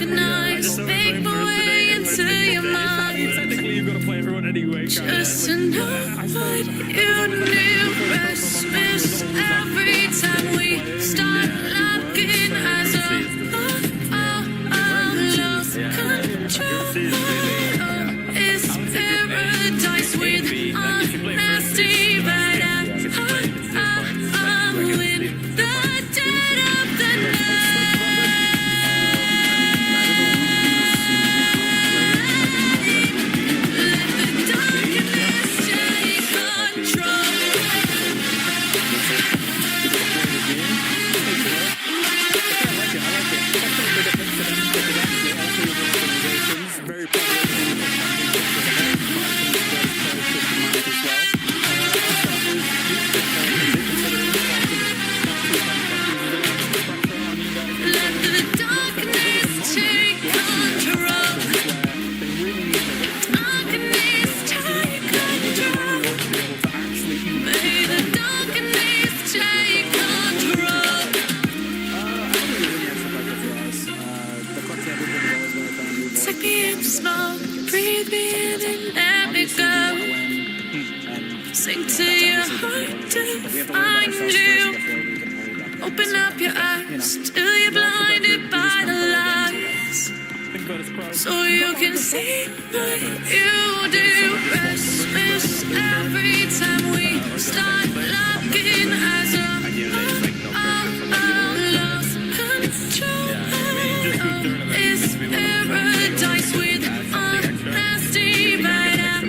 organize, make my way into your mind. Technically, you've got to play everyone anyway. Just to know what you knew. Restless every time we start looking as a lost control. It's paradise with honesty, but I'm in the dead of the slow, breathe me in and let me go. Sink to your heart to find you. Open up your eyes till you're blinded by the lights, so you can see what you do. Restless every time we start looking as a lost control. It's paradise with honesty, but I'm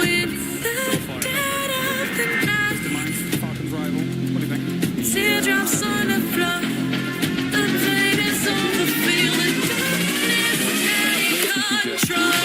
in the dead of the night. Teardrops on the floor, the pain is on the field, the darkness take control.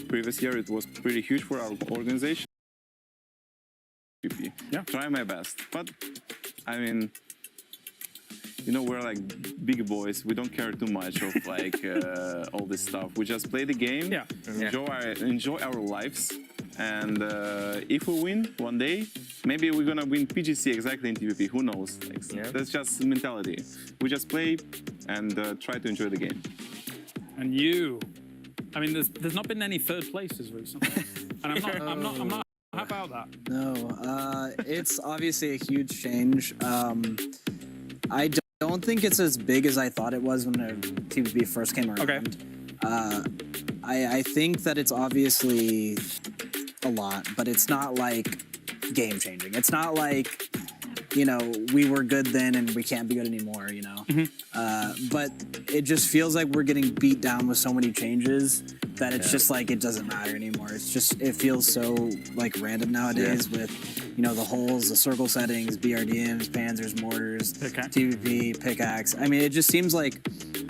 previous year. It was pretty huge for our organization. Yeah. Try my best, but I mean, you know, we're like big boys. We don't care too much of like all this stuff. We just play the game, enjoy our lives, and if we win one day, maybe we're gonna win PGC exactly in TVP. Who knows? Like, that's just mentality. We just play and try to enjoy the game. And you, I mean, there's not been any third places recently, and I'm not. How about that? No, it's obviously a huge change. I don't think it's as big as I thought it was when TVP first came around. Okay. I think that it's obviously a lot, but it's not like game changing. It's not like, you know, we were good then and we can't be good anymore, you know? But it just feels like we're getting beat down with so many changes that it's just like, it doesn't matter anymore. It's just, it feels so like random nowadays with, you know, the holes, the circle settings, BRDMs, panzers, mortars, TVP, pickaxe. I mean, it just seems like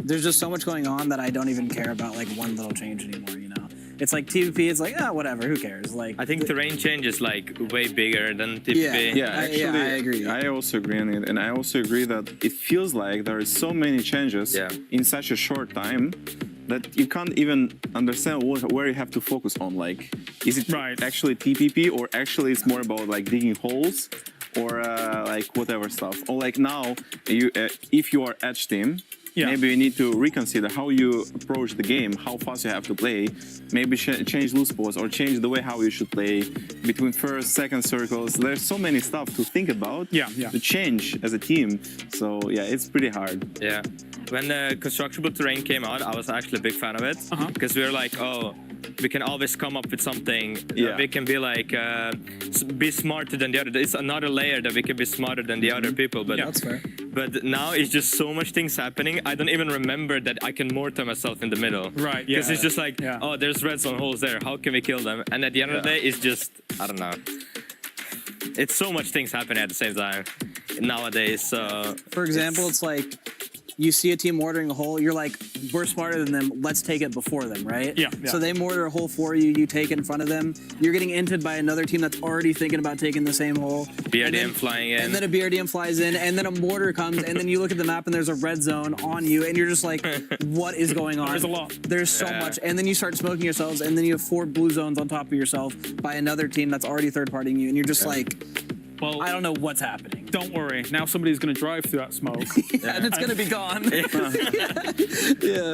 there's just so much going on that I don't even care about like one little change anymore, you know? It's like TVP, it's like, whatever, who cares? Like, I think terrain change is like way bigger than TVP. Actually, I agree. I also agree on it, and I also agree that it feels like there is so many changes in such a short time that you can't even understand where you have to focus on. Like, is it actually TPP, or actually it's more about like digging holes, or like whatever stuff, or like now you if you are edge team. Maybe you need to reconsider how you approach the game, how fast you have to play, maybe change loose balls or change the way how you should play between first, second circles. There's so many stuff to think about, to change as a team. So yeah, it's pretty hard. Yeah. When the constructible terrain came out, I was actually a big fan of it because we were like, oh, we can always come up with something. We can be like, be smarter than the other. It's another layer that we can be smarter than the other people. But that's fair. But now it's just so much things happening. I don't even remember that I can mortar myself in the middle. Right. Because it's just like, oh, there's red zone holes there. How can we kill them? And at the end of the day, it's just, I don't know. It's so much things happening at the same time nowadays. So for example, it's like, you see a team mortaring a hole, you're like, we're smarter than them, let's take it before them, right? So they mortar a hole for you, you take it in front of them, you're getting inted by another team that's already thinking about taking the same hole. BRDM flying in. And then a BRDM flies in, and then a mortar comes, and then you look at the map and there's a red zone on you, and you're just like, what is going on? There's a lot. There's so much. And then you start smoking yourselves, and then you have 4 blue zones on top of yourself by another team that's already third-partying you, and you're just like, well, I don't know what's happening. Don't worry. Now somebody's going to drive through that smoke. And it's going to be gone.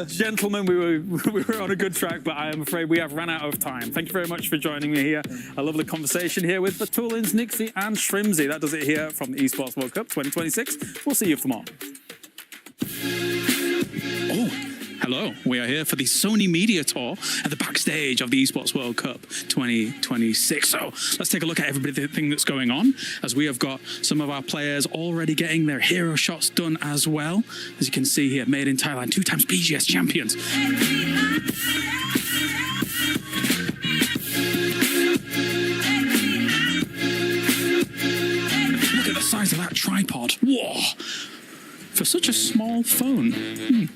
Gentlemen, we were on a good track, but I am afraid we have run out of time. Thank you very much for joining me here. A lovely conversation here with Batulins, Nixie and Shrimzy. That does it here from the Esports World Cup 2026. We'll see you for more. Hello, we are here for the Sony Media Tour at the backstage of the Esports World Cup 2026. So let's take a look at everything that's going on, as we have got some of our players already getting their hero shots done as well. As you can see here, made in Thailand, 2 times BGS champions. Look at the size of that tripod. Whoa! For such a small phone.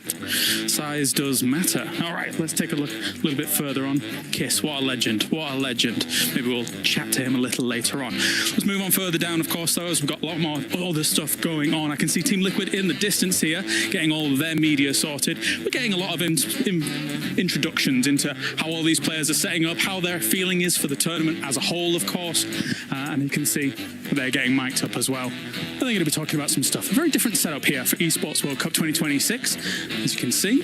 Size does matter. All right, let's take a look a little bit further on. Kiss, what a legend, what a legend. Maybe we'll chat to him a little later on. Let's move on further down, of course, though, as we've got a lot more other stuff going on. I can see Team Liquid in the distance here, getting all of their media sorted. We're getting a lot of introductions into how all these players are setting up, how their feeling is for the tournament as a whole, of course. And you can see they're getting mic'd up as well. I think they're going to be talking about some stuff. A very different setup here for Esports World Cup 2026, as you can see.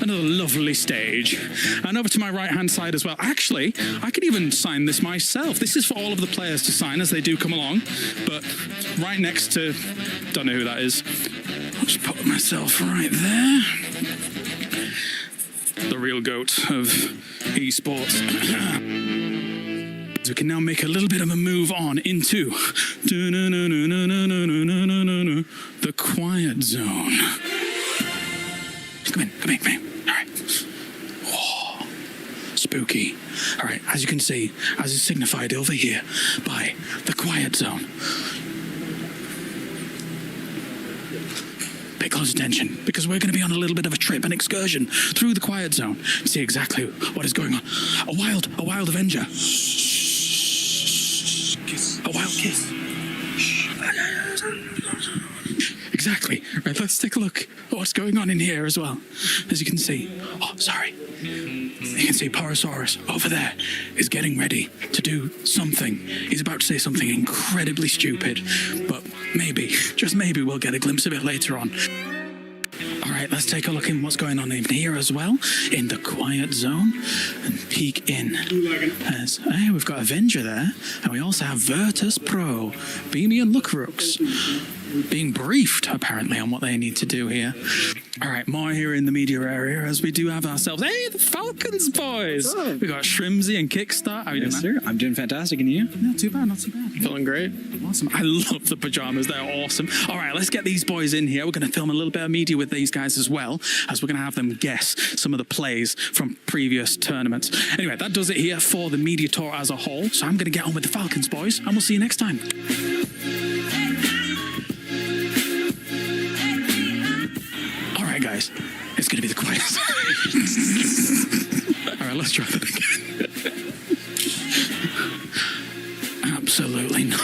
Another lovely stage. And over to my right-hand side as well. Actually, I could even sign this myself. This is for all of the players to sign as they do come along. But right next to... don't know who that is. I'll just put myself right there. The real goat of esports. We can now make a little bit of a move on into the quiet zone. Come in. All right. Whoa. Spooky. All right, as you can see, as is signified over here by the quiet zone. pay close attention because we're going to be on a little bit of a trip, an excursion through the quiet zone to see exactly what is going on. A wild Avenger. A wild kiss. Exactly. Right, let's take a look at what's going on in here as well. As you can see, oh, sorry. You can see Parasaurus over there is getting ready to do something. He's about to say something incredibly stupid, but maybe, just maybe, we'll get a glimpse of it later on. All right, let's take a look in what's going on in here as well, in the quiet zone, and peek in. As, hey, we've got Avenger there, and we also have Virtus Pro, Beamy and Lookrooks, being briefed, apparently, on what they need to do here. All right, more here in the media area, as we do have ourselves, hey, the Falcons boys! We got Shrimsy and Kickstart. How are you doing, sir? I'm doing fantastic, and you? Not too bad, not too bad. Feeling great. Awesome. I love the pajamas. They're awesome. All right, let's get these boys in here. We're going to film a little bit of media with these guys as well, as we're going to have them guess some of the plays from previous tournaments. Anyway, that does it here for the media tour as a whole. So I'm going to get on with the Falcons boys, and we'll see you next time. All right, guys. It's going to be the quiet. All right, let's try that again. Absolutely not.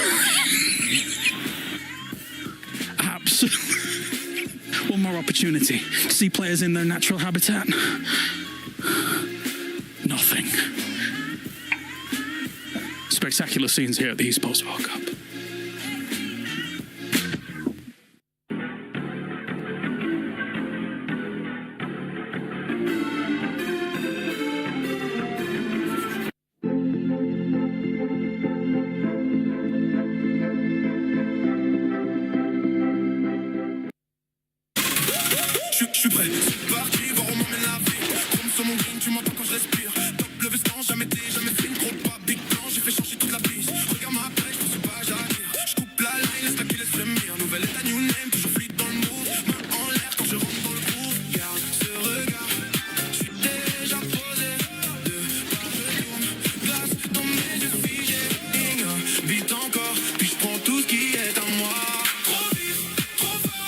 Absolutely. One more opportunity to see players in their natural habitat. Nothing. Spectacular scenes here at the Esports World Cup. Je suis prêt, c'est parti, voir où m'emmène la vie. Comme sur mon green, tu m'entends quand je respire. Top le veston, jamais fait une gros pas. Big plan, j'ai fait changer toute la piste. Regarde ma plage, je pense pas j'arrive. Je coupe la line, laisse la qui laisse frémir. Nouvel état, new name, toujours fluide dans le move. Main en l'air quand je rentre dans le groove. Garde ce regard, je suis déjà posé. De part je tourne, glace dans mes yeux figés. Vite encore, puis je prends tout ce qui est à moi. Trop vite, trop fort.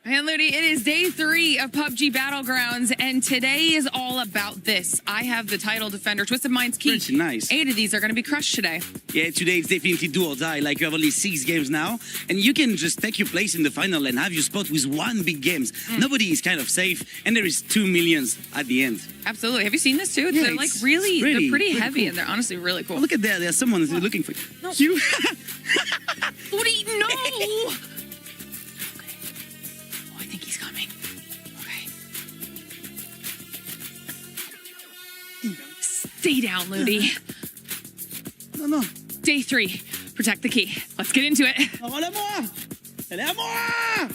And Ludi, it is day 3 of PUBG Battlegrounds, and today is all about this. I have the title defender, Twisted Mind's Key. Pretty nice. 8 of these are going to be crushed today. Yeah, today it's definitely do or die. Like, you have only 6 games now, and you can just take your place in the final and have your spot with 1 big games. Nobody is kind of safe, and there is 2 millions at the end. Absolutely. Have you seen this too? Yeah, They're like really, they're pretty heavy, cool. and they're honestly really cool. Oh, look at that. There's someone who's looking for No. you. Ludi, no! Okay. Oh, I think he's coming. Okay. Stay down, Ludi. No. Day 3. Protect the key. Let's get into it. Oh, elle est à moi! Elle est à moi!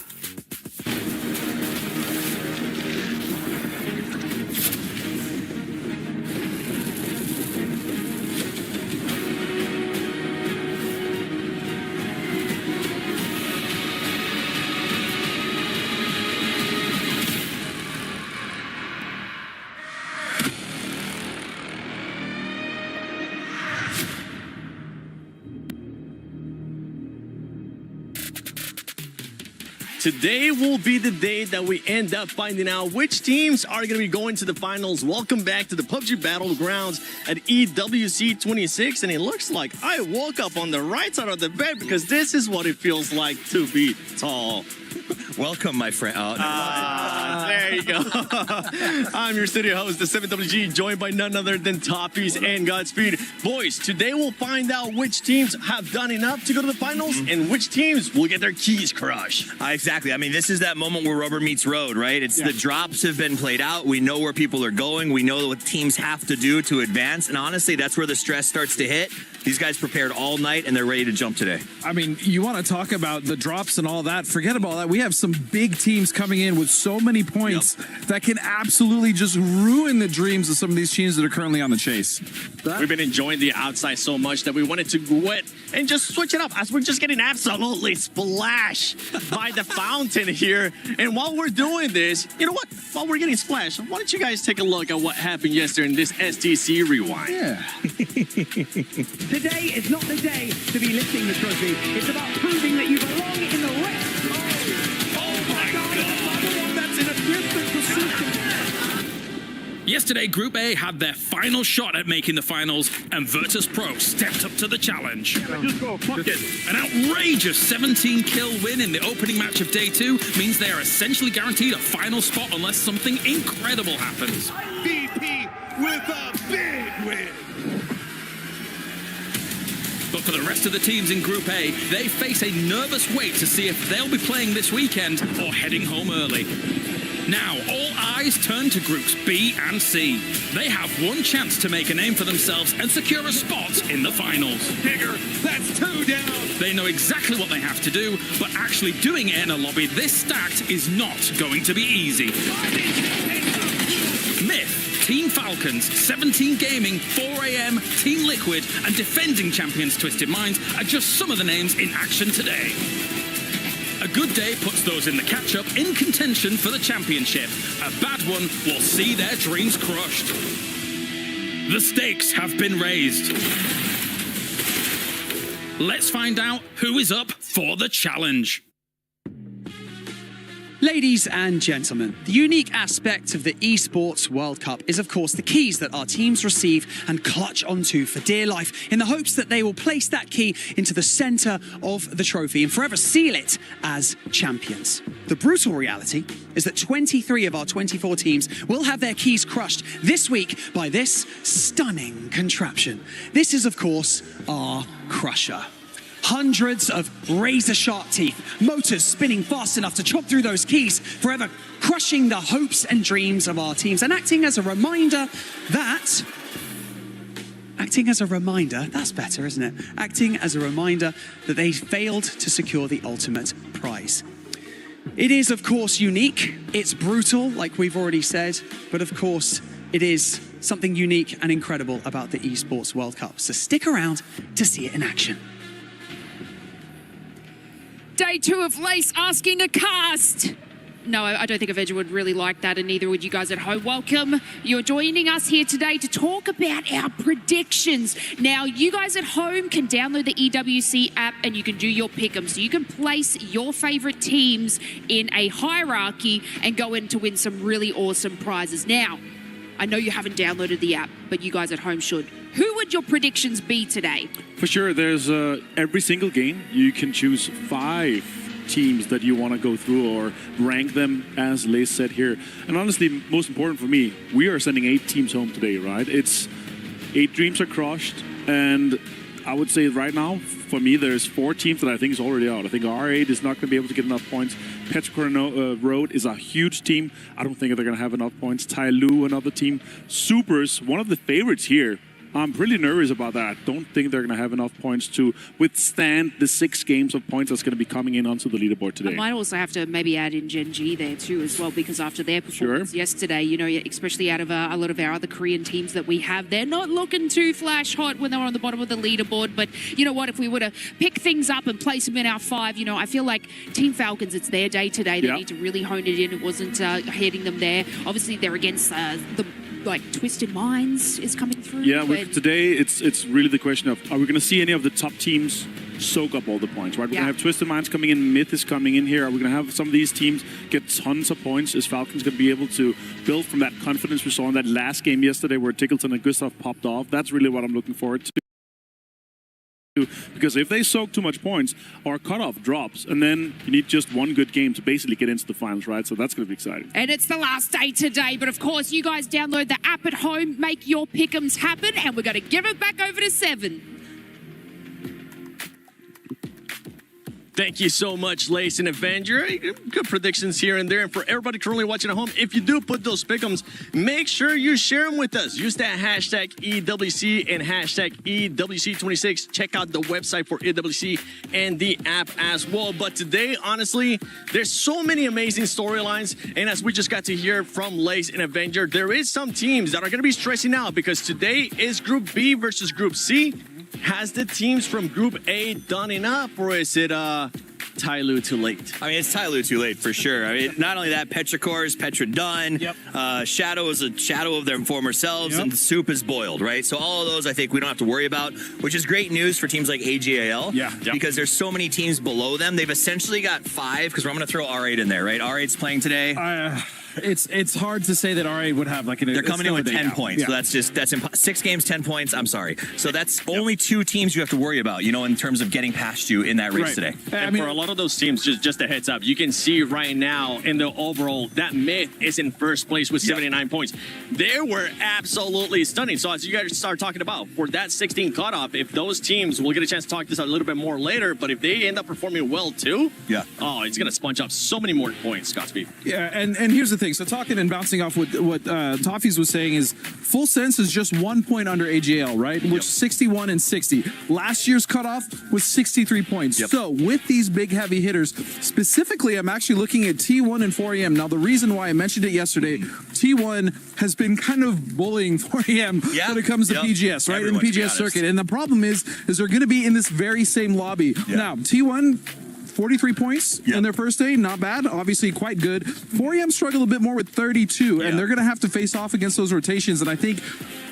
Today will be the day that we end up finding out which teams are going to be going to the finals. Welcome back to the PUBG Battlegrounds at EWC 26. And it looks like I woke up on the right side of the bed because this is what it feels like to be tall. Welcome, my friend. There you go. I'm your studio host, the 7WG, joined by none other than Toppies and Godspeed. Boys, today we'll find out which teams have done enough to go to the finals and which teams will get their keys crushed. Exactly. I mean, this is that moment where rubber meets road, right? It's the drops have been played out. We know where people are going. We know what teams have to do to advance. And honestly, that's where the stress starts to hit. These guys prepared all night and they're ready to jump today. I mean, you want to talk about the drops and all that. Forget about that. We have some big teams coming in with so many points that can absolutely just ruin the dreams of some of these teams that are currently on the chase. We've been enjoying the outside so much that we wanted to go ahead and just switch it up as we're just getting absolutely splashed by the fountain here. And while we're doing this, you know what? While we're getting splashed, why don't you guys take a look at what happened yesterday in this STC Rewind? Yeah. Today is not the day to be lifting the trophy. It's about proving that you belong in the race. Oh my God! That's in a different position. Yesterday, Group A had their final shot at making the finals, and Virtus Pro stepped up to the challenge. An outrageous 17-kill win in the opening match of Day 2 means they are essentially guaranteed a final spot unless something incredible happens. VP with a big win. But for the rest of the teams in Group A, they face a nervous wait to see if they'll be playing this weekend or heading home early. Now, all eyes turn to Groups B and C. They have one chance to make a name for themselves and secure a spot in the finals. Digger, that's 2 down. They know exactly what they have to do, but actually doing it in a lobby this stacked is not going to be easy. Myth, Team Falcons, 17 Gaming, 4AM, Team Liquid, and defending champions Twisted Minds are just some of the names in action today. A good day puts those in the catch-up in contention for the championship. A bad one will see their dreams crushed. The stakes have been raised. Let's find out who is up for the challenge. Ladies and gentlemen, the unique aspect of the Esports World Cup is, of course, the keys that our teams receive and clutch onto for dear life in the hopes that they will place that key into the center of the trophy and forever seal it as champions. The brutal reality is that 23 of our 24 teams will have their keys crushed this week by this stunning contraption. This is, of course, our Crusher. Hundreds of razor-sharp teeth, motors spinning fast enough to chop through those keys, forever crushing the hopes and dreams of our teams and acting as a reminder, that's better, isn't it? Acting as a reminder that they failed to secure the ultimate prize. It is, of course, unique. It's brutal, like we've already said, but of course, it is something unique and incredible about the Esports World Cup. So stick around to see it in action. Day 2 of Lace asking to cast. No, I don't think Avenger would really like that, and neither would you guys at home. Welcome. You're joining us here today to talk about our predictions. Now, you guys at home can download the EWC app and you can do your pick'em. So you can place your favorite teams in a hierarchy and go in to win some really awesome prizes. Now, I know you haven't downloaded the app, but you guys at home should. Who would your predictions be today? For sure, there's every single game, you can choose 5 teams that you want to go through or rank them, as Lace said here. And honestly, most important for me, we are sending 8 teams home today, right? It's 8 dreams are crushed, and I would say right now, for me, there's 4 teams that I think is already out. I think R8 is not going to be able to get enough points. Petrocor Road is a huge team. I don't think they're going to have enough points. Tai Lu, another team. Supers, one of the favorites here. I'm pretty nervous about that. Don't think they're going to have enough points to withstand the 6 games of points that's going to be coming in onto the leaderboard today. I might also have to maybe add in Gen G there too as well, because after their performance yesterday, you know, especially out of a lot of our other Korean teams that we have, they're not looking too flash hot when they were on the bottom of the leaderboard. But you know what, if we were to pick things up and place them in our 5, you know, I feel like Team Falcons, it's their day today. They need to really hone it in. It wasn't hitting them there. Obviously, they're against the Twisted Minds is coming through. Yeah, today it's really the question of, are we going to see any of the top teams soak up all the points, right? We're going to have Twisted Minds coming in, Myth is coming in here. Are we going to have some of these teams get tons of points? Is Falcons going to be able to build from that confidence we saw in that last game yesterday where Tickleton and Gustav popped off? That's really what I'm looking forward to. Because if they soak too much points, our cutoff drops, and then you need just one good game to basically get into the finals, right? So that's going to be exciting. And it's the last day today, but of course, you guys download the app at home, make your pick'ems happen, and we're going to give it back over to 7. Thank you so much, Lace and Avenger. Good predictions here and there. And for everybody currently watching at home, if you do put those pick'ems, make sure you share them with us. Use that hashtag EWC and hashtag EWC26. Check out the website for EWC and the app as well. But today, honestly, there's so many amazing storylines. And as we just got to hear from Lace and Avenger, there is some teams that are going to be stressing out because today is Group B versus Group C. Has the teams from Group A done enough, or is it Tyloo too late? I mean, it's Tyloo too late for sure. I mean, not only that, Petrichor is Petra done. Shadow is a shadow of their former selves, and Soup is boiled, right? So all of those, I think, we don't have to worry about, which is great news for teams like AGAL. Because there's so many teams below them. They've essentially got 5, because I'm going to throw R8 in there, right? R8's playing today. It's hard to say that R8 would have like they're coming in with 10 points. So that's 6 games, 10 points. I'm sorry. So that's only 2 teams you have to worry about, you know, in terms of getting past you in that race today. And for a lot of those teams, just a heads up, you can see right now in the overall that Myth is in first place with 79 points. They were absolutely stunning. So as you guys start talking about for that 16 cutoff, if those teams, we'll get a chance to talk this a little bit more later, but if they end up performing well too, it's gonna sponge up so many more points, Scottsby. And here's the thing. So talking and bouncing off what Toffees was saying is Full Sense is just 1 point under AGL, right? Which 61 and 60. Last year's cutoff was 63 points. So with these big heavy hitters, specifically, I'm actually looking at T1 and 4AM. Now, the reason why I mentioned it yesterday, T1 has been kind of bullying 4AM when it comes to PGS, right? Everyone, in the PGS circuit. And the problem is they're going to be in this very same lobby. Now, T1... 43 points in their first day, not bad. Obviously, quite good. 4AM struggled a bit more with 32, and they're going to have to face off against those rotations. And I think,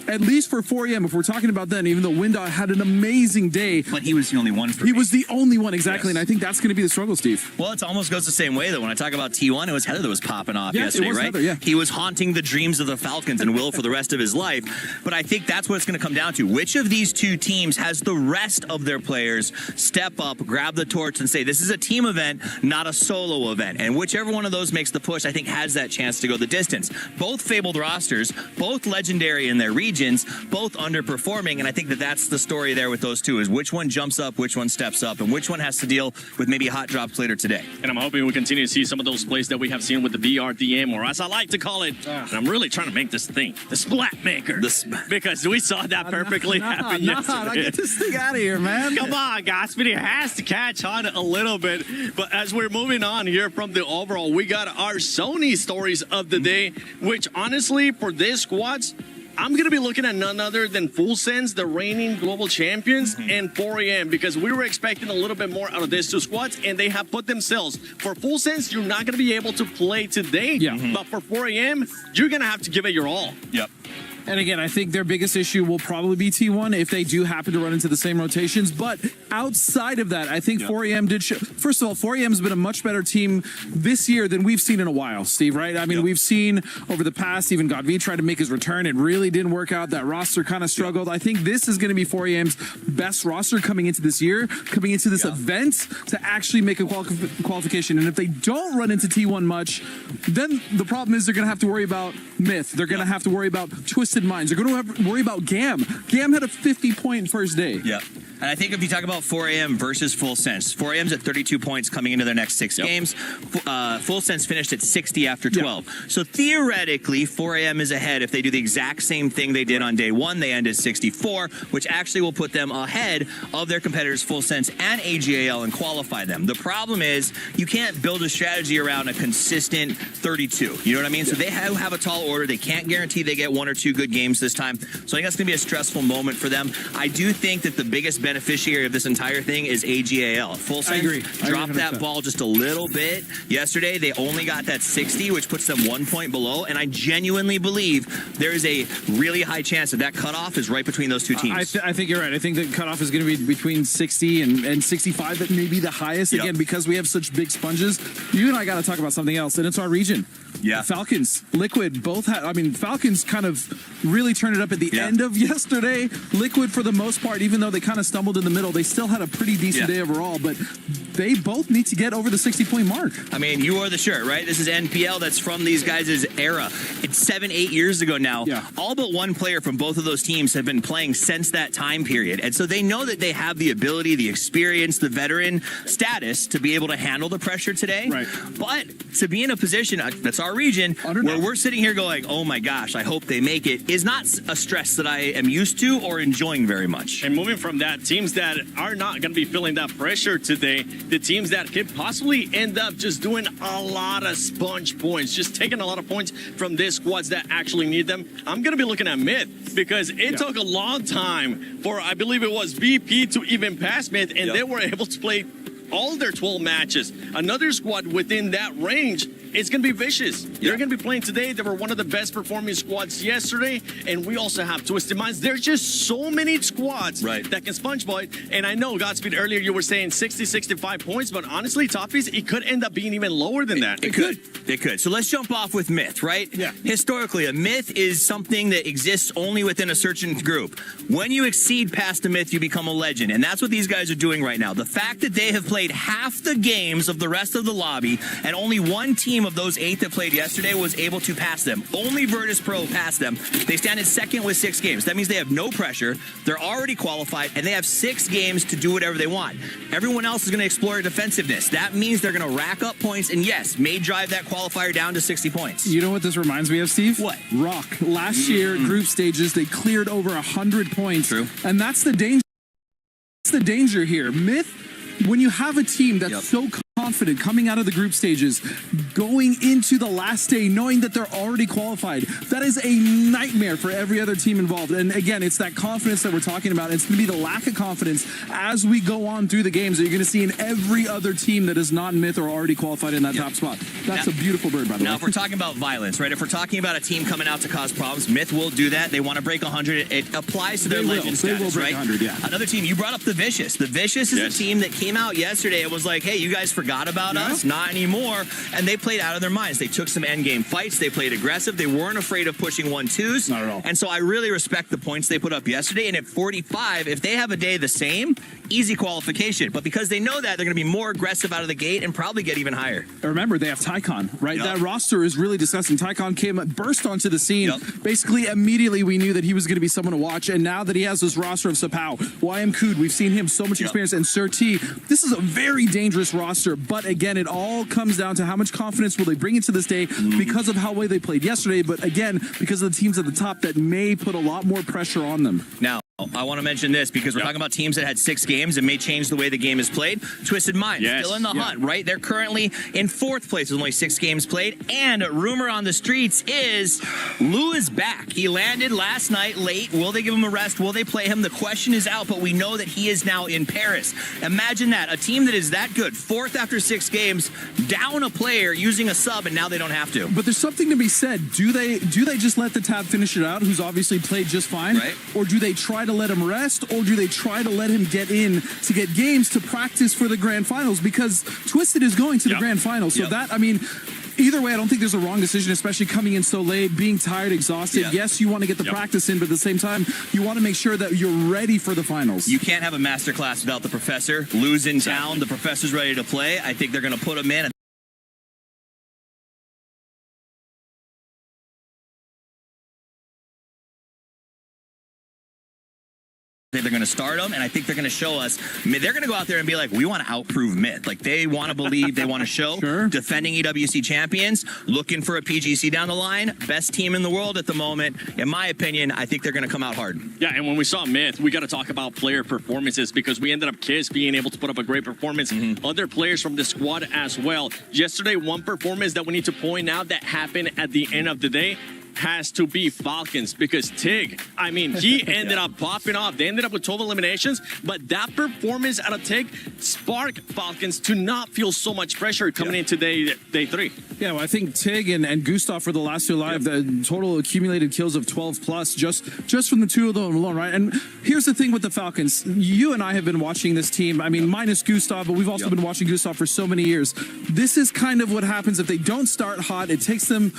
at least for 4AM, if we're talking about them, even though Windot had an amazing day. But he was the only one for He was the only one, exactly. And I think that's going to be the struggle, Steve. Well, it almost goes the same way, though. When I talk about T1, it was Heather that was popping off yesterday, it was right? Heather, He was haunting the dreams of the Falcons and will for the rest of his life. But I think that's what it's going to come down to. Which of these 2 teams has the rest of their players step up, grab the torch, and say, this is a team event, not a solo event. And whichever one of those makes the push, I think has that chance to go the distance. Both fabled rosters, both legendary in their regions, both underperforming, and I think that's the story there with those 2, is which one jumps up, which one steps up, and which one has to deal with maybe hot drops later today. And I'm hoping we continue to see some of those plays that we have seen with the VRDM, or as I like to call it, and I'm really trying to make this thing, the Splat Maker. Because we saw that perfectly happen yesterday. Get this thing out of here, man. Come on, guys. But it has to catch on a little bit. But as we're moving on here from the overall, we got our Sony stories of the day, which honestly, for this squads, I'm going to be looking at none other than Full Sense, the reigning global champions, and 4AM, because we were expecting a little bit more out of these 2 squads, and they have put themselves. For Full Sense, you're not going to be able to play today, but for 4AM, you're going to have to give it your all. And again, I think their biggest issue will probably be T1 if they do happen to run into the same rotations. But outside of that, I think 4AM did show. First of all, 4AM has been a much better team this year than we've seen in a while, Steve, right? I mean, we've seen over the past, even Godv tried to make his return. It really didn't work out. That roster kind of struggled. I think this is going to be 4AM's best roster coming into this year, coming into this event to actually make a qualification. And if they don't run into T1 much, then the problem is they're going to have to worry about Myth. They're going to have to worry about Twisted Minds. They're going to have to worry about Gam. Gam had a 50-point first day. And I think if you talk about 4AM versus Full Sense, 4AM's at 32 points coming into their next 6 games. Full Sense finished at 60 after 12. So theoretically, 4AM is ahead if they do the exact same thing they did on day 1. They ended 64, which actually will put them ahead of their competitors Full Sense and AGAL and qualify them. The problem is you can't build a strategy around a consistent 32. You know what I mean? So they have a tall order. They can't guarantee they get 1 or 2 good games this time. So I think that's going to be a stressful moment for them. I do think that the biggest beneficiary of this entire thing is AGAL. Full Sense dropped that ball just a little bit yesterday. They only got that 60, which puts them 1 point below. And I genuinely believe there is a really high chance that cutoff is right between those 2 teams. I think you're right. I think the cutoff is going to be between 60 and 65. That may be the highest, again, because we have such big sponges. You and I got to talk about something else, and it's our region. Falcons, Liquid, both had, I mean, Falcons kind of really turned it up at the end of yesterday. Liquid, for the most part, even though they kind of stumbled in the middle. They still had a pretty decent day overall, but they both need to get over the 60-point mark. I mean, you are the shirt, right? This is NPL that's from these guys' era. It's 7-8 years ago now. Yeah. All but one player from both of those teams have been playing since that time period. And so they know that they have the ability, the experience, the veteran status to be able to handle the pressure today. Right. But to be in a position, that's our region, where we're sitting here going, oh my gosh, I hope they make it, is not a stress that I am used to or enjoying very much. And moving from that, teams that are not going to be feeling that pressure today, the teams that could possibly end up just doing a lot of sponge points, just taking a lot of points from these squads that actually need them. I'm going to be looking at Myth because it took a long time for, I believe it was VP to even pass Myth, and they were able to play all their 12 matches. Another squad within that range, it's going to be vicious. They're going to be playing today. They were one of the best performing squads yesterday, and we also have Twisted Minds. There's just so many squads that can sponge ball. And I know, Godspeed, earlier you were saying 60, 65 points, but honestly, Toffees, it could end up being even lower than that. It could. It could. So let's jump off with Myth, right? Yeah. Historically, a myth is something that exists only within a certain group. When you exceed past a myth, you become a legend, and that's what these guys are doing right now. The fact that they have played half the games of the rest of the lobby, and only one team of those 8 that played yesterday was able to pass them. Only Virtus Pro passed them. They stand in second with 6 games. That means they have no pressure. They're already qualified, and they have 6 games to do whatever they want. Everyone else is going to explore defensiveness. That means they're going to rack up points, and yes, may drive that qualifier down to 60 points. You know what this reminds me of, Steve? What? Rock. Last year, group stages, they cleared over 100 points. True. And that's the danger. That's the danger here. Myth, when you have a team that's so confident coming out of the group stages, going into the last day, knowing that they're already qualified, that is a nightmare for every other team involved. And again, it's that confidence that we're talking about. It's going to be the lack of confidence as we go on through the games that you're going to see in every other team that is not Myth or already qualified in that top spot. That's a beautiful bird, by the way. Now, if we're talking about violence, right? If we're talking about a team coming out to cause problems, Myth will do that. They want to break 100. It applies to their legend status, they will break right? 100, yeah. Another team, you brought up the Vicious. The Vicious is a team that came out yesterday and was like, hey, you guys forgot about us? Not anymore. And they played out of their minds. They took some endgame fights. They played aggressive. They weren't afraid of pushing 1-2s. Not at all. And so I really respect the points they put up yesterday. And at 45, if they have a day the same, easy qualification. But because they know that, they're going to be more aggressive out of the gate and probably get even higher. Remember, they have Tycon, right? That roster is really disgusting. Tycon burst onto the scene. Basically, immediately we knew that he was going to be someone to watch. And now that he has this roster of Sapao, YM Kood, we've seen him so much experience, and Sir T, this is a very dangerous roster. But again, it all comes down to how much confidence will they bring into this day because of how well they played yesterday. But again, because of the teams at the top that may put a lot more pressure on them. Now, I want to mention this because we're talking about teams that had 6 games and may change the way the game is played. Twisted Minds, still in the hunt, right? They're currently in 4th place with only 6 games played. And rumor on the streets is Lou is back. He landed last night late. Will they give him a rest? Will they play him? The question is out, but we know that he is now in Paris. Imagine that. A team that is that good, 4th after 6 games, down a player using a sub, and now they don't have to. But there's something to be said. Do they just let the tab finish it out, who's obviously played just fine? Right. Or do they try to let him rest, or do they try to let him get in to get games to practice for the grand finals? Because Twisted is going to the grand finals. So that, I mean, either way, I don't think there's a wrong decision, especially coming in so late, being tired, exhausted. Yes, you want to get the practice in, but at the same time, you want to make sure that you're ready for the finals. You can't have a masterclass without the professor. Lou's in town. The professor's ready to play. I think they're going to put him in. They're going to start them, and I think they're going to show us. They're going to go out there and be like, we want to outprove Myth. Like, they want to believe, they want to show. Defending EWC champions, looking for a PGC down the line. Best team in the world at the moment. In my opinion, I think they're going to come out hard. Yeah, and when we saw Myth, we got to talk about player performances because we ended up Kiss being able to put up a great performance. Other players from the squad as well. Yesterday, one performance that we need to point out that happened at the end of the day has to be Falcons, because Tig, I mean, he ended up popping off. They ended up with 12 eliminations, but that performance out of Tig sparked Falcons to not feel so much pressure coming into day 3. Yeah, well, I think Tig and Gustav for the last 2 live, the total accumulated kills of 12 plus just from the 2 of them alone, right? And here's the thing with the Falcons. You and I have been watching this team, I mean, minus Gustav, but we've also been watching Gustav for so many years. This is kind of what happens if they don't start hot. It takes them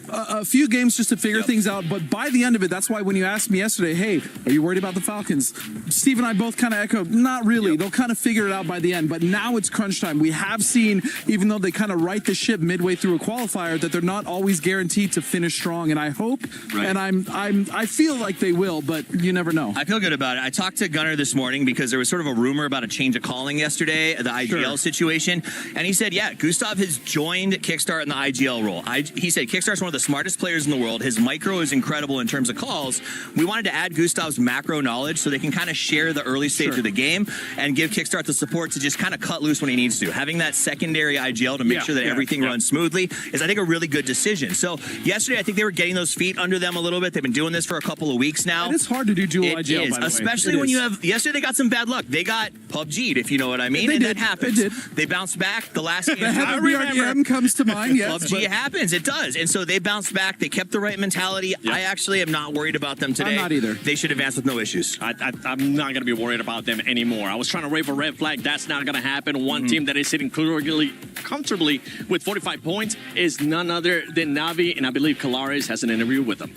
a few games just to figure things out. But by the end of it, that's why when you asked me yesterday, hey, are you worried about the Falcons? Steve and I both kind of echoed, not really. They'll kind of figure it out by the end. But now it's crunch time. We have seen, even though they kind of right the ship midway through a qualifier, that they're not always guaranteed to finish strong. And I hope, and I feel like they will, but you never know. I feel good about it. I talked to Gunnar this morning because there was sort of a rumor about a change of calling yesterday, the IGL situation. And he said, yeah, Gustav has joined Kickstart in the IGL role. He said Kickstart's one of the smartest players in the world. His micro is incredible in terms of calls. We wanted to add Gustav's macro knowledge so they can kind of share the early stage of the game and give Kickstart the support to just kind of cut loose when he needs to. Having that secondary IGL to make sure that everything runs smoothly is, I think, a really good decision. So yesterday, I think they were getting those feet under them a little bit. They've been doing this for a couple of weeks now. And it's hard to do dual IGL, by the way. Especially when you have, yesterday they got some bad luck. They got PUBG'd, if you know what I mean. That happens. They bounced back. The last game. The head of BRDM comes to mind, yes. PUBG happens. It does. And so they bounced back. They kept the right mentality. I actually am not worried about them today. I'm not either. They should advance with no issues. I'm not going to be worried about them anymore. I was trying to wave a red flag. That's not going to happen. One team that is sitting comfortably with 45 points is none other than Navi, and I believe Kalaris has an interview with them.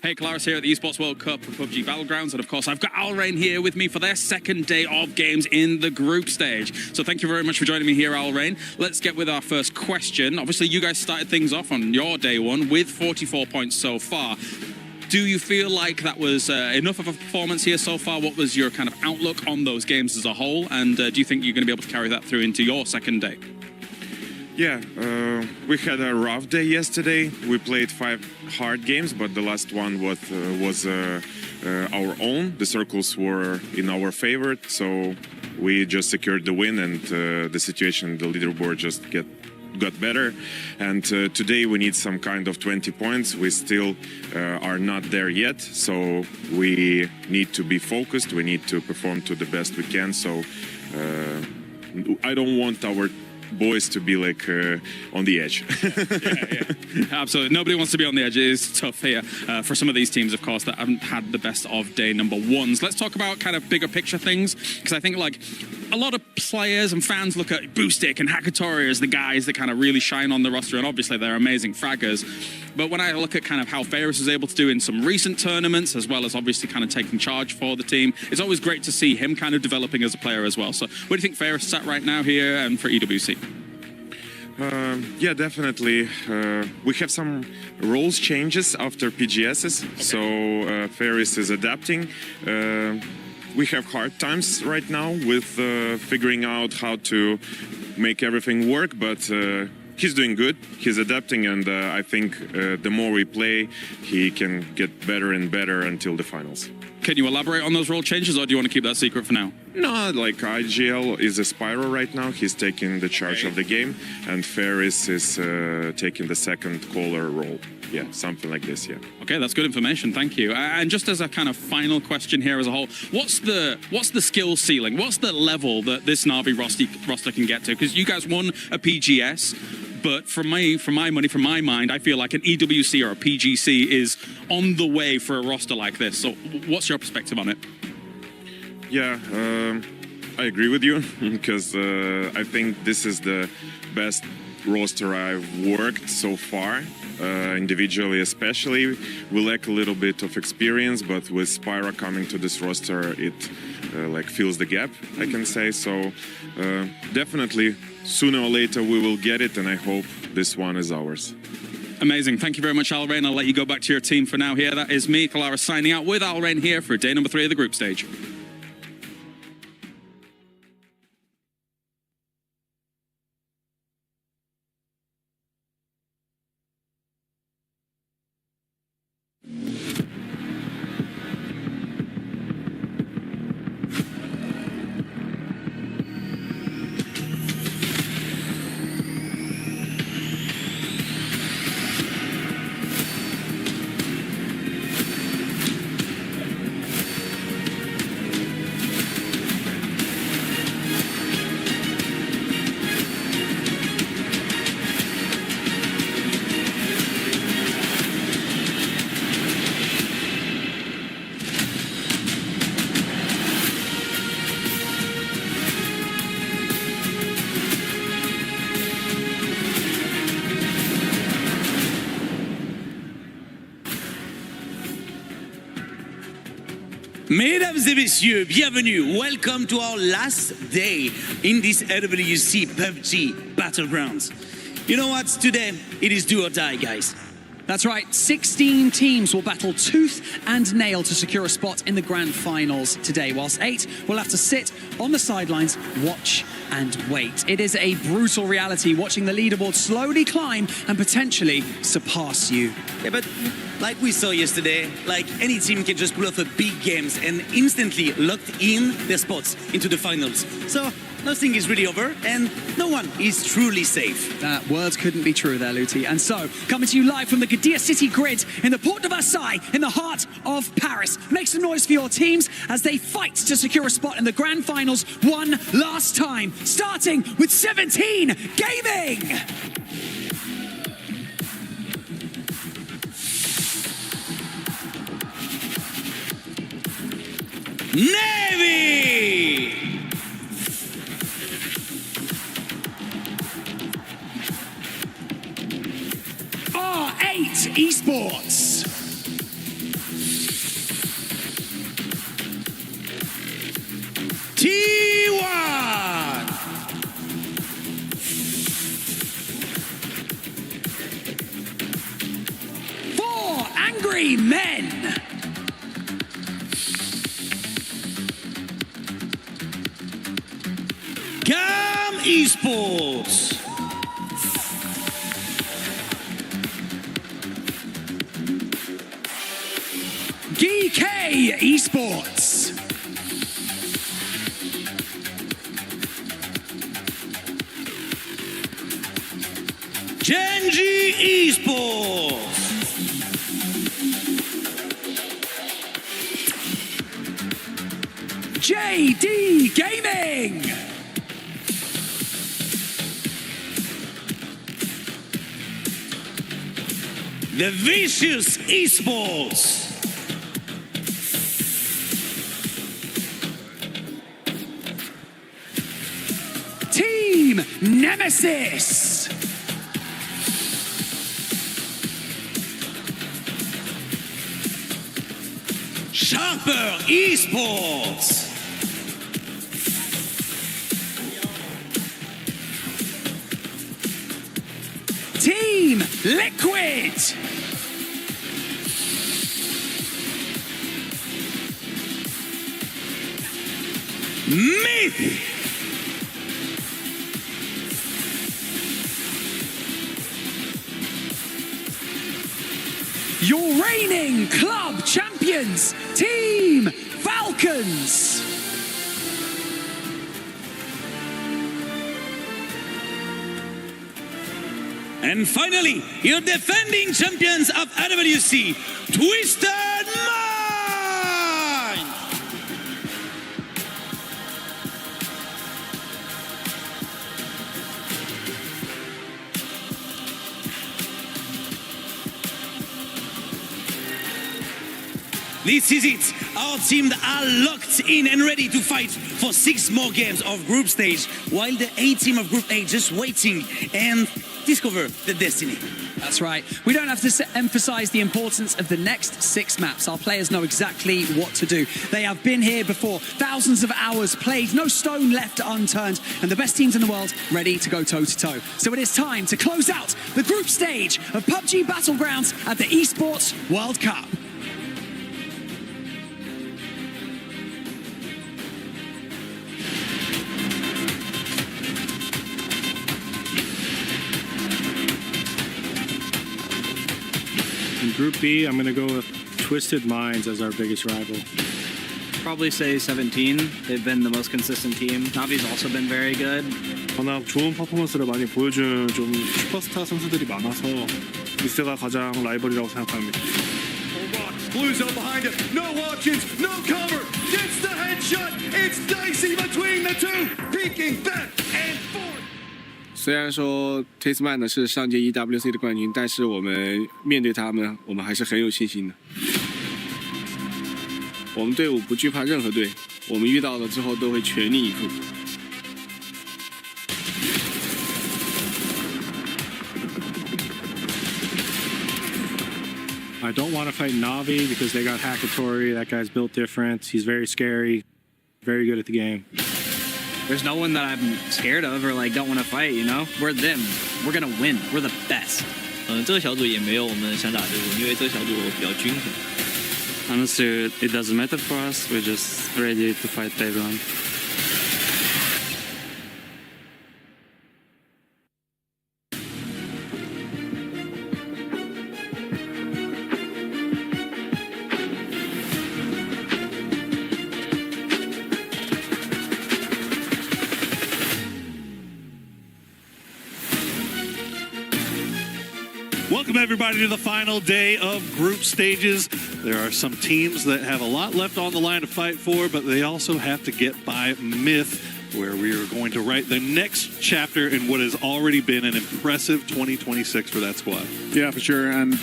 Hey, Kalaris here at the Esports World Cup for PUBG Battlegrounds, and of course I've got Alrain here with me for their second day of games in the group stage. So thank you very much for joining me here, Alrain. Let's get with our first question. Obviously, you guys started things off on your day one with 44 points so far. Do you feel like that was enough of a performance here so far? What was your kind of outlook on those games as a whole? And do you think you're going to be able to carry that through into your second day? Yeah, we had a rough day yesterday. We played 5 hard games, but the last one was our own. The circles were in our favor, so we just secured the win, and the situation, the leaderboard just got better. And today we need some kind of 20 points. We still are not there yet, so we need to be focused. We need to perform to the best we can. So I don't want our boys to be like on the edge. Absolutely. Nobody wants to be on the edge. It is tough here for some of these teams, of course, that haven't had the best of day number ones. Let's talk about kind of bigger picture things, because I think like a lot of players and fans look at Boostic and Hakatori as the guys that kind of really shine on the roster, and obviously they're amazing fraggers. But when I look at kind of how Ferris is able to do in some recent tournaments, as well as obviously kind of taking charge for the team, it's always great to see him kind of developing as a player as well. So where do you think Ferris is at right now here and for EWC? Yeah, definitely. We have some roles changes after PGSs, so Ferris is adapting. We have hard times right now with figuring out how to make everything work, but he's doing good. He's adapting, and I think the more we play, he can get better and better until the finals. Can you elaborate on those role changes, or do you want to keep that secret for now? No, like IGL is a Spyro right now. He's taking the charge of the game, and Ferris is taking the second caller role. Yeah, something like this, yeah. Okay, that's good information, thank you. And just as a kind of final question here as a whole, what's the skill ceiling? What's the level that this Na'Vi roster can get to? Because you guys won a PGS, but from my mind, I feel like an EWC or a PGC is on the way for a roster like this. So what's your perspective on it? Yeah, I agree with you, because I think this is the best roster I've worked so far. Individually especially, we lack a little bit of experience, but with Spyro coming to this roster, it like fills the gap, I can say. So definitely sooner or later we will get it, and I hope this one is ours. Amazing. Thank you very much, Alrain. I'll let you go back to your team for now here. That is me, Kalaris, signing out with Alrain here for day number 3 of the group stage. Mesdames et messieurs, bienvenue. Welcome to our last day in this EWC PUBG Battlegrounds. You know what? Today, it is do or die, guys. That's right, 16 teams will battle tooth and nail to secure a spot in the grand finals today, whilst 8 will have to sit on the sidelines, watch and wait. It is a brutal reality watching the leaderboard slowly climb and potentially surpass you. Yeah, but like we saw yesterday, like any team can just pull off a big games and instantly lock in their spots into the finals. So nothing is really over and no one is truly safe. That words couldn't be true there, Luti. And so, coming to you live from the Gdynia City grid in the Port de Versailles in the heart of Paris. Make some noise for your teams as they fight to secure a spot in the grand finals one last time. Starting with 17 Gaming! Navy! R8 Esports. T1! Four Angry Men. Cam Esports. GK Esports. Genji Esports. JD Gaming. The Vicious Esports. Team Nemesis. Sharper Esports. Team Liquid. Myth. Your reigning club champions, Team Falcons. And finally, your defending champions of EWC, Twisted Mind! This is it. Our team are locked in and ready to fight for 6 more games of group stage, while the A team of Group A just waiting and discover the destiny. That's right. We don't have to emphasize the importance of the next 6 maps. Our players know exactly what to do. They have been here before. Thousands of hours played, no stone left unturned, and the best teams in the world ready to go toe-to-toe. So it is time to close out the group stage of PUBG Battlegrounds at the Esports World Cup. In Group B, I'm going to go with Twisted Minds as our biggest rival. Probably say 17. They've been the most consistent team. Navi's also been very good. 워낙 좋은 퍼포먼스를 많이 보여주는 좀 슈퍼스타 선수들이 많아서 이스가 가장 라이벌이라고 생각합니다. Blue zone behind it. No options, no cover. Gets the headshot. It's dicey between the two. Peeking back and forth. 虽然说 Twisted 呢是上届 EWC 的冠军，但是我们面对他们，我们还是很有信心的。我们队伍不惧怕任何队，我们遇到了之后都会全力以赴。I don't want to fight Navi because they got Hackatory. That guy's built different. He's very scary, very good at the game. There's no one that I'm scared of or like don't want to fight, you know? We're them. We're gonna win. We're the best. 这个小组也没有我们想打队伍，因为这个小组比较均衡。Honestly, it doesn't matter for us. We're just ready to fight everyone. Welcome, everybody, to the final day of group stages. There are some teams that have a lot left on the line to fight for, but they also have to get by Myth, where we are going to write the next chapter in what has already been an impressive 2026 for that squad. Yeah, for sure. And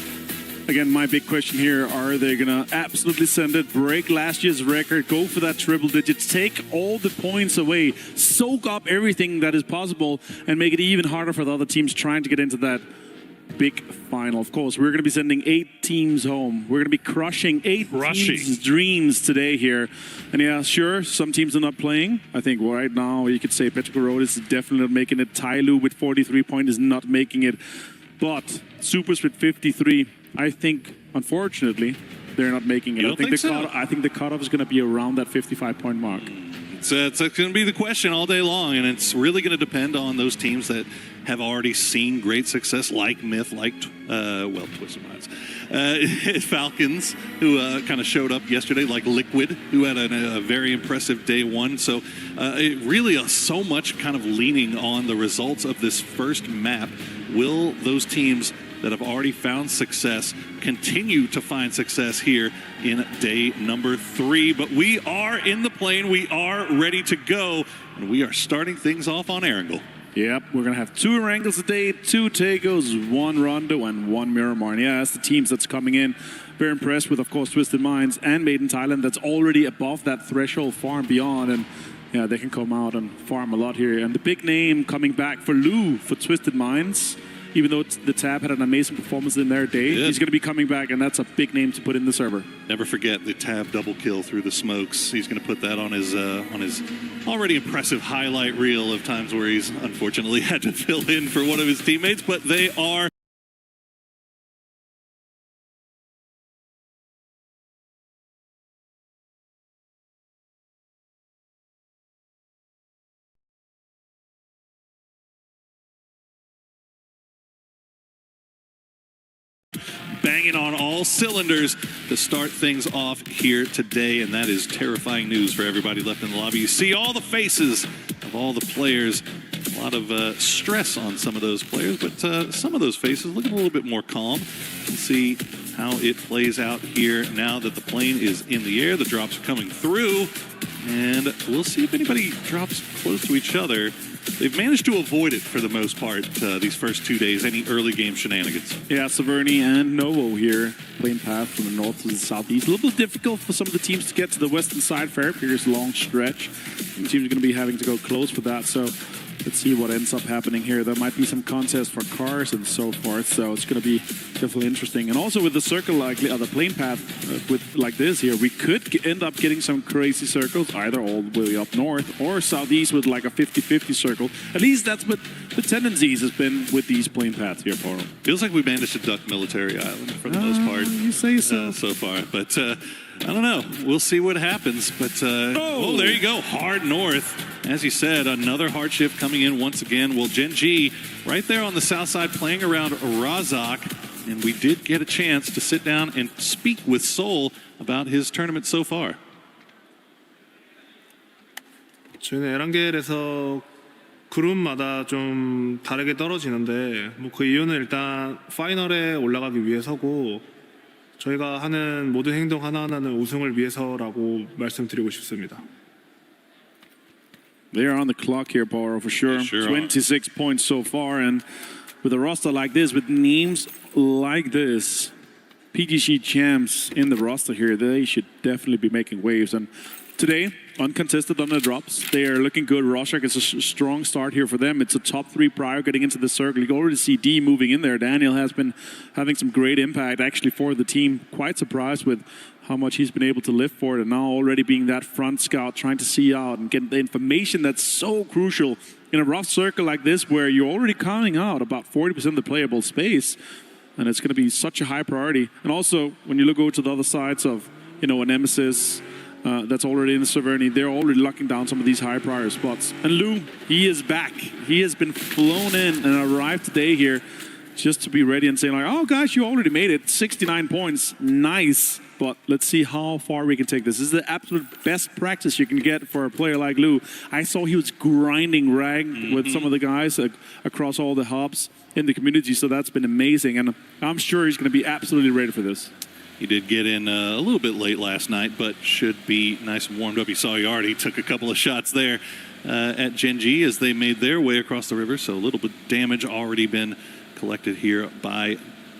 again, my big question here, are they going to absolutely send it, break last year's record, go for that triple digits, take all the points away, soak up everything that is possible, and make it even harder for the other teams trying to get into that big final? Of course, we're going to be sending 8 teams home. We're going to be crushing 8 teams' dreams today here. And yeah, sure, some teams are not playing. I think right now you could say Petrico Road is definitely not making it. Tyloo with 43 points is not making it. But Supers with 53, I think, unfortunately, they're not making it. I think the cutoff is going to be around that 55-point mark. It's going to be the question all day long, and it's really going to depend on those teams that have already seen great success, like Myth, like, Twisted Minds. Falcons, who kind of showed up yesterday, like Liquid, who had a very impressive day one. So it really so much kind of leaning on the results of this first map. Will those teams that have already found success continue to find success here in day number 3? But we are in the plane. We are ready to go. And we are starting things off on Erangel. Yep, we're going to have 2 Erangels today, 2 Tagos, 1 Rondo, and 1 Miramar. And yeah, that's the teams that's coming in. Very impressed with, of course, Twisted Minds and Made in Thailand. That's already above that threshold, far and beyond. And yeah, they can come out and farm a lot here. And the big name coming back for Lou for Twisted Minds, even though the Tab had an amazing performance in their day, he's going to be coming back, and that's a big name to put in the server. Never forget the Tab double kill through the smokes. He's going to put that on his already impressive highlight reel of times where he's unfortunately had to fill in for one of his teammates, but they are banging on all cylinders to start things off here today, and that is terrifying news for everybody left in the lobby. You see all the faces of all the players. A lot of stress on some of those players, but some of those faces look a little bit more calm. We'll see how it plays out here now that the plane is in the air. The drops are coming through, and we'll see if anybody drops close to each other. They've managed to avoid it for the most part these first 2 days, any early game shenanigans. Yeah, Severny and Novo here, playing path from the north to the southeast. A little bit difficult for some of the teams to get to the western side. Fair Pierce long stretch. Some teams are going to be having to go close for that, so let's see what ends up happening here. There might be some contests for cars and so forth, so it's going to be definitely interesting. And also with the circle, like the plane path with like this here, we could end up getting some crazy circles, either all the way up north or southeast with like a 50-50 circle. At least that's what the tendencies has been with these plane paths here, Poro. Feels like we managed to duck Military Island for the most part. You say so. So far, but I don't know. We'll see what happens. But oh, there you go. Hard north. As you said, another hard shift coming in once again. Well, Gen G right there on the south side playing around Razak. And we did get a chance to sit down and speak with Soul about his tournament so far. 저희는 에란겔에서 그룹마다 좀 다르게 떨어지는데 뭐 그 이유는 일단 파이널에 올라가기 위해서고 저희가 하는 모든 행동 하나하나는 우승을 위해서라고 말씀드리고 싶습니다. They're on the clock here, Poro, for sure. 26 points so far, and with a roster like this, with names like this, PGC champs in the roster here, they should definitely be making waves. And today, uncontested on the drops. They are looking good. Rorschach is a strong start here for them. It's a top 3 prior getting into the circle. You can already see D moving in there. Daniel has been having some great impact actually for the team. Quite surprised with how much he's been able to lift for it, and now already being that front scout, trying to see out and get the information that's so crucial in a rough circle like this, where you're already counting out about 40% of the playable space, and it's going to be such a high priority. And also, when you look over to the other sides of, a Nemesis that's already in the Severny, they're already locking down some of these high priority spots. And Lou, he is back. He has been flown in and arrived today here just to be ready and saying like, oh guys, you already made it. 69 points, nice. But let's see how far we can take this. This is the absolute best practice you can get for a player like Lou. I saw he was grinding rag with some of the guys across all the hubs in the community, so that's been amazing. And I'm sure he's going to be absolutely ready for this. He did get in a little bit late last night, but should be nice and warmed up. You saw he already took a couple of shots there at Gen G as they made their way across the river, so a little bit of damage already been collected here by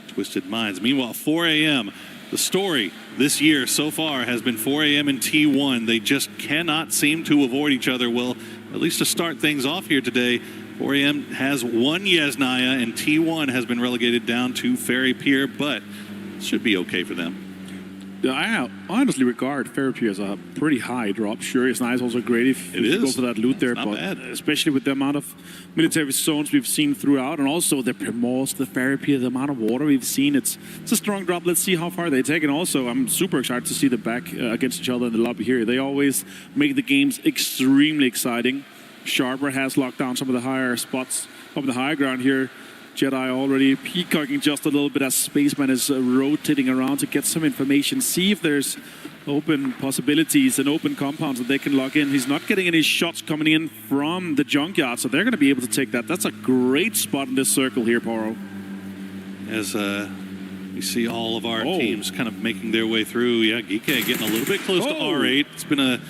Twisted Minds. Meanwhile, 4 a.m., the story this year so far has been 4 a.m. and T1. They just cannot seem to avoid each other. Well, at least to start things off here today, 4 a.m. has won Yesnaya, and T1 has been relegated down to Ferry Pier, but it should be okay for them. I honestly regard Ferry Pier as a pretty high drop. Sure, it's nice, also great if you go for that loot there, but especially with the amount of military zones we've seen throughout, and also the Primos, the Ferry Pier, the amount of water we've seen, it's a strong drop. Let's see how far they take. And also, I'm super excited to see them back against each other in the lobby here. They always make the games extremely exciting. Sharper has locked down some of the higher spots up the high ground here. Jedi already peacocking just a little bit as Spaceman is rotating around to get some information, see if there's open possibilities and open compounds that they can lock in. He's not getting any shots coming in from the junkyard, so they're going to be able to take that. That's a great spot in this circle here, Poro. As we see all of our teams kind of making their way through. Yeah, Geek getting a little bit close to R8. It's been a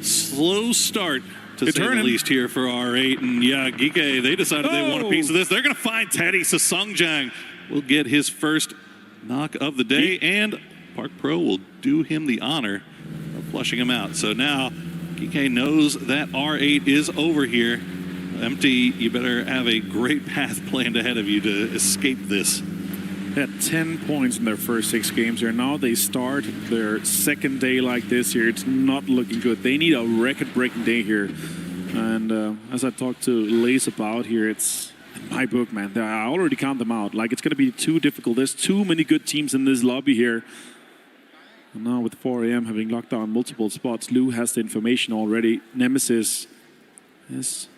slow start, to say the least, here for R8. And yeah, Geek, they decided they want a piece of this. They're going to find Teddy. So Sungjang will get his first knock of the day, and Park Pro will do him the honor of flushing him out. So now Geek knows that R8 is over here. Empty, you better have a great path planned ahead of you to escape this. Had 10 points in their first 6 games here. Now they start their second day like this here. It's not looking good. They need a record-breaking day here. And as I talked to Lace about here, it's in my book, man. I already count them out. Like, it's going to be too difficult. There's too many good teams in this lobby here. And now with 4 a.m. having locked down multiple spots, Lou has the information already. Nemesis is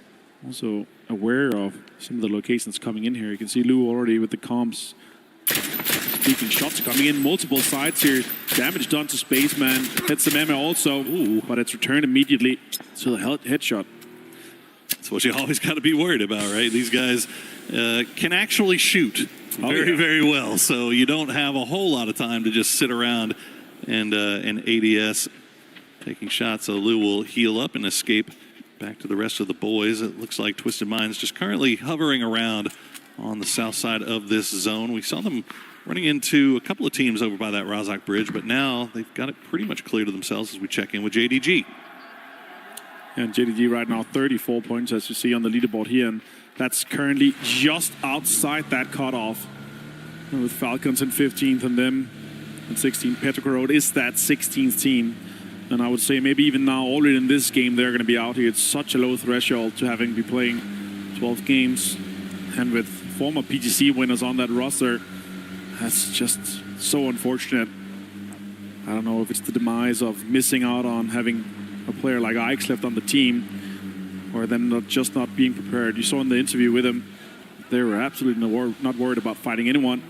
also aware of some of the locations coming in here. You can see Lou already with the comms. Speaking shots coming in multiple sides here. Damage done to Spaceman. Hits the Meme also. Ooh, but it's returned immediately. So the headshot. That's what you always got to be worried about, right? These guys can actually shoot very well. So you don't have a whole lot of time to just sit around and ADS taking shots. So Lou will heal up and escape back to the rest of the boys. It looks like Twisted Minds just currently hovering around on the south side of this zone. We saw them running into a couple of teams over by that Razak Bridge, but now they've got it pretty much clear to themselves as we check in with JDG. And JDG right now 34 points, as you see on the leaderboard here, and that's currently just outside that cutoff. And with Falcons in 15th and them in 16th. Petrograd is that 16th team. And I would say maybe even now, already in this game, they're going to be out here. It's such a low threshold to having be playing 12 games. And with former PGC winners on that roster, that's just so unfortunate. I don't know if it's the demise of missing out on having a player like Ix left on the team, or them not being prepared. You saw in the interview with him, they were absolutely not worried about fighting anyone.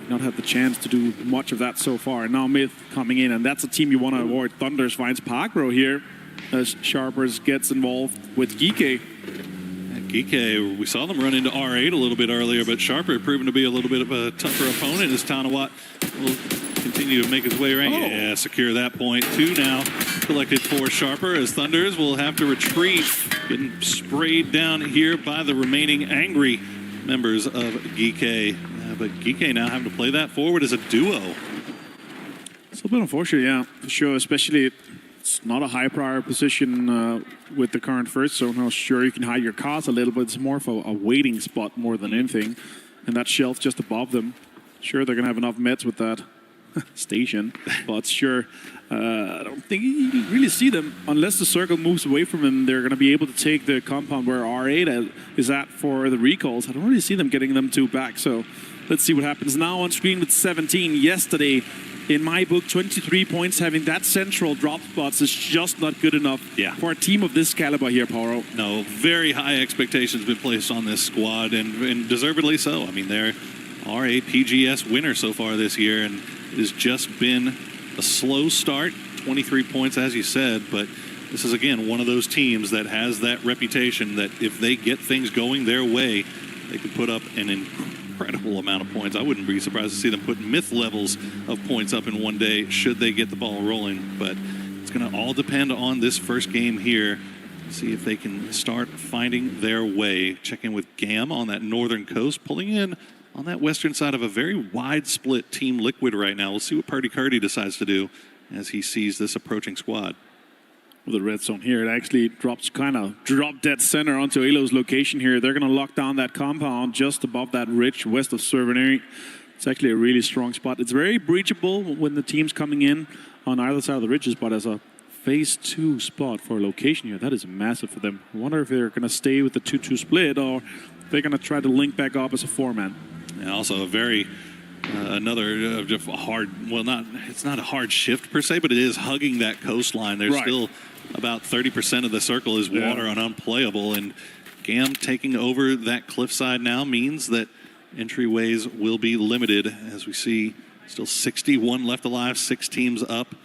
Not had the chance to do much of that so far. And now Myth coming in, and that's a team you want to avoid. Thunders finds Parkro here as Sharpers gets involved with Geek. Geek, we saw them run into R8 a little bit earlier, but Sharper proven to be a little bit of a tougher opponent as Tanawat will continue to make his way around. Yeah, secure that point. 2 now collected for Sharper as Thunders will have to retreat. Getting sprayed down here by the remaining angry members of Geek. But Geek now having to play that forward as a duo. It's a bit unfortunate, yeah, for sure, especially It's not a high prior position with the current first, so now sure you can hide your cars a little, but it's more of a waiting spot more than anything. And that shelf just above them. Sure, they're going to have enough meds with that station, but sure, I don't think you really see them. Unless the circle moves away from them, they're going to be able to take the compound where R8 is at for the recalls. I don't really see them getting them two back, so let's see what happens. Now on screen with 17. Yesterday, in my book, 23 points. Having that central drop spots is just not good enough for a team of this caliber here, Paro. No, very high expectations been placed on this squad, and deservedly so. I mean, they're a PGS winner so far this year, and it has just been a slow start. 23 points, as you said, but this is, again, one of those teams that has that reputation that if they get things going their way, they can put up an incredible amount of points. I wouldn't be surprised to see them put myth levels of points up in one day should they get the ball rolling. But it's going to all depend on this first game here. See if they can start finding their way. Check in with GAM on that northern coast, pulling in on that western side of a very wide split Team Liquid right now. We'll see what Party Cardi decides to do as he sees this approaching squad. With the red zone here, it actually drops drop dead center onto Elo's location here. They're going to lock down that compound just above that ridge west of Servernary. It's actually a really strong spot. It's very breachable when the team's coming in on either side of the ridges, but as a phase 2 spot for a location here, that is massive for them. I wonder if they're going to stay with the 2-2 split or if they're going to try to link back up as a 4-man. And also a very another just hard, well, it's not a hard shift per se, but it is hugging that coastline. There's still about 30% of the circle is water and unplayable, and GAM taking over that cliffside now means that entryways will be limited, as we see still 61 left alive, 6 teams up.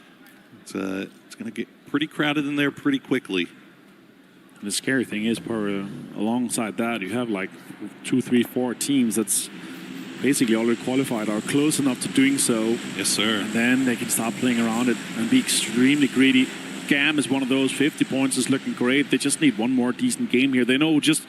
It's going to get pretty crowded in there pretty quickly. And the scary thing is, alongside that, you have like 2, 3, 4 teams that's basically already qualified or close enough to doing so. Yes, sir. And then they can start playing around it and be extremely greedy. GAM is one of those. 50 points is looking great. They just need one more decent game here. They know just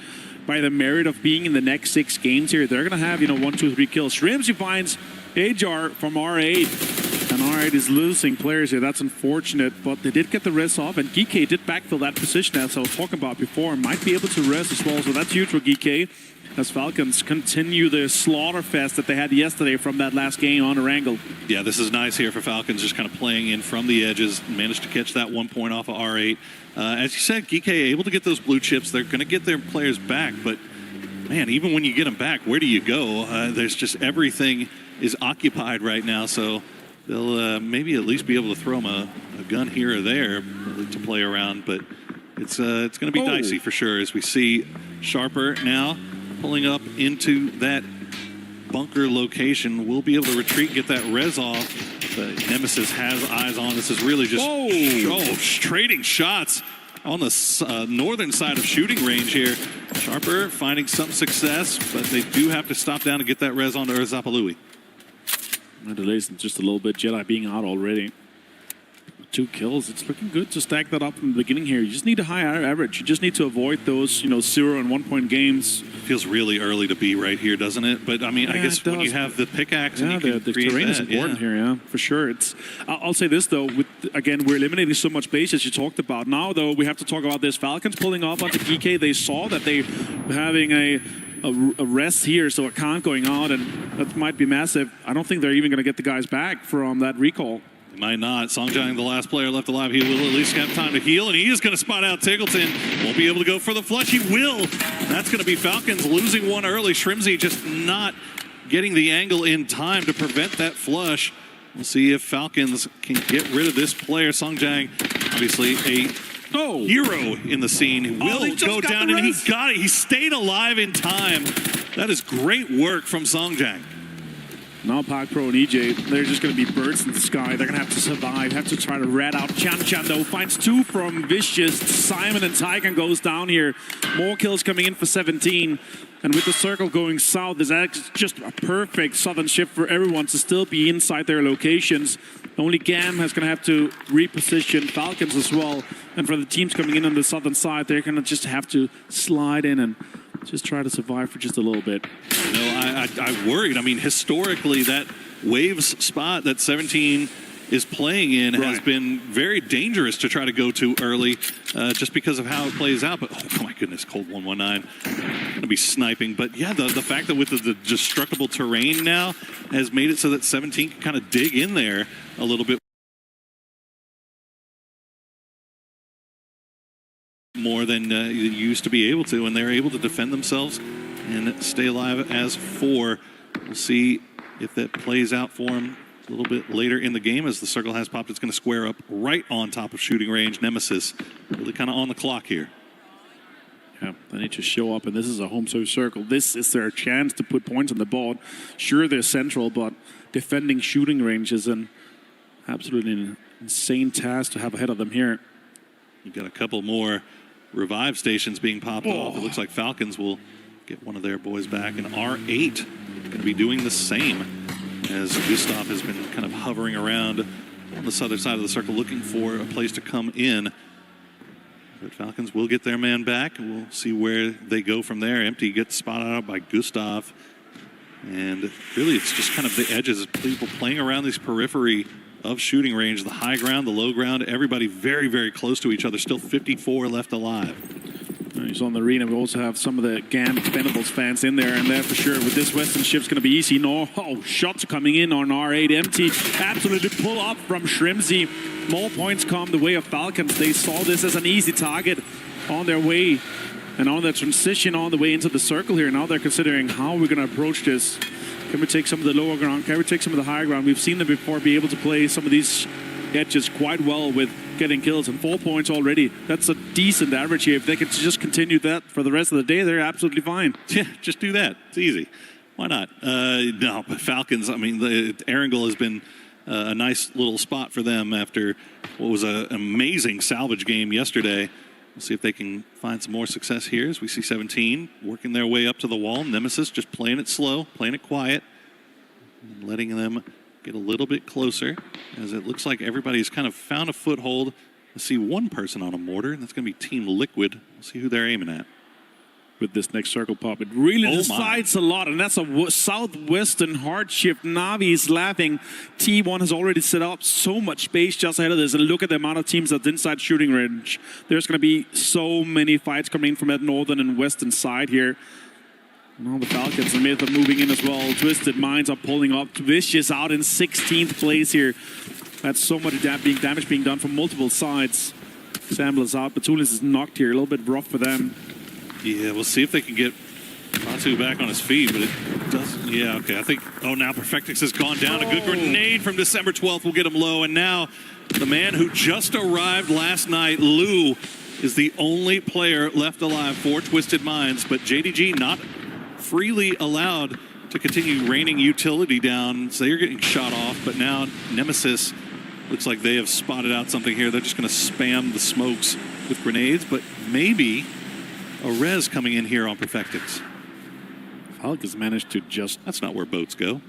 by the merit of being in the next 6 games here, they're going to have, 1, 2, 3 kills. Shrimsy finds Ajar from R8. And R8 is losing players here. That's unfortunate, but they did get the res off, and GK did backfill that position, as I was talking about before, and might be able to res as well. So that's huge for GK, as Falcons continue the slaughter fest that they had yesterday from that last game on Erangel. Yeah, this is nice here for Falcons, just kind of playing in from the edges. Managed to catch that 1 point off of R8. As you said, GK able to get those blue chips. They're going to get their players back, but man, even when you get them back, where do you go? There's just everything is occupied right now, so they'll maybe at least be able to throw them a gun here or there to play around, but it's going to be dicey for sure, as we see Sharper now pulling up into that bunker location. We'll be able to retreat, get that res off. But Nemesis has eyes on. This is really just trading shots on the northern side of shooting range here. Sharper finding some success, but they do have to stop down and get that res onto Zapalui. The delays just a little bit. Jedi being out already. 2 kills. It's looking good to stack that up from the beginning here. You just need a high average. You just need to avoid those, 0 and 1 point games. It feels really early to be right here, doesn't it? But I mean, I guess when you have the pickaxe, and you can the terrain is important here, for sure. I'll say this though. Again, we're eliminating so much base as you talked about. Now though, we have to talk about this. Falcons pulling up onto GK. They saw that they were having a rest here, so a count going out, and that might be massive. I don't think they're even going to get the guys back from that recall. Might not. Songjang, the last player left alive, he will at least have time to heal, and he is going to spot out Tiggleton. Won't be able to go for the flush. He will. That's going to be Falcons losing one early. Shrimsy just not getting the angle in time to prevent that flush. We'll see if Falcons can get rid of this player. Songjang, obviously a hero in the scene. He will go down, and he got it. He stayed alive in time. That is great work from Songjang. Now Pac Pro and EJ, they're just going to be birds in the sky. They're going to have to survive, have to try to rat out. Chan though finds 2 from Vicious. Simon and Tygan goes down here. More kills coming in for 17. And with the circle going south, there's just a perfect southern shift for everyone to still be inside their locations. Only GAM is going to have to reposition Falcons as well. And for the teams coming in on the southern side, they're going to just have to slide in and just try to survive for just a little bit. I worried. I mean, historically, that Waves spot, that 17 is playing in has been very dangerous to try to go to early just because of how it plays out. But oh my goodness, cold 119. Going to be sniping. But yeah, the fact that with the destructible terrain now has made it so that 17 can kind of dig in there a little bit more than you used to be able to, and they're able to defend themselves and stay alive as 4. We'll see if that plays out for them a little bit later in the game as the circle has popped. It's going to square up right on top of shooting range. Nemesis really kind of on the clock here. Yeah, they need to show up, and this is a home serve circle. This is their chance to put points on the board. Sure, they're central, but defending shooting range is an absolutely insane task to have ahead of them here. You've got a couple more revive stations being popped off. It looks like Falcons will get one of their boys back, and R8 going to be doing the same as Gustav has been kind of hovering around on the southern side of the circle looking for a place to come in. But Falcons will get their man back, and we'll see where they go from there. Empty gets spotted out by Gustav. And really, it's just kind of the edges of people playing around this periphery of shooting range, the high ground, the low ground, everybody very, very close to each other. Still 54 left alive. He's on the arena. We also have some of the GAM Expendables fans in there, and there for sure. With this Western ship's going to be easy. No, shots coming in on R8. Empty absolutely pull up from Shrimsy. More points come the way of Falcons. They saw this as an easy target on their way and on their transition on the way into the circle here. Now they're considering how we're going to approach this. Can we take some of the lower ground? Can we take some of the higher ground? We've seen them before be able to play some of these edges quite well with getting kills, and 4 points already. That's a decent average here. If they could just continue that for the rest of the day, they're absolutely fine. Yeah, just do that. It's easy. Why not? No, but Falcons, I mean, Erangel has been a nice little spot for them after what was an amazing salvage game yesterday. We'll see if they can find some more success here as we see 17 working their way up to the wall. Nemesis just playing it slow, playing it quiet, and letting them get a little bit closer as it looks like everybody's kind of found a foothold. I see one person on a mortar, and that's going to be Team Liquid. We'll see who they're aiming at. With this next circle pop, it really decides a lot, and that's a southwestern hard shift. Navi is laughing. T1 has already set up so much space just ahead of this, and look at the amount of teams that's inside shooting range. There's going to be so many fights coming in from that northern and western side here. Now the Falcons and Myth are moving in as well. Twisted Minds are pulling up. Vicious out in 16th place here. That's so much damage being done from multiple sides. Sambler's out. Batulis is knocked here. A little bit rough for them. Yeah, we'll see if they can get Batu back on his feet, but it doesn't. Yeah, okay. I think, now Perfectix has gone down. A good grenade from December 12th will get him low. And now the man who just arrived last night, Lou, is the only player left alive for Twisted Minds. But JDG not freely allowed to continue raining utility down, so they're getting shot off. But now Nemesis looks like they have spotted out something here. They're just going to spam the smokes with grenades, but maybe a res coming in here on Perfectix. Falcons managed to just... That's not where boats go.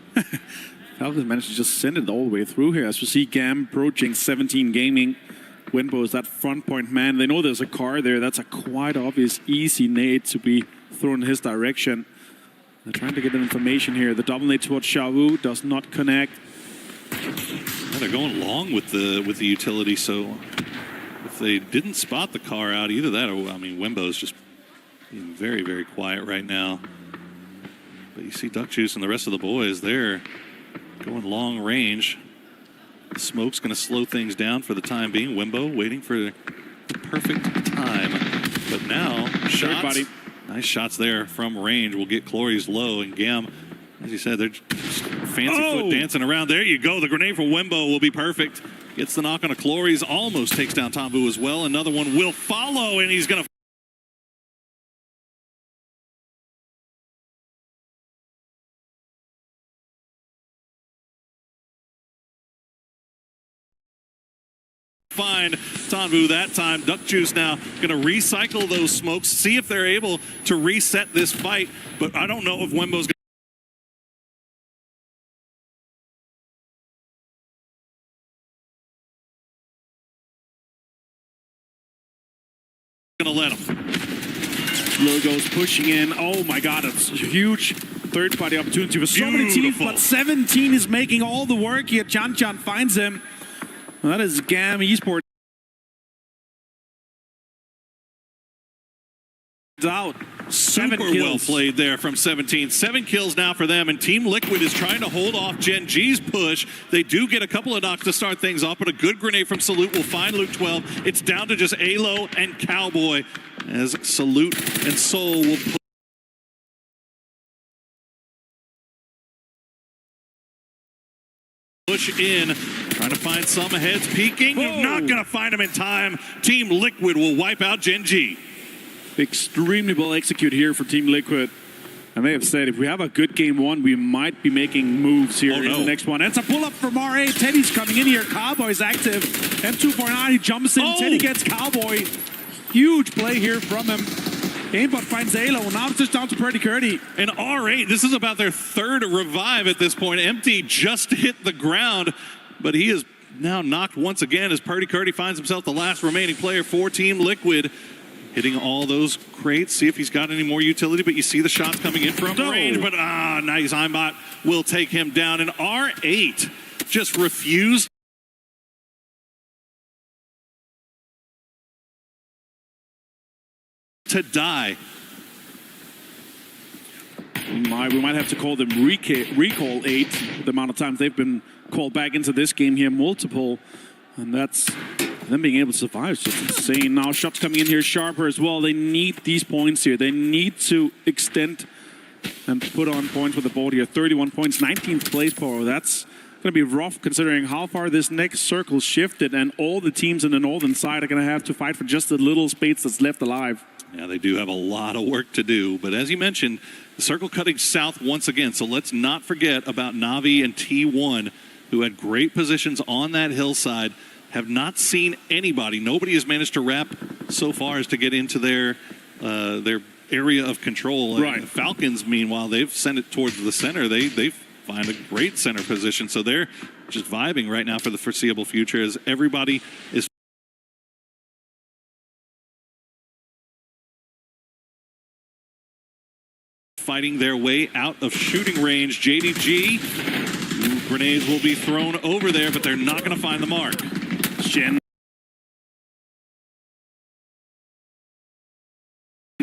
Falcons managed to just send it all the way through here. As we see GAM approaching 17 Gaming. Winbo is that front point man. They know there's a car there. That's a quite obvious easy nade to be thrown in his direction. They're trying to get them information here. The double nade towards Shawu does not connect. Yeah, they're going long with the utility, so if they didn't spot the car out, either that or, I mean, Wimbo's just being very, very quiet right now. But you see Duck Juice and the rest of the boys, they're going long range. The smoke's going to slow things down for the time being. Wimbo waiting for the perfect time. But now, shots. Nice shots there from range will get Clory's low, and Gam, as you said, they're just fancy foot dancing around. There you go. The grenade from Wimbo will be perfect. Gets the knock on a Clory's, almost takes down Tombu as well. Another one will follow, and he's going to find Tanvu that time. Duck Juice now going to recycle those smokes, see if they're able to reset this fight. But I don't know if Wimbo's going to let him. Logo's pushing in. Oh my God, it's a huge third-party opportunity for so many teams, but 17 is making all the work here. Chan finds him. Well, that is GAM Esports out. Super well played there from 17. 7 kills now for them, and Team Liquid is trying to hold off Gen G's push. They do get a couple of knocks to start things off, but a good grenade from Salute will find Luke 12. It's down to just Alo and Cowboy as Salute and Soul will push in, trying to find some heads peeking. You're not going to find them in time. Team Liquid will wipe out Gen G. Extremely well executed here for Team Liquid. And they have said if we have a good game one, we might be making moves here in the next one. It's a pull-up from RA. Teddy's coming in here. Cowboy's active. M249, he jumps in. Teddy gets Cowboy. Huge play here from him. Aimbot finds Halo. Now it's just down to Pretty Curdy. And R8, this is about their third revive at this point. Empty just hit the ground, but he is now knocked once again as Purdy Curdy finds himself the last remaining player for Team Liquid. Hitting all those crates, see if he's got any more utility, but you see the shots coming in from range, but nice. Aimbot will take him down, and R8 just refused to die. We might have to call them recall 8, the amount of times they've been called back into this game here, multiple, and that's them being able to survive is just insane. Now shots coming in here sharper as well. They need these points here. They need to extend and put on points with the board here. 31 points, 19th place power. That's going to be rough considering how far this next circle shifted, and all the teams in the northern side are going to have to fight for just the little space that's left alive. Yeah, they do have a lot of work to do, but as you mentioned, the circle cutting south once again, so let's not forget about Navi and T1, who had great positions on that hillside. Have not seen anybody. Nobody has managed to wrap so far as to get into their area of control. Right. Falcons, meanwhile, they've sent it towards the center. They find a great center position, so they're just vibing right now for the foreseeable future as everybody is fighting their way out of shooting range. JDG, grenades will be thrown over there, but they're not going to find the mark. Jen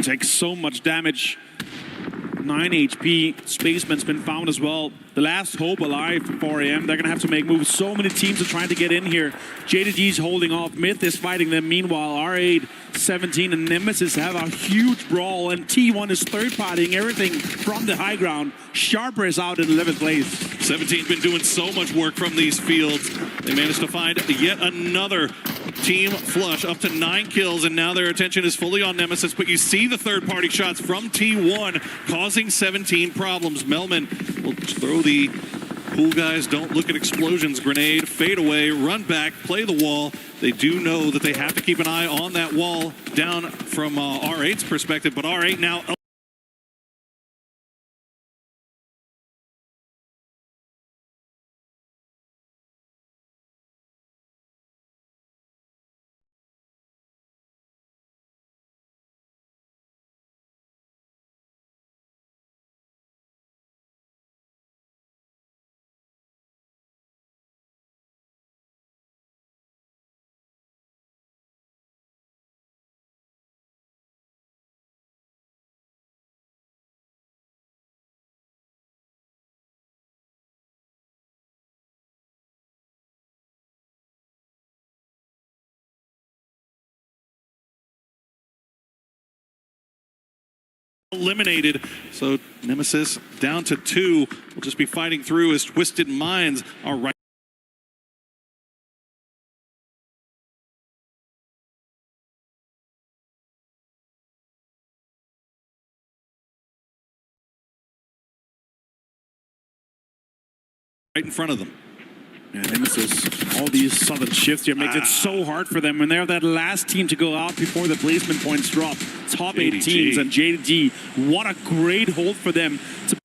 takes so much damage. 9 HP. Spaceman's been found as well. The last hope alive for 4AM. They're going to have to make moves. So many teams are trying to get in here. JDG's holding off. Myth is fighting them. Meanwhile, R8, 17, and Nemesis have a huge brawl. And T1 is third-partying everything from the high ground. Sharper is out in 11th place. 17's been doing so much work from these fields. They managed to find yet another team flush, up to 9 kills, and now their attention is fully on Nemesis. But you see the third-party shots from T1 causing 17 problems. Melman will throw the cool guys don't look at explosions grenade, fade away, run back, play the wall. They do know that they have to keep an eye on that wall down from R8's perspective, but R8 now eliminated. So Nemesis down to 2. We'll just be fighting through as Twisted Minds are right in front of them. Yeah, Nemesis, all these sudden shifts here makes it so hard for them when they're that last team to go out before the placement points drop. Top 8 teams, and JDG, what a great hold for them to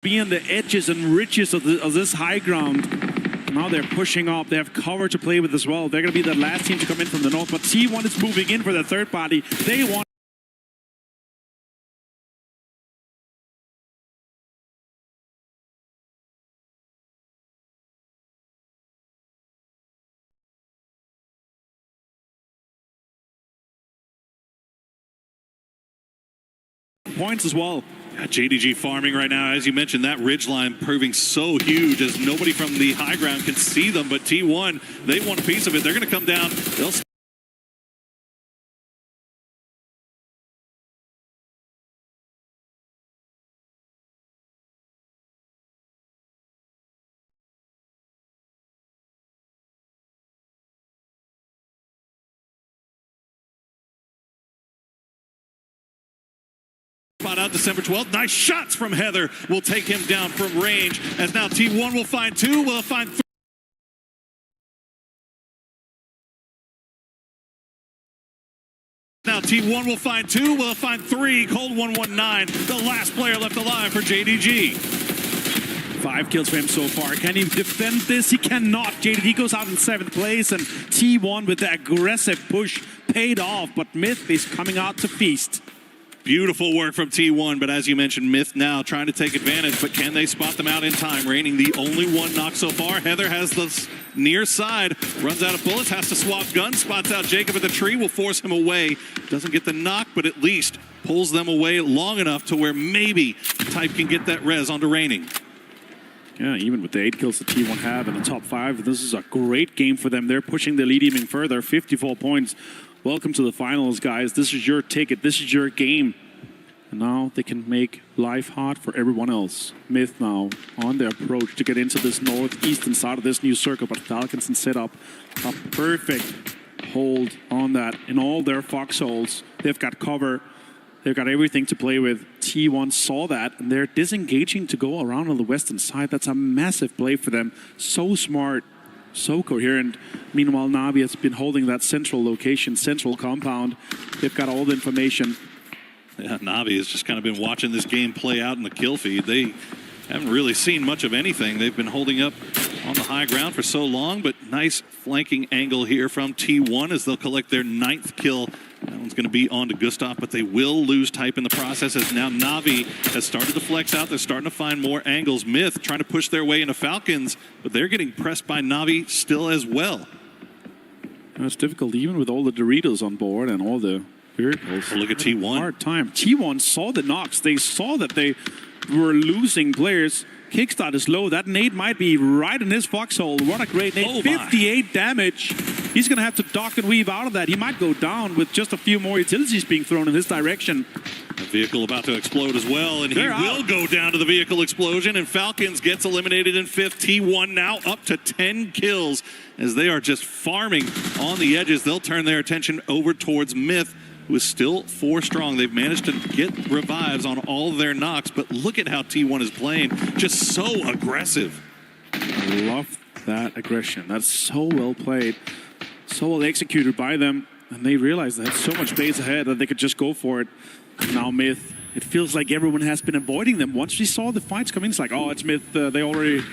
Be on the edges and ridges of this high ground. Now they're pushing up. They have cover to play with as well. They're going to be the last team to come in from the north. But T1 is moving in for the third party. They want. Points as well. Yeah, JDG farming right now. As you mentioned, that ridgeline proving so huge as nobody from the high ground can see them. But T1, they want a piece of it. They're going to come down. They'll spot out December 12th. Nice shots from Heather will take him down from range. As now T1 will find two, will find three. Now T1 will find two, will find three. Cold 119, the last player left alive for JDG. 5 kills for him so far. Can he defend this? He cannot. JDG goes out in 7th place, and T1 with the aggressive push paid off, but Myth is coming out to feast. Beautiful work from T1, but as you mentioned, Myth now trying to take advantage, but can they spot them out in time? Raining the only one knock so far. Heather has the near side, runs out of bullets, has to swap guns, spots out Jacob at the tree, will force him away. Doesn't get the knock, but at least pulls them away long enough to where maybe Type can get that res onto Raining. Yeah, even with the 8 kills that T1 have in the top 5, this is a great game for them. They're pushing the lead even further, 54 points. Welcome to the finals, guys. This is your ticket. This is your game. And now they can make life hard for everyone else. Myth now on their approach to get into this northeastern side of this new circle, but Falcons can set up a perfect hold on that in all their foxholes. They've got cover. They've got everything to play with. T1 saw that, and they're disengaging to go around on the western side. That's a massive play for them. So smart. So coherent. Meanwhile, Navi has been holding that central location, central compound. They've got all the information. Yeah, Navi has just kind of been watching this game play out in the kill feed. They haven't really seen much of anything. They've been holding up on the high ground for so long, but nice flanking angle here from T1 as they'll collect their 9th kill. That one's going to be on to Gustav, but they will lose Type in the process as now Navi has started to flex out. They're starting to find more angles. Myth trying to push their way into Falcons, but they're getting pressed by Navi still as well. It's difficult even with all the Doritos on board and all the vehicles. Look at T1. Hard time. T1 saw the knocks. They saw that they were losing players. Kickstart is low. That nade might be right in his foxhole. What a great nade. 58 damage. He's going to have to duck and weave out of that. He might go down with just a few more utilities being thrown in his direction. The vehicle about to explode as well, and he will go down to the vehicle explosion, and Falcons gets eliminated in 5th. T1 now up to 10 kills as they are just farming on the edges. They'll turn their attention over towards Myth, who is still 4 strong. They've managed to get revives on all of their knocks, but look at how T1 is playing. Just so aggressive. I love that aggression. That's so well played, so well executed by them, and they realize they have so much base ahead that they could just go for it. Now Myth, it feels like everyone has been avoiding them. Once we saw the fights come in, it's like, oh, it's Myth. They already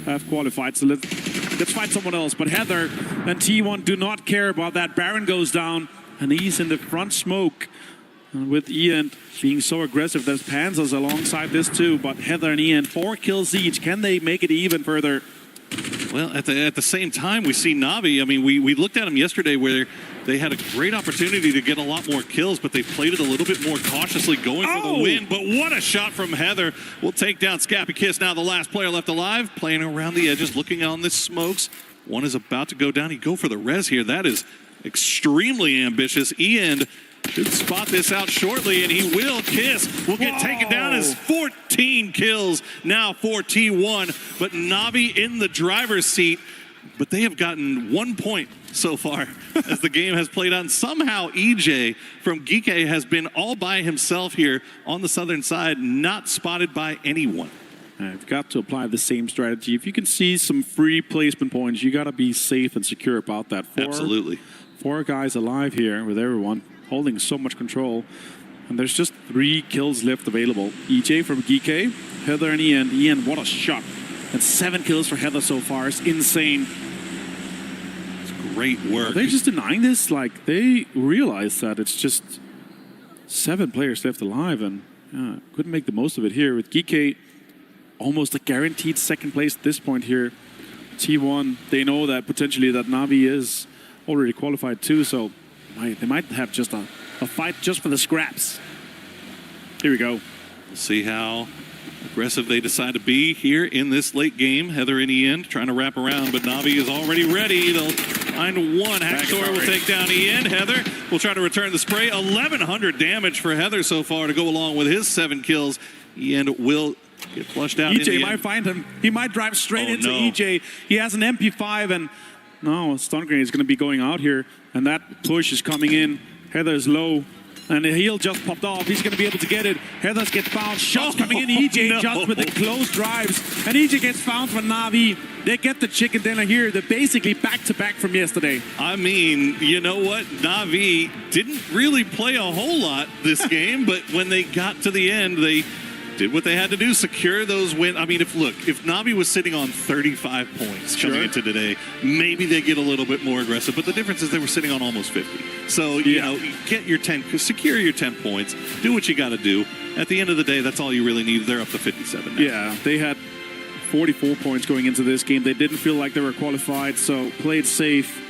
have qualified, so let's fight someone else. But Heather and T1 do not care about that. Baron goes down, and he's in the front smoke. And with Ian being so aggressive, there's Panzers alongside this too. But Heather and Ian, 4 kills each. Can they make it even further? Well, at the same time, we see Navi. I mean, we looked at them yesterday where they had a great opportunity to get a lot more kills, but they played it a little bit more cautiously, going for the win. But what a shot from Heather. We'll take down Scappy Kiss, now the last player left alive, playing around the edges, looking on the smokes. One is about to go down. He go for the res here. That is extremely ambitious. Ian should spot this out shortly, and he will. Kiss will get taken down as 14 kills now for T1, but Navi in the driver's seat. But they have gotten 1 point so far as the game has played out. And somehow EJ from Geeke has been all by himself here on the southern side, not spotted by anyone. I've got to apply the same strategy. If you can see some free placement points, you got to be safe and secure about that. Absolutely. 4 guys alive here with everyone holding so much control. And there's just 3 kills left available. EJ from Geeke Heather and Ian. Ian, what a shot. And 7 kills for Heather so far. It's insane. It's great work. Are they just denying this? Like, they realize that it's just 7 players left alive and couldn't make the most of it here with GK. Almost a guaranteed second place at this point here. T1, they know that potentially that Navi is already qualified too, so they might have just a fight just for the scraps. Here we go. We'll see how aggressive they decide to be here in this late game. Heather and Ian trying to wrap around, but Navi is already ready. They'll find one. Hacktor will take down Ian. Heather will try to return the spray. 1,100 damage for Heather so far to go along with his 7 kills. Ian will get flushed out. EJ might find him. He might drive straight into EJ. He has an MP5 and no, stun grenade is going to be going out here. And that push is coming in. Heather's low. And the heel just popped off. He's going to be able to get it. Heather's get found. Shots coming in. EJ just with the close drives. And EJ gets found for Navi. They get the chicken dinner here. They're basically back-to-back from yesterday. I mean, you know what? Navi didn't really play a whole lot this game, but when they got to the end, they did what they had to do, secure those wins. I mean, if Navi was sitting on 35 points coming into today, maybe they get a little bit more aggressive. But the difference is they were sitting on almost 50. So, you know, get your 10, secure your 10 points, do what you got to do. At the end of the day, that's all you really need. They're up to 57 now. Yeah, they had 44 points going into this game. They didn't feel like they were qualified, so played safe,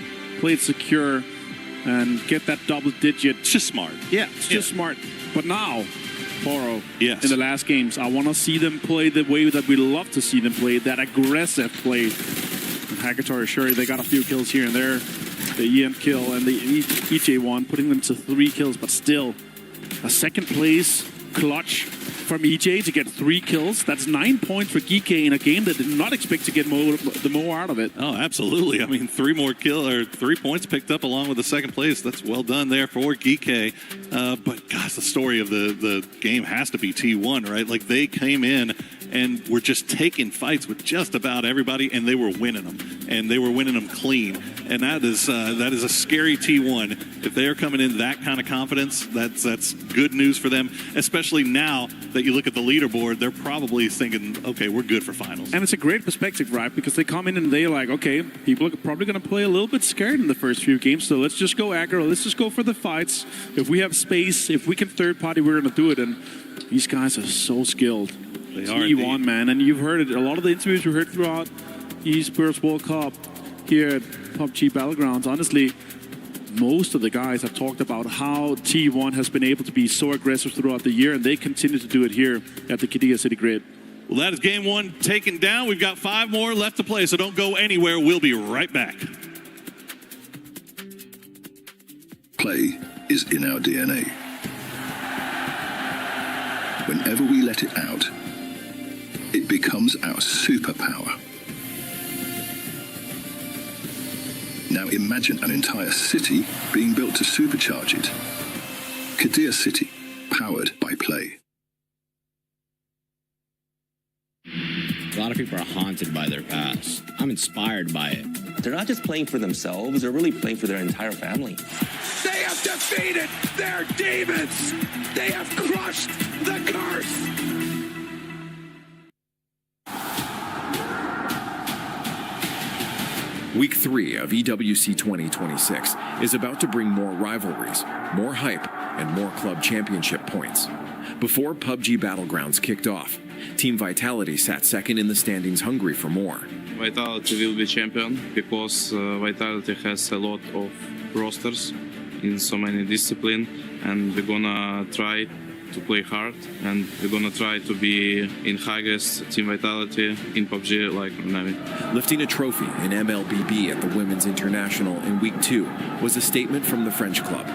played secure, and get that double digit. It's just smart. Yeah, it's just smart. But now, Poro, in the last games, I want to see them play the way that we love to see them play, that aggressive play. And Hakator, sure, they got a few kills here and there. The Ian kill and the EJ one, putting them to 3 kills, but still a second place clutch from EJ to get 3 kills. That's 9 points for GK in a game that did not expect to get the more out of it. Oh, absolutely. I mean, 3 points picked up along with the second place. That's well done there for GK. But gosh, the story of the game has to be T1, right? Like, they came in and were just taking fights with just about everybody, and they were winning them, and they were winning them clean. And that is a scary T1. If they are coming in that kind of confidence, that's good news for them, especially now that you look at the leaderboard. They're probably thinking, okay, we're good for finals. And it's a great perspective, right? Because they come in and they're like, okay, people are probably going to play a little bit scared in the first few games, so let's just go aggro. Let's just go for the fights. If we have space, if we can third party, we're going to do it. And these guys are so skilled. They are T1, man. And you've heard it. A lot of the interviews we heard throughout Esports World Cup here at PUBG Battlegrounds, honestly, most of the guys have talked about how T1 has been able to be so aggressive throughout the year, and they continue to do it here at the Qiddiya City Grid. Well, that is game 1 taken down. We've got 5 more left to play, so don't go anywhere. We'll be right back. Play is in our DNA. Whenever we let it out, it becomes our superpower. Now imagine an entire city being built to supercharge it. Qiddiya City, powered by Play. A lot of people are haunted by their past. I'm inspired by it. They're not just playing for themselves, they're really playing for their entire family. They have defeated their demons! They have crushed the curse! Week 3 of EWC 2026 is about to bring more rivalries, more hype, and more club championship points. Before PUBG Battlegrounds kicked off, Team Vitality sat second in the standings, hungry for more. Vitality will be champion because Vitality has a lot of rosters in so many disciplines, and we're gonna try to play hard, and we're gonna try to be in highest Team Vitality in PUBG like Navi. Lifting a trophy in MLBB at the Women's International in Week 2 was a statement from the French club.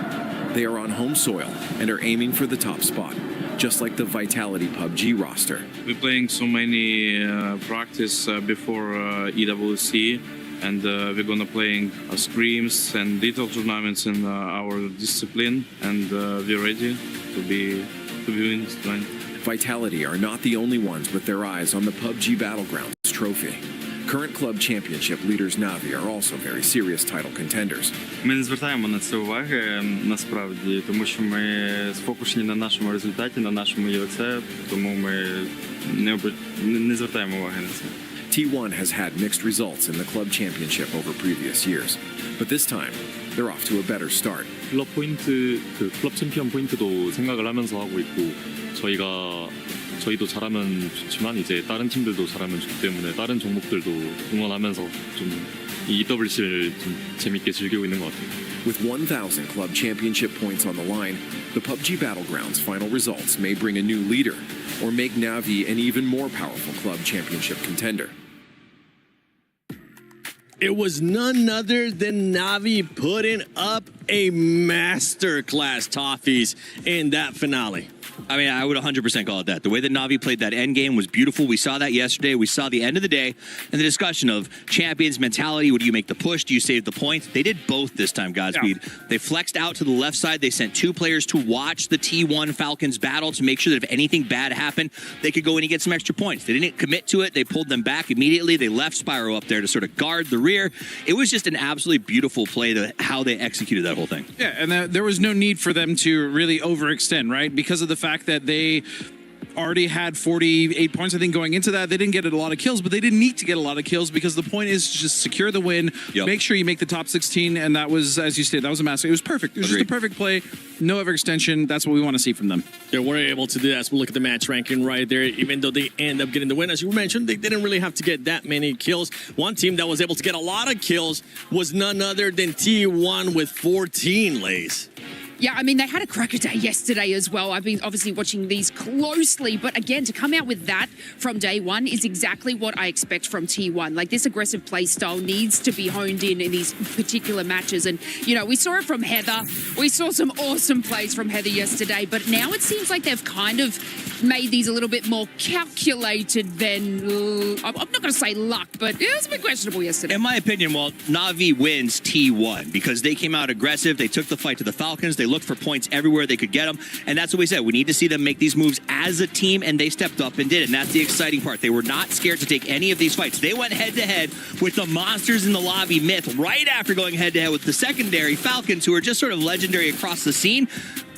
They are on home soil and are aiming for the top spot, just like the Vitality PUBG roster. We're playing so many practice before EWC, and we're gonna playing scrims and little tournaments in our discipline, and we're ready to be winning. Vitality are not the only ones with their eyes on the PUBG Battlegrounds trophy. Current club championship leaders Navi are also very serious title contenders. Ми не звертаємо на це уваги насправді, тому що ми сфокусені на нашому результаті, на нашому ЄВЦ, тому ми не звертаємо уваги на це. T1 has had mixed results in the club championship over previous years, but this time they're off to a better start. 클럽 포인트, 클럽 챔피언 포인트도 생각을 하면서 하고 있고 저희도 잘하면 좋지만 이제 다른 팀들도 잘하면 좋기 때문에 다른 종목들도 응원하면서 좀 이 EWC를 좀 재밌게 즐기고 있는 것 같아요. With 1,000 club championship points on the line, the PUBG Battlegrounds final results may bring a new leader or make Navi an even more powerful club championship contender. It was none other than Navi putting up a masterclass, Toffees, in that finale. I mean, I would 100% call it that. The way that Navi played that end game was beautiful. We saw that yesterday. We saw the end of the day and the discussion of champions mentality. Do you make the push? Do you save the points? They did both this time, Godspeed. Yeah. They flexed out to the left side. They sent 2 players to watch the T1 Falcons battle to make sure that if anything bad happened, they could go in and get some extra points. They didn't commit to it. They pulled them back immediately. They left Spyro up there to sort of guard the rear. It was just an absolutely beautiful play to how they executed that whole thing. Yeah, and there was no need for them to really overextend, right? Because of the fact that they already had 48 points, I think, going into that. They didn't get a lot of kills, but they didn't need to get a lot of kills because the point is to just secure the win, make sure you make the top 16, and that was, as you stated, that was a massive. It was perfect. It was just a perfect play, no overextension. That's what we want to see from them. They were able to do that. So we'll look at the match ranking right there. Even though they end up getting the win, as you mentioned, they didn't really have to get that many kills. One team that was able to get a lot of kills was none other than T1 with 14, Lace. Yeah, I mean, they had a cracker day yesterday as well. I've been obviously watching these closely, but again, to come out with that from day one is exactly what I expect from T1. Like, this aggressive play style needs to be honed in these particular matches. And, you know, we saw it from Heather. We saw some awesome plays from Heather yesterday, but now it seems like they've kind of made these a little bit more calculated than, I'm not going to say luck, but it was a bit questionable yesterday. In my opinion, well, Navi wins T1 because they came out aggressive. They took the fight to the Falcons. They looked for points everywhere they could get them. And that's what we said. We need to see them make these moves as a team, and they stepped up and did it. And that's the exciting part. They were not scared to take any of these fights. They went head-to-head with the monsters in the lobby Myth right after going head-to-head with the secondary Falcons, who are just sort of legendary across the scene.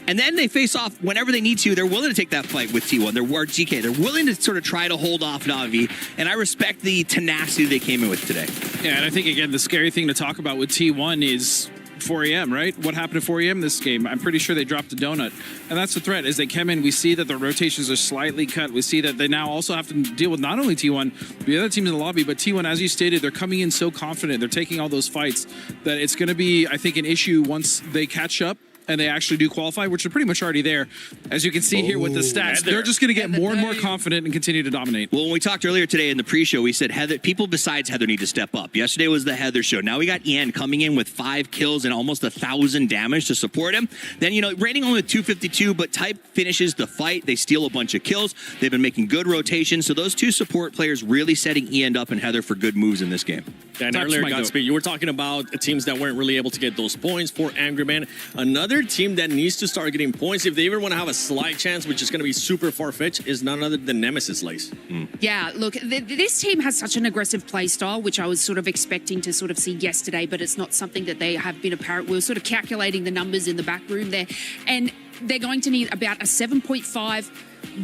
And then they face off whenever they need to. They're willing to take that fight with T1. They're GK. They're willing to sort of try to hold off Navi. And I respect the tenacity they came in with today. Yeah, and I think, again, the scary thing to talk about with T1 is 4am, right? What happened at 4am this game? I'm pretty sure they dropped a donut. And that's the threat. As they come in, we see that the rotations are slightly cut. We see that they now also have to deal with not only T1, the other teams in the lobby, but T1, as you stated, they're coming in so confident. They're taking all those fights that it's going to be, I think, an issue once they catch up and they actually do qualify, which are pretty much already there. As you can see here with the stats, they're just going to get more and more confident and continue to dominate. Well, when we talked earlier today in the pre-show, we said Heather, people besides Heather need to step up. Yesterday was the Heather show. Now we got Ian coming in with 5 kills and almost 1,000 damage to support him. Then, you know, rating only with 252, but Type finishes the fight. They steal a bunch of kills. They've been making good rotations. So those 2 support players really setting Ian up and Heather for good moves in this game. Yeah, and earlier, Godspeed, you were talking about teams that weren't really able to get those points for Angry Man. Another team that needs to start getting points, if they even want to have a slight chance, which is going to be super far-fetched, is none other than Nemesis, Lace. Yeah, look, this team has such an aggressive play style, which I was sort of expecting to sort of see yesterday, but it's not something that they have been apparent. We were sort of calculating the numbers in the back room there, and they're going to need about a 7.5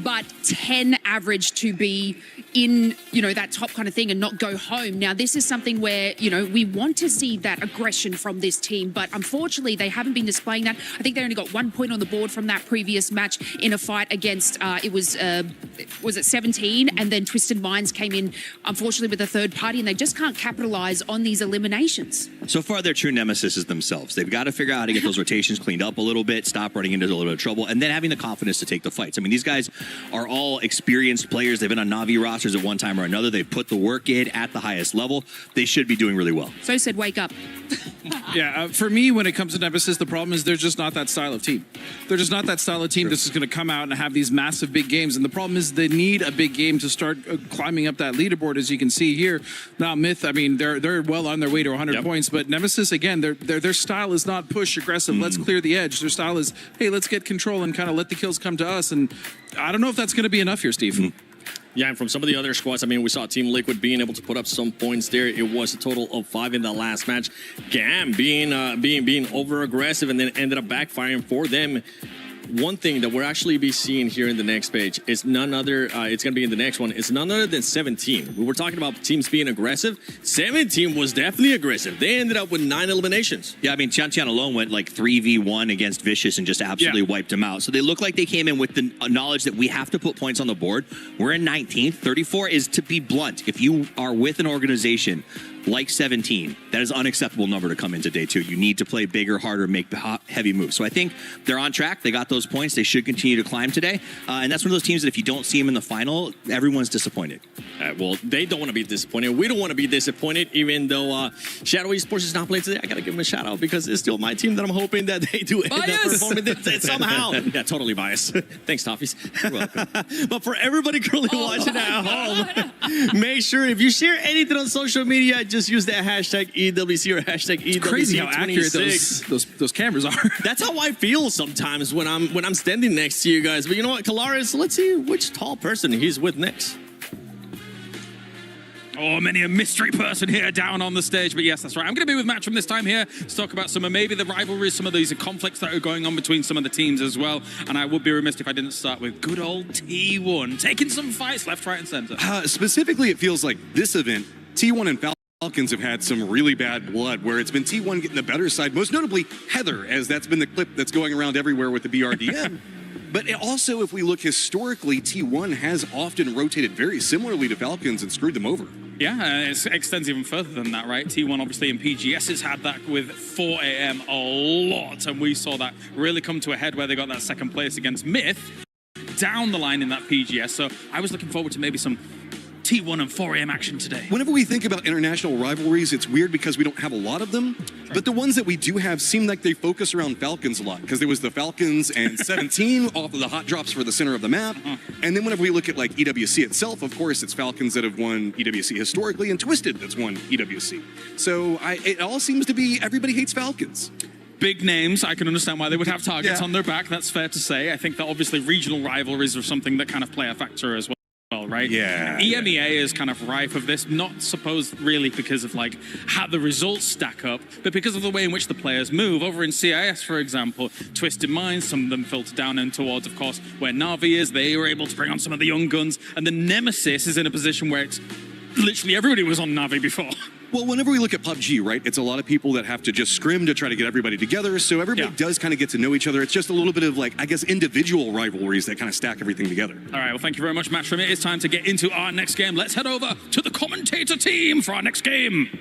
but 10 average to be in, you know, that top kind of thing and not go home. Now, this is something where, you know, we want to see that aggression from this team, but unfortunately, they haven't been displaying that. I think they only got 1 point on the board from that previous match in a fight against, was it 17? And then Twisted Minds came in, unfortunately, with a third party, and they just can't capitalize on these eliminations. So far, their true nemesis is themselves. They've got to figure out how to get those rotations cleaned up a little bit, stop running into a little bit of trouble, and then having the confidence to take the fights. I mean, these guys are all experienced players. They've been on Navi rosters at one time or another. They put the work in at the highest level. They should be doing really well. So said, wake up. Yeah, for me, when it comes to Nemesis, the problem is they're just not that style of team. They're just not that style of team that's just going to come out and have these massive big games. And the problem is they need a big game to start climbing up that leaderboard, as you can see here. Now, Myth, I mean, they're well on their way to 100 points, but Nemesis, again, their style is not push aggressive. Let's clear the edge. Their style is, hey, let's get control and kind of let the kills come to us. And I don't know if that's going to be enough here, Steve. Yeah, and from some of the other squads, I mean, we saw Team Liquid being able to put up some points there. It was a total of 5 in the last match. GAM being over aggressive and then ended up backfiring for them. One thing that we'll actually be seeing here in the next page is none other, it's going to be in the next one, it's none other than 17. We were talking about teams being aggressive. 17 was definitely aggressive. They ended up with 9 eliminations. Yeah, I mean, Tian alone went like 3v1 against Vicious and just absolutely wiped him out. So they look like they came in with the knowledge that we have to put points on the board. We're in 19th. 34 is, to be blunt, if you are with an organization like 17, that is an unacceptable number to come into day 2. You need to play bigger, harder, make heavy moves. So I think they're on track. They got those points. They should continue to climb today. And that's one of those teams that if you don't see them in the final, everyone's disappointed. Well, they don't want to be disappointed. We don't want to be disappointed, even though Shadow Esports is not playing today. I got to give them a shout out because it's still my team that I'm hoping that they do end up performing it somehow. Yeah, totally biased. Thanks, Toffees. You're welcome. But for everybody currently watching at home, make sure if you share anything on social media, just use that hashtag EWC or hashtag EWC26. Crazy how accurate those cameras are. That's how I feel sometimes when I'm standing next to you guys. But you know what, Kalaris, let's see which tall person he's with next. Oh, many a mystery person here down on the stage. But yes, that's right. I'm going to be with Matchroom this time here to talk about some of maybe the rivalries, some of these conflicts that are going on between some of the teams as well. And I would be remiss if I didn't start with good old T1, taking some fights left, right, and center. Specifically, it feels like this event, T1 and Falcons have had some really bad blood where it's been T1 getting the better side, most notably Heather, as that's been the clip that's going around everywhere with the BRDM. But also, if we look historically, T1 has often rotated very similarly to Falcons and screwed them over. Yeah, it extends even further than that, right? T1 obviously in PGS has had that with 4 AM a lot, and we saw that really come to a head where they got that second place against Myth down the line in that PGS. So I was looking forward to maybe some T1 and 4 AM action today. Whenever we think about international rivalries, it's weird because we don't have a lot of them, but the ones that we do have seem like they focus around Falcons a lot, because there was the Falcons and 17 off of the hot drops for the center of the map, and then whenever we look at like EWC itself, of course, it's Falcons that have won EWC historically, and Twisted that's won EWC. So it all seems to be everybody hates Falcons. Big names, I can understand why they would have targets on their back, that's fair to say. I think that obviously regional rivalries are something that kind of play a factor as well. Right? Yeah. EMEA is kind of rife of this, not supposed really because of like how the results stack up, but because of the way in which the players move. Over in CIS, for example, Twisted Minds, some of them filter down in towards, of course, where Na'Vi is. They were able to bring on some of the young guns, and the Nemesis is in a position where it's literally everybody was on Na'Vi before. Well, whenever we look at PUBG, right, it's a lot of people that have to just scrim to try to get everybody together, so everybody does kind of get to know each other. It's just a little bit of, like, I guess, individual rivalries that kind of stack everything together. All right, well, thank you very much, Matchroom. It is time to get into our next game. Let's head over to the commentator team for our next game.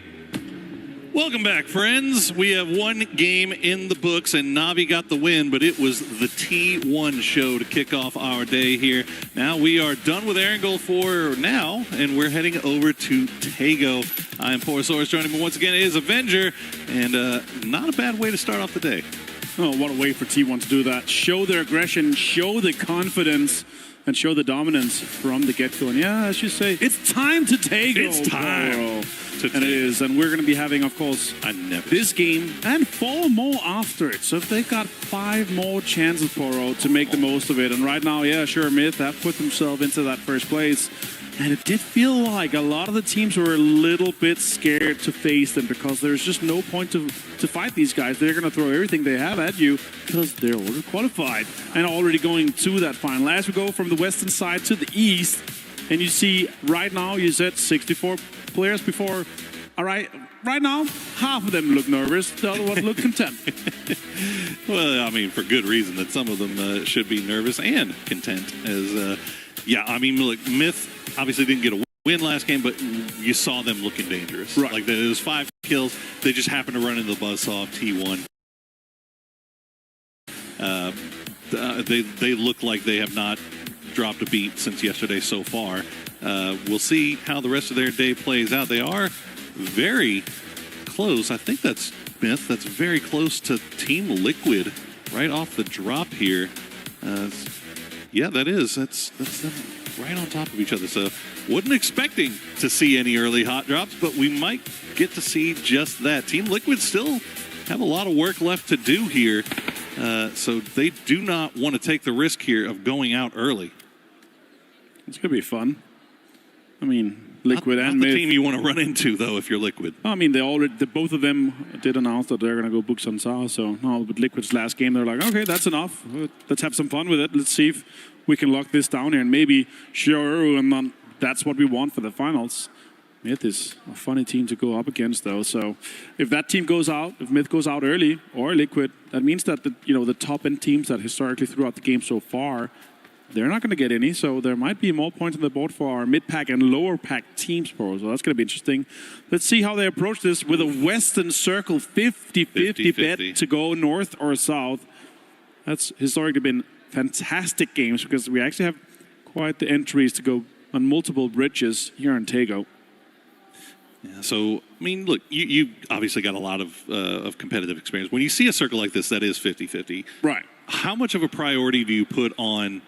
Welcome back, friends. We have one game in the books, and Na'Vi got the win, but it was the T1 show to kick off our day here. Now we are done with Erangel for now, and we're heading over to Tego. I am Porosaurus. Joining me once again is Avenger, and not a bad way to start off the day. Oh, what a way for T1 to do that. Show their aggression, show the confidence, and show the dominance from the get-go. And yeah, as you say, it's time to Tego. It's time. And it is, and we're going to be having, of course, this game and 4 more after it. So if they got 5 more chances, Poro, to make the most of it. And right now, yeah, sure, Myth have put themselves into that first place. And it did feel like a lot of the teams were a little bit scared to face them because there's just no point to fight these guys. They're going to throw everything they have at you because they're already qualified and already going to that final. As we go from the western side to the east, and you see right now, you said 64 players before. All right now, half of them look nervous, the other one look content. Well, I mean, for good reason that some of them should be nervous and content. As yeah, I mean, look, Myth obviously didn't get a win last game, but you saw them looking dangerous. Right. Like there was 5 kills. They just happened to run into the buzzsaw of T1. They look like they have not dropped a beat since yesterday so far. We'll see how the rest of their day plays out. They are very close. I think that's Myth. That's very close to Team Liquid right off the drop here. Yeah, that is. That's them right on top of each other. So wasn't expecting to see any early hot drops, but we might get to see just that. Team Liquid still have a lot of work left to do here. So they do not want to take the risk here of going out early. It's going to be fun. I mean, Liquid not and the Myth. team you want to run into, though, if you're Liquid. I mean, both of them did announce that they're going to go book Sansa. So, no, with Liquid's last game, they're like, okay, that's enough. Let's have some fun with it. Let's see if we can lock this down here. And maybe sure, and then that's what we want for the finals. Myth is a funny team to go up against, though. So, if that team goes out, if Myth goes out early or Liquid, that means that the top end teams that historically throughout the game so far, they're not going to get any, so there might be more points on the board for our mid-pack and lower-pack teams, so that's going to be interesting. Let's see how they approach this with a Western Circle 50-50 bet to go north or south. That's historically been fantastic games because we actually have quite the entries to go on multiple bridges here in Tego. Yeah, so, I mean, look, you obviously got a lot of competitive experience. When you see a circle like this that is 50-50, right? How much of a priority do you put on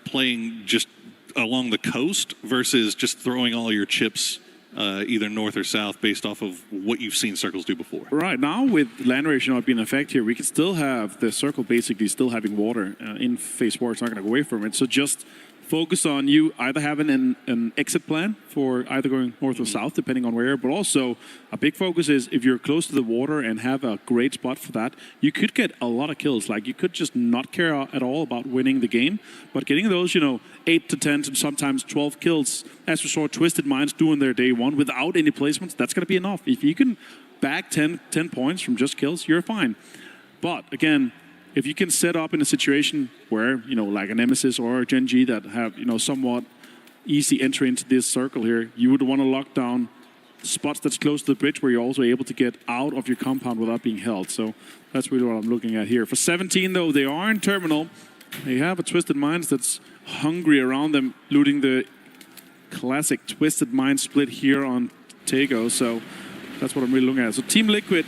playing just along the coast versus just throwing all your chips either north or south based off of what you've seen circles do before? Right, now with land ratio not being in effect here, we can still have the circle basically still having water in phase 4. It's not going to go away from it. So just focus on you either having an exit plan for either going north or south, depending on where, but also a big focus is if you're close to the water and have a great spot for that, you could get a lot of kills. Like you could just not care at all about winning the game, but getting those, 8 to 10 and sometimes 12 kills, as we saw Twisted Minds doing their day one without any placements, that's going to be enough. If you can back 10 points from just kills, you're fine. But again, if you can set up in a situation where, like a Nemesis or a Gen G that have, somewhat easy entry into this circle here, you would want to lock down spots that's close to the bridge where you're also able to get out of your compound without being held. So that's really what I'm looking at here. For 17, though, they are in Terminal. They have a Twisted Minds that's hungry around them, looting the classic Twisted Mind split here on Tego. So that's what I'm really looking at. So Team Liquid,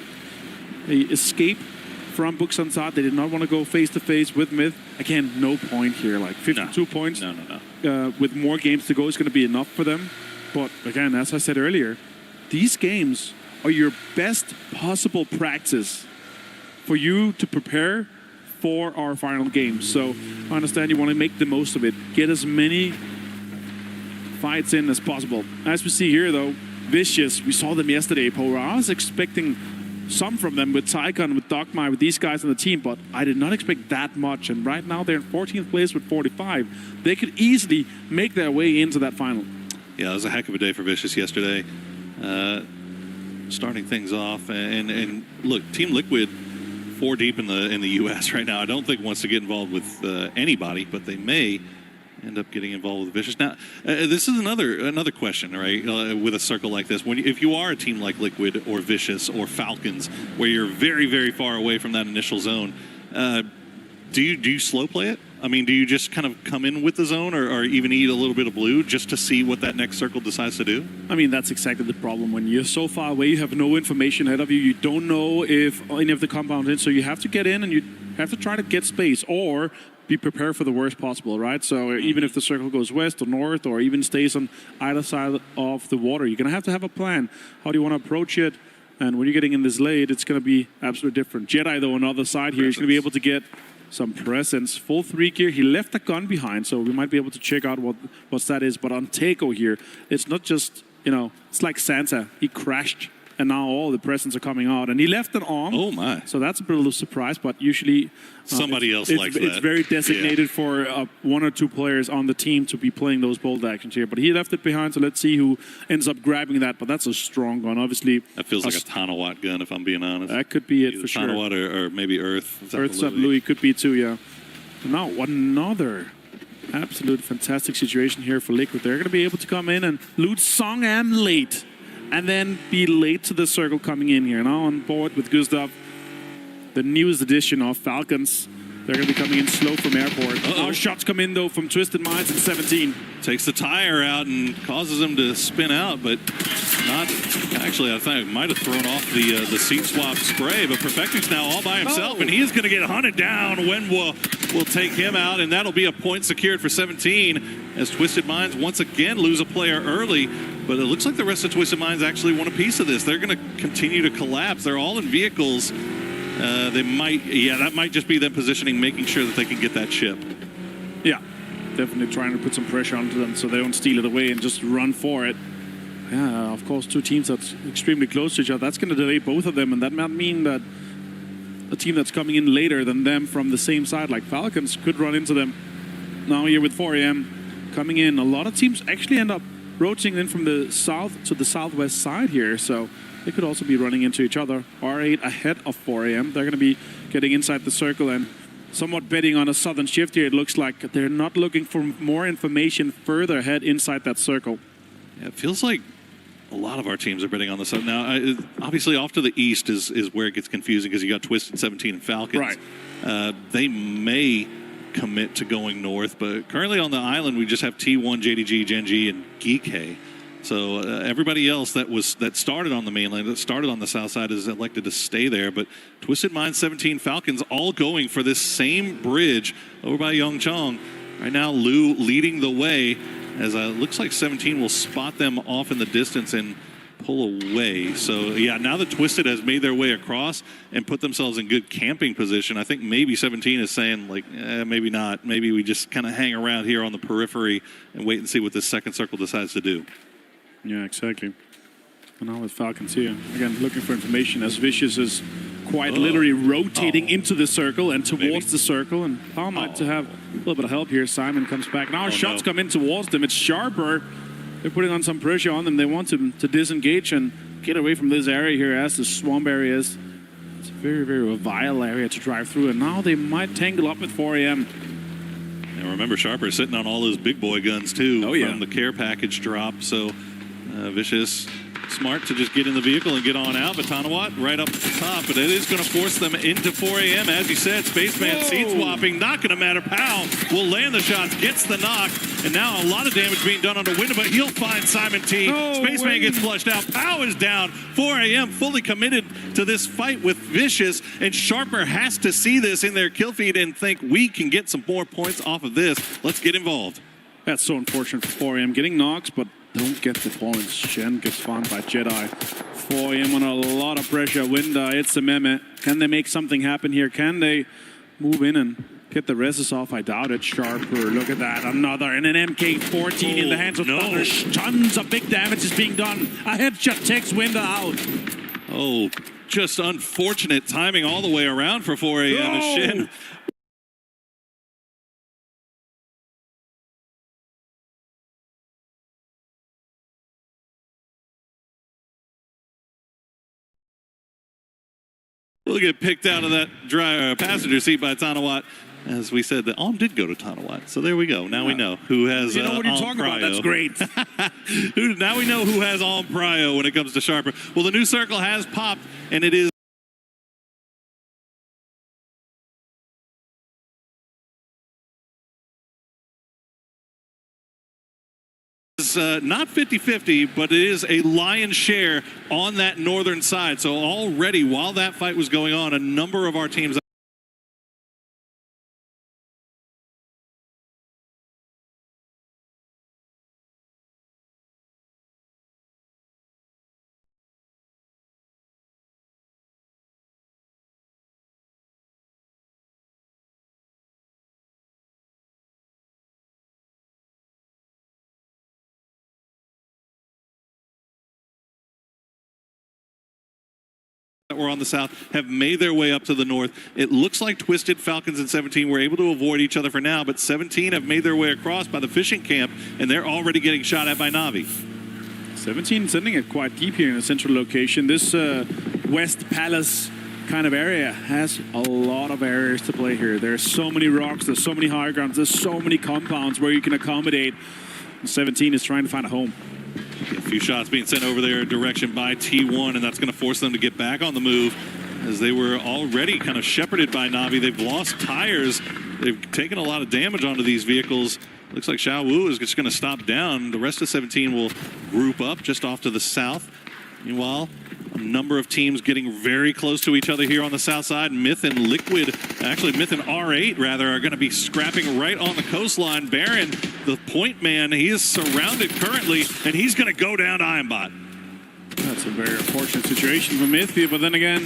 they escape from Book Sansat. They did not want to go face-to-face with Myth. Again, no point here. Like 52 points. No. With more games to go, it's going to be enough for them. But again, as I said earlier, these games are your best possible practice for you to prepare for our final game. So I understand you want to make the most of it. Get as many fights in as possible. As we see here, though, Vicious, we saw them yesterday, Power. I was expecting some from them with Tycon, with Dogma, with these guys on the team, but I did not expect that much. And right now they're in 14th place with 45. They could easily make their way into that final. Yeah, it was a heck of a day for Vicious yesterday. Starting things off, and look, Team Liquid 4 deep in the U.S. right now. I don't think wants to get involved with anybody, but they may end up getting involved with Vicious. Now, this is another question, right? With a circle like this, if you are a team like Liquid or Vicious or Falcons, where you're very, very far away from that initial zone, do you slow play it? I mean, do you just kind of come in with the zone or even eat a little bit of blue just to see what that next circle decides to do? I mean, that's exactly the problem. When you're so far away, you have no information ahead of you. You don't know if any of the compounds in, so you have to get in and you have to try to get space or be prepared for the worst possible, right? So even if the circle goes west or north or even stays on either side of the water, you're going to have a plan. How do you want to approach it? And when you're getting in this late, it's going to be absolutely different. Jedi, though, on the other side here, he's going to be able to get some presence. Full 3 gear. He left the gun behind, so we might be able to check out what that is. But on Teiko here, it's not just, it's like Santa. He crashed, and now all the presents are coming out. And he left an arm. Oh, my. So that's a bit of a surprise, but usually somebody else likes that. It's very designated for 1 or 2 players on the team to be playing those bold actions here. But he left it behind, so let's see who ends up grabbing that. But that's a strong gun, obviously. That feels like a Tanawatt gun, if I'm being honest. That could be it for sure. Tanawatt or maybe Earth. Earth's up Louis could be too, yeah. Now, another absolute fantastic situation here for Liquid. They're going to be able to come in and loot Song Am late. And then be late to the circle coming in here. Now on board with Gustav, the newest edition of Falcons. They're going to be coming in slow from airport. Now shots come in, though, from Twisted Minds at 17. Takes the tire out and causes him to spin out, but not... Actually, I think might have thrown off the seat swap spray, but Perfecting's now all by himself, and he is going to get hunted down. Wenwa will take him out, and that'll be a point secured for 17 as Twisted Minds once again lose a player early. But it looks like the rest of Twisted Minds actually want a piece of this. They're going to continue to collapse. They're all in vehicles. That might just be them positioning, making sure that they can get that chip. Yeah, definitely trying to put some pressure onto them so they don't steal it away and just run for it. Yeah, of course, two teams that's extremely close to each other. That's going to delay both of them, and that might mean that a team that's coming in later than them from the same side, like Falcons, could run into them. Now here with 4AM coming in, a lot of teams actually end up rotating in from the south to the southwest side here, so they could also be running into each other. R8 ahead of 4AM. They're going to be getting inside the circle and somewhat betting on a southern shift here. It looks like they're not looking for more information further ahead inside that circle. Yeah, it feels like a lot of our teams are betting on the south. Now, obviously, off to the east is where it gets confusing because you got Twisted 17 and Falcons. Right. They may commit to going north, but currently on the island, we just have T1, JDG, Genji, and Geek. So everybody else that started on the mainland, that started on the south side, is elected to stay there. But Twisted Mind 17 Falcons all going for this same bridge over by Yongchong. Right now, Lu leading the way, as looks like 17 will spot them off in the distance and pull away. So yeah, now that Twisted has made their way across and put themselves in good camping position, I think maybe 17 is saying like, maybe not. Maybe we just kind of hang around here on the periphery and wait and see what this second circle decides to do. Yeah, exactly. And now with Falcons here, again, looking for information as Vicious is quite literally rotating into the circle and towards the circle, and Paul might to have a little bit of help here. Simon comes back. Now shots come in towards them. It's Sharper. They're putting on some pressure on them. They want them to disengage and get away from this area here as the swamp area is. It's a very, very vile area to drive through, and now they might tangle up with 4AM. And remember, Sharper sitting on all those big boy guns too from the care package drop. So Vicious, smart to just get in the vehicle and get on out. But Tanawat right up at the top, but it is going to force them into 4AM. As you said, Spaceman seed swapping, not going to matter. Powell will land the shots, gets the knock, and now a lot of damage being done on the window, but he'll find Simon T. Spaceman gets flushed out. Powell is down. 4AM fully committed to this fight with Vicious, and Sharper has to see this in their kill feed and think we can get some more points off of this. Let's get involved. That's so unfortunate for 4AM. Getting knocks, but don't get the points. Shen gets found by Jedi. 4AM on a lot of pressure. Winda, it's a meme. Can they make something happen here? Can they move in and get the reses off? I doubt it. Sharper, look at that. Another, and an MK14 in the hands of Thunder. Tons of big damage is being done. A headshot takes Winda out. Oh, just unfortunate timing all the way around for 4AM. Shen. We'll get picked out of that passenger seat by Tanawat. As we said, the Alm did go to Tanawat. So there we go. Now we know who has You know what you're Alm talking Prio. about. That's great. Now we know who has Alm Prio when it comes to Sharper. Well, the new circle has popped, and it is not 50-50, but it is a lion's share on that northern side. So already, while that fight was going on, a number of our teams that were on the south have made their way up to the north. It looks like Twisted, Falcons, and 17 were able to avoid each other for now, but 17 have made their way across by the fishing camp, and they're already getting shot at by Na'Vi. 17 sending it quite deep here in a central location. This West Palace kind of area has a lot of areas to play here. There's so many rocks, there's so many high grounds, there's so many compounds where you can accommodate. 17 is trying to find a home. A few shots being sent over their direction by T1, and that's going to force them to get back on the move as they were already kind of shepherded by Na'Vi. They've lost tires. They've taken a lot of damage onto these vehicles. Looks like Xiao Wu is just going to stop down. The rest of 17 will group up just off to the south. Meanwhile, a number of teams getting very close to each other here on the south side. Myth and Liquid, actually Myth and R8 rather, are going to be scrapping right on the coastline. Baron, the point man, he is surrounded currently, and he's going to go down to Ironbot. That's a very unfortunate situation for Myth here, but then again,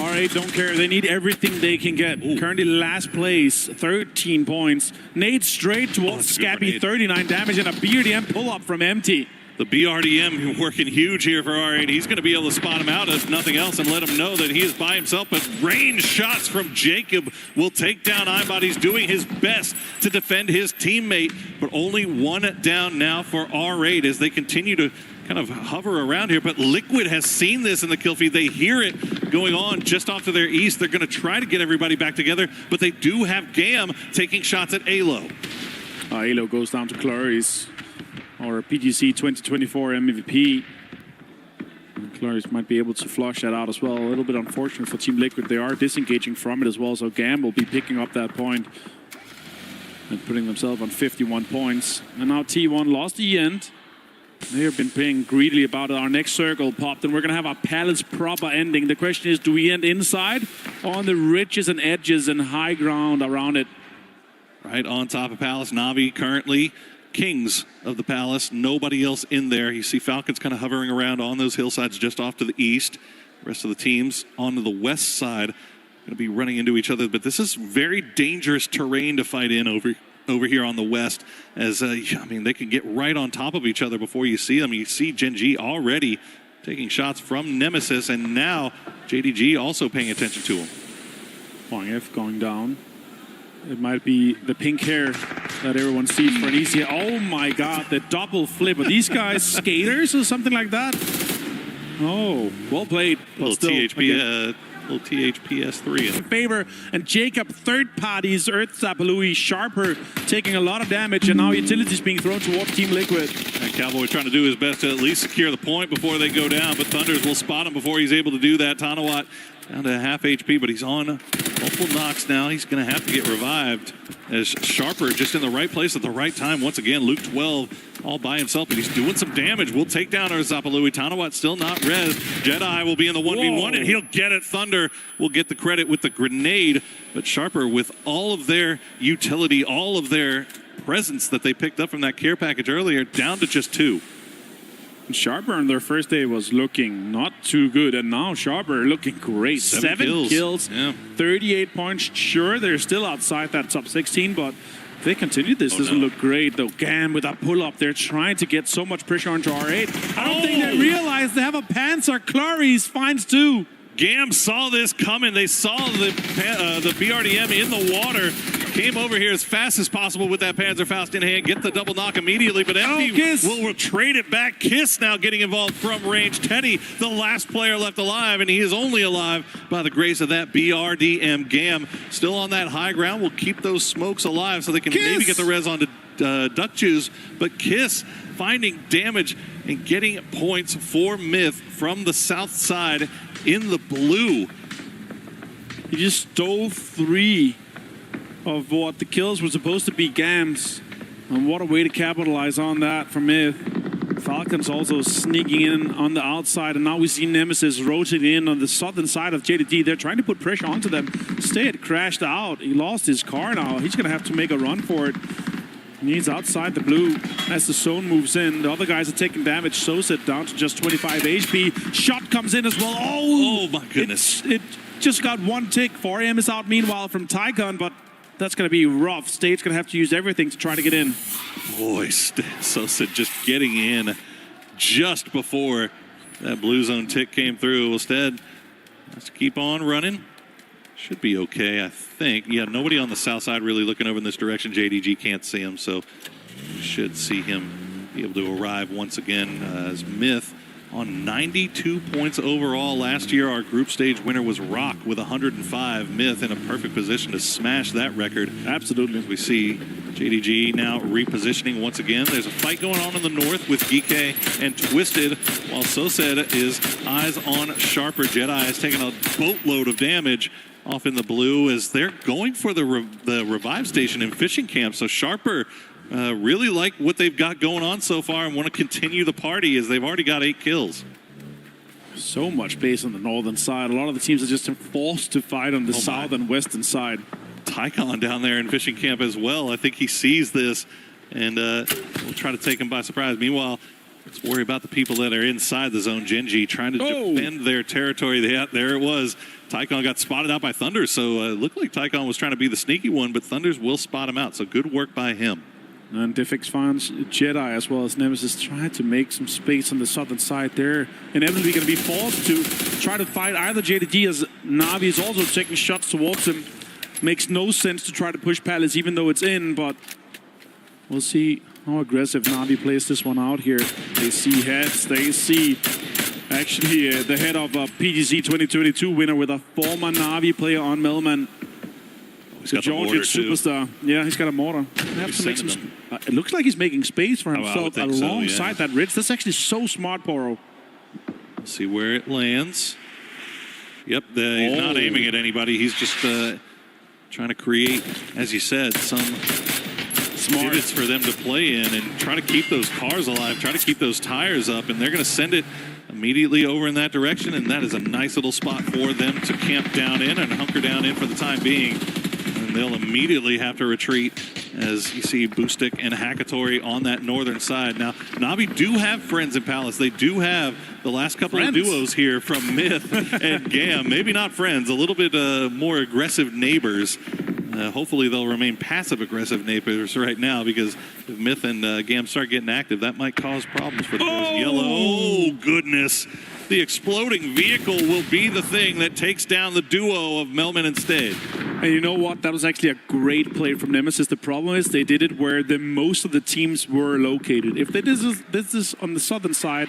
R8 don't care. They need everything they can get. Ooh. Currently last place, 13 points. Nade straight towards Scabby, 39 damage, and a BRDM pull-up from Empty. The BRDM working huge here for R8. He's going to be able to spot him out, if nothing else, and let him know that he is by himself. But range shots from Jacob will take down Ibot. He's doing his best to defend his teammate, but only one down now for R8 as they continue to kind of hover around here. But Liquid has seen this in the kill feed. They hear it going on just off to their east. They're going to try to get everybody back together, but they do have Gam taking shots at Alo. Alo goes down to Clarice, or PGC 2024 MVP. Clarice might be able to flush that out as well. A little bit unfortunate for Team Liquid. They are disengaging from it as well, so Gam will be picking up that point and putting themselves on 51 points. And now T1 lost the end. They have been playing greedily about it. Our next circle popped, and we're going to have a Palace proper ending. The question is, do we end inside or on the ridges and edges and high ground around it? Right on top of Palace, Na'Vi currently kings of the Palace. Nobody else in there. You see Falcons kind of hovering around on those hillsides just off to the east. The rest of the teams on the west side going to be running into each other. But this is very dangerous terrain to fight in over here on the west, as I mean, they can get right on top of each other before you see them. You see Gen.G already taking shots from Nemesis, and now JDG also paying attention to him. F going down. It might be the pink hair that everyone sees for an easy. Oh my God, the double flip. Are these guys skaters or something like that? Oh, well played. Little THPS3 in favor, and Jacob third parties, Earth Zapalui, Sharper taking a lot of damage, and now utilities being thrown towards Team Liquid. And Cowboy trying to do his best to at least secure the point before they go down, but Thunders will spot him before he's able to do that. Tanawat down to half HP, but he's on multiple knocks now. He's going to have to get revived as Sharper just in the right place at the right time. Once again, Luke 12 all by himself, but he's doing some damage. We'll take down our Zapalui. Tanawat still not res. Jedi will be in the 1v1, and he'll get it. Thunder will get the credit with the grenade, but Sharper, with all of their utility, all of their presence that they picked up from that care package earlier, down to just 2. Sharper on their first day was looking not too good, and now Sharper looking great. 7 kills, yeah. 38 points. Sure, they're still outside that top 16, but if they continue this, this will look great, though. Gam with a pull-up. They're trying to get so much pressure onto R8. I don't think they realize they have a Panzer. Clarice finds 2. Gam saw this coming. They saw the BRDM in the water. Came over here as fast as possible with that Panzerfaust in hand. Get the double knock immediately, but Empty will trade it back. Kiss now getting involved from range. Teddy, the last player left alive, and he is only alive by the grace of that BRDM. Gam still on that high ground. Will keep those smokes alive so they can maybe get the res onto Duck Juice, but Kiss finding damage and getting points for Myth from the south side in the blue. He just stole 3 of what the kills were supposed to be Gam's, and what a way to capitalize on that for Myth. Falcons also sneaking in on the outside, and now we see Nemesis rotating in on the southern side of JDD. They're trying to put pressure onto them. Stayed crashed out. He lost his car now. He's going to have to make a run for it. He's outside the blue as the zone moves in. The other guys are taking damage. Soset down to just 25 HP. Shot comes in as well. Oh my goodness. It just got 1 tick. 4AM is out meanwhile from Tycon, but that's going to be rough. State's going to have to use everything to try to get in. Boy, Soset just getting in just before that blue zone tick came through. Instead, let's keep on running. Should be okay, I think. Yeah, nobody on the south side really looking over in this direction. JDG can't see him, so we should see him be able to arrive once again as Myth on 92 points overall. Last year, our group stage winner was Rock with 105. Myth in a perfect position to smash that record. Absolutely. As we see JDG now repositioning once again. There's a fight going on in the north with Geeke and Twisted, while Sosed is eyes on Sharper. Jedi has taken a boatload of damage off in the blue as they're going for the revive station and fishing camp. So Sharper really like what they've got going on so far and want to continue the party as they've already got 8 kills. So much base on the northern side. A lot of the teams are just forced to fight on the south and western side. Tycon down there in fishing camp as well. I think he sees this and will try to take him by surprise. Meanwhile, Let's worry about the people that are inside the zone. Gen.G trying to defend their territory. There it was. Tycon got spotted out by Thunder, so it looked like Tycon was trying to be the sneaky one, but Thunders will spot him out, so good work by him. And Diffix finds Jedi as well as Nemesis trying to make some space on the southern side there. Inevitably going to be forced to try to fight either JDG as Na'Vi is also taking shots towards him. Makes no sense to try to push Palace even though it's in, but we'll see how aggressive Na'Vi plays this one out here. They see heads, they see actually the head of PGC 2022 winner with a former Na'Vi player on Melman. He's got the mortar superstar. Yeah, he's got a mortar. Have to make some, it looks like he's making space for himself alongside that ridge. That's actually so smart, Poro. Let's see where it lands. Yep, he's not aiming at anybody. He's just trying to create, as you said, some divots for them to play in and try to keep those cars alive, try to keep those tires up, and they're going to send it immediately over in that direction, and that is a nice little spot for them to camp down in and hunker down in for the time being. And they'll immediately have to retreat as you see Boostic and Hackatori on that northern side. Now, Na'Vi do have friends in Palace. They do have the last couple of duos here from Myth and Gam. Maybe not friends, a little bit more aggressive neighbors. Hopefully they'll remain passive-aggressive neighbors right now, because if Myth and Gam start getting active, that might cause problems for the Yellow. Oh, goodness. The exploding vehicle will be the thing that takes down the duo of Melman and Stade. And you know what? That was actually a great play from Nemesis. The problem is they did it where most of the teams were located. If they did this on the southern side,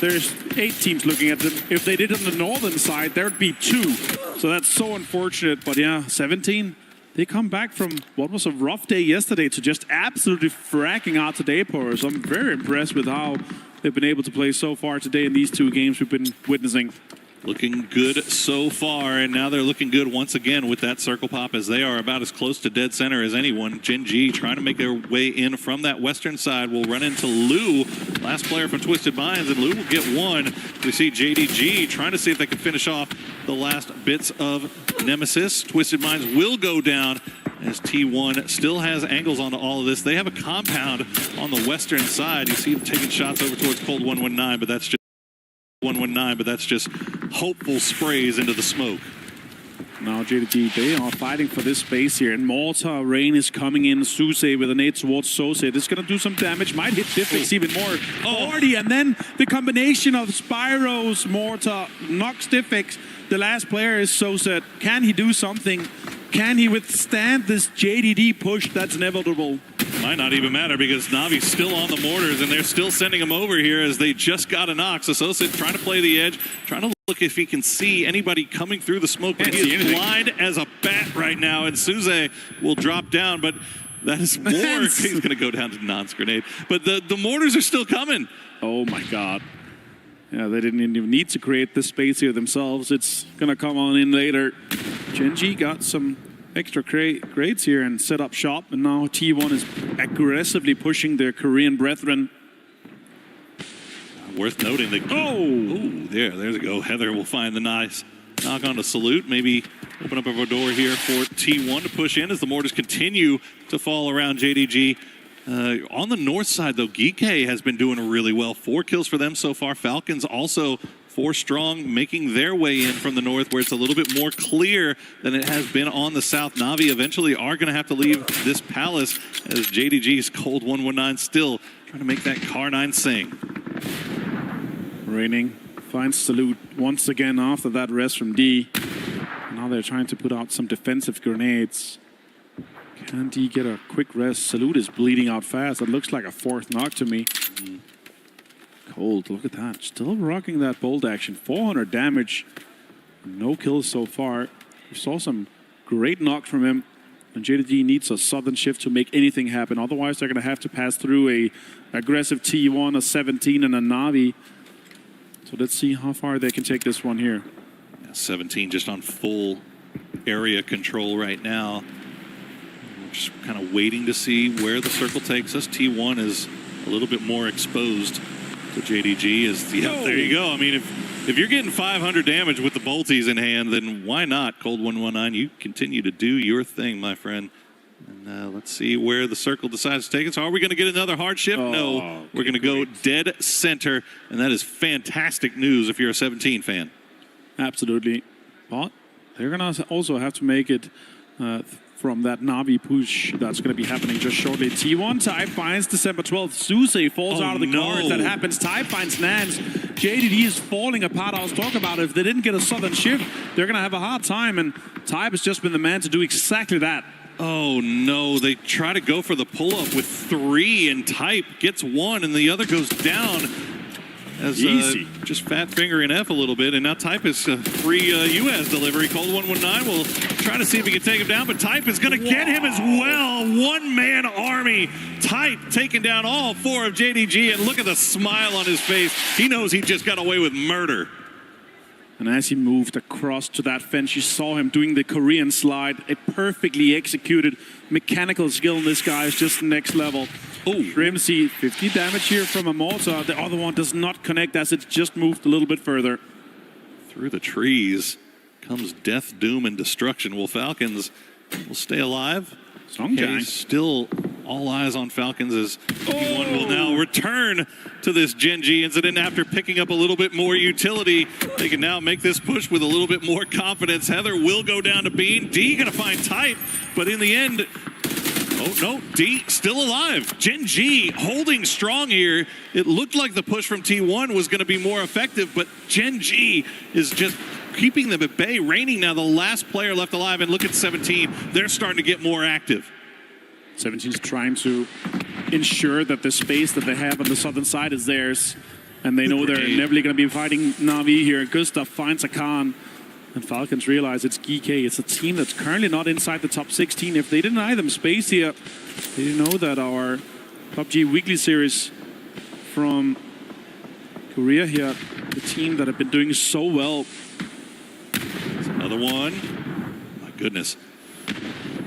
there's 8 teams looking at them. If they did it on the northern side, there would be 2. So that's so unfortunate. But yeah, 17. They come back from what was a rough day yesterday to just absolutely fracking out today, Poro. So I'm very impressed with how they've been able to play so far today in these 2 games we've been witnessing. Looking good so far, and now they're looking good once again with that circle pop, as they are about as close to dead center as anyone. Gen.G trying to make their way in from that western side. Will run into Lou, last player from Twisted Minds, and Lou will get one. We see JDG trying to see if they can finish off the last bits of Nemesis. Twisted Minds will go down as T1 still has angles onto all of this. They have a compound on the western side. You see them taking shots over towards Cold 119, but that's just hopeful sprays into the smoke. Now JDG, they are fighting for this space here, and Mortar Rain is coming in. Suse with a nade towards Sose. This is going to do some damage, might hit Diffix even more. 40, and then the combination of Spyro's Mortar knocks Diffix. The last player is Sose. Can he do something? Can he withstand this JDD push? That's inevitable. Might not even matter, because Navi's still on the mortars, and they're still sending him over here as they just got a knock. So Sosa trying to play the edge, trying to look if he can see anybody coming through the smoke. But he is blind as a bat right now, and Suze will drop down, but that is more. He's going to go down to nonce grenade. But the mortars are still coming. Oh, my God. Yeah, they didn't even need to create this space here themselves. It's going to come on in later. Gen.G got some extra crates here and set up shop, and now T1 is aggressively pushing their Korean brethren. Worth noting that there's a go. Heather will find the nice knock on to Salute. Maybe open up a door here for T1 to push in as the mortars continue to fall around JDG. On the north side, though, Geekay has been doing really well. 4 kills for them so far. Falcons also 4 strong, making their way in from the north, where it's a little bit more clear than it has been on the south. Navi eventually are going to have to leave this palace, as JDG's Cold 119 still trying to make that Car 9 sing. Raining finds Salute once again after that rest from D. Now they're trying to put out some defensive grenades. Can D get a quick rest? Salute is bleeding out fast. It looks like a 4th knock to me. Cold, look at that. Still rocking that bolt action. 400 damage. No kills so far. We saw some great knock from him. And JDG needs a southern shift to make anything happen. Otherwise, they're going to have to pass through a aggressive T1, a 17, and a Navi. So let's see how far they can take this one here. 17 just on full area control right now. We're just kind of waiting to see where the circle takes us. T1 is a little bit more exposed to JDG. There you go. I mean, if you're getting 500 damage with the bolties in hand, then why not, Cold 119? You continue to do your thing, my friend. And Let's see where the circle decides to take us. Are we going to get another hard shift? No. We're going to go dead center, and that is fantastic news if you're a 17 fan. Absolutely. But they're going to also have to make it from that Na'Vi push that's going to be happening just shortly. T1 Type finds December 12th. Suze falls out of the cards. That happens. Type finds Nance. JDD is falling apart. I was talking about if they didn't get a southern shift, they're going to have a hard time. And Type has just been the man to do exactly that. Oh, no. They try to go for the pull-up with 3, and Type gets 1, and the other goes down. As Easy. Just fat finger in F a little bit, and now Type is free U.S. delivery. Cold 119 will try to see if he can take him down, but Type is going to get him as well. One-man army. Type taking down all 4 of JDG, and look at the smile on his face. He knows he just got away with murder. And as he moved across to that fence, you saw him doing the Korean slide. A perfectly executed mechanical skill in this guy is just next level. Oh, Shrimsy, 50 damage here from a mortar. The other one does not connect as it just moved a little bit further. Through the trees comes death, doom, and destruction. Will Falcons will stay alive? Songjang. Still all eyes on Falcons as T1 will now return to this Gen G incident after picking up a little bit more utility. They can now make this push with a little bit more confidence. Heather will go down to Bean. D going to find Type, but in the end, oh, no, D still alive. Gen G holding strong here. It looked like the push from T1 was going to be more effective, but Gen G is just keeping them at bay. Reigning now the last player left alive, and look at 17. They're starting to get more active. 17 is trying to ensure that the space that they have on the southern side is theirs, and they know they're inevitably going to be fighting Na'Vi here. Gustav finds a Khan. And Falcons realize it's GK. It's a team that's currently not inside the top 16. If they deny them space here, they know that our PUBG Weekly Series from Korea here, the team that have been doing so well. There's another one. My goodness.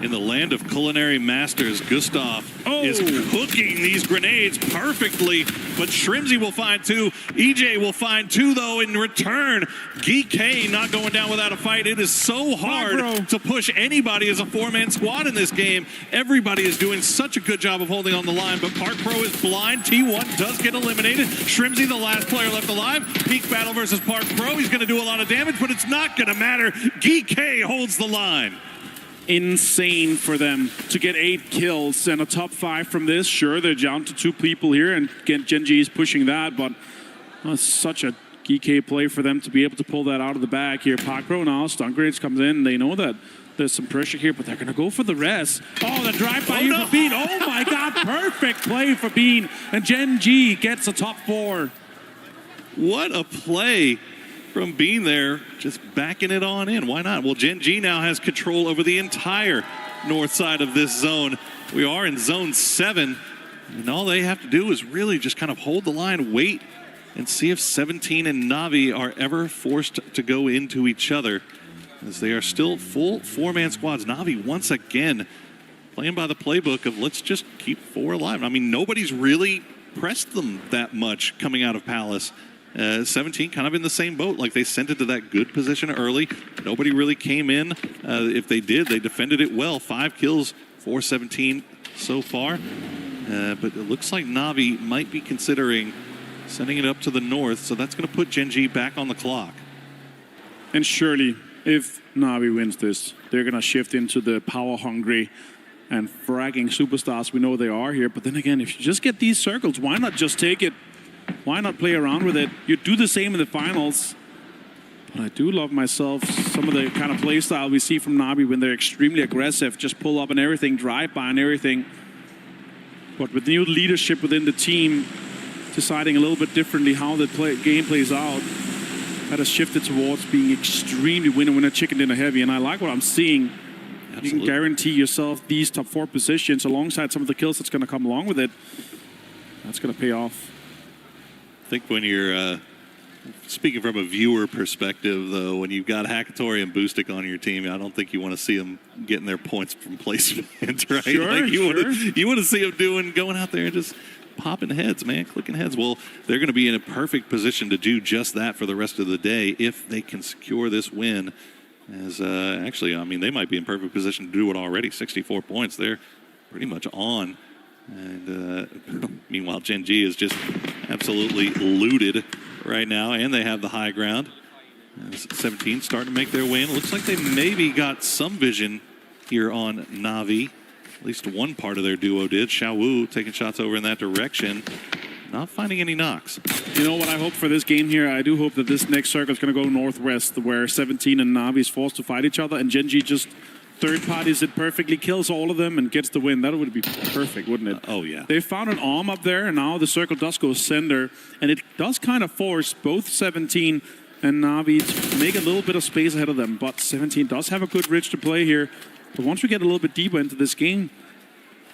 In the land of culinary masters, Gustav is cooking these grenades perfectly, but Shrimsy will find 2. EJ will find 2, though, in return. GK not going down without a fight. It is so hard to push anybody as a 4-man squad in this game. Everybody is doing such a good job of holding on the line, but Park Pro is blind. T1 does get eliminated. Shrimsy, the last player left alive. Peak battle versus Park Pro. He's going to do a lot of damage, but it's not going to matter. GK holds the line. Insane for them to get 8 kills and a top 5 from this. Sure, they're down to 2 people here, and again, Gen G is pushing that, but such a GK play for them to be able to pull that out of the bag here. Park Pro now, stun grenades comes in. They know that there's some pressure here, but they're going to go for the rest. Oh, the drive-by here for Bean. Oh my God, perfect play for Bean. And Gen G gets a top 4. What a play from Bean there, just backing it on in. Why not? Well, Gen G now has control over the entire north side of this zone. We are in zone 7, and all they have to do is really just kind of hold the line, wait, and see if 17 and Na'Vi are ever forced to go into each other, as they are still full 4-man squads. Na'Vi once again playing by the playbook of let's just keep 4 alive. I mean, nobody's really pressed them that much coming out of Palace. 17 kind of in the same boat. Like, they sent it to that good position early. Nobody really came in. If they did, they defended it well. 5 kills for 17 so far. But it looks like Na'Vi might be considering sending it up to the north. So that's going to put Gen G back on the clock. And surely, if Na'Vi wins this, they're going to shift into the power-hungry and fragging superstars we know they are here. But then again, if you just get these circles, why not just take it? Why not play around with it? You do the same in the finals. But I do love myself some of the kind of play style we see from Na'Vi when they're extremely aggressive, just pull up and everything, drive by and everything. But with new leadership within the team, deciding a little bit differently how the game plays out, that has shifted towards being extremely winner-winner, chicken dinner heavy. And I like what I'm seeing. Absolutely. You can guarantee yourself these top 4 positions alongside some of the kills that's going to come along with it. That's going to pay off. I think when you're speaking from a viewer perspective, though, when you've got Hakatori and Boostic on your team, I don't think you want to see them getting their points from placement, right? Sure, like you want to see them going out there and just popping heads, man, clicking heads. Well, they're going to be in a perfect position to do just that for the rest of the day if they can secure this win. As actually, I mean, they might be in perfect position to do it already. 64 points. They're pretty much on. And meanwhile, Gen G is just absolutely looted right now, and they have the high ground. 17 starting to make their way in. It looks like they maybe got some vision here on Na'Vi. At least one part of their duo did. Xiaowu taking shots over in that direction. Not finding any knocks. You know what I hope for this game here? I do hope that this next circle is going to go northwest, where 17 and Na'Vi is forced to fight each other, and Gen G just third parties it perfectly, kills all of them, and gets the win. That would be perfect, wouldn't it? Oh, yeah. They found an arm up there, and now the circle does go center, and it does kind of force both 17 and Na'Vi to make a little bit of space ahead of them. But 17 does have a good ridge to play here. But once we get a little bit deeper into this game,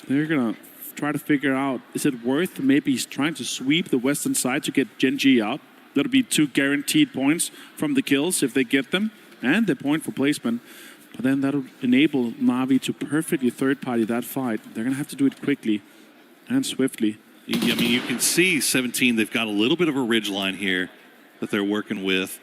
they're going to try to figure out, is it worth maybe trying to sweep the western side to get Gen G out? That'll be 2 guaranteed points from the kills if they get them, and the point for placement. But then that'll enable Na'Vi to perfectly third-party that fight. They're going to have to do it quickly and swiftly. I mean, you can see 17, they've got a little bit of a ridge line here that they're working with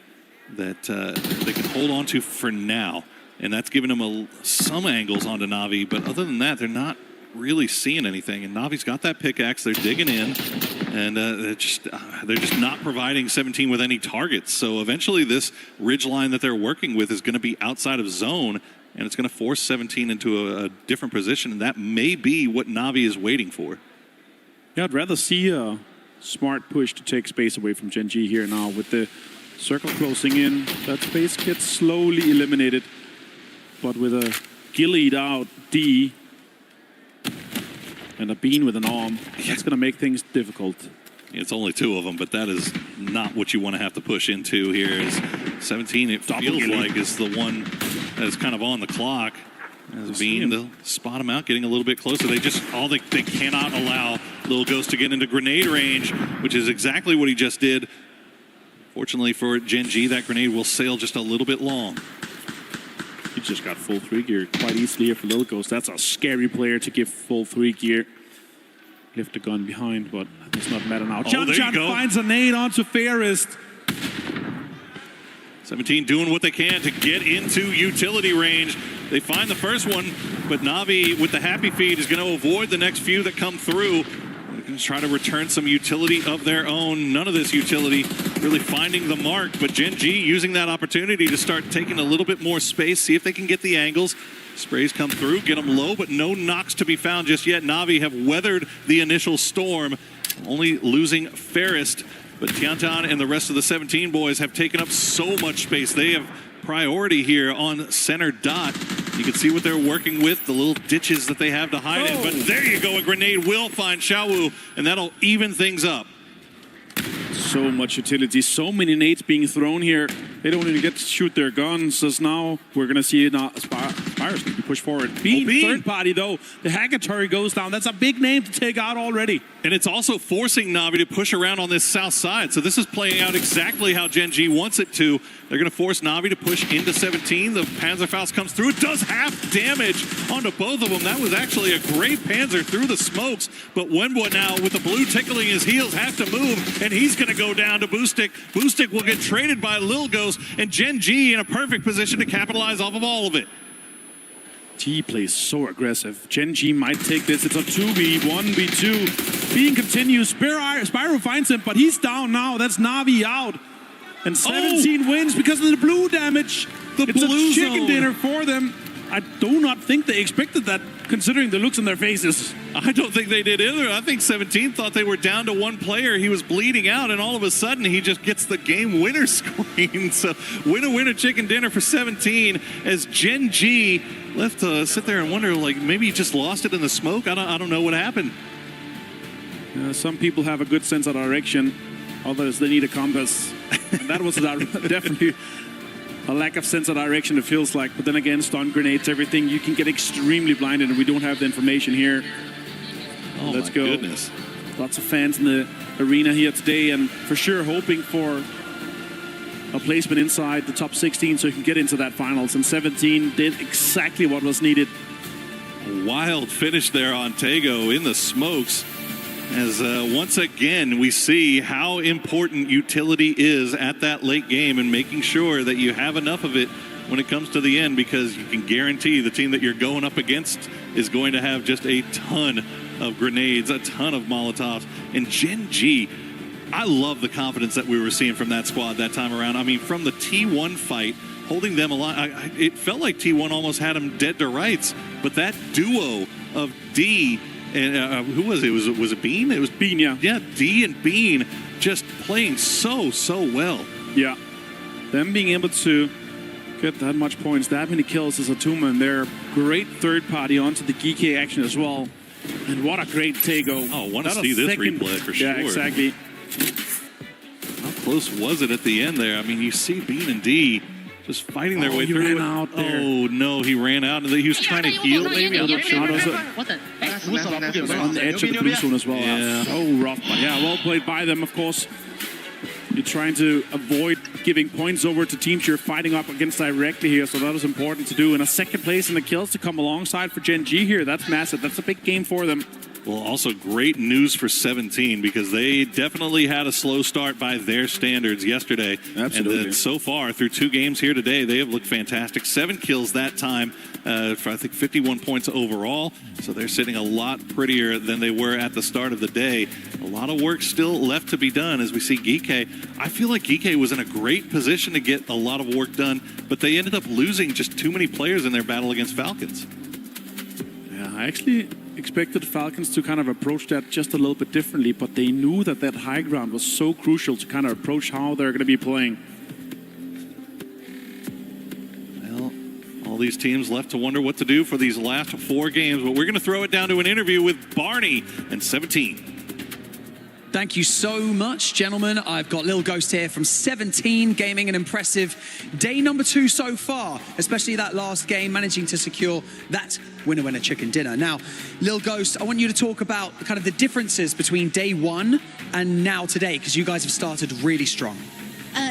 that they can hold on to for now. And that's giving them some angles onto Na'Vi. But other than that, they're not really seeing anything. And Navi's got that pickaxe. They're digging in. And they're just not providing 17 with any targets. So eventually this ridge line that they're working with is going to be outside of zone. And it's going to force 17 into a different position. And that may be what Na'Vi is waiting for. Yeah, I'd rather see a smart push to take space away from Gen G here now. With the circle closing in, that space gets slowly eliminated. But with a gillied out D and a bean with an arm, that's going to make things difficult. It's only 2 of them, but that is not what you want to have to push into here. Is 17, it feels like, is the one that is kind of on the clock. As Bean, they'll spot him out, getting a little bit closer. They cannot allow Lil Ghost to get into grenade range, which is exactly what he just did. Fortunately for Gen G, that grenade will sail just a little bit long. He just got full 3 gear quite easily here for Lil Ghost. That's a scary player to give full 3 gear. Lift the gun behind, but it's not matter now. John finds a nade onto Fairest. 17 doing what they can to get into utility range. They find the first one, but Na'Vi with the happy feed is going to avoid the next few that come through. They're going to try to return some utility of their own. None of this utility really finding the mark, but Gen G using that opportunity to start taking a little bit more space, see if they can get the angles. Sprays come through, get them low, but no knocks to be found just yet. Na'Vi have weathered the initial storm, only losing Fairest. But Tiantan and the rest of the 17 boys have taken up so much space. They have priority here on center dot. You can see what they're working with, the little ditches that they have to hide in. But there you go, a grenade will find Xiaowu, and that'll even things up. So much utility, so many nades being thrown here. They don't even get to shoot their guns. As now we're going to see Spires can be pushed forward. Bean, third party though. The Hackatory goes down. That's a big name to take out already. And it's also forcing Na'Vi to push around on this south side. So this is playing out exactly how Gen G wants it to. They're going to force Na'Vi to push into 17. The Panzerfaust comes through. It does half damage onto both of them. That was actually a great Panzer through the smokes. But Wenbo now with the blue tickling his heels has to move. And he's going to go down to Boostic. Boostic will get traded by Lil Ghost. And Gen G in a perfect position to capitalize off of all of it. T plays so aggressive. Gen G might take this. It's a 2v, 1v2. Bean continues. Spyro finds him, but he's down now. That's Na'Vi out. And 17 wins because of the blue damage. It's blue a chicken zone. dinner for them. I do not think they expected that, considering the looks on their faces. I don't think they did either. I think 17 thought they were down to one player. He was bleeding out, and all of a sudden, he just gets the game winner screen. So, winner, chicken dinner for 17 as Gen G left to sit there and wonder, like, maybe he just lost it in the smoke. I don't know what happened. Some people have a good sense of direction. Others, they need a compass. And that was definitely a lack of sense of direction, it feels like. But then again, stun grenades, everything, you can get extremely blinded, and we don't have the information here. Oh, Let's go. Goodness. Lots of fans in the arena here today, and for sure hoping for a placement inside the top 16 so you can get into that finals. And 17 did exactly what was needed. A wild finish there on Tego in the smokes. as once again we see how important utility is at that late game and making sure that you have enough of it when it comes to the end, because you can guarantee the team that you're going up against is going to have just a ton of grenades, a ton of Molotovs. And Gen G, I love the confidence that we were seeing from that squad that time around. I mean, from the T1 fight, holding them alive, it felt like T1 almost had them dead to rights. But that duo of D and who was it? Was it Bean? It was Bean, yeah. Yeah, D and Bean just playing so well. Yeah. Them being able to get that much points, that many kills as a two-man, and they're great third party onto the GK action as well. And what a great Tego. Oh, want to see this replay for sure. Yeah, exactly. How close was it at the end there? I mean, you see Bean and D just fighting their way through. He ran out there. Oh, no, he ran out. He was trying to heal, maybe. On the edge of the blue zone as well. Yeah. Oh, rough. But yeah, well played by them, of course. You're trying to avoid giving points over to teams you're fighting up against directly here, so that was important to do. And a second place in the kills to come alongside for Gen G here. That's massive. That's a big game for them. Well, also great news for 17, because they definitely had a slow start by their standards yesterday. Absolutely. And so far, through 2 games here today, they have looked fantastic. 7 kills that time for, I think, 51 points overall. So they're sitting a lot prettier than they were at the start of the day. A lot of work still left to be done as we see Geeke. I feel like Geeke was in a great position to get a lot of work done, but they ended up losing just too many players in their battle against Falcons. Yeah, I actually expected Falcons to kind of approach that just a little bit differently, but they knew that that high ground was so crucial to kind of approach how they're going to be playing. Well, all these teams left to wonder what to do for these last 4 games, but we're going to throw it down to an interview with Barney and 17. Thank you so much, gentlemen. I've got Lil Ghost here from 17 Gaming, an impressive day number 2 so far, especially that last game, managing to secure that winner chicken dinner. Now, Lil Ghost, I want you to talk about kind of the differences between day 1 and now today, because you guys have started really strong.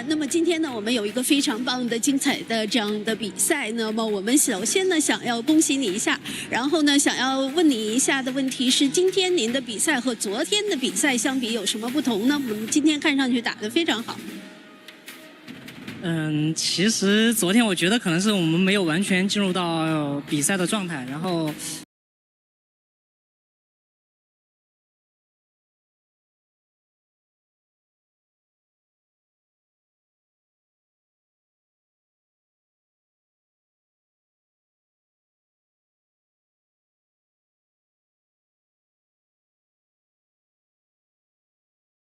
那么今天呢，我们有一个非常棒的、精彩的这样的比赛。那么我们首先呢，想要恭喜你一下，然后呢，想要问你一下的问题是：今天您的比赛和昨天的比赛相比有什么不同呢？我们今天看上去打得非常好。其实昨天我觉得可能是我们没有完全进入到比赛的状态，然后。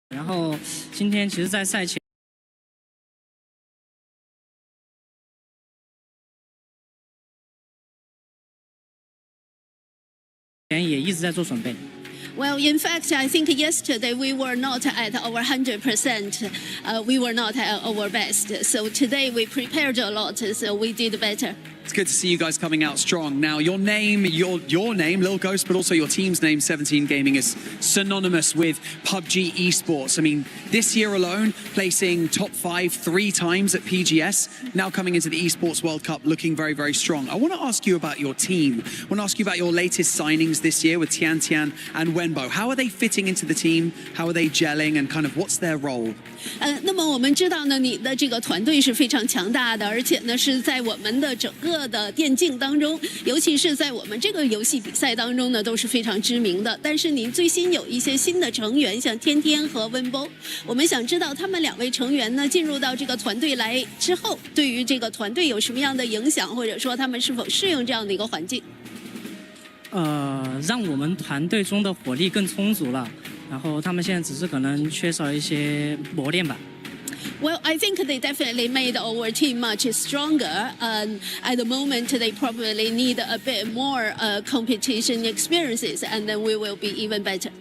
然后今天其实，在赛前也一直在做准备。 Well, in fact, I think yesterday we were not at our 100%. We were not at our best. So today we prepared a lot, so we did better. It's good to see you guys coming out strong. Now, your name, your name, Lil Ghost, but also your team's name, 17 Gaming, is synonymous with PUBG Esports. I mean, this year alone, placing top 5 3 times at PGS, now coming into the Esports World Cup, looking very, very strong. I want to ask you about your team. I want to ask you about your latest signings this year with Tian Tian and Wenbo. How are they fitting into the team? How are they gelling? And kind of what's their role? 那么我们知道呢，你的这个团队是非常强大的，而且呢是在我们的整个的电竞当中，尤其是在我们这个游戏比赛当中呢，都是非常知名的。但是您最新有一些新的成员，像天天和温波，我们想知道他们2位成员呢进入到这个团队来之后，对于这个团队有什么样的影响，或者说他们是否适应这样的一个环境？让我们团队中的火力更充足了。 然后他们现在只是可能缺少一些磨练吧。 Well, I think they definitely made our team much stronger. At the moment, they probably need a bit more competition experiences, and then we will be even better.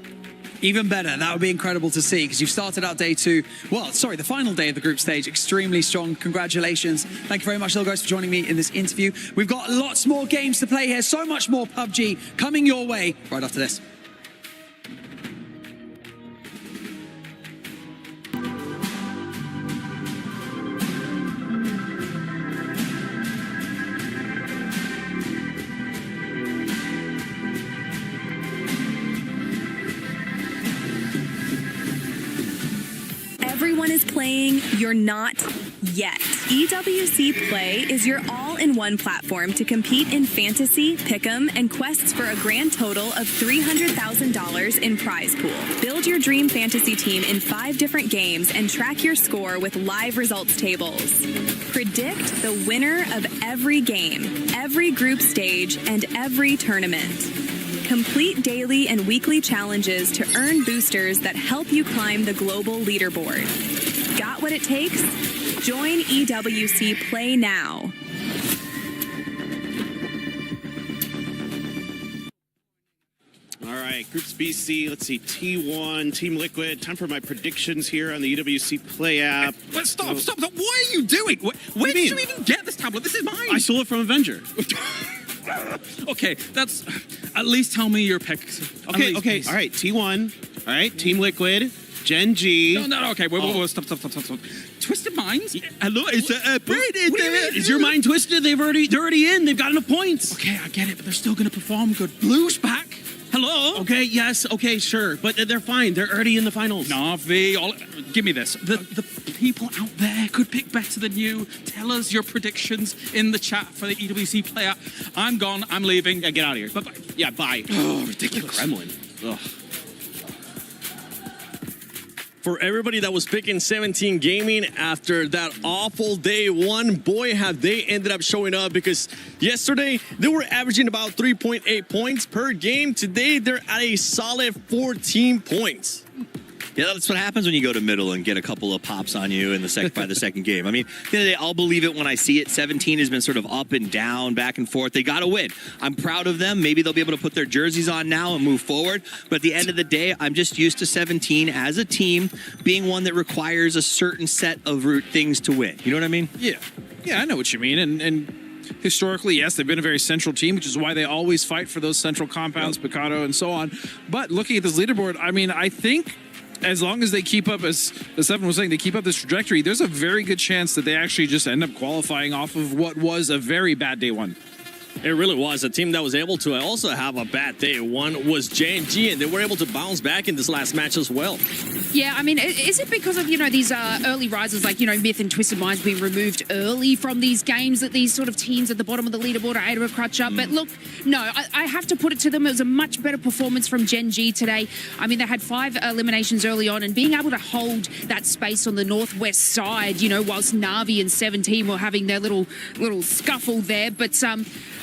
Even better. That would be incredible to see, because you've started out day 2. Well, sorry, the final day of the group stage. Extremely strong. Congratulations. Thank you very much, Lil Ghost, for joining me in this interview. We've got lots more games to play here. So much more PUBG coming your way right after this. You're not yet. EWC Play is your all-in-one platform to compete in fantasy, pick'em, and quests for a grand total of $300,000 in prize pool. Build your dream fantasy team in 5 different games and track your score with live results tables. Predict the winner of every game, every group stage, and every tournament. Complete daily and weekly challenges to earn boosters that help you climb the global leaderboard. Got what it takes? Join EWC Play now. All right, Groups BC, let's see, T1, Team Liquid. Time for my predictions here on the EWC Play app. But stop. What are you doing? Where did you even get this tablet? This is mine. I stole it from Avenger. Okay, that's... At least tell me your picks. Okay. All right, T1. All right, Team Liquid. Gen G. No, okay, wait, stop. Twisted Minds? Hello, is Is your mind twisted? They're already in. They've got enough points. Okay, I get it, but they're still going to perform good. Blue's back. Hello? Okay, yes, okay, sure. But they're fine. They're already in the finals. Navi, give me this. The people out there could pick better than you. Tell us your predictions in the chat for the EWC player. I'm gone. I'm leaving. Yeah, get out of here. Bye-bye. Yeah, bye. Oh, ridiculous. Gremlin. Ugh. For everybody that was picking 17 Gaming after that awful day one, boy, have they ended up showing up, because yesterday they were averaging about 3.8 points per game. Today they're at a solid 14 points. Yeah, that's what happens when you go to middle and get a couple of pops on you in by the second game. I mean, at the end of the day, I'll believe it when I see it. 17 has been sort of up and down, back and forth. They got to win. I'm proud of them. Maybe they'll be able to put their jerseys on now and move forward. But at the end of the day, I'm just used to 17 as a team being one that requires a certain set of things to win. You know what I mean? Yeah, I know what you mean. And historically, yes, they've been a very central team, which is why they always fight for those central compounds, Picado and so on. But looking at this leaderboard, I mean, I think as long as they keep up, as the Seven was saying, they keep up this trajectory, there's a very good chance that they actually just end up qualifying off of what was a very bad day one. It really was. A team that was able to also have a bad day one was J&G, and they were able to bounce back in this last match as well. Yeah, I mean, is it because of, these early risers like, Myth and Twisted Minds being removed early from these games that these sort of teams at the bottom of the leaderboard are able to crutch up? But look, no, I have to put it to them. It was a much better performance from Gen G today. I mean, they had 5 eliminations early on, and being able to hold that space on the northwest side, whilst Navi and 17 were having their little scuffle there. But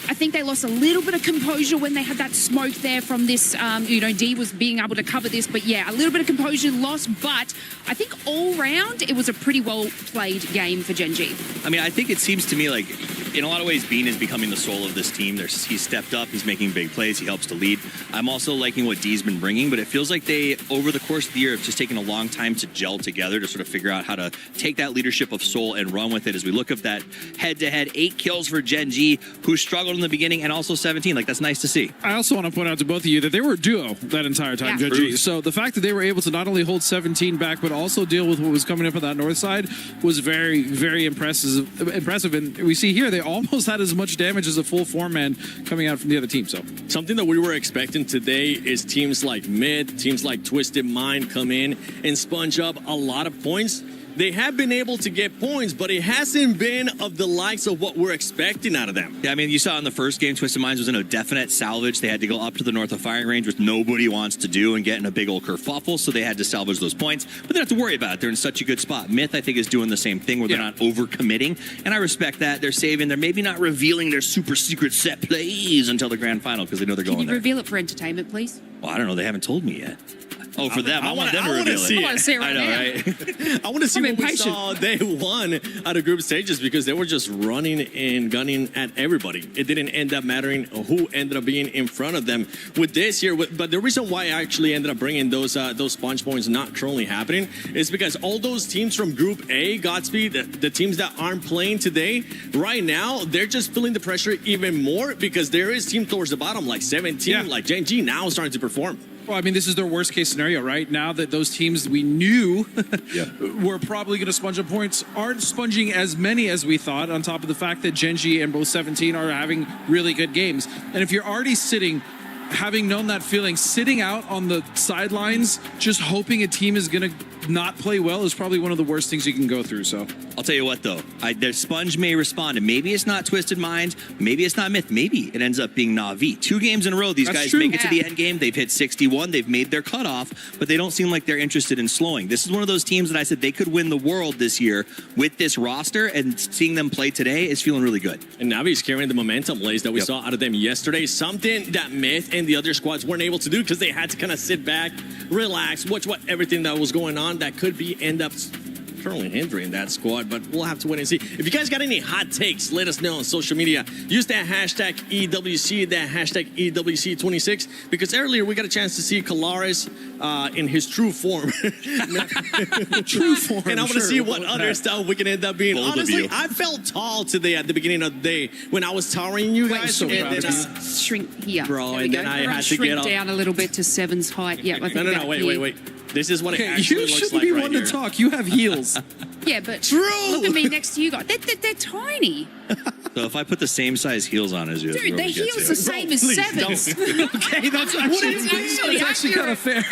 I think they lost a little bit of composure when they had that smoke there from this, D was being able to cover this. But yeah, a little bit of composure lost, but I think all round it was a pretty well played game for Gen G. I mean, I think it seems to me like in a lot of ways Bean is becoming the soul of this team. He's stepped up, he's making big plays, he helps to lead. I'm also liking what D's been bringing, but it feels like they, over the course of the year, have just taken a long time to gel together to sort of figure out how to take that leadership of Soul and run with it. As we look at that head-to-head, 8 kills for Gen G, who struggled in the beginning, and also 17. Like, that's nice to see. I also want to point out to both of you that they were a duo that entire time, Gen G. So the fact that they were able to not only hold 17 back, but also deal with what was coming up on that north side was very, very impressive. And we see here, they almost had as much damage as a full 4-man coming out from the other team. So something that we were expecting today is teams like Mid, teams like Twisted Mind come in and sponge up a lot of points. They have been able to get points, but it hasn't been of the likes of what we're expecting out of them. Yeah, I mean, you saw in the first game, Twisted Minds was in a definite salvage. They had to go up to the north of firing range, which nobody wants to do, and get in a big old kerfuffle, so they had to salvage those points. But they don't have to worry about it. They're in such a good spot. Myth, I think, is doing the same thing, where they're not over-committing, and I respect that. They're saving. They're maybe not revealing their super secret set plays until the grand final, because they know they're going there. Can you reveal it for entertainment, please? Well, I don't know. They haven't told me yet. Oh, for them. I want them to reveal it. I want to see it right now. now. Right? I want to see what we saw day one out of group stages, because they were just running and gunning at everybody. It didn't end up mattering who ended up being in front of them with this here. But the reason why I actually ended up bringing those sponge points not currently happening is because all those teams from Group A, Godspeed, the teams that aren't playing today, right now, they're just feeling the pressure even more, because there is teams towards the bottom, like 17, like Gen G, now starting to perform. Well, I mean, this is their worst case scenario, right? Now that those teams we knew were probably going to sponge up points aren't sponging as many as we thought, on top of the fact that Gen G and both 17 are having really good games. And if you're already sitting, having known that feeling, sitting out on the sidelines, just hoping a team is going to not play well is probably one of the worst things you can go through. So I'll tell you what, though. The Sponge may respond, and maybe it's not Twisted Minds, maybe it's not Myth, maybe it ends up being Na'Vi. 2 games in a row, these That's guys true. make it to the end game. They've hit 61. They've made their cutoff, but they don't seem like they're interested in slowing. This is one of those teams that I said they could win the world this year with this roster, and seeing them play today is feeling really good. And Navi's carrying the momentum, Lays, that we saw out of them yesterday. Something that Myth and the other squads weren't able to do because they had to kind of sit back, relax, watch what everything that was going on that could be end up currently hindering that squad, but we'll have to wait and see. If you guys got any hot takes, let us know on social media. Use that hashtag EWC, that hashtag EWC26, because earlier we got a chance to see Kalaris in his true form. True form. And I want to see what other stuff we can end up being. Bold of Honestly, you. I felt tall today at the beginning of the day when I was towering you guys. so and proud of then, you. Shrink here. Bro, There we and go. then I Everyone had to shrink get off. down a little bit to 7's height. Yeah, I think no, about wait, here. wait. This is what it actually you looks shouldn't like be right one here. to talk. You have heels. Yeah, but True. look at me next to you guys. They're tiny. So if I put the same size heels on as you, Dude, their heels the same as 7's. Okay, that's actually kind of fair.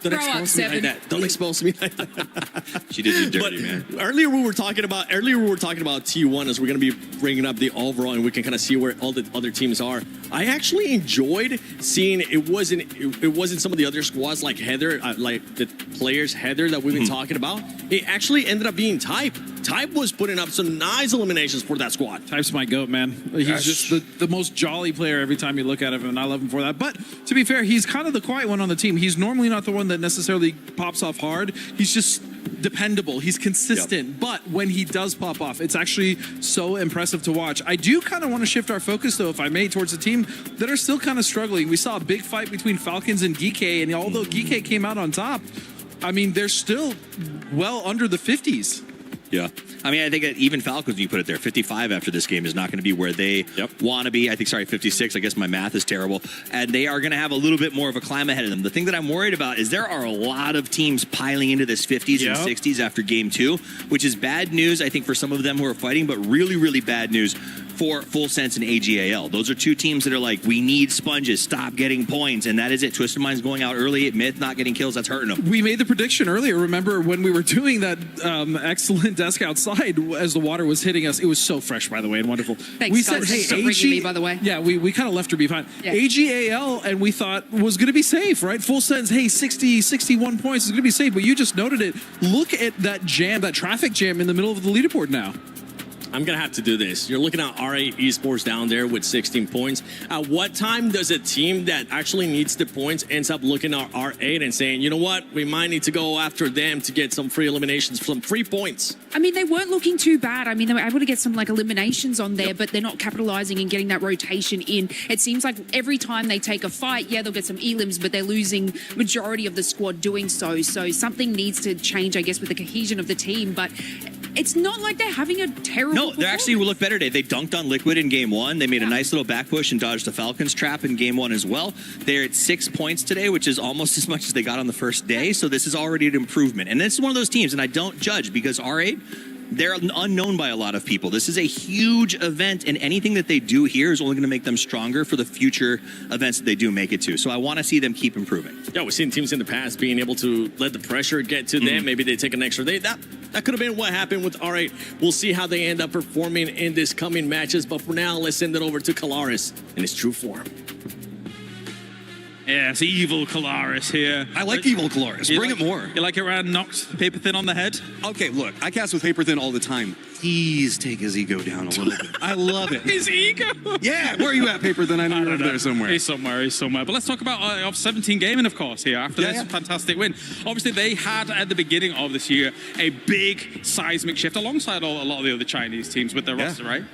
Don't Grow up, expose me like 7. that. Don't expose me like that. she did you dirty, But man. earlier we were talking about T1 as we're going to be bringing up the overall, and we can kind of see where all the other teams are. I actually enjoyed seeing it wasn't some of the other squads like Heather, like the players Heather that we've been talking about. It actually ended up being Type. Type was putting up some nice eliminations for that squad. Type's my goat, man. He's just the most jolly player every time you look at him, and I love him for that. But to be fair, he's kind of the quiet one on the team. He's normally not the one that necessarily pops off hard. He's just dependable. He's consistent. But when he does pop off, it's actually so impressive to watch. I do kind of want to shift our focus, though, if I may, towards a team that are still kind of struggling. We saw a big fight between Falcons and Geeky, and although Geeky came out on top, I mean, they're still well under the 50s. Yeah. I mean, I think that even Falcons, you put it there, 55 after this game is not going to be where they want to be. I think, 56. I guess my math is terrible. And they are going to have a little bit more of a climb ahead of them. The thing that I'm worried about is there are a lot of teams piling into this 50s and 60s after game 2, which is bad news, I think, for some of them who are fighting, but really, really bad news for Full Sense and AGAL. Those are 2 teams that are like, we need sponges, stop getting points, and that is it. Twisted Minds going out early, Myth not getting kills, that's hurting them. We made the prediction earlier. Remember when we were doing that excellent desk outside as the water was hitting us? It was so fresh, by the way, and wonderful. Thanks, we guys. said, hey, Thanks for bringing me, by the way. Yeah, we kind of left her behind. Yeah. AGAL, and we thought was going to be safe, right? Full Sense, hey, 60, 61 points is going to be safe, but you just noted it. Look at that jam, that traffic jam in the middle of the leaderboard now. I'm going to have to do this. You're looking at R8 Esports down there with 16 points. At what time does a team that actually needs the points ends up looking at R8 and saying, you know what, we might need to go after them to get some free eliminations, some free points? I mean, they weren't looking too bad. I mean, they were able to get some like eliminations on there, but they're not capitalizing and getting that rotation in. It seems like every time they take a fight, yeah, they'll get some elims, but they're losing majority of the squad doing so. So something needs to change, I guess, with the cohesion of the team. But it's not like they're having a terrible No, they actually look better today. They dunked on Liquid in game 1. They made a nice little back push and dodged the Falcons trap in game 1 as well. They're at 6 points today, which is almost as much as they got on the first day. So this is already an improvement. And this is one of those teams, and I don't judge because R8, they're unknown by a lot of people. This is a huge event, and anything that they do here is only going to make them stronger for the future events that they do make it to. So I want to see them keep improving. Yeah, we've seen teams in the past being able to let the pressure get to them. Maybe they take an extra day. That could have been what happened with R8. We'll see how they end up performing in this coming matches. But for now, let's send it over to Kalaris in his true form. Yeah, it's evil Kalaris here. I like evil Kalaris. Bring it more. You like it around knocked Paper Thin on the head? Okay, look, I cast with Paper Thin all the time. Please take his ego down a little bit. I love it. His ego? Yeah, where are you at, Paper Thin? I know you're over there somewhere. He's somewhere. But let's talk about 17 Gaming, of course, here after this fantastic win. Obviously, they had at the beginning of this year a big seismic shift alongside a lot of the other Chinese teams with their roster, right?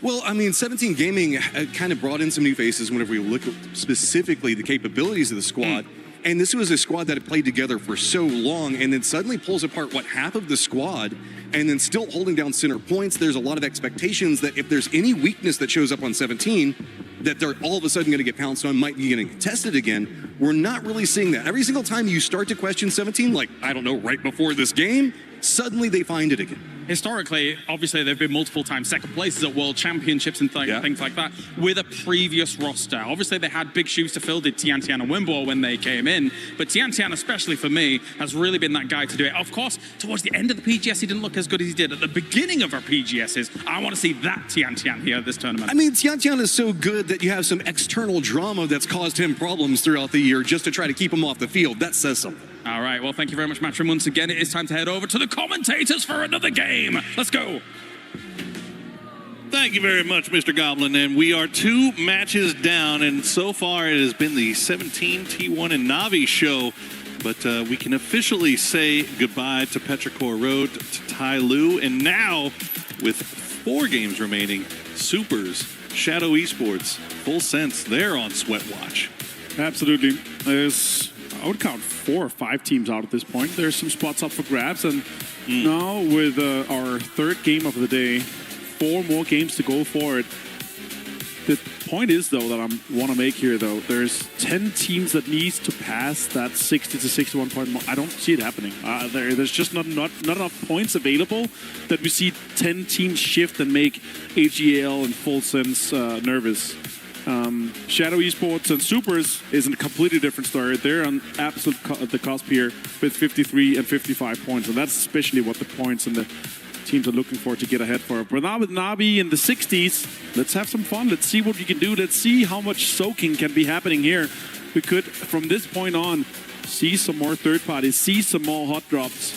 Well, I mean, 17 Gaming kind of brought in some new faces whenever we look at specifically the capabilities of the squad. And this was a squad that had played together for so long and then suddenly pulls apart, half of the squad and then still holding down center points. There's a lot of expectations that if there's any weakness that shows up on 17, that they're all of a sudden going to get pounced on, might be getting contested again. We're not really seeing that. Every single time you start to question 17, like, I don't know, right before this game, suddenly they find it again. historically, obviously, they've been multiple times second places at World Championships and things like that with a previous roster. Obviously, they had big shoes to fill, did Tian and Wimbo when they came in. But Tian, especially for me, has really been that guy to do it. Of course, towards the end of the PGS, he didn't look as good as he did at the beginning of our PGSs. I want to see that Tian here at this tournament. I mean, Tian is so good that you have some external drama that's caused him problems throughout the year just to try to keep him off the field. That says something. All right, well, thank you very much, Matrim. Once again, it is time to head over to the commentators for another game. Let's go. Thank you very much, Mr. Goblin. And we are 2 matches down, and so far it has been the 17 T1 and Navi show. But we can officially say goodbye to Petrichor Road, to Tai Lu, and now with 4 games remaining, Supers, Shadow Esports, Full Sense, they're on Sweat Watch. Absolutely. I would count 4 or 5 teams out at this point. There's some spots up for grabs, and now with our 3rd game of the day, 4 more games to go for it. The point is, though, that I want to make here, though, there's 10 teams that needs to pass that 60 to 61 point mark. I don't see it happening. There's just not enough points available that we see 10 teams shift and make AGL and Full Sense nervous. Shadow Esports and Supers is a completely different story. They're on absolute the cusp here with 53 and 55 points, and that's especially what the points and the teams are looking for to get ahead for. But now with Navi in the 60s, let's have some fun. Let's see what we can do. Let's see how much soaking can be happening here. We could, from this point on, see some more third parties, see some more hot drops.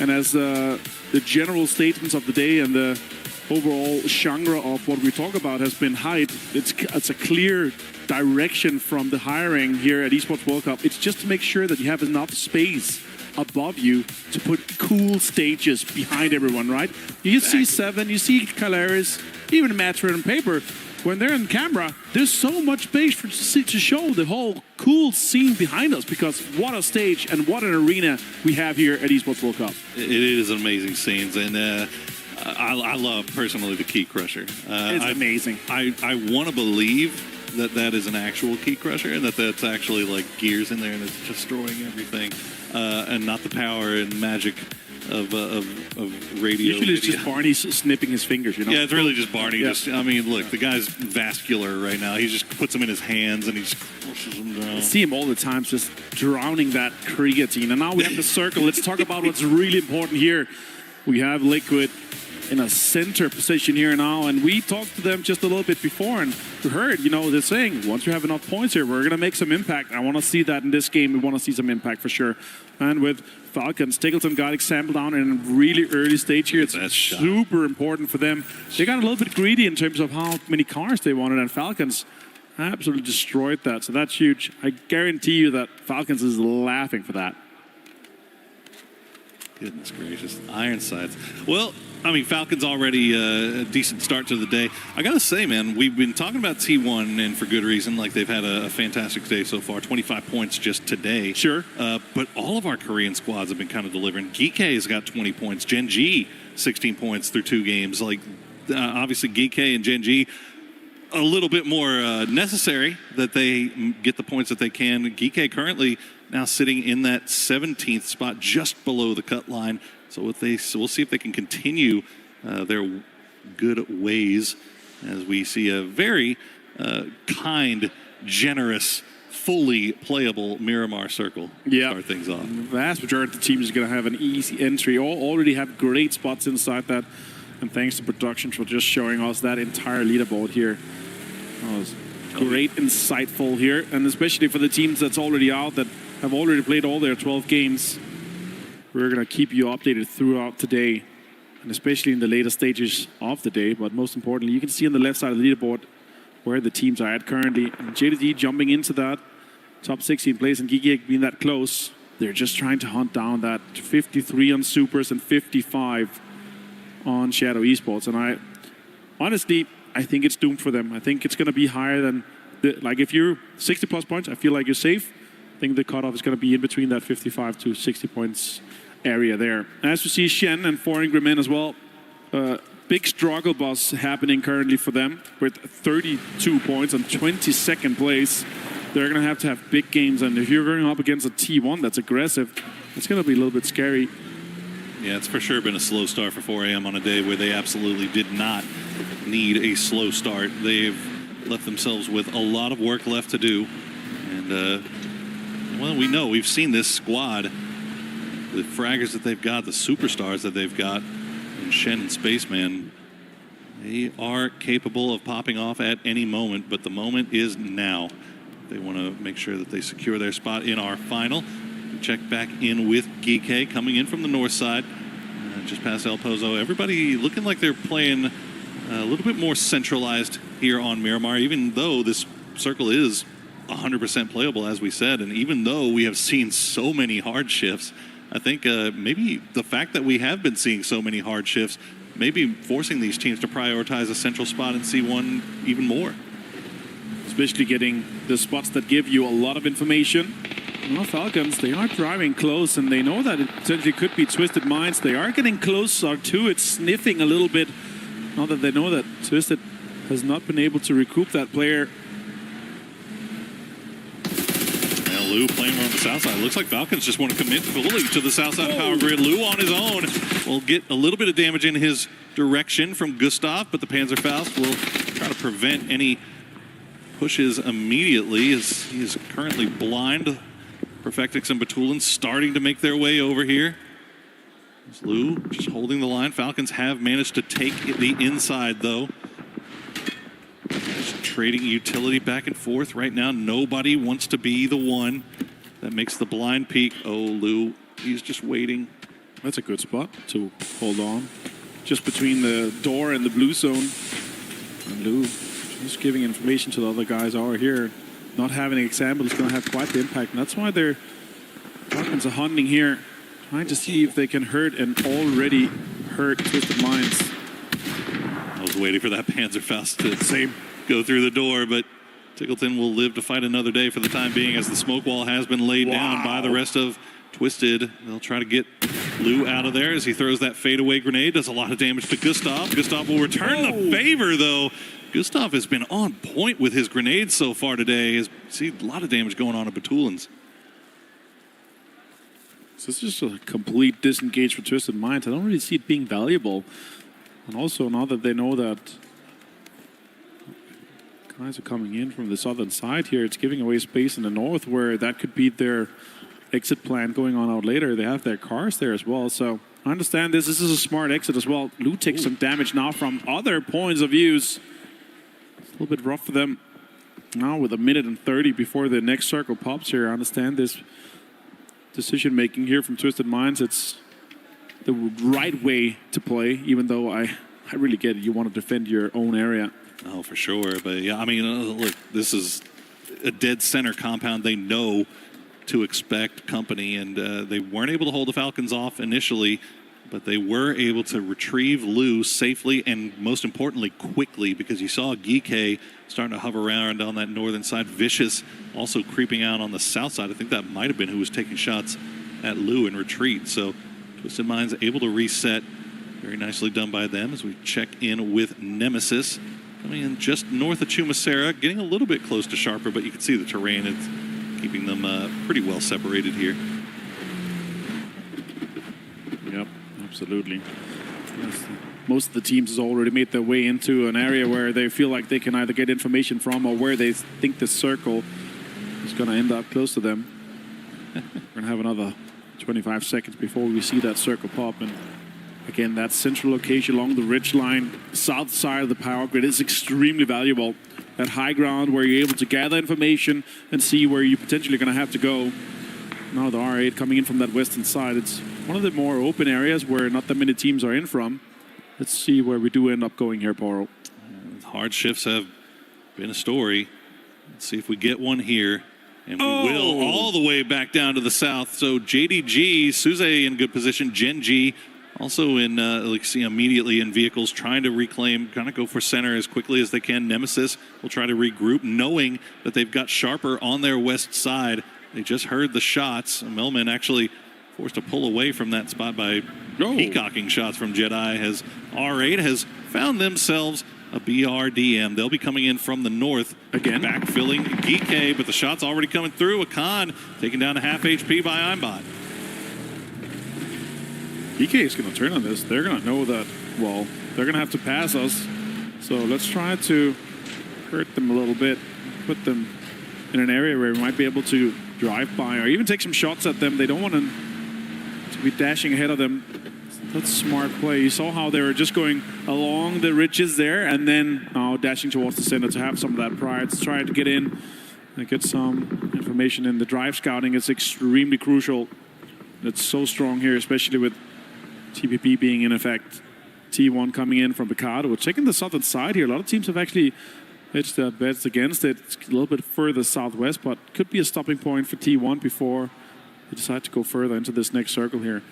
And as the general statements of the day and the overall genre of what we talk about has been hype, it's a clear direction from the hiring here at Esports World Cup. It's just to make sure that you have enough space above you to put cool stages behind everyone, right? You see Seven, you see Calaris, even Matra and Paper. When they're in camera, there's so much space to show the whole cool scene behind us, because what a stage and what an arena we have here at Esports World Cup. It is amazing scenes, and I love personally the Key Crusher. It's amazing. I want to believe that is an actual Key Crusher and that's actually like gears in there and it's destroying everything, and not the power and magic of radio. Usually it's just Barney snipping his fingers, you know? Yeah, it's really just Barney. Yeah. I mean, look, the guy's vascular right now. He just puts them in his hands and he just crushes them down. I see him all the time just drowning that creatine. And now we have the circle. Let's talk about what's really important here. We have Liquid in a center position here now, and we talked to them just a little bit before, and we heard, you know, they're saying, once you have enough points here, we're going to make some impact. I want to see that in this game. We want to see some impact for sure. And with Falcons, Tickleton got example down in a really early stage here. It's super important for them. They got a little bit greedy in terms of how many cars they wanted, and Falcons absolutely destroyed that. So that's huge. I guarantee you that Falcons is laughing for that. Goodness gracious. Iron sights. Well, I mean, Falcons already a decent start to the day. I got to say, man, we've been talking about T1, and for good reason. Like, they've had a fantastic day so far. 25 points just today. Sure. But all of our Korean squads have been kind of delivering. Geekay has got 20 points. Gen G, 16 points through 2 games. Like, obviously, Geekay and Gen G, a little bit more necessary that they get the points that they can. Geekay currently now sitting in that 17th spot, just below the cut line. So we'll see if they can continue their good ways, as we see a very kind, generous, fully playable Miramar circle start things off. The vast majority of the team is going to have an easy entry. Already have great spots inside that. And thanks to production for just showing us that entire leaderboard here. That was great, insightful here. And especially for the teams that's already out, that have already played all their 12 games. We're going to keep you updated throughout today, and especially in the later stages of the day. But most importantly, you can see on the left side of the leaderboard where the teams are at currently. And JDD jumping into that top 16 place, and Geekay being that close. They're just trying to hunt down that 53 on Supers and 55 on Shadow Esports. And honestly, I think it's doomed for them. I think it's going to be higher than, like if you're 60 plus points, I feel like you're safe. I think the cutoff is going to be in between that 55 to 60 points area there. As we see, Shen and Foreign Grimmin as well. Big struggle bus happening currently for them with 32 points and 22nd place. They're going to have big games, and if you're going up against a T1 that's aggressive, it's going to be a little bit scary. Yeah, it's for sure been a slow start for 4 a.m. on a day where they absolutely did not need a slow start. They've left themselves with a lot of work left to do. And, well, we know, we've seen this squad, the fraggers that they've got, the superstars that they've got, and Shen and Spaceman, they are capable of popping off at any moment, but the moment is now. They want to make sure that they secure their spot in our final. Check back in with Geek coming in from the north side, just past El Pozo. Everybody looking like they're playing a little bit more centralized here on Miramar, even though this circle is 100% playable, as we said, and even though we have seen so many hard shifts, I think maybe the fact that we have been seeing so many hard shifts, maybe forcing these teams to prioritize a central spot in C1 even more. Especially getting the spots that give you a lot of information. Well, Falcons, they are driving close, and they know that it potentially could be Twisted Minds. They are getting closer to it, sniffing a little bit. Now that they know that Twisted has not been able to recoup that player. Now Lou playing on the south side. Looks like Falcons just want to commit fully to the south side of Power Grid. Lou on his own will get a little bit of damage in his direction from Gustav, but the Panzerfaust will try to prevent any pushes immediately, as he is currently blind. Perfectix and Batulin starting to make their way over here. As Lou just holding the line. Falcons have managed to take the inside, though. Just trading utility back and forth right now. Nobody wants to be the one that makes the blind peak. Oh, Lou, he's just waiting. That's a good spot to hold on. Just between the door and the blue zone. And Lou just giving information to the other guys over here. Not having an example is going to have quite the impact. And that's why they're Falcons are hunting here, trying to see if they can hurt an already hurt Twisted Minds. I was waiting for that Panzerfaust to go through the door, but Tickleton will live to fight another day for the time being, as the smoke wall has been laid down by the rest of Twisted. They'll try to get Lou out of there as he throws that fadeaway grenade. Does a lot of damage to Gustav. Gustav will return the favor, though. Gustav has been on point with his grenades so far today. See a lot of damage going on at Batulins. So it's just a complete disengage for Twisted Minds. I don't really see it being valuable. And also now that they know that guys are coming in from the southern side here, it's giving away space in the north where that could be their exit plan going on out later. They have their cars there as well. So I understand this. This is a smart exit as well. Lou takes some damage now from other points of views. It's a little bit rough for them now with 1:30 before the next circle pops here. I understand this decision making here from Twisted Minds. It's the right way to play, even though I really get it. You want to defend your own area. Oh, for sure. But yeah, I mean, look, this is a dead center compound. They know to expect company, and they weren't able to hold the Falcons off initially, but they were able to retrieve Lou safely and, most importantly, quickly, because you saw Geek starting to hover around on that northern side. Vicious also creeping out on the south side. I think that might have been who was taking shots at Lou in retreat. So Twisted Minds able to reset. Very nicely done by them as we check in with Nemesis. Coming in just north of Chumacera, getting a little bit close to Sharper, but you can see the terrain. It's keeping them pretty well separated here. Yep, absolutely. Yes. Most of the teams has already made their way into an area where they feel like they can either get information from or where they think the circle is going to end up close to them. We're going to have another 25 seconds before we see that circle pop. And again, that central location along the ridge line, south side of the power grid, is extremely valuable. That high ground where you're able to gather information and see where you're potentially going to have to go. Now the R8 coming in from that western side. It's one of the more open areas where not that many teams are in from. Let's see where we do end up going here, Poro. Hard shifts have been a story. Let's see if we get one here. And we will, all the way back down to the south. So JDG, Suze in good position, Gen G also in, like see immediately in vehicles, trying to reclaim, kind of go for center as quickly as they can. Nemesis will try to regroup, knowing that they've got Sharper on their west side. They just heard the shots. Melman actually forced to pull away from that spot by peacocking shots from Jedi, as R8 has found themselves a BRDM. They'll be coming in from the north. Again, backfilling Geek, but the shot's already coming through. Akan taken down to half HP by Aimbot. BK is going to turn on this. They're going to know that, well, they're going to have to pass us. So let's try to hurt them a little bit, put them in an area where we might be able to drive by or even take some shots at them. They don't want to be dashing ahead of them. That's smart play. You saw how they were just going along the ridges there and then now dashing towards the center to have some of that pride, to try to get in and get some information in. The drive scouting is extremely crucial. It's so strong here, especially with TPP being in effect. T1 coming in from Picado. We're checking the southern side here. A lot of teams have actually hedged their bets against it. It's a little bit further southwest, but could be a stopping point for T1 before they decide to go further into this next circle here.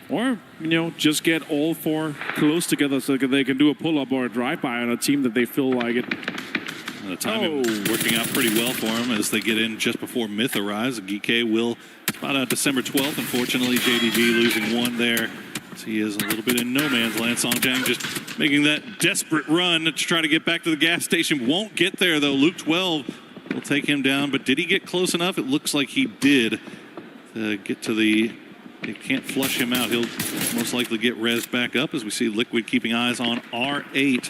Or, you know, just get all four close together so that they can do a pull-up or a drive-by on a team that they feel like it. The timing working out pretty well for him as they get in just before Myth arrives. GK will spot out December 12th. Unfortunately, JDB losing one there. So he is a little bit in no man's land. Songjang just making that desperate run to try to get back to the gas station. Won't get there, though. Luke 12 will take him down. But did he get close enough? It looks like he did to get to the... They can't flush him out. He'll most likely get rezzed back up as we see Liquid keeping eyes on R8.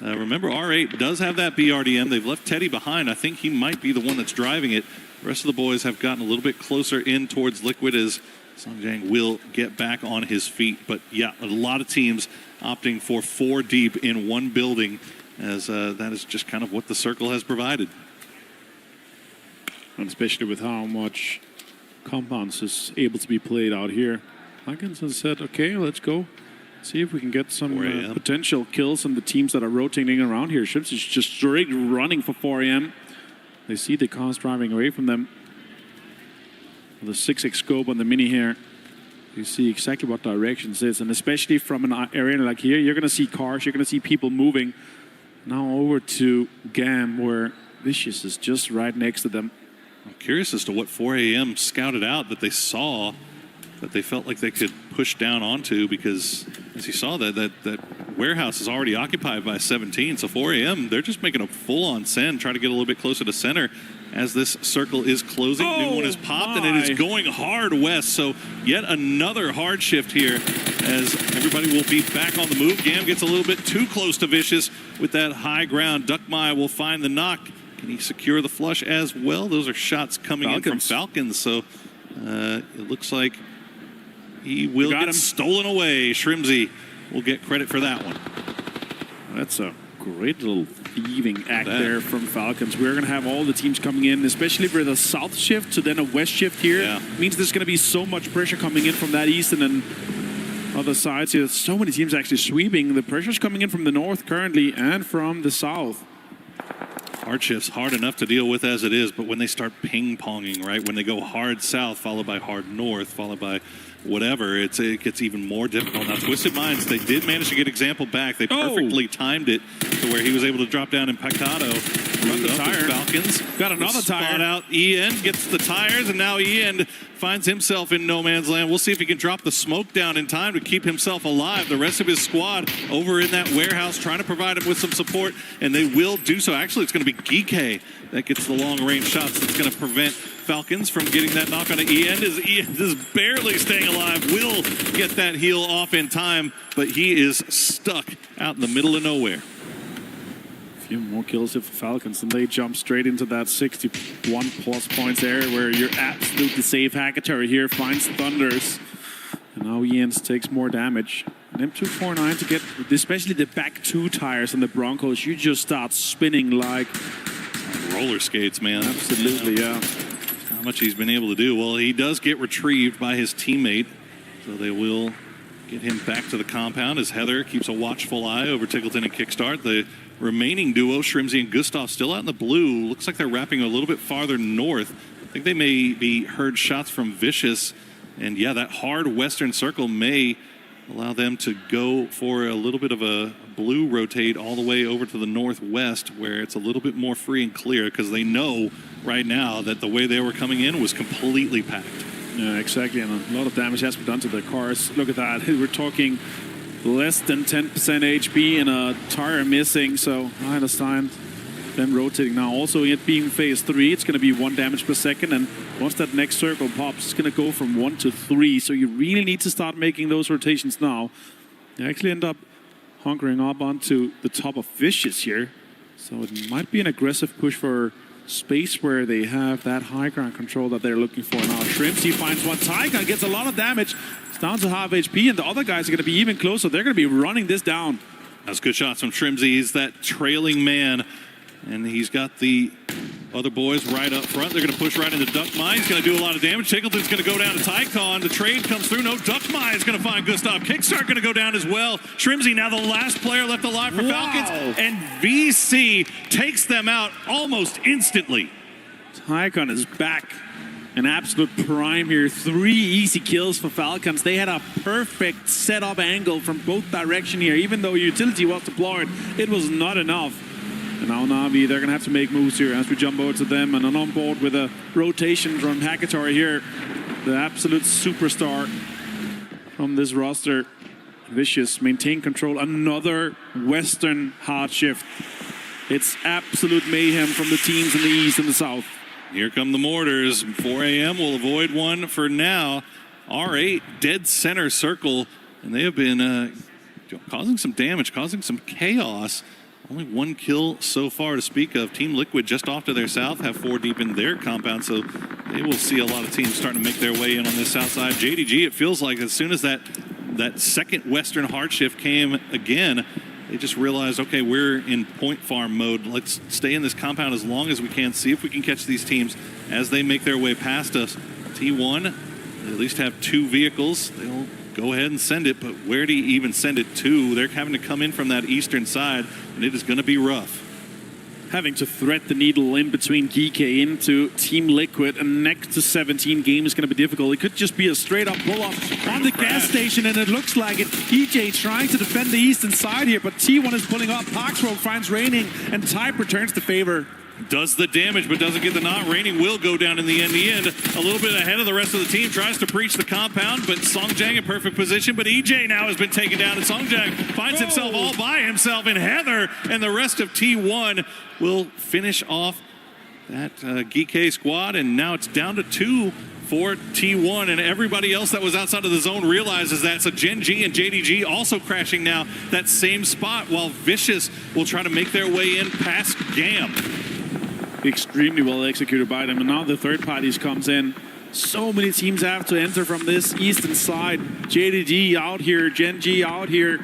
Remember, R8 does have that BRDM. They've left Teddy behind. I think he might be the one that's driving it. The rest of the boys have gotten a little bit closer in towards Liquid as Songjang will get back on his feet. But yeah, a lot of teams opting for 4 deep in one building as that is just kind of what the circle has provided. And especially with how much compounds is able to be played out here. Atkinson said, okay, let's go. See if we can get some potential kills on the teams that are rotating around here. Ships is just straight running for 4 AM. They see the cars driving away from them. The 6x scope on the Mini here. You see exactly what directions is. And especially from an area like here, you're going to see cars, you're going to see people moving. Now over to GAM where Vicious is just right next to them. I'm curious as to what 4 AM scouted out that they saw that they felt like they could push down onto, because as you saw that warehouse is already occupied by 17. So 4 AM, they're just making a full-on send, try to get a little bit closer to center as this circle is closing. New one is popped and it is going hard west. So yet another hard shift here as everybody will be back on the move. Gam gets a little bit too close to Vicious with that high ground. Duckmai will find the knock. Can he secure the flush as well? Those are shots coming in from Falcons. So it looks like he will get stolen away. Shrimsy will get credit for that one. That's a great little thieving act there from Falcons. We're going to have all the teams coming in, especially for the south shift to then a west shift here. Yeah. Means there's going to be so much pressure coming in from that east and then other sides here. So many teams actually sweeping. The pressure's coming in from the north currently and from the south. Hard shifts hard enough to deal with as it is, but when they start ping-ponging, right, when they go hard south followed by hard north followed by whatever, it gets even more difficult. Now, Twisted Minds, they did manage to get Example back. They perfectly timed it to where he was able to drop down in Picado. Got the tire. Falcons. Got another tire. Out Ian gets the tires, and now Ian finds himself in no man's land. We'll see if he can drop the smoke down in time to keep himself alive. The rest of his squad over in that warehouse trying to provide him with some support, and they will do so. Actually, it's going to be Geekay that gets the long-range shots that's going to prevent Falcons from getting that knock on Ian. Ian is barely staying alive. Will get that heal off in time, but he is stuck out in the middle of nowhere. A few more kills if Falcons, and they jump straight into that 61 plus points area where you're absolutely safe. Hackatory here finds Thunders, and now Ian takes more damage. An M249 to get, especially the back 2 tires on the Broncos, you just start spinning like roller skates, man. Absolutely, yeah. How much he's been able to do. Well, he does get retrieved by his teammate, so they will get him back to the compound as Heather keeps a watchful eye over Tickleton and Kickstart. The remaining duo, Shrimsy and Gustav, still out in the blue. Looks like they're wrapping a little bit farther north. I think they may be heard shots from Vicious, and yeah, that hard western circle may allow them to go for a little bit of a blue rotate all the way over to the northwest where it's a little bit more free and clear because they know right now that the way they were coming in was completely packed. Yeah, exactly, and a lot of damage has been done to the cars. Look at that. We're talking less than 10% HP and a tire missing, so I understand Them rotating now. Also, it being phase 3, it's going to be 1 damage per second. And once that next circle pops, it's going to go from 1 to 3. So you really need to start making those rotations now. They actually end up hunkering up onto the top of Vicious here. So it might be an aggressive push for space where they have that high ground control that they're looking for now. Shrimpsy finds one. Tyka gets a lot of damage. It's down to half HP, and the other guys are going to be even closer. They're going to be running this down. That's good shots from Shrimsy. He's that trailing man, and he's got the other boys right up front. They're going to push right into Duckmai. He's going to do a lot of damage. Tickleton's going to go down to Tycon. The trade comes through. No, Duckmai is going to find Gustav. Kickstart going to go down as well. Shrimsy now the last player left alive for Falcons, and VC takes them out almost instantly. Tycon is back. An absolute prime here. 3 easy kills for Falcons. They had a perfect setup angle from both directions here. Even though utility was deployed, it was not enough. And now Na'Vi, they're going to have to make moves here as we jump over to them. And on board with a rotation from Hakatori here. The absolute superstar from this roster. Vicious, maintain control. Another Western hard shift. It's absolute mayhem from the teams in the East and the South. Here come the mortars. 4 a.m. will avoid one for now. R8 dead center circle, and they have been causing some damage, causing some chaos. Only 1 kill so far to speak of. Team Liquid just off to their south have 4 deep in their compound, so they will see a lot of teams starting to make their way in on this south side. JDG, it feels like as soon as that second Western hard shift came again, they just realized, okay, we're in point farm mode. Let's stay in this compound as long as we can, see if we can catch these teams as they make their way past us. T1, they at least have 2 vehicles. They'll go ahead and send it, but where do you even send it to? They're having to come in from that eastern side, and it is going to be rough. Having to thread the needle in between GK into Team Liquid, and next to 17 game is going to be difficult. It could just be a straight up pull up on the gas station, and it looks like it. EJ trying to defend the eastern side here, but T1 is pulling up. Parksrow finds Raining, and Type returns to favor. Does the damage, but doesn't get the knot. Raining will go down in the end. A little bit ahead of the rest of the team. Tries to breach the compound, but Songjang in perfect position. But EJ now has been taken down, and Songjang finds himself all by himself. And Heather and the rest of T1 will finish off that GK squad. And now it's down to 2 for T1, and everybody else that was outside of the zone realizes that. So Gen G and JDG also crashing now that same spot, while Vicious will try to make their way in past GAM. Extremely well executed by them, and now the third parties comes in. So many teams have to enter from this eastern side. JDG out here, Gen G out here.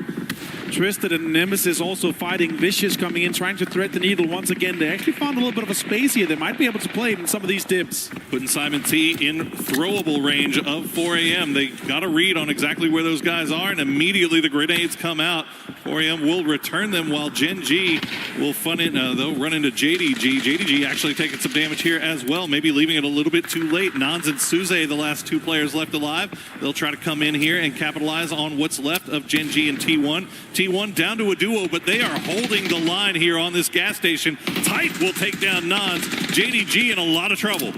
Twisted and Nemesis also fighting. Vicious coming in, trying to thread the needle once again. They actually found a little bit of a space here. They might be able to play in some of these dips. Putting Simon T in throwable range of 4 a.m. They got a read on exactly where those guys are, and immediately the grenades come out. 4 a.m. will return them, while Gen G will they'll run into JDG. JDG actually taking some damage here as well, maybe leaving it a little bit too late. Nans and Suze, the last 2 players left alive. They'll try to come in here and capitalize on what's left of Gen G and T1. T1 down to a duo, but they are holding the line here on this gas station. Tight will take down Nans. JDG in a lot of trouble.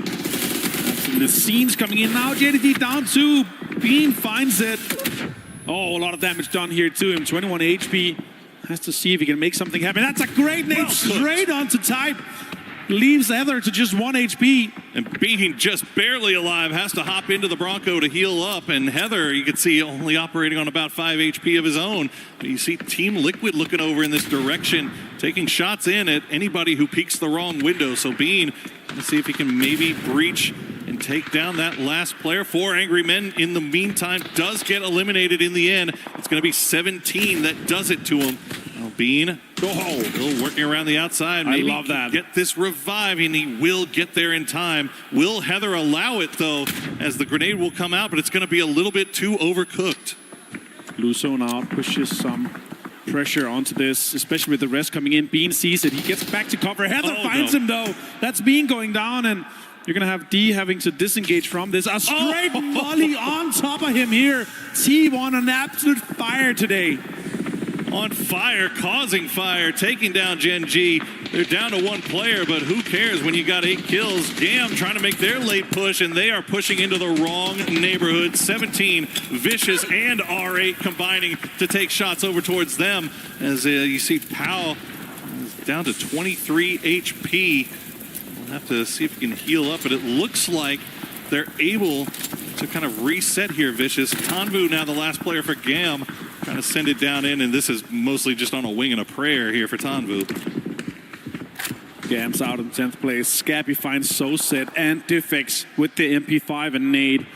The scenes coming in now. JDG down 2. Bean finds it. Oh, a lot of damage done here to him. 21 HP. Has to see if he can make something happen. That's a great nade straight onto Type. Leaves Heather to just 1 HP. And being just barely alive, has to hop into the Bronco to heal up. And Heather, you can see, only operating on about 5 HP of his own. But you see Team Liquid looking over in this direction, taking shots in at anybody who peeks the wrong window. So Bean, let's see if he can maybe breach and take down that last player. 4 angry men in the meantime does get eliminated in the end. It's going to be 17 that does it to him. Well, Bean, still working around the outside. Maybe I love that. Get this revive, and he will get there in time. Will Heather allow it, though, as the grenade will come out, but it's going to be a little bit too overcooked. Luso now pushes some pressure onto this, especially with the rest coming in. Bean sees it. He gets back to cover. Heather finds him, though. That's Bean going down, and you're going to have D having to disengage from this. A straight volley on top of him here. T1 on absolute fire today. On fire, causing fire, taking down Gen G. They're down to 1 player, but who cares when you got 8 kills? GAM trying to make their late push, and they are pushing into the wrong neighborhood. 17, Vicious and R8 combining to take shots over towards them. As you see Powell Down to 23 HP. We'll have to see if we can heal up, but it looks like they're able to kind of reset here, Vicious. Tanvu now the last player for GAM, trying to send it down in, and this is mostly just on a wing and a prayer here for Tanvu. GAM's out in 10th place. Scabby finds Soset and Diffix with the MP5 and nade.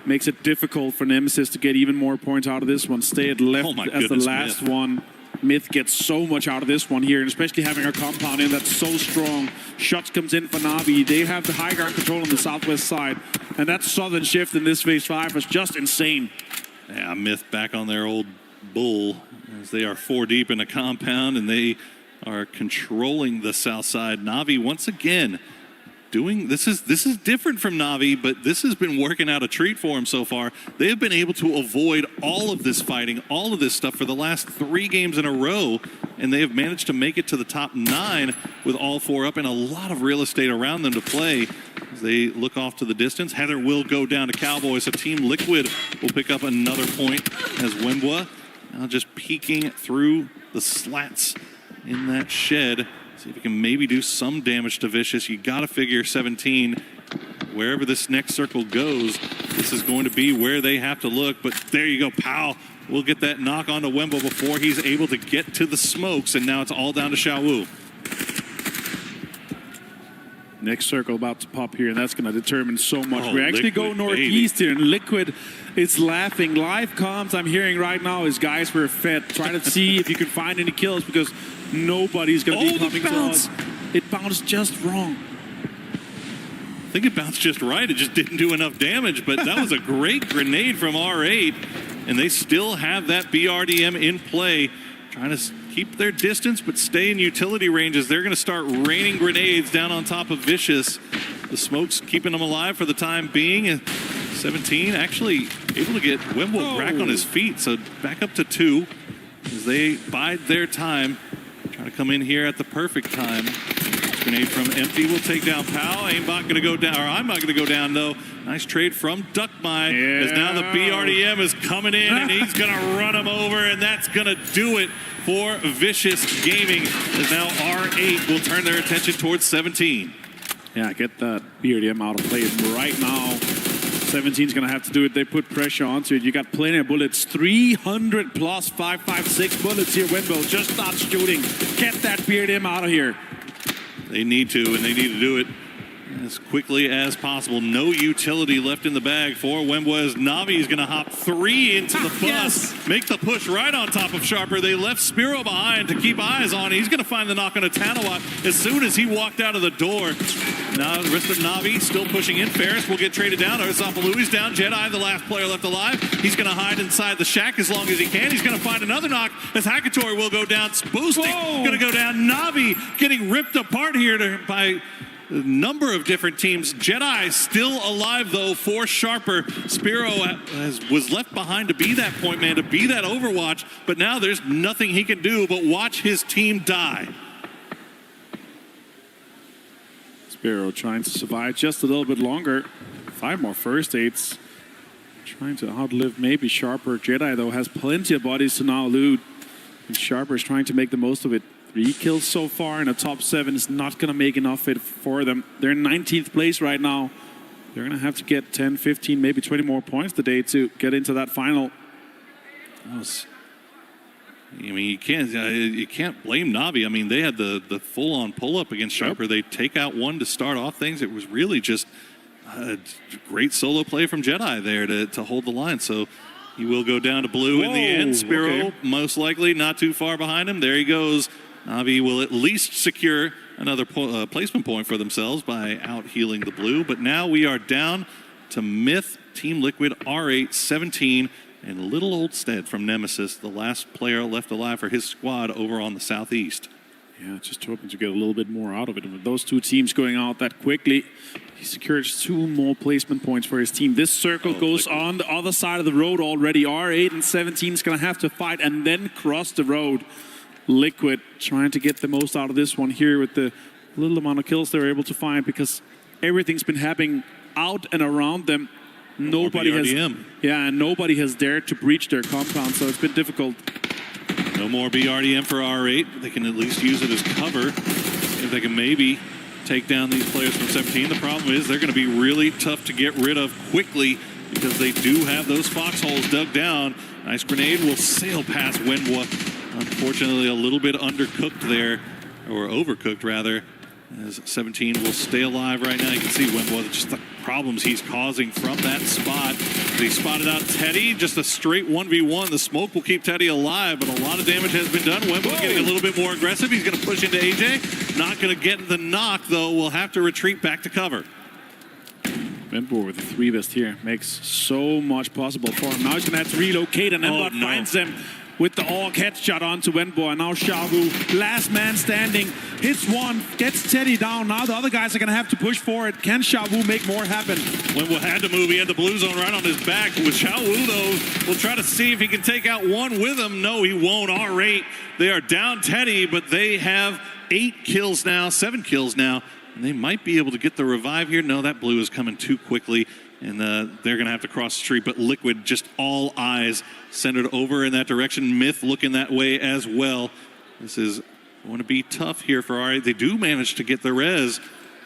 Makes it difficult for Nemesis to get even more points out of this one. Stay at left as the last one. Myth gets so much out of this one here, and especially having a compound in that's so strong. Shots comes in for Na'Vi. They have the high ground control on the southwest side, and that southern shift in this phase 5 was just insane. Yeah, Myth back on their old bull as they are 4 deep in a compound, and they are controlling the south side. Na'Vi once again doing this is different from Na'Vi, but this has been working out a treat for them so far. They have been able to avoid all of this fighting, all of this stuff for the last 3 games in a row, and they have managed to make it to the top 9 with all 4 up and a lot of real estate around them to play as they look off to the distance. Heather will go down to Cowboys, so Team Liquid will pick up another point as Wembwa now just peeking through the slats in that shed. See if he can maybe do some damage to Vicious. You got to figure 17, wherever this next circle goes, this is going to be where they have to look. But there you go, Powell will get that knock onto Wembo before he's able to get to the smokes, and now it's all down to Xiaowu. Next circle about to pop here, and that's going to determine so much. Oh, we actually go Liquid, northeast here, and Liquid is laughing. Live comms I'm hearing right now is guys were fed. Try to see if you can find any kills because nobody's going to be coming to us. It bounced just wrong. I think it bounced just right. It just didn't do enough damage, but that was a great grenade from R8, and they still have that BRDM in play, trying to keep their distance but stay in utility ranges. They're going to start raining grenades down on top of Vicious. The smoke's keeping them alive for the time being. And 17 actually able to get Wembo back on his feet, so back up to 2 as they bide their time. Try to come in here at the perfect time. Grenade from Empty will take down Powell. Aimbot going to go down, or I'm not going to go down though. Nice trade from Duckmine as now the BRDM is coming in and he's going to run him over, and that's going to do it for Vicious Gaming as now R8 will turn their attention towards 17. Yeah, get that BRDM out of play right now. 17's going to have to do it. They put pressure onto it. You got plenty of bullets. 300 plus 556 bullets here. Wembo just start shooting. Get that BRDM out of here. They need to, and they need to do it as quickly as possible. No utility left in the bag for Wembo as Na'Vi is going to hop 3 into the bus. Make the push right on top of Sharper. They left Spiro behind to keep eyes on. He's going to find the knock on a Tanawat as soon as he walked out of the door. Now the rest of Na'Vi still pushing in. Ferris will get traded down. Louis down. Jedi, the last player left alive. He's going to hide inside the shack as long as he can. He's going to find another knock as Hakatori will go down. Boosting going to go down. Na'Vi getting ripped apart here by a number of different teams. Jedi still alive though for Sharper. Spiro was left behind to be that point man, to be that Overwatch, but now there's nothing he can do but watch his team die. Spiro trying to survive just a little bit longer. 5 more first aids. Trying to outlive maybe Sharper. Jedi though has plenty of bodies to now loot, and Sharper is trying to make the most of it. 3 kills so far, and a top 7 is not going to make enough for them. They're in 19th place right now. They're going to have to get 10, 15, maybe 20 more points today to get into that final. I mean, you can't blame Na'Vi. I mean, they had the full-on pull-up against Sharper. Yep. They take out 1 to start off things. It was really just a great solo play from Jedi there to hold the line. So he will go down to blue in the end. Spiro, most likely not too far behind him. There he goes. Na'Vi will at least secure another placement point for themselves by out-healing the blue. But now we are down to Myth, Team Liquid, R8, 17, and Little Old Stead from Nemesis, the last player left alive for his squad over on the southeast. Yeah, just hoping to get a little bit more out of it. And with those 2 teams going out that quickly, he secures 2 more placement points for his team. This circle goes on the other side of the road already. R8 and 17 is going to have to fight and then cross the road. Liquid trying to get the most out of this one here with the little amount of kills they're able to find, because everything's been happening out and around them. Nobody has dared to breach their compound, so it's been difficult. No more BRDM for R8. They can at least use it as cover. If they can maybe take down these players from 17. The problem is they're going to be really tough to get rid of quickly because they do have those foxholes dug down. Nice grenade will sail past Wenwa. Unfortunately, a little bit undercooked there, or overcooked rather, as 17 will stay alive right now. You can see Wenwa, just the problems he's causing from that spot. He spotted out Teddy, just a straight 1v1. The smoke will keep Teddy alive, but a lot of damage has been done. Wenwa getting a little bit more aggressive. He's going to push into AJ. Not going to get the knock, though. Will have to retreat back to cover. Wenbo with the 3 best here makes so much possible for him. Now he's going to have to relocate, and Embot finds him with the AUG headshot onto Wenbo. And now Xiaowu, last man standing, hits one, gets Teddy down. Now the other guys are going to have to push forward. Can Xiaowu make more happen? Wenbo had to move. He had the blue zone right on his back. With Xiaowu, though, will try to see if he can take out one with him. No, he won't. R8, they are down Teddy, but they have 8 kills now, 7 kills now. And they might be able to get the revive here. No, that blue is coming too quickly, and they're going to have to cross the street. But Liquid, just all eyes centered over in that direction. Myth looking that way as well. This is going to be tough here for R8. They do manage to get the res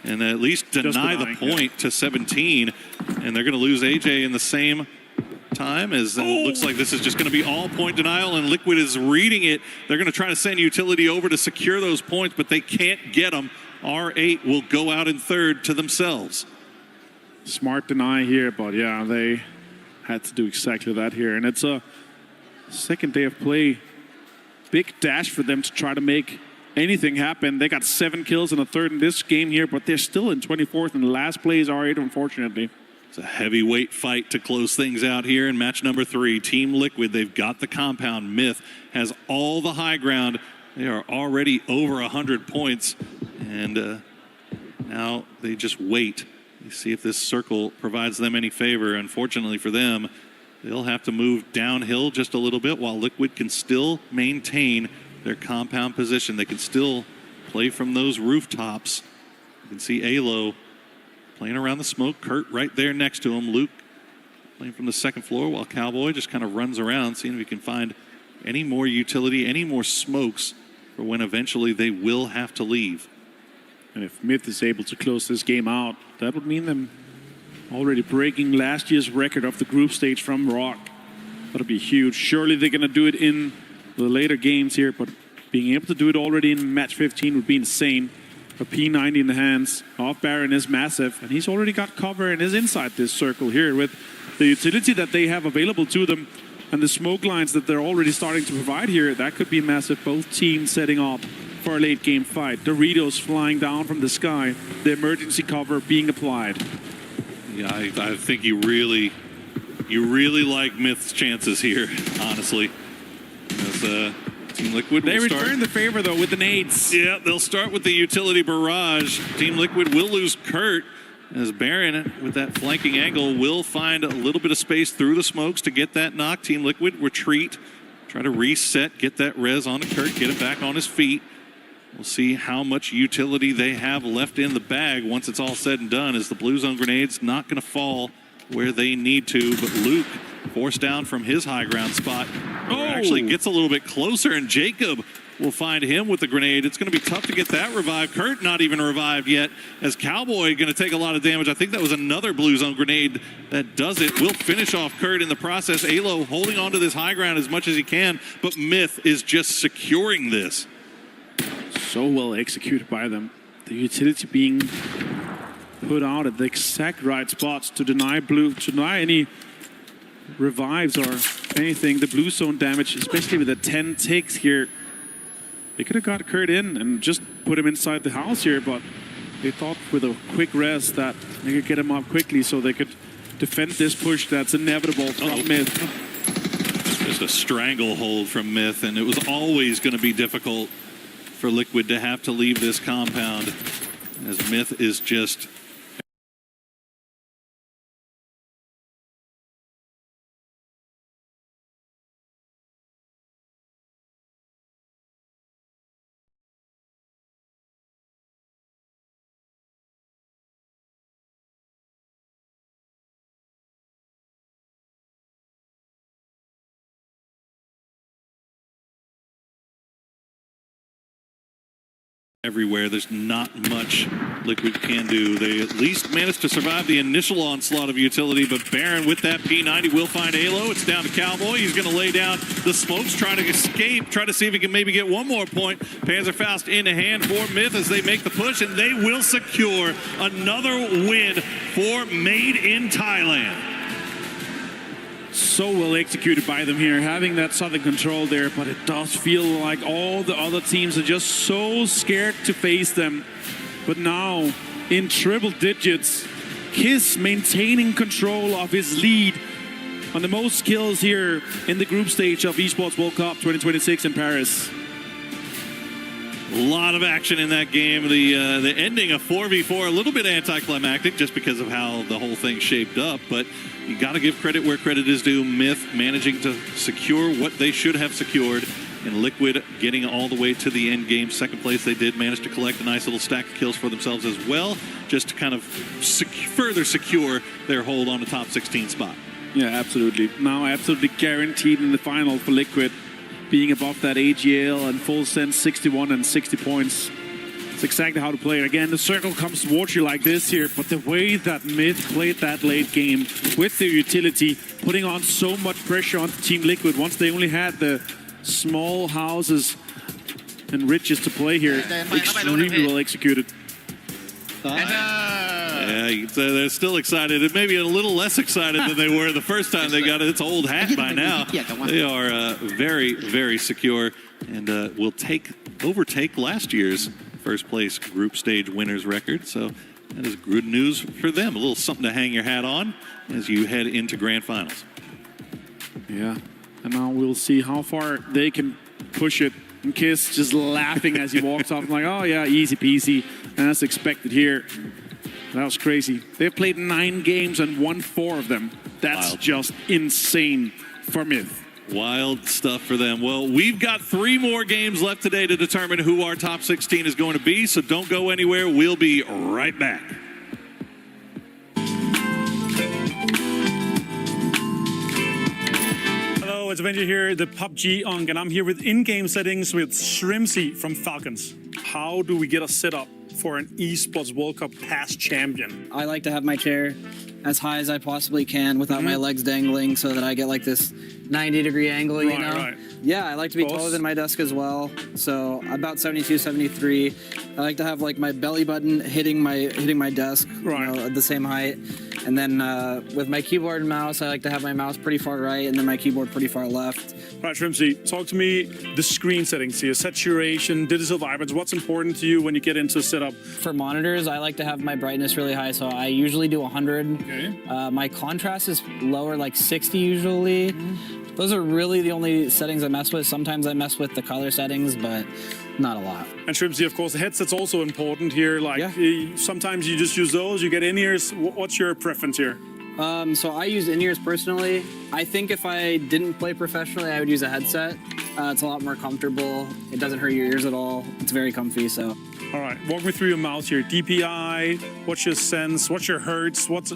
and at least deny the point to 17. And they're going to lose AJ in the same time as it looks like this is just going to be all point denial, and Liquid is reading it. They're going to try to send utility over to secure those points, but they can't get them. R8 will go out in third to themselves. Smart deny here, but yeah, they had to do exactly that here. And it's a second day of play. Big dash for them to try to make anything happen. They got 7 kills in the third in this game here, but they're still in 24th, and the last play is R8, unfortunately. It's a heavyweight fight to close things out here in match number 3. Team Liquid, they've got the compound. Myth has all the high ground. They are already over 100 points, and now they just wait. They see if this circle provides them any favor. Unfortunately for them, they'll have to move downhill just a little bit while Liquid can still maintain their compound position. They can still play from those rooftops. You can see Alo playing around the smoke. Kurt right there next to him. Luke playing from the second floor while Cowboy just kind of runs around, seeing if he can find any more utility, any more smokes for when eventually they will have to leave. And if Myth is able to close this game out, that would mean them already breaking last year's record of the group stage from Rock. That'll be huge. Surely they're going to do it in the later games here, but being able to do it already in match 15 would be insane. A P90 in the hands of Baron is massive, and he's already got cover and is inside this circle here with the utility that they have available to them and the smoke lines that they're already starting to provide here. That could be massive. Both teams setting up for a late game fight. Doritos flying down from the sky, the emergency cover being applied. Yeah, I think you really like Myth's chances here, honestly. As, Team Liquid they return the favor, though, with the nades. Yeah, they'll start with the utility barrage. Team Liquid will lose Kurt, as Baron, with that flanking angle, will find a little bit of space through the smokes to get that knock. Team Liquid retreat, try to reset, get that res onto Kurt, get it back on his feet. We'll see how much utility they have left in the bag once it's all said and done, as the blue zone grenade's not going to fall where they need to, but Luke forced down from his high ground spot. Actually gets a little bit closer, and Jacob will find him with the grenade. It's going to be tough to get that revived. Kurt not even revived yet, as Cowboy going to take a lot of damage. I think that was another blue zone grenade that does it. Will finish off Kurt in the process. Alo holding on to this high ground as much as he can, but Myth is just securing this. So well executed by them. The utility being put out at the exact right spots to deny any revives or anything. The blue zone damage, especially with the 10 ticks here. They could have got Kurt in and just put him inside the house here, but they thought with a quick res that they could get him up quickly so they could defend this push that's inevitable from Myth. Just a stranglehold from Myth, and it was always going to be difficult for Liquid to have to leave this compound, as Myth is just everywhere. There's not much Liquid can do. They at least managed to survive the initial onslaught of utility, but Baron with that P90 will find Halo. It's down to Cowboy. He's going to lay down the smokes, try to escape, try to see if he can maybe get one more point. Panzerfaust in hand for Myth as they make the push, and they will secure another win for Made in Thailand. So well executed by them here, having that southern control there, but it does feel like all the other teams are just so scared to face them. But now, in triple digits, Kiss maintaining control of his lead on the most kills here in the group stage of Esports World Cup 2026 in Paris. A lot of action in that game. The ending of 4v4, a little bit anticlimactic just because of how the whole thing shaped up, but you got to give credit where credit is due. Myth managing to secure what they should have secured, and Liquid getting all the way to the end game. Second place, they did manage to collect a nice little stack of kills for themselves as well, just to kind of further secure their hold on the top 16 spot. Yeah, absolutely. Now absolutely guaranteed in the final for Liquid, being above that AGL and full sense 61 and 60 points. It's exactly how to play it. Again, the circle comes towards you like this here, but the way that Myth played that late game with their utility, putting on so much pressure on Team Liquid once they only had the small houses and riches to play here. Extremely well executed. Yeah, they're still excited, and maybe a little less excited than they were the first time they got it. It's old hat by now. They are very, very secure, and will overtake last year's first place group stage winners record. So that is good news for them. A little something to hang your hat on as you head into grand finals. Yeah, and now we'll see how far they can push it. And Kiss just laughing as he walks off. I'm like, oh yeah, easy peasy. And that's expected here. That was crazy. They've played 9 games and won 4 of them. That's just insane for Myth. Wild stuff for them. Well, we've got 3 more games left today to determine who our top 16 is going to be, so don't go anywhere. We'll be right back. Hello, it's Avenger here, the PUBG Unk, and I'm here with in-game settings with Shrimsy from Falcons. How do we get a setup for an Esports World Cup past champion? I like to have my chair as high as I possibly can without my legs dangling so that I get like this 90-degree angle, you know? Right. Yeah, I like to be taller than my desk as well. So about 72, 73. I like to have like my belly button hitting my desk, you know, at the same height. And then with my keyboard and mouse, I like to have my mouse pretty far right and then my keyboard pretty far left. Right, Shrimsy, talk to me the screen settings here, saturation, digital vibrance. What's important to you when you get into a setup? For monitors, I like to have my brightness really high, so I usually do 100. Okay. My contrast is lower, like 60 usually. Those are really the only settings I mess with. Sometimes I mess with the color settings, but not a lot. And Shrimsy, of course, the headset's also important here. Like sometimes you just use those, you get in-ears. What's your preference here? So I use in-ears personally. I think if I didn't play professionally, I would use a headset. It's a lot more comfortable. It doesn't hurt your ears at all. It's very comfy, so. All right, walk me through your mouse here. DPI, what's your sense, what's your hertz, what's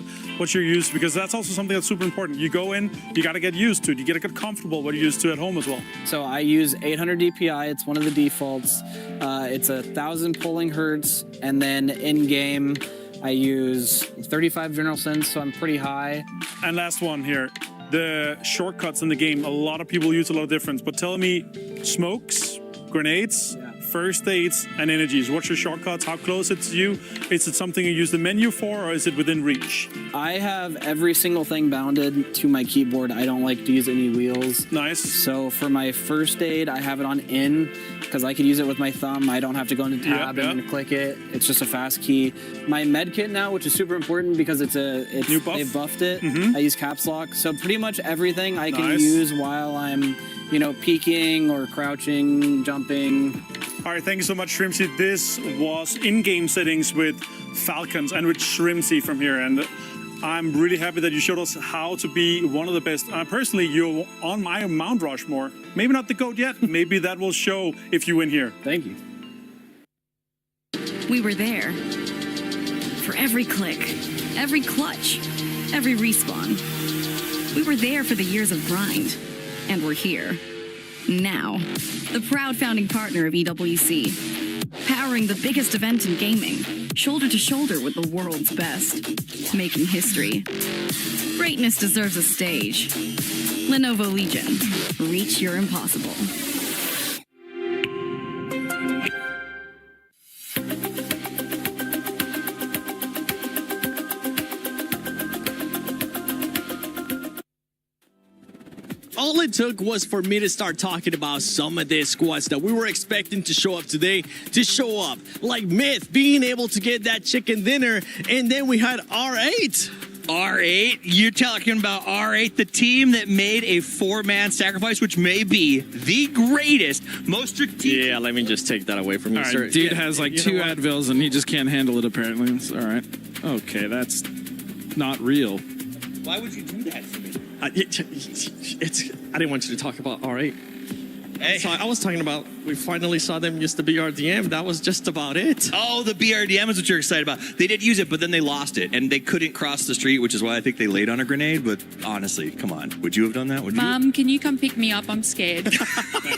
your use? Because that's also something that's super important. You go in, you got to get used to it. You got to get comfortable what you're used to at home as well. So I use 800 DPI. It's one of the defaults. It's 1,000 pulling hertz, and then in-game, I use 35 general sense, so I'm pretty high. And last one here, the shortcuts in the game. A lot of people use a lot of difference, but tell me, smokes, grenades, first aids, and energies. What's your shortcuts? How close it's to you? Is it something you use the menu for, or is it within reach? I have every single thing bounded to my keyboard. I don't like to use any wheels. Nice. So for my first aid, I have it on in, because I can use it with my thumb. I don't have to go into tab and click it. It's just a fast key. My med kit now, which is super important because new buff. They've buffed it. I use caps lock. So pretty much everything I can use while I'm, you know, peeking or crouching, jumping. All right, thank you so much, Shrimsy. This was in-game settings with Falcons and with Shrimsy from here. And I'm really happy that you showed us how to be one of the best. Personally, you're on my Mount Rushmore. Maybe not the GOAT yet. Maybe that will show if you win here. Thank you. We were there. For every click, every clutch, every respawn. We were there for the years of grind. And we're here. Now, the proud founding partner of EWC. Powering the biggest event in gaming, shoulder to shoulder with the world's best. Making history. Greatness deserves a stage. Lenovo Legion. Reach your impossible. All it took was for me to start talking about some of the squads that we were expecting to show up today to show up. Like Myth being able to get that chicken dinner, and then we had R8. R8, you're talking about R8, the team that made a 4-man sacrifice, which may be the greatest, most strategic. Yeah, let me just take that away from you, All right, sir. dude has like 2 Advils and he just can't handle it apparently. It's all right. Okay, that's not real. Why would you do that to me? I didn't want you to talk about R8. Hey. So I was talking about, we finally saw them use the BRDM. That was just about it. Oh, the BRDM is what you're excited about. They did use it, but then they lost it, and they couldn't cross the street, which is why I think they laid on a grenade. But honestly, come on. Would you have done that? Would you? Mom, can you come pick me up? I'm scared.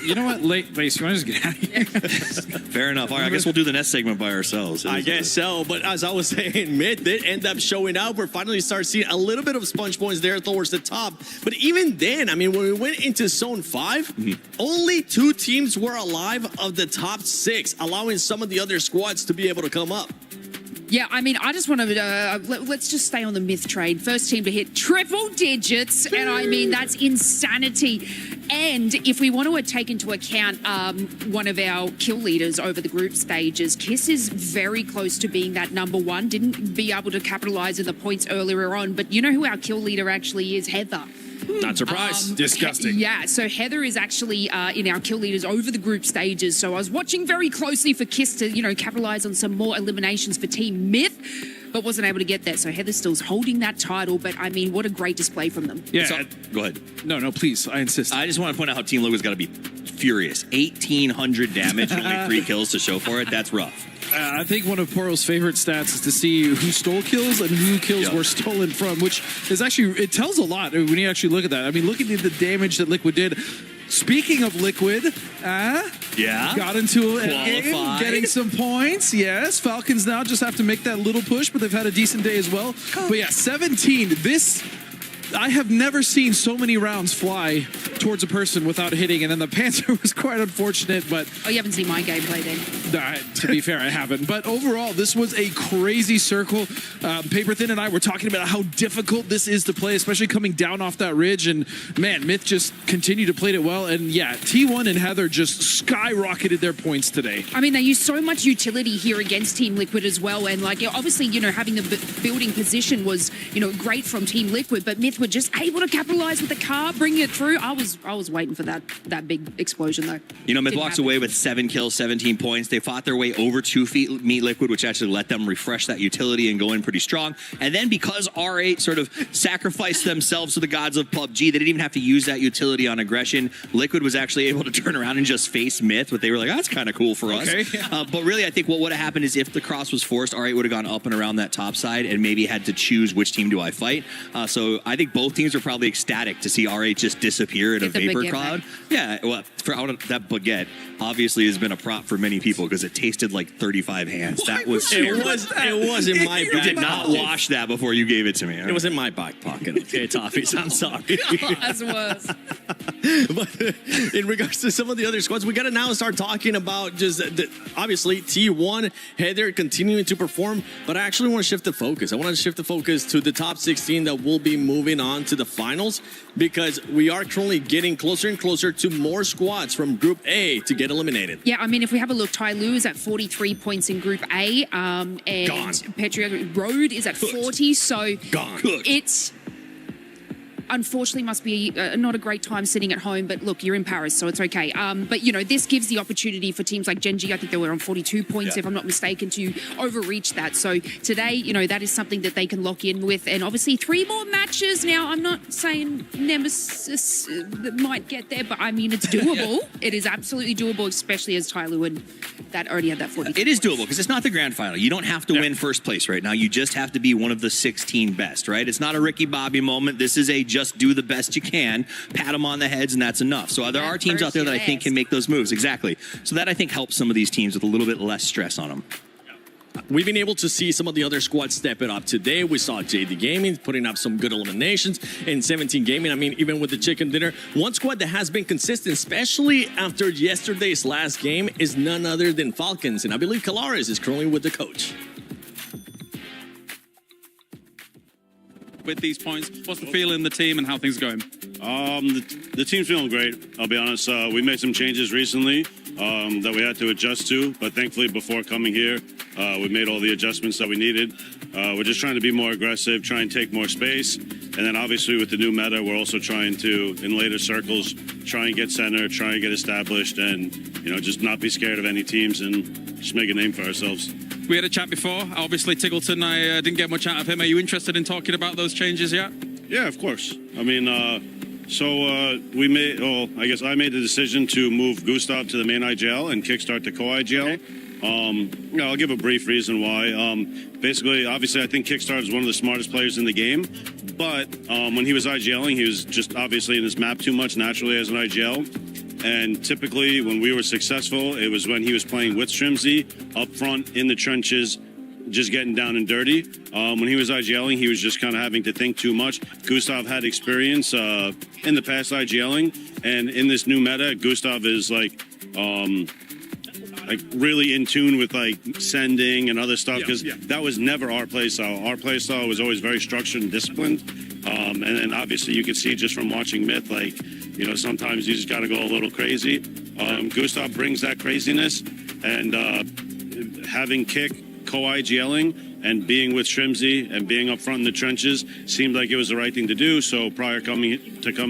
You know what? Lace, you want to just get out of here? Fair enough. All right, I guess we'll do the next segment by ourselves. I guess so. But as I was saying, Myth did end up showing up. We're finally starting to see a little bit of sponge points there towards the top. But even then, I mean, when we went into Zone 5, only 2 teams were alive of the top 6, allowing some of the other squads to be able to come up. Yeah, I mean, I just want to, let's just stay on the Myth trade. First team to hit triple digits, and I mean, that's insanity. And if we want to take into account one of our kill leaders over the group stages, Kiss is very close to being that #1. Didn't be able to capitalize on the points earlier on, but you know who our kill leader actually is? Heather. Not surprised. Disgusting. Yeah, so Heather is actually in our kill leaders over the group stages. So I was watching very closely for Kiss to, you know, capitalize on some more eliminations for Team Myth, but wasn't able to get there. So Heather still's holding that title, but I mean, what a great display from them. Yeah. So, go ahead. No, please. I insist. I just want to point out how Team Liquid's got to be furious. 1,800 damage and only 3 kills to show for it. That's rough. I think one of Poro's favorite stats is to see who stole kills and who kills were stolen from, which is actually, it tells a lot when you actually look at that. I mean, looking at the damage that Liquid did. Speaking of Liquid, got into a game, getting some points. Yes, Falcons now just have to make that little push, but they've had a decent day as well. But yeah, 17. I have never seen so many rounds fly towards a person without hitting, and then the Panther was quite unfortunate, but... Oh, you haven't seen my gameplay then? To be fair, I haven't. But overall, this was a crazy circle. Paper Thin and I were talking about how difficult this is to play, especially coming down off that ridge, and man, Myth just continued to play it well, and yeah, T1 and Heather just skyrocketed their points today. I mean, they used so much utility here against Team Liquid as well, and like, obviously, you know, having the building position was, you know, great from Team Liquid, but Myth were just able to capitalize with the car, bring it through. I was waiting for that big explosion though. You know, Myth walks away with 7 kills, 17 points. They fought their way over to meet Liquid, which actually let them refresh that utility and go in pretty strong. And then because R8 sort of sacrificed themselves to the gods of PUBG, they didn't even have to use that utility on aggression. Liquid was actually able to turn around and just face Myth, but they were like, oh, that's kind of cool for us. But really, I think what would have happened is if the cross was forced, R8 would have gone up and around that top side and maybe had to choose which team do I fight. So I think both teams are probably ecstatic to see R8 just disappear in a vapor cloud. Yeah, well, that baguette obviously has been a prop for many people because it tasted like 35 hands. That was it was in my back. You did not wash that before you gave it to me. It was in my back pocket. Okay, Toffees, I'm sorry. As was. But in regards to some of the other squads, we got to now start talking about just obviously T1, Heather continuing to perform, but I actually want to shift the focus. I want to shift the focus to the top 16 that will be moving on to the finals, because we are currently getting closer and closer to more squads from Group A to get eliminated. Yeah, I mean, if we have a look, Tai Lu is at 43 points in Group A, and Patriot Road is at 40, so it's... Unfortunately, must be not a great time sitting at home, but look, you're in Paris, so it's okay. But, you know, this gives the opportunity for teams like Genji, I think they were on 42 points, if I'm not mistaken, to overreach that. So today, you know, that is something that they can lock in with. And obviously 3 more matches. Now, I'm not saying Nemesis might get there, but I mean, it's doable. It is absolutely doable, especially as Ty Lu and that already had that 42 It is doable because it's not the grand final. You don't have to win first place right now. You just have to be one of the 16 best, right? It's not a Ricky Bobby moment. This is a just do the best you can, pat them on the heads, and that's enough. So there are teams out there that I think can make those moves. Exactly. So that I think helps some of these teams with a little bit less stress on them. We've been able to see some of the other squads step it up today. We saw JD Gaming putting up some good eliminations in 17 Gaming. I mean, even with the chicken dinner, one squad that has been consistent, especially after yesterday's last game, is none other than Falcons. And I believe Calares is currently with the coach. With these points, what's the feeling in the team and how things are going? The team's feeling great. I'll be honest. We made some changes recently that we had to adjust to, but thankfully before coming here, we made all the adjustments that we needed. We're just trying to be more aggressive, try and take more space, and then obviously with the new meta, we're also trying to, in later circles, try and get center, try and get established, and just not be scared of any teams and just make a name for ourselves. We had a chat before. Obviously, Tiggleton, I didn't get much out of him. Are you interested in talking about those changes yet? Yeah, of course. I mean, we made, I guess I made the decision to move Gustav to the main IGL and kickstart the co-IGL. Okay. I'll give a brief reason why. Basically, obviously, I think Kickstart is one of the smartest players in the game. But when he was IGLing, he was just obviously in his map too much naturally as an IGL. And typically, when we were successful, it was when he was playing with Shrimsy up front in the trenches, just getting down and dirty. When he was IGLing, he was just kind of having to think too much. Gustav had experience in the past IGLing, and in this new meta, Gustav is like really in tune with like sending and other stuff, because that was never our playstyle. Our playstyle was always very structured and disciplined. And obviously you can see just from watching Myth, like, sometimes you just got to go a little crazy. Gustav brings that craziness, and having Kick co-IGLing and being with Shrimsy and being up front in the trenches seemed like it was the right thing to do. So prior coming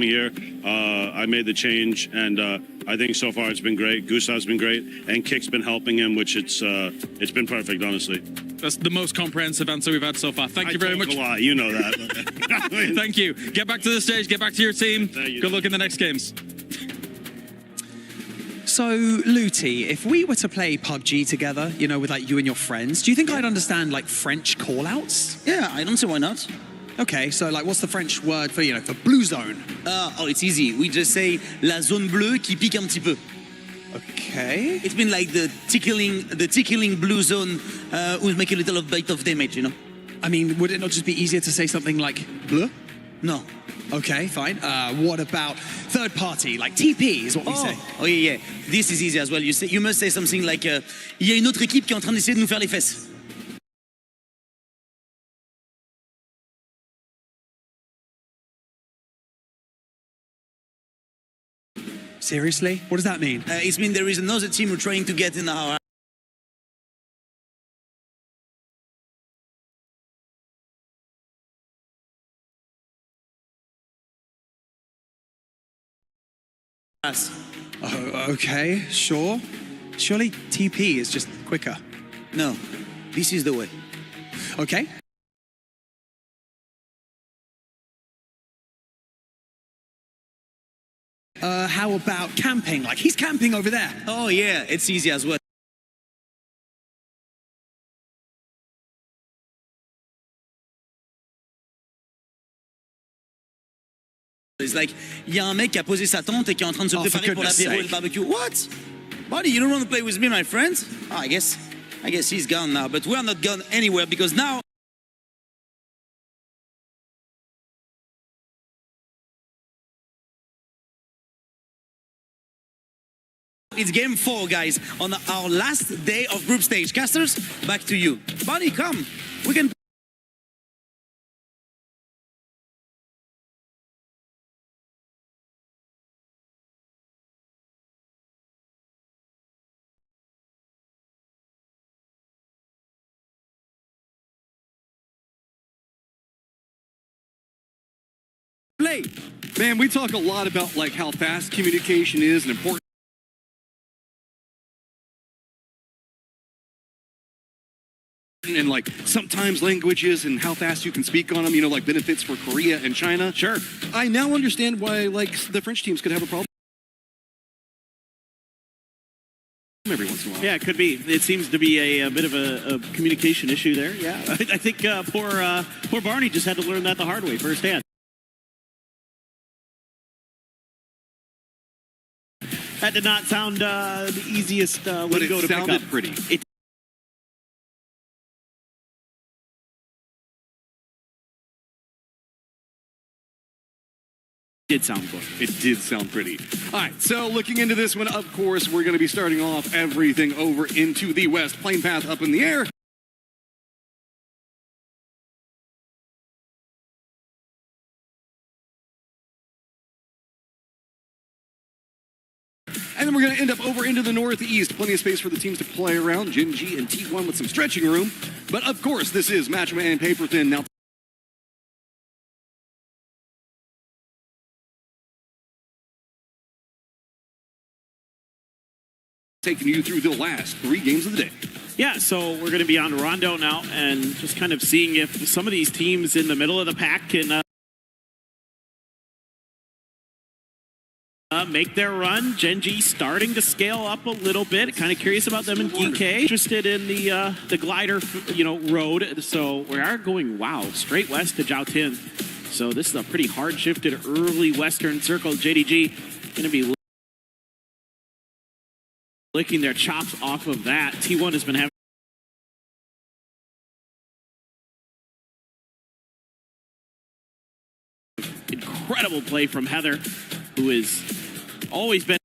here, I made the change, and I think so far it's been great. Gustav's been great, and Kick's been helping him, which it's been perfect, honestly. That's the most comprehensive answer we've had so far. Thank you very much. A lot, you know that. Thank you. Get back to the stage. Get back to your team. Good luck in the next games. So, Luti, if we were to play PUBG together, with like you and your friends, do you think I'd understand like French call-outs? Yeah, I don't see why not. Okay, so like what's the French word for, for blue zone? It's easy. We just say la zone bleue qui pique un petit peu. Okay. It's been like the tickling blue zone who's making a little bit of damage, I mean, would it not just be easier to say something like bleu? No. Okay, fine. What about third party, like TP is what we say? Oh yeah. This is easy as well. You must say something like il y a une autre équipe qui est en train d'essayer de nous faire les fesses. Seriously? What does that mean? It means there is another team who's trying to get in our... Oh, okay, sure. Surely TP is just quicker. No, this is the way. Okay. How about camping? Like, he's camping over there. Oh, yeah, it's easy as well. It's like, il y a un mec qui a posé sa tente et qui est en train de se préparer pour l'apéro et le barbecue. What? Buddy, you don't want to play with me, my friend? Oh, I guess he's gone now, but we are not gone anywhere because now... It's game 4, guys, on our last day of group stage. Casters, back to you. Buddy, come. We can... Play. Man, we talk a lot about like how fast communication is and important. And like sometimes languages and how fast you can speak on them, like benefits for Korea and China. Sure. I now understand why like the French teams could have a problem every once in a while. Yeah, it could be. It seems to be a bit of a communication issue there. Yeah, I think poor Barney just had to learn that the hard way firsthand. That did not sound the easiest way to go to pick up. But it sounded pretty. It did sound good. It did sound pretty. All right, so looking into this one, of course, we're going to be starting off everything over into the west. Plane path up in the air. And then we're going to end up over into the northeast. Plenty of space for the teams to play around. Gen.G and T1 with some stretching room. But of course, this is Matchman and Paper Thin. Now, taking you through the last 3 games of the day. Yeah, so we're going to be on Rondo now and just kind of seeing if some of these teams in the middle of the pack can make their run. Gen.G starting to scale up a little bit. Kind of curious about them in DK. Interested in the glider, road. So we are going, straight west to Jiaotin. So this is a pretty hard shifted early western circle. JDG going to be licking their chops off of that. T1 has been having incredible play from Heather, who has always been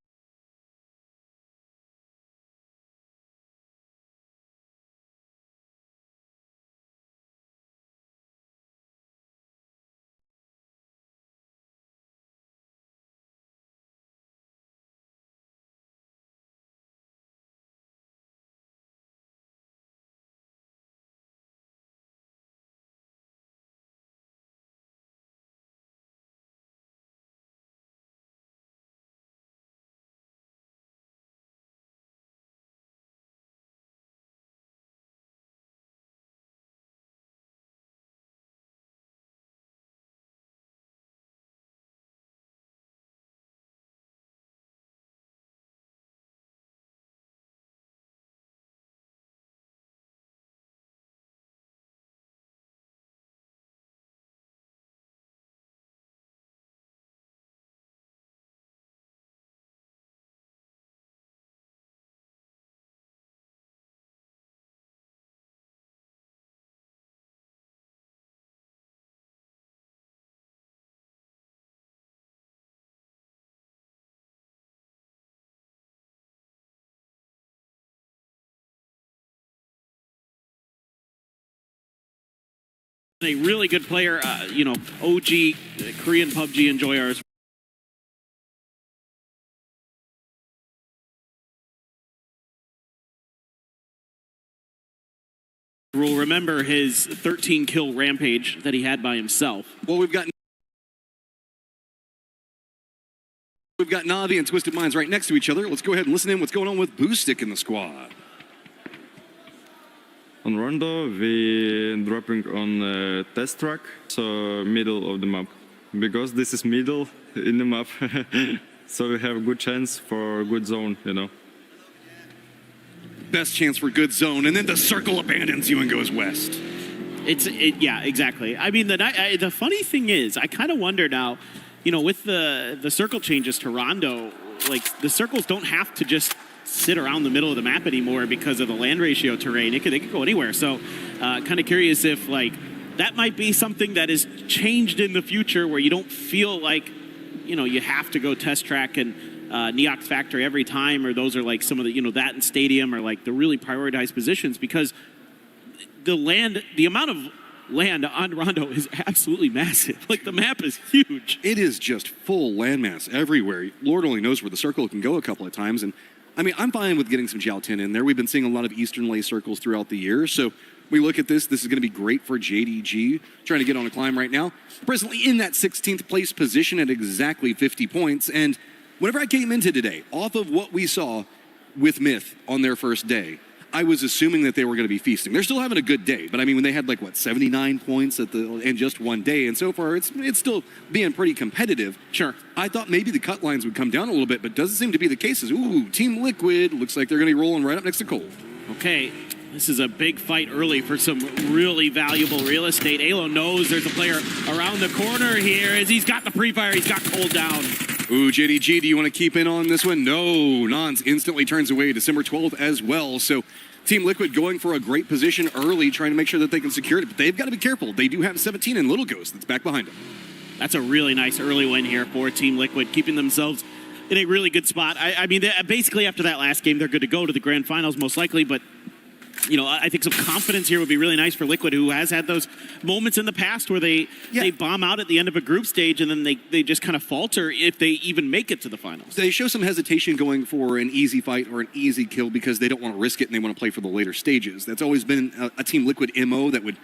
a really good player, OG Korean PUBG enjoyers. Will remember his 13 kill rampage that he had by himself. Well, we've got Navi and Twisted Minds right next to each other. Let's go ahead and listen in what's going on with Boostic in the squad. On Rondo, we dropping on test track, so middle of the map. Because this is middle in the map, so we have a good chance for good zone, Best chance for good zone, and then the circle abandons you and goes west. Yeah, exactly. I mean, the funny thing is, I kind of wonder now, with the circle changes to Rondo, like the circles don't have to just sit around the middle of the map anymore because of the land ratio terrain. They could go anywhere. So kind of curious if that might be something that is changed in the future where you don't feel like, you have to go test track and Neox Factory every time, or those are like some of the, that in Stadium are like the really prioritized positions, because the amount of land on Rondo is absolutely massive. Like the map is huge. It is just full landmass everywhere. Lord only knows where the circle can go a couple of times. And I mean, I'm fine with getting some Jiaotin in there. We've been seeing a lot of Eastern Lay circles throughout the year. So we look at this. This is going to be great for JDG, trying to get on a climb right now. Presently in that 16th place position at exactly 50 points. And whenever I came into today, off of what we saw with Myth on their first day, I was assuming that they were going to be feasting. They're still having a good day, but I mean, when they had 79 points in just one day, and so far it's still being pretty competitive. Sure. I thought maybe the cut lines would come down a little bit, but doesn't seem to be the case. Ooh, Team Liquid looks like they're going to be rolling right up next to Cold. Okay, this is a big fight early for some really valuable real estate. Alo knows there's a player around the corner here as he's got the pre-fire. He's got Cold down. Ooh, JDG, do you want to keep in on this one? No, Nons instantly turns away December 12th as well. So Team Liquid going for a great position early, trying to make sure that they can secure it. But they've got to be careful. They do have 17 and Little Ghost that's back behind them. That's a really nice early win here for Team Liquid, keeping themselves in a really good spot. I mean, basically after that last game, they're good to go to the grand finals most likely, but you know, I think some confidence here would be really nice for Liquid, who has had those moments in the past where they bomb out at the end of a group stage and then they just kind of falter if they even make it to the finals. They show some hesitation going for an easy fight or an easy kill because they don't want to risk it and they want to play for the later stages. That's always been a Team Liquid MO that would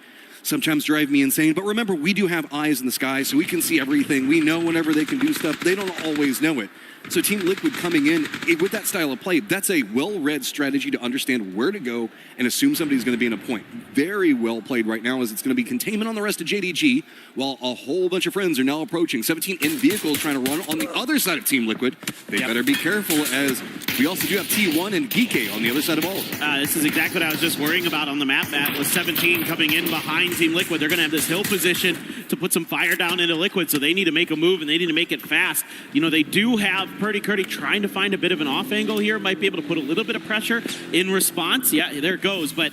sometimes drive me insane. But remember, we do have eyes in the sky, so we can see everything. We know whenever they can do stuff. They don't always know it. So Team Liquid coming in with that style of play, that's a well-read strategy to understand where to go and assume somebody's going to be in a point. Very well played right now, as it's going to be containment on the rest of JDG, while a whole bunch of friends are now approaching. 17 in vehicles trying to run on the other side of Team Liquid. They better be careful, as we also do have T1 and Geeky on the other side of all of them. This is exactly what I was just worrying about on the map, Matt, with 17 coming in behind Team Liquid. They're going to have this hill position to put some fire down into Liquid, so they need to make a move, and they need to make it fast. You know, they do have Purdy Curdy trying to find a bit of an off angle here, might be able to put a little bit of pressure in response. Yeah, there it goes, but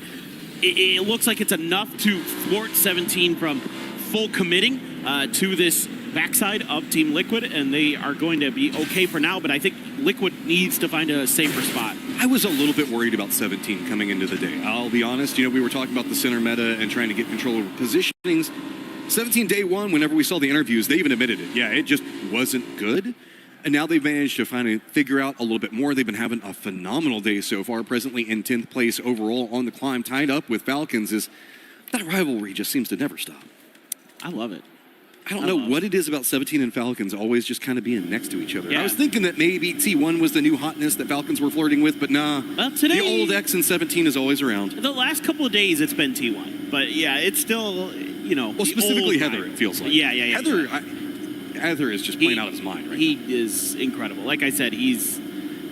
it looks like it's enough to thwart 17 from full committing to this backside of Team Liquid, and they are going to be okay for now, but I think Liquid needs to find a safer spot. I was a little bit worried about 17 coming into the day. I'll be honest, you know, we were talking about the center meta and trying to get control over positionings. 17 day one, whenever we saw the interviews, they even admitted it. Yeah, it just wasn't good. And now they've managed to finally figure out a little bit more. They've been having a phenomenal day so far, presently in 10th place overall on the climb, tied up with Falcons. Is that rivalry just seems to never stop. I love it. I don't know what it is about 17 and Falcons always just kind of being next to each other. Yeah. I was thinking that maybe T1 was the new hotness that Falcons were flirting with, but nah. Today, the old X and 17 is always around. The last couple of days, it's been T1. But yeah, it's still, you know. Well, specifically Heather, it feels like. Yeah. Heather is just playing out his mind, right? He is incredible. Like I said, he's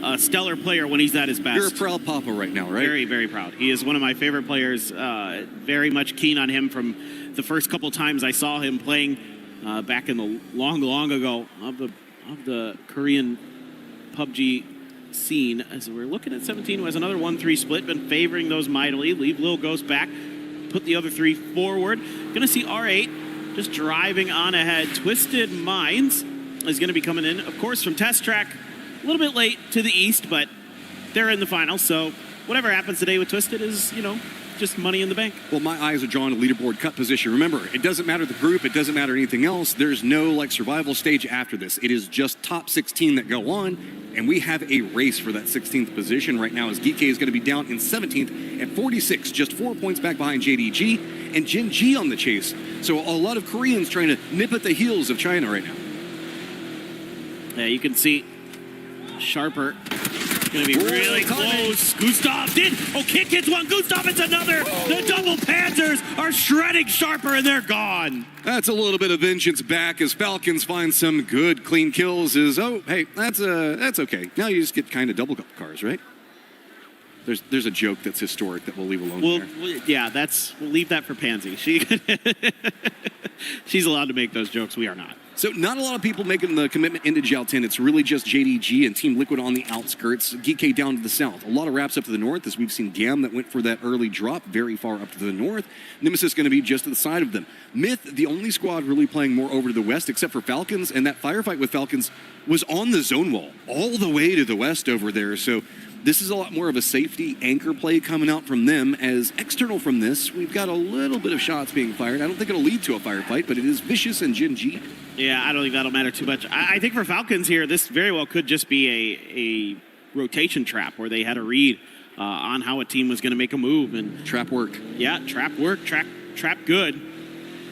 a stellar player when he's at his best. You're a proud papa right now, right? Very, very proud. He is one of my favorite players. Very much keen on him from the first couple times I saw him playing back in the long ago of the Korean PUBG scene. As we're looking at 17, who has another 1-3 split, been favoring those mightily. Leave Lil Ghost back, put the other three forward. Gonna see R8 just driving on ahead. Twisted Minds is going to be coming in, of course, from Test Track. A little bit late to the east, but they're in the final. So whatever happens today with Twisted is, you know, just money in the bank. Well, my eyes are drawn to leaderboard cut position. Remember, it doesn't matter the group. It doesn't matter anything else. There's no, like, survival stage after this. It is just top 16 that go on, and we have a race for that 16th position right now, as Geeky is going to be down in 17th at 46, just 4 points back behind JDG, and Jin G on the chase. So a lot of Koreans trying to nip at the heels of China right now. Yeah, you can see Sharper going to be really close. Gustav did. Oh, Kick hits one. Gustav hits another. The double Panthers are shredding Sharper, and they're gone. That's a little bit of vengeance back as Falcons find some good, clean kills. Hey, that's okay. Now you just get kind of double cars, right? There's a joke that's historic that we'll leave alone there. Yeah, we'll leave that for Pansy. She's allowed to make those jokes. We are not. So not a lot of people making the commitment into Jiao 10. It's really just JDG and Team Liquid on the outskirts. Geeky down to the south. A lot of wraps up to the north, as we've seen Gam that went for that early drop very far up to the north. Nemesis going to be just to the side of them. Myth, the only squad really playing more over to the west, except for Falcons, and that firefight with Falcons was on the zone wall, all the way to the west over there. So this is a lot more of a safety anchor play coming out from them. As external from this, we've got a little bit of shots being fired. I don't think it'll lead to a firefight, but it is Vicious and Jin G. Yeah, I don't think that'll matter too much. I think for Falcons here, this very well could just be a rotation trap where they had a read on how a team was going to make a move. And trap work. Yeah, trap work, trap good.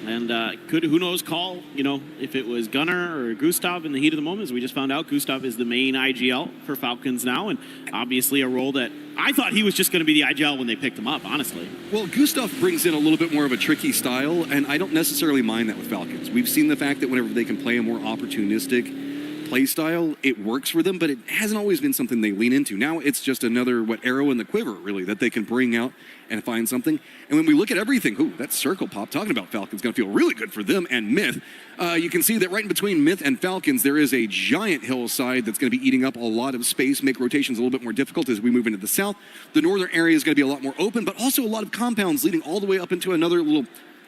And could, who knows, call, you know, if it was Gunnar or Gustav in the heat of the moment. As we just found out, Gustav is the main IGL for Falcons now, and obviously a role that I thought he was just going to be the IGL when they picked him up, honestly. Well, Gustav brings in a little bit more of a tricky style, and I don't necessarily mind that with Falcons. We've seen the fact that whenever they can play a more opportunistic play style, it works for them, but it hasn't always been something they lean into. Now it's just another arrow in the quiver, really, that they can bring out and find something. And when we look at everything, that circle pop, talking about Falcons, going to feel really good for them and Myth. You can see that right in between Myth and Falcons, there is a giant hillside that's going to be eating up a lot of space, make rotations a little bit more difficult as we move into the south. The northern area is going to be a lot more open, but also a lot of compounds leading all the way up into another little,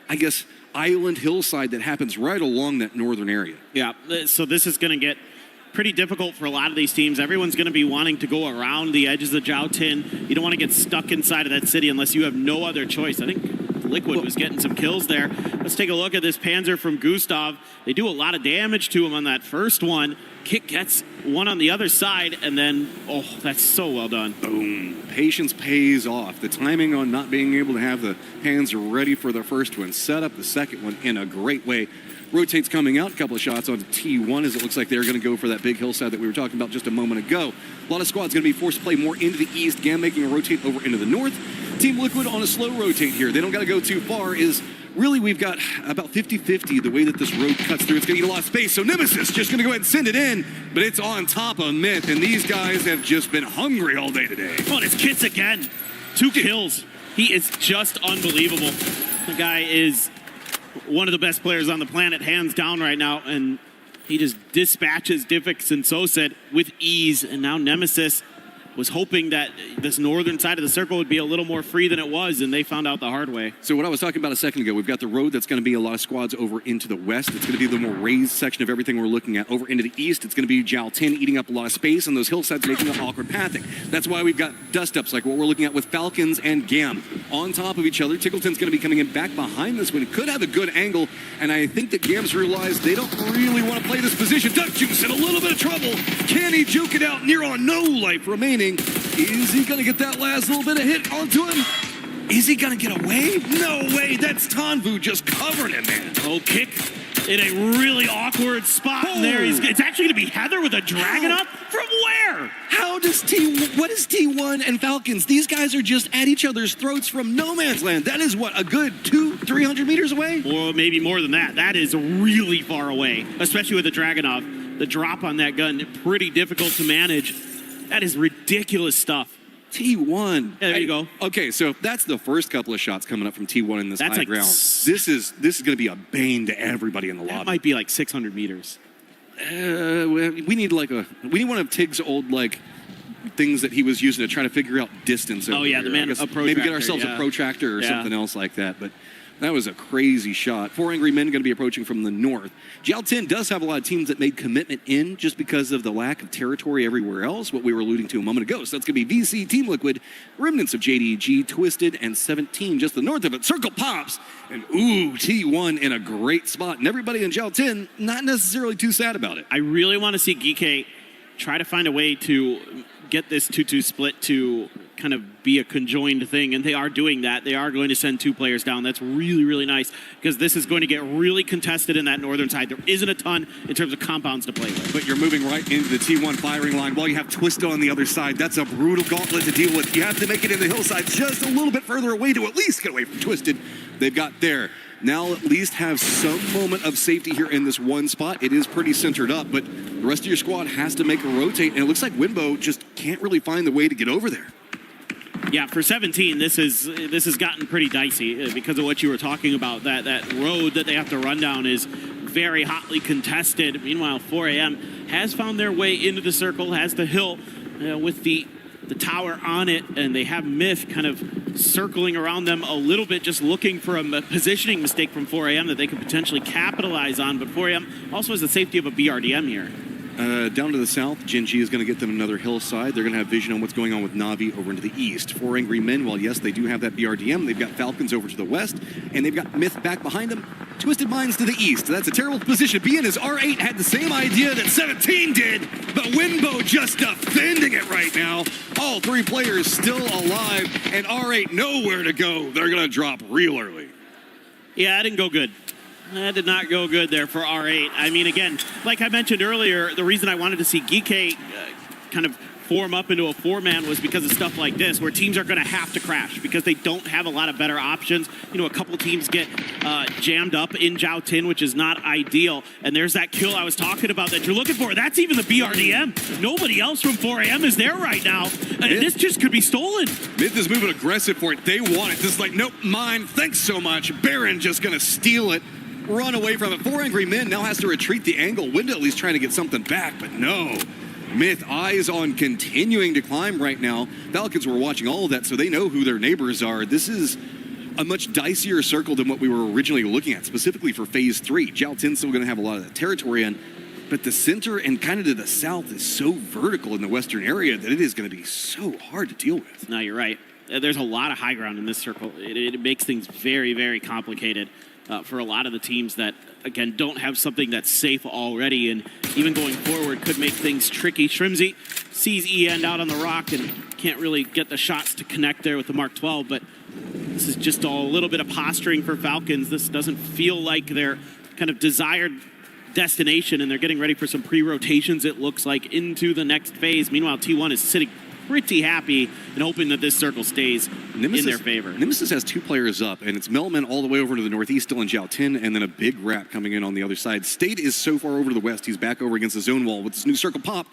I guess, island hillside that happens right along that northern area. Yeah, so this is going to get pretty difficult for a lot of these teams. Everyone's going to be wanting to go around the edges of Jiao Tin. You don't want to get stuck inside of that city unless you have no other choice. I think Liquid was getting some kills there. Let's take a look at this Panzer from Gustav. They do a lot of damage to him on that first one. Kick gets one on the other side, and then, oh, that's so well done. Boom. Patience pays off. The timing on not being able to have the Panzer ready for the first one, set up the second one in a great way. Rotates coming out, a couple of shots onto T1 as it looks like they're going to go for that big hillside that we were talking about just a moment ago. A lot of squads going to be forced to play more into the east. GAM making a rotate over into the north. Team Liquid on a slow rotate here. They don't got to go too far. Really, we've got about 50-50 the way that this road cuts through. It's going to get a lot of space, so Nemesis just going to go ahead and send it in, but it's on top of Myth, and these guys have just been hungry all day today. Oh, and it's Kits again. 2 kills. He is just unbelievable. The guy is one of the best players on the planet, hands down right now, and he just dispatches Diffix and Soset with ease, and now Nemesis was hoping that this northern side of the circle would be a little more free than it was, and they found out the hard way. So what I was talking about a second ago, we've got the road that's going to be a lot of squads over into the west. It's going to be the more raised section of everything we're looking at. Over into the east, it's going to be Jiao Tin eating up a lot of space, and those hillsides making it awkward pathing. That's why we've got dust-ups like what we're looking at with Falcons and GAM on top of each other. Tickleton's going to be coming in back behind this one. It could have a good angle, and I think that GAM's realized they don't really want to play this position. Duck Juice in a little bit of trouble. Can he juke it out? Near on no life remaining. Is he going to get that last little bit of hit onto him? Is he going to get away? No way. That's Tanvu just covering him, man. Oh, Kick in a really awkward spot there. It's actually going to be Heather with a dragon up. From where? What is T1 and Falcons? These guys are just at each other's throats from no man's land. That is what, a good 200-300 meters away? Or maybe more than that. That is really far away, especially with the Dragunov. The drop on that gun, pretty difficult to manage. That is ridiculous stuff. T1. Yeah, there you go. Okay, so that's the first couple of shots coming up from T1 in this high ground. This is going to be a bane to everybody in the lobby. That might be like 600 meters. We need one of Tig's old things that he was using to try to figure out distance. Oh yeah, here. the man a protractor. Maybe get ourselves a protractor or something else like that. But that was a crazy shot. 4 Angry Men going to be approaching from the north. Jiao Tin does have a lot of teams that made commitment in just because of the lack of territory everywhere else, what we were alluding to a moment ago. So that's going to be VC, Team Liquid, remnants of JDG, Twisted, and 17 just the north of it. Circle pops, and ooh, T1 in a great spot. And everybody in Jiao Tin not necessarily too sad about it. I really want to see Geekay try to find a way to get this 2-2 split to kind of be a conjoined thing, and they are doing that. They are going to send 2 players down. That's really, really nice, because this is going to get really contested in that northern side. There isn't a ton in terms of compounds to play with. But you're moving right into the T1 firing line while you have Twisted on the other side. That's a brutal gauntlet to deal with. You have to make it in the hillside just a little bit further away to at least get away from Twisted. They've got there. Now at least have some moment of safety here in this one spot. It is pretty centered up, but the rest of your squad has to make a rotate, and it looks like Winbo just can't really find the way to get over there. Yeah, for 17, this has gotten pretty dicey because of what you were talking about. That road that they have to run down is very hotly contested. Meanwhile, 4 AM has found their way into the circle, has the hill with the tower on it, and they have Myth kind of circling around them a little bit, just looking for a positioning mistake from 4 AM that they could potentially capitalize on. But 4 AM also has the safety of a BRDM here. Down to the south, Genji is going to get them another hillside. They're going to have vision on what's going on with Na'Vi over into the east. 4 Angry Men, well, yes, they do have that BRDM. They've got Falcons over to the west, and they've got Myth back behind them. Twisted Minds to the east. That's a terrible position to be in, as R8 had the same idea that 17 did, but Winbo just defending it right now. All 3 players still alive, and R8 nowhere to go. They're going to drop real early. Yeah, that didn't go good. That did not go good there for R8. I mean, again, like I mentioned earlier, the reason I wanted to see Geekay kind of form up into a 4-man was because of stuff like this, where teams are going to have to crash because they don't have a lot of better options. You know, a couple teams get jammed up in Zhao Tin, which is not ideal. And there's that kill I was talking about that you're looking for. That's even the BRDM. Nobody else from 4AM is there right now. And this just could be stolen. Myth is moving aggressive for it. They want it. This is like, nope, mine. Thanks so much. Baron just going to steal it. Run away from it. 4 Angry Men now has to retreat the angle. Window at least trying to get something back, but no. Myth eyes on continuing to climb right now. Falcons were watching all of that, so they know who their neighbors are. This is a much dicier circle than what we were originally looking at, specifically for Phase 3. Zhao Tin's still going to have a lot of that territory in, but the center and kind of to the south is so vertical in the western area that it is going to be so hard to deal with. No, you're right. There's a lot of high ground in this circle. It makes things very, very complicated for a lot of the teams that, again, don't have something that's safe already, and even going forward could make things tricky. Shrimsy sees E-End out on the rock and can't really get the shots to connect there with the Mark 12, but this is just all a little bit of posturing for Falcons. This doesn't feel like their kind of desired destination, and they're getting ready for some pre-rotations, it looks like, into the next phase. Meanwhile, T1 is sitting pretty happy and hoping that this circle stays in their favor. Nemesis has 2 players up, and it's Melman all the way over to the northeast, still in Zhao Tin, and then a big wrap coming in on the other side. State is so far over to the west, he's back over against the zone wall with this new circle pop.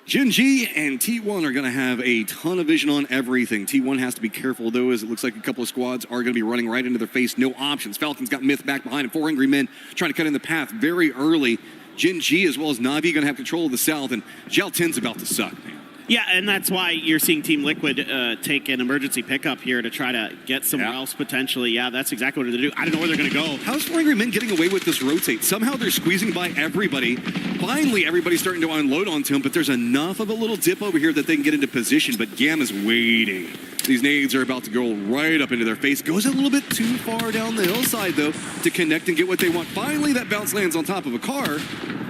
Gen G and T1 are going to have a ton of vision on everything. T1 has to be careful, though, as it looks like a couple of squads are going to be running right into their face. No options. Falcons got Myth back behind, and 4 Angry Men trying to cut in the path very early. Gen G as well as Na'Vi going to have control of the south, and Zhao Tin's about to suck, man. Yeah, and that's why you're seeing Team Liquid take an emergency pickup here to try to get somewhere else potentially. Yeah, that's exactly what they're doing. I don't know where they're going to go. How's 4 Angry Men getting away with this rotate? Somehow they're squeezing by everybody. Finally, everybody's starting to unload onto him, but there's enough of a little dip over here that they can get into position, but Gam is waiting. These nades are about to go right up into their face. Goes a little bit too far down the hillside, though, to connect and get what they want. Finally, that bounce lands on top of a car,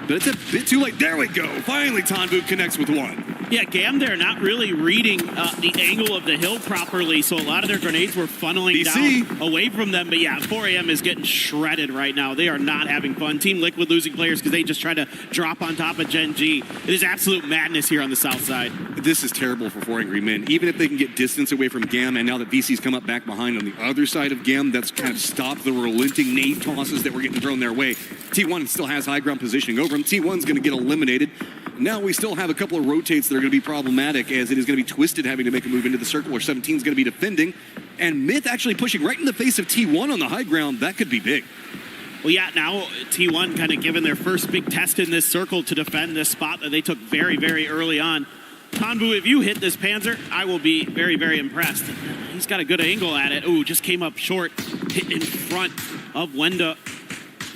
but it's a bit too late. There we go. Finally, Tanvu connects with one. Yeah, Gam there not really reading the angle of the hill properly, so a lot of their grenades were funneling down away from them. But yeah, 4AM is getting shredded right now. They are not having fun. Team Liquid losing players because they just tried to drop on top of Gen G. It is absolute madness here on the south side. This is terrible for 4 Angry Men. Even if they can get distance away from Gam, and now that VC's come up back behind on the other side of Gam, that's kind of stopped the relenting nade tosses that were getting thrown their way. T1 still has high ground positioning over him. T1's going to get eliminated. Now we still have a couple of rotates that are going to be problematic, as it is going to be Twisted having to make a move into the circle where 17 is going to be defending. And Myth actually pushing right in the face of T1 on the high ground. That could be big. Well, yeah, now T1 kind of given their first big test in this circle to defend this spot that they took very, very early on. Tanvu, if you hit this Panzer, I will be very, very impressed. He's got a good angle at it. Ooh, just came up short, hit in front of Wenda.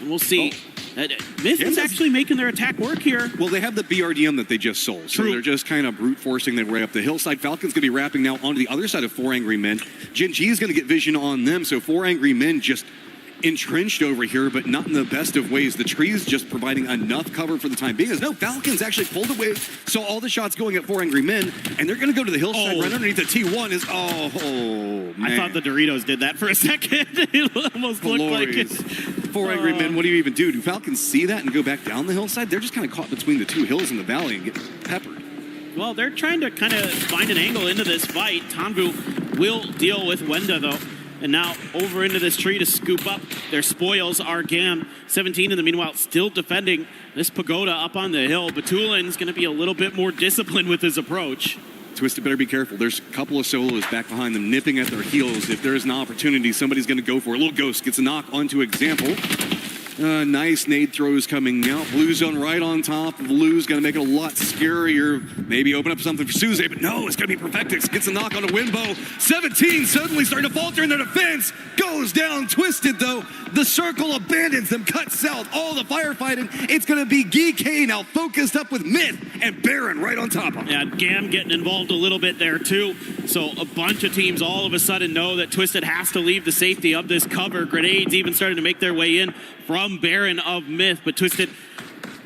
And we'll see. Myth is actually making their attack work here. Well, they have the BRDM that they just sold, so they're just kind of brute forcing their way up the hillside. Falcon's going to be wrapping now onto the other side of 4 Angry Men. Gen G is going to get vision on them, so 4 Angry Men just entrenched over here, but not in the best of ways. The trees just providing enough cover for the time being. As no, Falcons actually pulled away, so all the shots going at 4 Angry Men, and they're going to go to the hillside right underneath the T1 is, man. I thought the Doritos did that for a second. It almost looked like it. 4 Angry Men, what do you even do? Do Falcons see that and go back down the hillside? They're just kind of caught between the 2 hills in the valley and get peppered. Well, they're trying to kind of find an angle into this fight. Tanvu will deal with Wenda, though. And now over into this tree to scoop up their spoils are Gam. 17 in the meanwhile still defending this pagoda up on the hill. Batulin's going to be a little bit more disciplined with his approach. Twisted better be careful. There's a couple of solos back behind them nipping at their heels. If there's an opportunity, somebody's going to go for it. Little Ghost gets a knock onto Example. Nice nade throws coming out. Blue Zone right on top. Blue's going to make it a lot scarier. Maybe open up something for Suze, but no, it's going to be Perfectix. Gets a knock on a Wimbo. 17 suddenly starting to falter in their defense. Goes down. Twisted, though. The circle abandons them. Cuts south. All the firefighting. It's going to be GK now focused up with Myth and Baron right on top of him. Yeah, Gam getting involved a little bit there, too. So a bunch of teams all of a sudden know that Twisted has to leave the safety of this cover. Grenades even starting to make their way in from Baron of Myth, but Twisted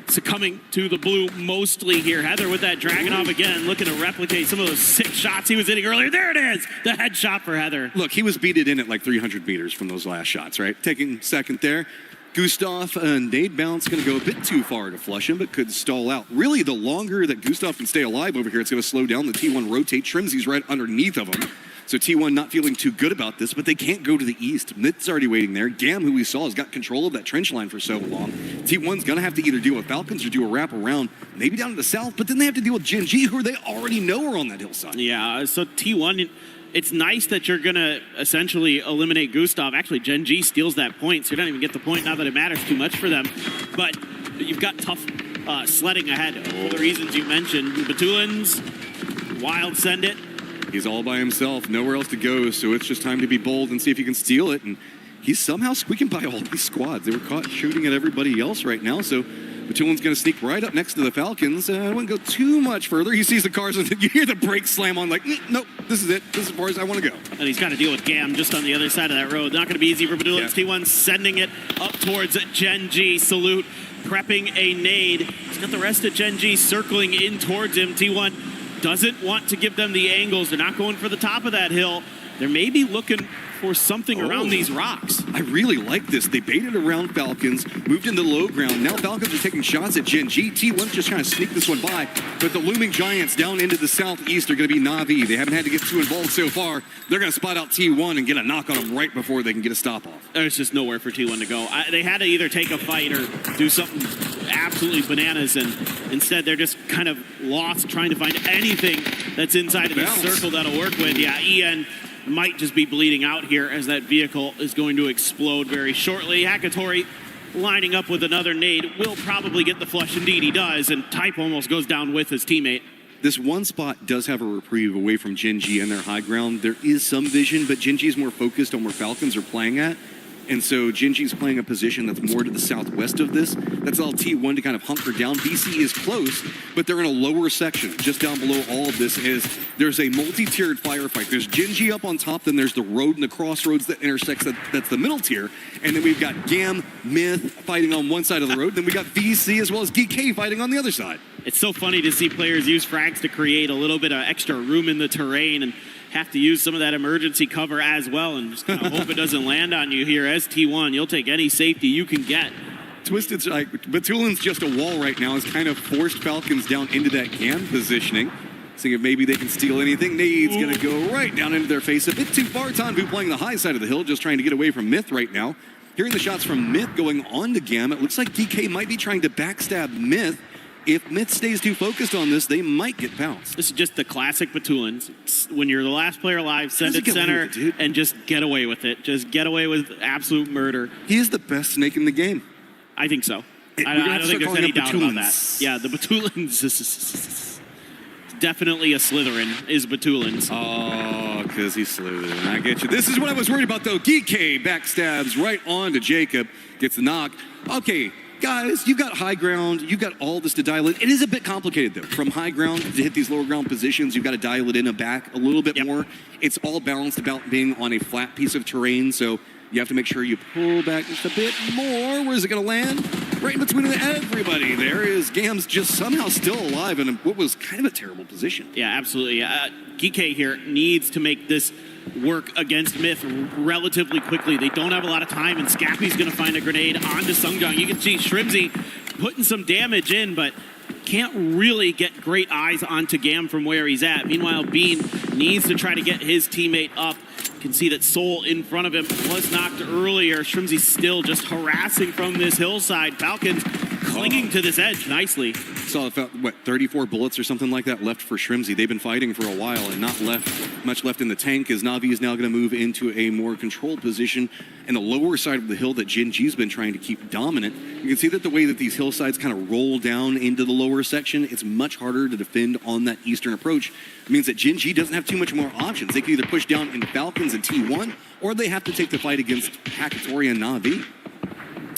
succumbing to the blue mostly here. Heather with that Dragunov again, looking to replicate some of those sick shots he was hitting earlier. There it is, the headshot for Heather. Look, he was beaten in at like 300 meters from those last shots, right? Taking second there. Gustav, nade bounce going to go a bit too far to flush him, but could stall out. Really, the longer that Gustav can stay alive over here, it's going to slow down the T1 rotate. Shrimsy's right underneath of him. So T1 not feeling too good about this, but they can't go to the east. Myth's already waiting there. Gam, who we saw, has got control of that trench line for so long. T1's going to have to either deal with Falcons or do a wrap around, maybe down to the south, but then they have to deal with Gen G, who they already know are on that hillside. Yeah, so T1, it's nice that you're going to essentially eliminate Gustav. Actually, Gen G steals that point, so you don't even get the point, not that it matters too much for them. But you've got tough sledding ahead for the reasons you mentioned. Batulins, Wild send it. He's all by himself, nowhere else to go, so it's just time to be bold and see if he can steal it. And he's somehow squeaking by all these squads. They were caught shooting at everybody else right now, so Batulin's going to sneak right up next to the Falcons. I wouldn't go too much further. He sees the cars and you hear the brake slam on like, nope, this is it. This is as far as I want to go. And he's got to deal with Gam just on the other side of that road. Not going to be easy for Batulins. Yeah. T1 sending it up towards Gen G. Salute, prepping a nade. He's got the rest of Gen G circling in towards him. T1 doesn't want to give them the angles. They're not going for the top of that hill. They're maybe looking for something around these rocks. I really like this. They baited around Falcons, moved into the low ground. Now Falcons are taking shots at Gen G. T1's just trying to sneak this one by, but the looming giants down into the southeast are going to be Na'Vi. They haven't had to get too involved so far. They're going to spot out T1 and get a knock on them right before they can get a stop off. There's just nowhere for T1 to go. They had to either take a fight or do something absolutely bananas, and instead they're just kind of lost trying to find anything that's inside of the circle that'll work with. Yeah, EN might just be bleeding out here as that vehicle is going to explode very shortly. Hakatori lining up with another nade will probably get the flush. Indeed he does, and Type almost goes down with his teammate. This one spot does have a reprieve away from Gen G and their high ground. There is some vision, but Gen G is more focused on where Falcons are playing at. And so Gen G's playing a position that's more to the southwest of this. That's all T1 to kind of hunker down. BC is close, but they're in a lower section. Just down below all of this is there's a multi-tiered firefight. There's Gen G up on top, then there's the road and the crossroads that intersects. That's the middle tier. And then we've got Gam, Myth fighting on one side of the road. Then we got VC as well as DK fighting on the other side. It's so funny to see players use frags to create a little bit of extra room in the terrain and have to use some of that emergency cover as well, and just kind of hope it doesn't land on you here. As T1, you'll take any safety you can get. Twisted Strike, Batulin's just a wall right now, has kind of forced Falcons down into that Gam positioning. Seeing if maybe they can steal anything. Nade's going to go right down into their face. A bit too far. Tanvu playing the high side of the hill, just trying to get away from Myth right now. Hearing the shots from Myth going on to Gam, it looks like DK might be trying to backstab Myth. If Myth stays too focused on this, they might get pounced. This is just the classic Batulins. When you're the last player alive, send it center and just get away with it. Just get away with absolute murder. He is the best snake in the game. I think so. I don't think there's any doubt about that. Yeah, the Batulins is definitely a Slytherin, is Batulins. Oh, because he's Slytherin. I get you. This is what I was worried about, though. DK backstabs right on to Jacob. Gets the knock. Okay. Guys, you've got high ground. You've got all this to dial in. It is a bit complicated, though. From high ground to hit these lower ground positions, you've got to dial it in and back a little bit more. It's all balanced about being on a flat piece of terrain, so you have to make sure you pull back just a bit more. Where's it going to land? Right in between everybody. There is Gam's just somehow still alive in what was kind of a terrible position. Yeah, absolutely. GK here needs to make this work against Myth relatively quickly. They don't have a lot of time, and Scappy's going to find a grenade onto Sungjong. You can see Shrimsy putting some damage in, but can't really get great eyes onto Gam from where he's at. Meanwhile, Bean needs to try to get his teammate up. You can see that Soul in front of him was knocked earlier. Shrimsy's still just harassing from this hillside. Falcons clinging to this edge nicely. Saw, what, 34 bullets or something like that left for Shrimsy. They've been fighting for a while and not much left in the tank, as Na'Vi is now going to move into a more controlled position in the lower side of the hill that Gen G's been trying to keep dominant. You can see that the way that these hillsides kind of roll down into the lower section, it's much harder to defend on that eastern approach. It means that Gen G doesn't have too much more options. They can either push down into Falcons and T1, or they have to take the fight against Hakatori and Na'Vi.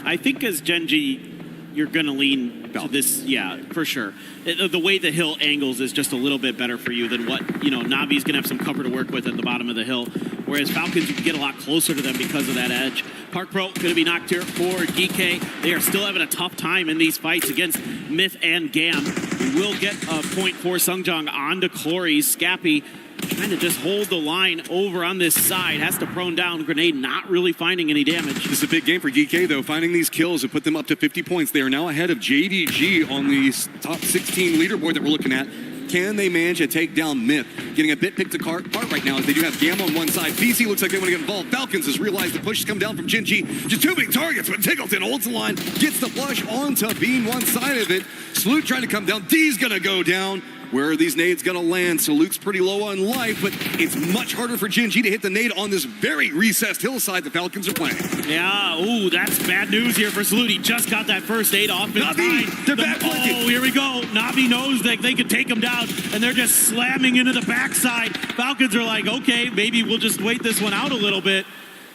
I think as Gen G, you're going to lean to this, yeah, for sure. The way the hill angles is just a little bit better for you than what, Na'Vi's going to have some cover to work with at the bottom of the hill. Whereas Falcons, you can get a lot closer to them because of that edge. Park Pro going to be knocked here for DK. They are still having a tough time in these fights against Myth and Gam. We will get a point for Sungjong onto Clories. Scappy trying to just hold the line over on this side. Has to prone down. Grenade not really finding any damage. This is a big game for DK, though. Finding these kills and put them up to 50 points. They are now ahead of JDG on the top 16 leaderboard that we're looking at. Can they manage to take down Myth? Getting a bit picked apart right now as they do have Gam on one side. BC looks like they want to get involved. Falcons has realized the push has come down from Gen.G. Just too many targets, but Tiggleton holds the line, gets the flush onto Bean one side of it. Salute trying to come down. D's going to go down. Where are these nades going to land? Salute's pretty low on life, but it's much harder for Gen.G to hit the nade on this very recessed hillside the Falcons are playing. Yeah, ooh, that's bad news here for Salute. He just got that first aid off in time. Oh, here we go. Navi knows that they could take him down, and they're just slamming into the backside. Falcons are like, okay, maybe we'll just wait this one out a little bit.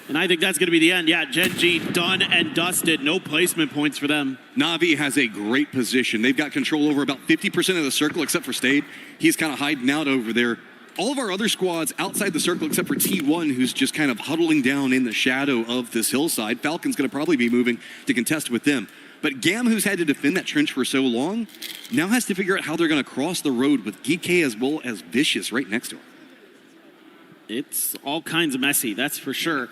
And I think that's going to be the end. Yeah, Gen.G done and dusted. No placement points for them. Navi has a great position. They've got control over about 50% of the circle, except for Stade. He's kind of hiding out over there. All of our other squads outside the circle, except for T1, who's just kind of huddling down in the shadow of this hillside. Falcon's going to probably be moving to contest with them. But Gam, who's had to defend that trench for so long, now has to figure out how they're going to cross the road with GK as well as Vicious right next to him. It's all kinds of messy, that's for sure.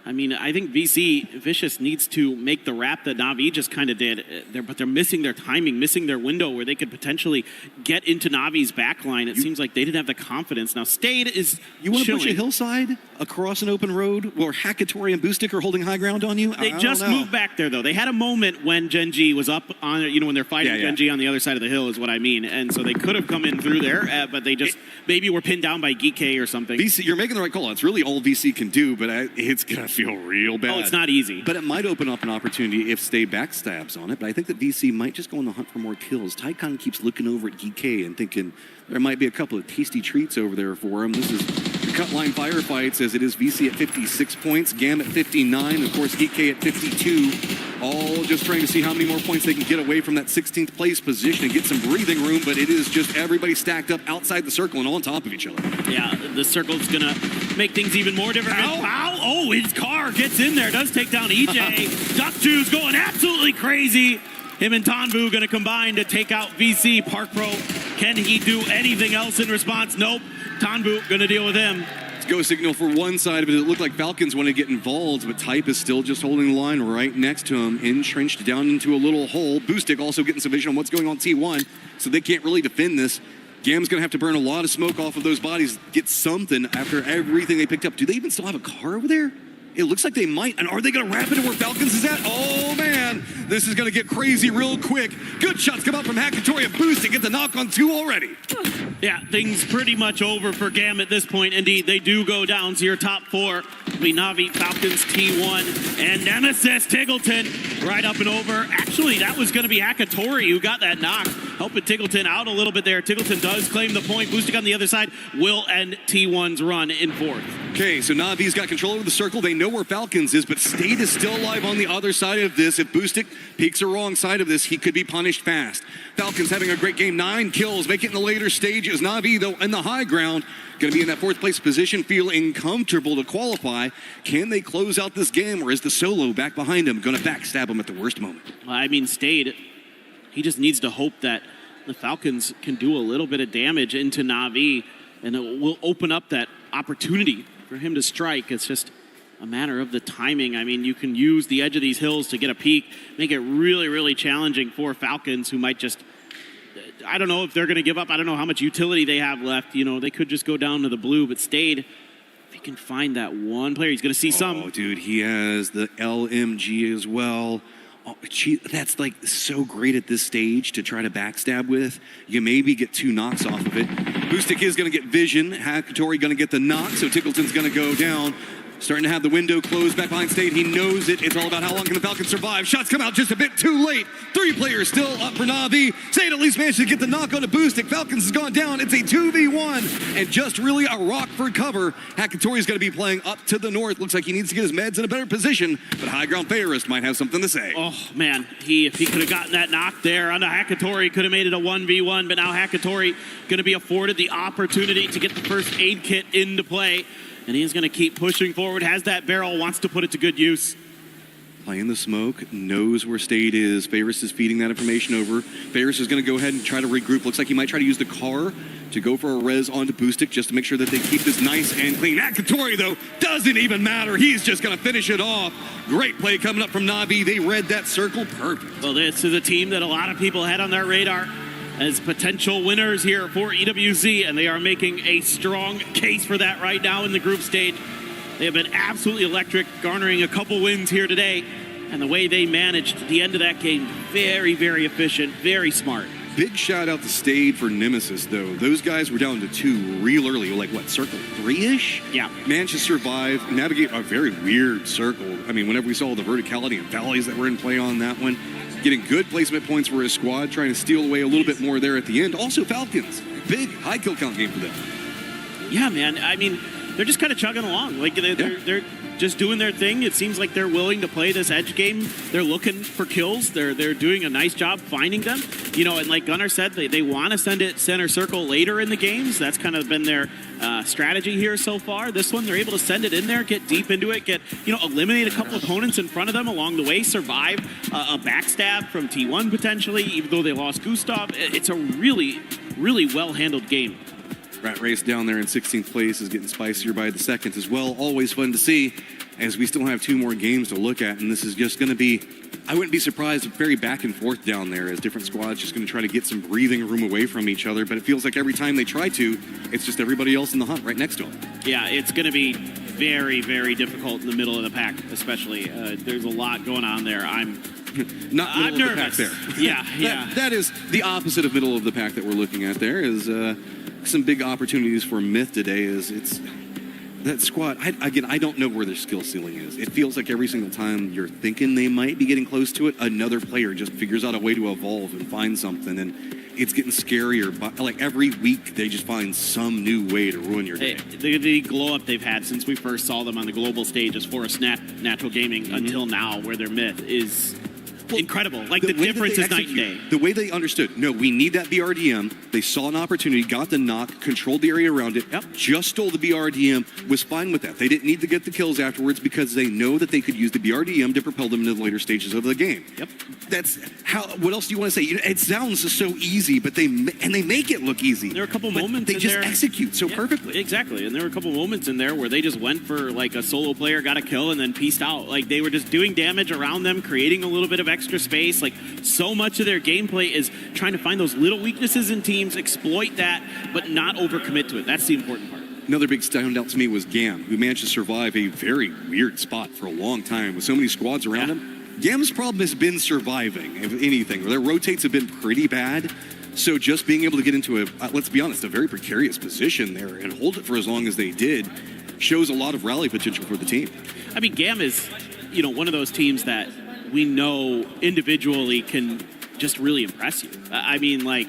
I mean, I think VC Vicious needs to make the wrap that Na'Vi just kind of did, but they're missing their timing, missing their window where they could potentially get into Navi's backline. It seems like they didn't have the confidence. Now, Stade is You want to push a hillside across an open road where Hackatory and Boostic are holding high ground on you? They just moved back there, though. They had a moment when Gen.G was up on, when they're fighting Gen.G on the other side of the hill is what I mean. And so they could have come in through there, but they just maybe were pinned down by Geek or something. VC, you're making the right call. It's really all VC can do, but it's going to feel real bad. Oh, it's not easy. But it might open up an opportunity if Stay backstabs on it. But I think that VC might just go on the hunt for more kills. Tycon keeps looking over at Geek and thinking there might be a couple of tasty treats over there for him. This is the cut line firefights as it is VC at 56 points, Gam at 59, of course Geek at 52. All just trying to see how many more points they can get away from that 16th place position and get some breathing room, but it is just everybody stacked up outside the circle and on top of each other. Yeah, the circle's going to make things even more different. Ow! Oh, his car gets in there, does take down EJ. Duck Juice going absolutely crazy. Him and Tanbu going to combine to take out VC. Park Pro, can he do anything else in response? Nope. Tanbu going to deal with him. Go signal for one side of it. It looked like Falcons want to get involved, but Type is still just holding the line right next to him, entrenched down into a little hole. Boostic also getting some vision on what's going on T1, so they can't really defend this. Gam's going to have to burn a lot of smoke off of those bodies, get something after everything they picked up. Do they even still have a car over there? It looks like they might. And are they going to wrap it to where Falcons is at? Oh, man. This is going to get crazy real quick. Good shots come out from Hackatory and Boostic. Get the knock on 2 already. Yeah, things pretty much over for Gam at this point. Indeed, they do go down to your top 4. Navi, Falcons, T1, and Nemesis Tiggleton right up and over. Actually, that was going to be Hackatory who got that knock, helping Tiggleton out a little bit there. Tiggleton does claim the point. Boostic on the other side will end T1's run in 4th. Okay, so Navi's got control over the circle. They know where Falcons is, but Stade is still alive on the other side of this. If Boostic peeks the wrong side of this, he could be punished fast. Falcons having a great game. 9 kills, make it in the later stages. Navi, though, in the high ground, going to be in that 4th place position, feeling comfortable to qualify. Can they close out this game, or is the solo back behind him going to backstab him at the worst moment? I mean, Stade, he just needs to hope that the Falcons can do a little bit of damage into Navi, and it will open up that opportunity for him to strike. It's just a matter of the timing. I mean, you can use the edge of these hills to get a peek, make it really, really challenging for Falcons who might just, I don't know if they're going to give up. I don't know how much utility they have left. They could just go down to the blue, but Stade, if he can find that one player, he's going to see some. Oh, dude, he has the LMG as well. Oh, that's like so great at this stage to try to backstab with. You maybe get 2 knocks off of it. Boostic is going to get vision. Hackatory going to get the knock, so Tickleton's going to go down. Starting to have the window closed back behind Stade. He knows it. It's all about how long can the Falcons survive. Shots come out just a bit too late. 3 players still up for Navi. Stade at least managed to get the knock on to Boostic. Falcons has gone down. It's a 2v1 and just really a rock for cover. Hackatory is going to be playing up to the north. Looks like he needs to get his meds in a better position, but High Ground Fairist might have something to say. Oh, man. If he could have gotten that knock there on the Hackatory, could have made it a 1v1, but now Hackatory going to be afforded the opportunity to get the first aid kit into play. And he's going to keep pushing forward, has that barrel, wants to put it to good use. playing the smoke, knows where State is. Faris is feeding that information over. Faris is going to go ahead and try to regroup. Looks like he might try to use the car to go for a res onto Boostic just to make sure that they keep this nice and clean. Akatori, though, doesn't even matter. He's just going to finish it off. Great play coming up from Na'Vi. They read that circle perfect. Well, this is a team that a lot of people had on their radar as potential winners here for EWC, and they are making a strong case for that right now in the group stage. They have been absolutely electric, garnering a couple wins here today, and the way they managed the end of that game, very, very efficient, very smart. Big shout out to Stade for Nemesis, though. Those guys were down to 2 real early, like what, circle 3-ish? Yeah. Managed to survive, navigate a very weird circle. I mean, whenever we saw the verticality and valleys that were in play on that one, getting good placement points for his squad, trying to steal away a little bit more there at the end. Also, Falcons, big high kill count game for them. Yeah, man. I mean, they're just kind of chugging along. Like they're just doing their thing. It seems like they're willing to play this edge game. They're looking for kills. They're doing a nice job finding them. You know, and like Gunnar said, they want to send it center circle later in the games. That's kind of been their strategy here so far. This one, they're able to send it in there, get deep into it, eliminate a couple opponents in front of them along the way, survive a backstab from T1 potentially, even though they lost Gustav. It's a really, really well-handled game. Rat Race down there in 16th place is getting spicier by the second as well. Always fun to see, as we still have 2 more games to look at, and this is just going to be, I wouldn't be surprised if very back and forth down there, as different squads just going to try to get some breathing room away from each other, but it feels like every time they try to, it's just everybody else in the hunt right next to them. Yeah, it's going to be very, very difficult in the middle of the pack, especially. There's a lot going on there. I'm nervous. The pack there. Yeah. That is the opposite of middle of the pack that we're looking at there, is some big opportunities for Myth today. Is it's that squad, I don't know where their skill ceiling is. It feels like every single time you're thinking they might be getting close to it, another player just figures out a way to evolve and find something, and it's getting scarier. But like every week, they just find some new way to ruin your day. The glow up they've had since we first saw them on the global stage as Forest Natural Gaming until now, where their Myth is incredible. Like the difference is night and day. The way they understood, no, we need that BRDM. They saw an opportunity, got the knock, controlled the area around it, just stole the BRDM, was fine with that. They didn't need to get the kills afterwards because they know that they could use the BRDM to propel them into the later stages of the game. Yep. That's how, what else do you want to say? It sounds so easy, but they make it look easy. There are a couple moments they just execute so perfectly. Exactly. And there were a couple moments in there where they just went for like a solo player, got a kill, and then pieced out. Like they were just doing damage around them, creating a little bit of extra space. Like so much of their gameplay is trying to find those little weaknesses in teams, exploit that, but not overcommit to it. That's the important part. Another big standout to me was Gam, who managed to survive a very weird spot for a long time with so many squads around him. Gam's problem has been surviving, if anything. Their rotates have been pretty bad. So just being able to get into let's be honest, a very precarious position there and hold it for as long as they did shows a lot of rally potential for the team. I mean, Gam is, one of those teams that we know individually can just really impress you. I mean, like,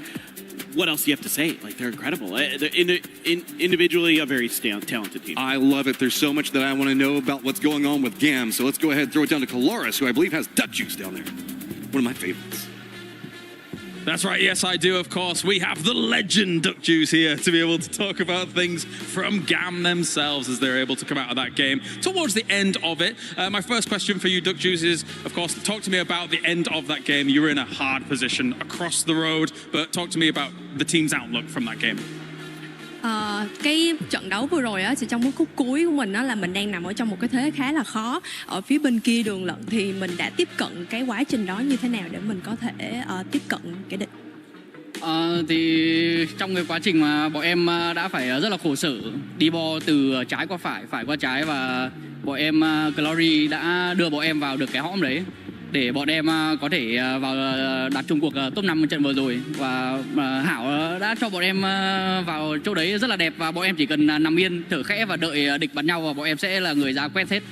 what else do you have to say? Like, they're incredible. They're individually a very talented team. I love it. There's so much that I want to know about what's going on with Gam. So let's go ahead and throw it down to Colaris, who I believe has Duck Juice down there. One of my favorites. That's right, yes I do, of course. We have the legend Duck Juice here to be able to talk about things from GAM themselves as they're able to come out of that game towards the end of it. My first question for you, Duck Juice, is, of course, talk to me about the end of that game. You were in a hard position across the road, but talk to me about the team's outlook from that game. Cái trận đấu vừa rồi á, thì trong cái khúc cuối của mình á, là mình đang nằm ở trong một cái thế khá là khó. Ở phía bên kia đường lận thì mình đã tiếp cận cái quá trình đó như thế nào để mình có thể tiếp cận cái địch. Thì trong cái quá trình mà bọn em đã phải rất là khổ sở, đi bo từ trái qua phải, phải qua trái, và bọn em Glory đã đưa bọn em vào được cái hõm đấy để bọn em có thể vào đạt chung cuộc top 5 trận vừa rồi, và Hảo đã cho bọn em vào chỗ đấy rất là đẹp, và bọn em chỉ cần nằm yên thở khẽ và đợi địch bắn nhau và bọn em sẽ là người ra quét hết.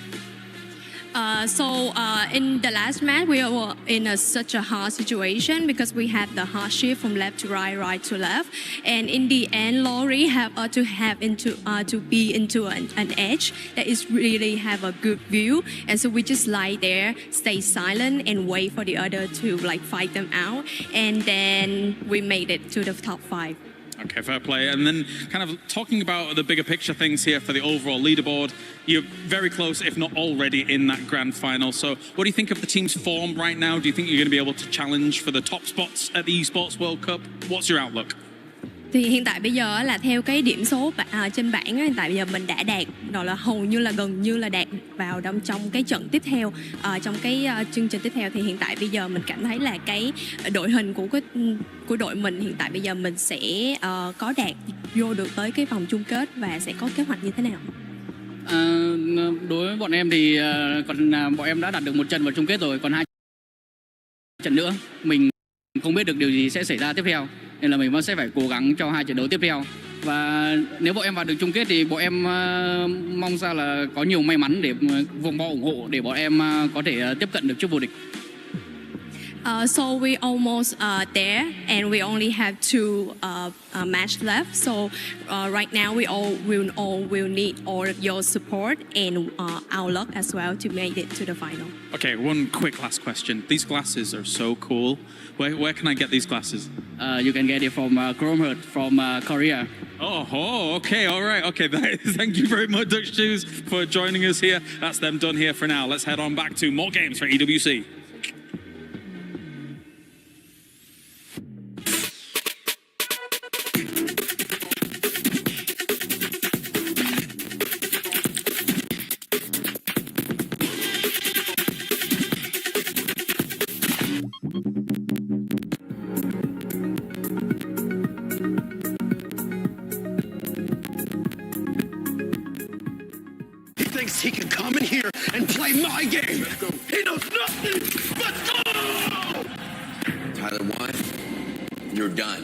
In the last match, we were in such a hard situation because we had the hard shift from left to right, right to left, and in the end, Lori have to be into an edge that is really have a good view, and so we just lie there, stay silent, and wait for the other to like fight them out, and then we made it to the top 5. Okay, fair play. And then kind of talking about the bigger picture things here for the overall leaderboard, you're very close, if not already, in that grand final. So what do you think of the team's form right now? Do you think you're going to be able to challenge for the top spots at the Esports World Cup? What's your outlook? Thì hiện tại bây giờ là theo cái điểm số trên bảng hiện tại bây giờ mình đã đạt, đó là hầu như là gần như là đạt vào trong cái trận tiếp theo, trong cái chương trình tiếp theo. Thì hiện tại bây giờ mình cảm thấy là cái đội hình của đội mình hiện tại bây giờ mình sẽ có đạt vô được tới cái vòng chung kết và sẽ có kế hoạch như thế nào? Đối với bọn em thì bọn em đã đạt được một trận vào chung kết rồi, còn 2 trận nữa mình không biết được điều gì sẽ xảy ra tiếp theo, nên là mình vẫn sẽ phải cố gắng cho 2 trận đấu tiếp theo. Và nếu bọn em vào được chung kết thì bọn em mong ra là có nhiều may mắn để vòng bo ủng hộ để bọn em có thể tiếp cận được chức vô địch. So we almost there, and we only have 2 match left. So right now we all will need all of your support and our luck as well to make it to the final. Okay, one quick last question. These glasses are so cool. Where can I get these glasses? You can get it from Chromehurt from Korea. Oh, okay, all right. Okay, thank you very much, Dutch Shoes, for joining us here. That's them done here for now. Let's head on back to more games for EWC. He can come in here and play my game. He knows nothing but go! Tyler 1, you're done.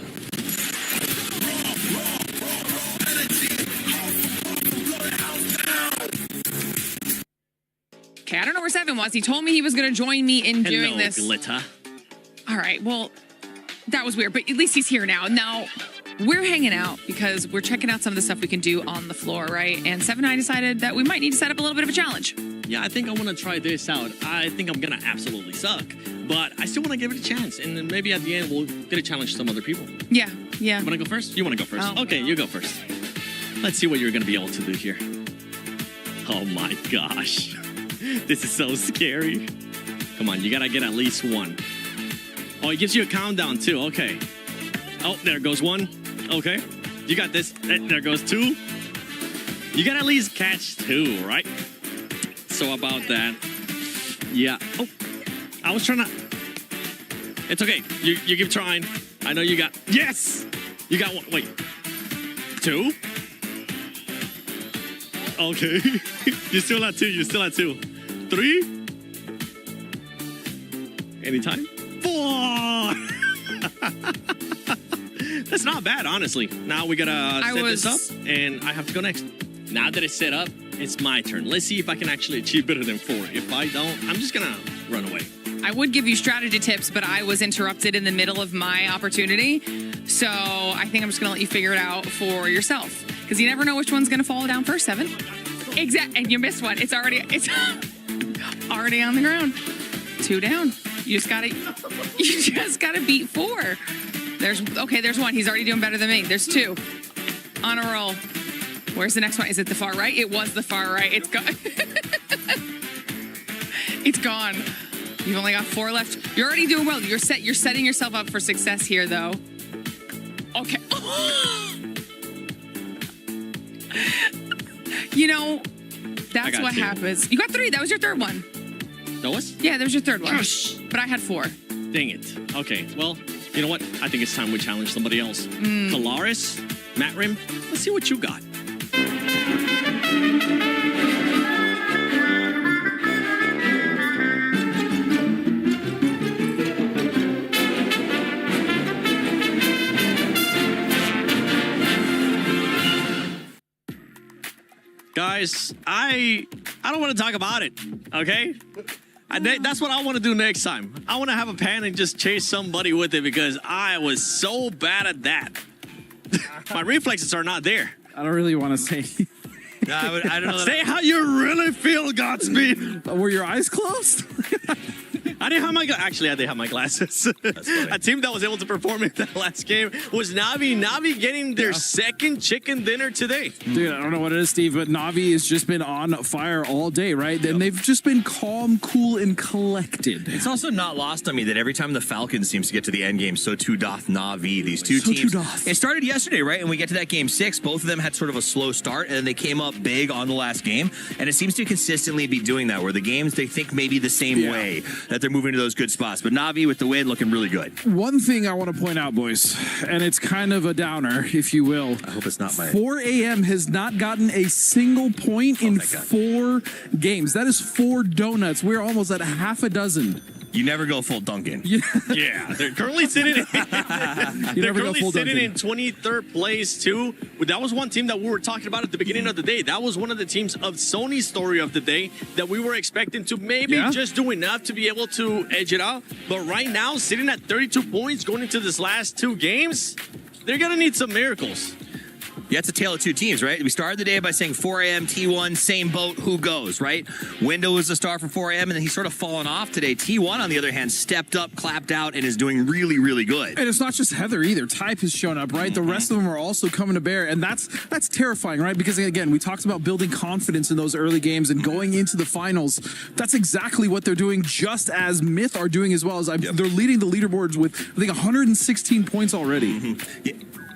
Okay, I don't know where 7 was. He told me he was going to join me in doing this. Glitter. All right, well, that was weird, but at least he's here now. Now, we're hanging out because we're checking out some of the stuff we can do on the floor, right? And 7 and I decided that we might need to set up a little bit of a challenge. Yeah, I think I want to try this out. I think I'm going to absolutely suck, but I still want to give it a chance. And then maybe at the end, we'll get to challenge some other people. Yeah. Want to go first? You want to go first? Oh. Okay, you go first. Let's see what you're going to be able to do here. Oh my gosh. This is so scary. Come on, you got to get at least 1. Oh, it gives you a countdown too. Okay. Oh, there goes 1. Okay. You got this. There goes 2. You got to at least catch 2, right? So about that. Yeah. Oh, I was trying to. It's okay. You keep trying. I know you got. Yes! You got 1. Wait. 2? Okay. You still at 2. You still at 2. 3? Anytime? 4! That's not bad, honestly. Now we gotta set this up, and I have to go next. Now that it's set up, it's my turn. Let's see if I can actually achieve better than 4. If I don't, I'm just gonna run away. I would give you strategy tips, but I was interrupted in the middle of my opportunity. So I think I'm just going to let you figure it out for yourself. Because you never know which one's going to fall down first, 7. Exactly. And you missed one. It's already on the ground. 2 down. You just gotta beat 4. There's 1. He's already doing better than me. There's 2. On a roll. Where's the next one? Is it the far right? It was the far right. It's gone. It's gone. You've only got 4 left. You're already doing well. You're setting yourself up for success here, though. Okay. You know, that's what happens. You got 3. That was your 3rd one. That was? Yeah, that was your 3rd one. Gosh. But I had 4. Dang it. Okay, well, you know what? I think it's time we challenge somebody else. Polaris, Matt Rim, let's see what you got. Guys, I don't want to talk about it, okay? That's what I want to do next time. I want to have a pen and just chase somebody with it because I was so bad at that. My reflexes are not there. I don't really want to say. I don't know. Say how you really feel, Godspeed. Were your eyes closed? I didn't have my actually I did have my glasses. A team that was able to perform in that last game was Navi. Navi getting their second chicken dinner today. Dude, I don't know what it is, Steve, but Navi has just been on fire all day, right? And they've just been calm, cool, and collected. It's also not lost on me that every time the Falcons seems to get to the end game, so too doth Navi. These two teams. It started yesterday, right? And we get to that game 6. Both of them had sort of a slow start, and then they came up big on the last game. And it seems to consistently be doing that, where the games they think maybe the same way, that they're moving to those good spots. But Navi with the win looking really good. One thing I want to point out, boys, and it's kind of a downer, if you will. I hope it's not my 4 a.m. has not gotten a single point in 4 games. That is 4 donuts. We're almost at half a dozen. You never go full Dunkin'. Yeah, they're currently sitting in, they're currently sitting in 23rd place too. That was one team that we were talking about at the beginning of the day. That was one of the teams of Sony's story of the day that we were expecting to maybe just do enough to be able to edge it out. But right now, sitting at 32 points going into this last 2 games, they're going to need some miracles. Yeah, it's a tale of 2 teams, right? We started the day by saying 4 a.m., T1, same boat, who goes, right? Window was the star for 4 a.m., and then he's sort of fallen off today. T1, on the other hand, stepped up, clapped out, and is doing really, really good. And it's not just Heather either. Type has shown up, right? The rest of them are also coming to bear, and that's terrifying, right? Because, again, we talked about building confidence in those early games and going into the finals. That's exactly what they're doing, just as Myth are doing as well. As they're leading the leaderboards with, I think, 116 points already.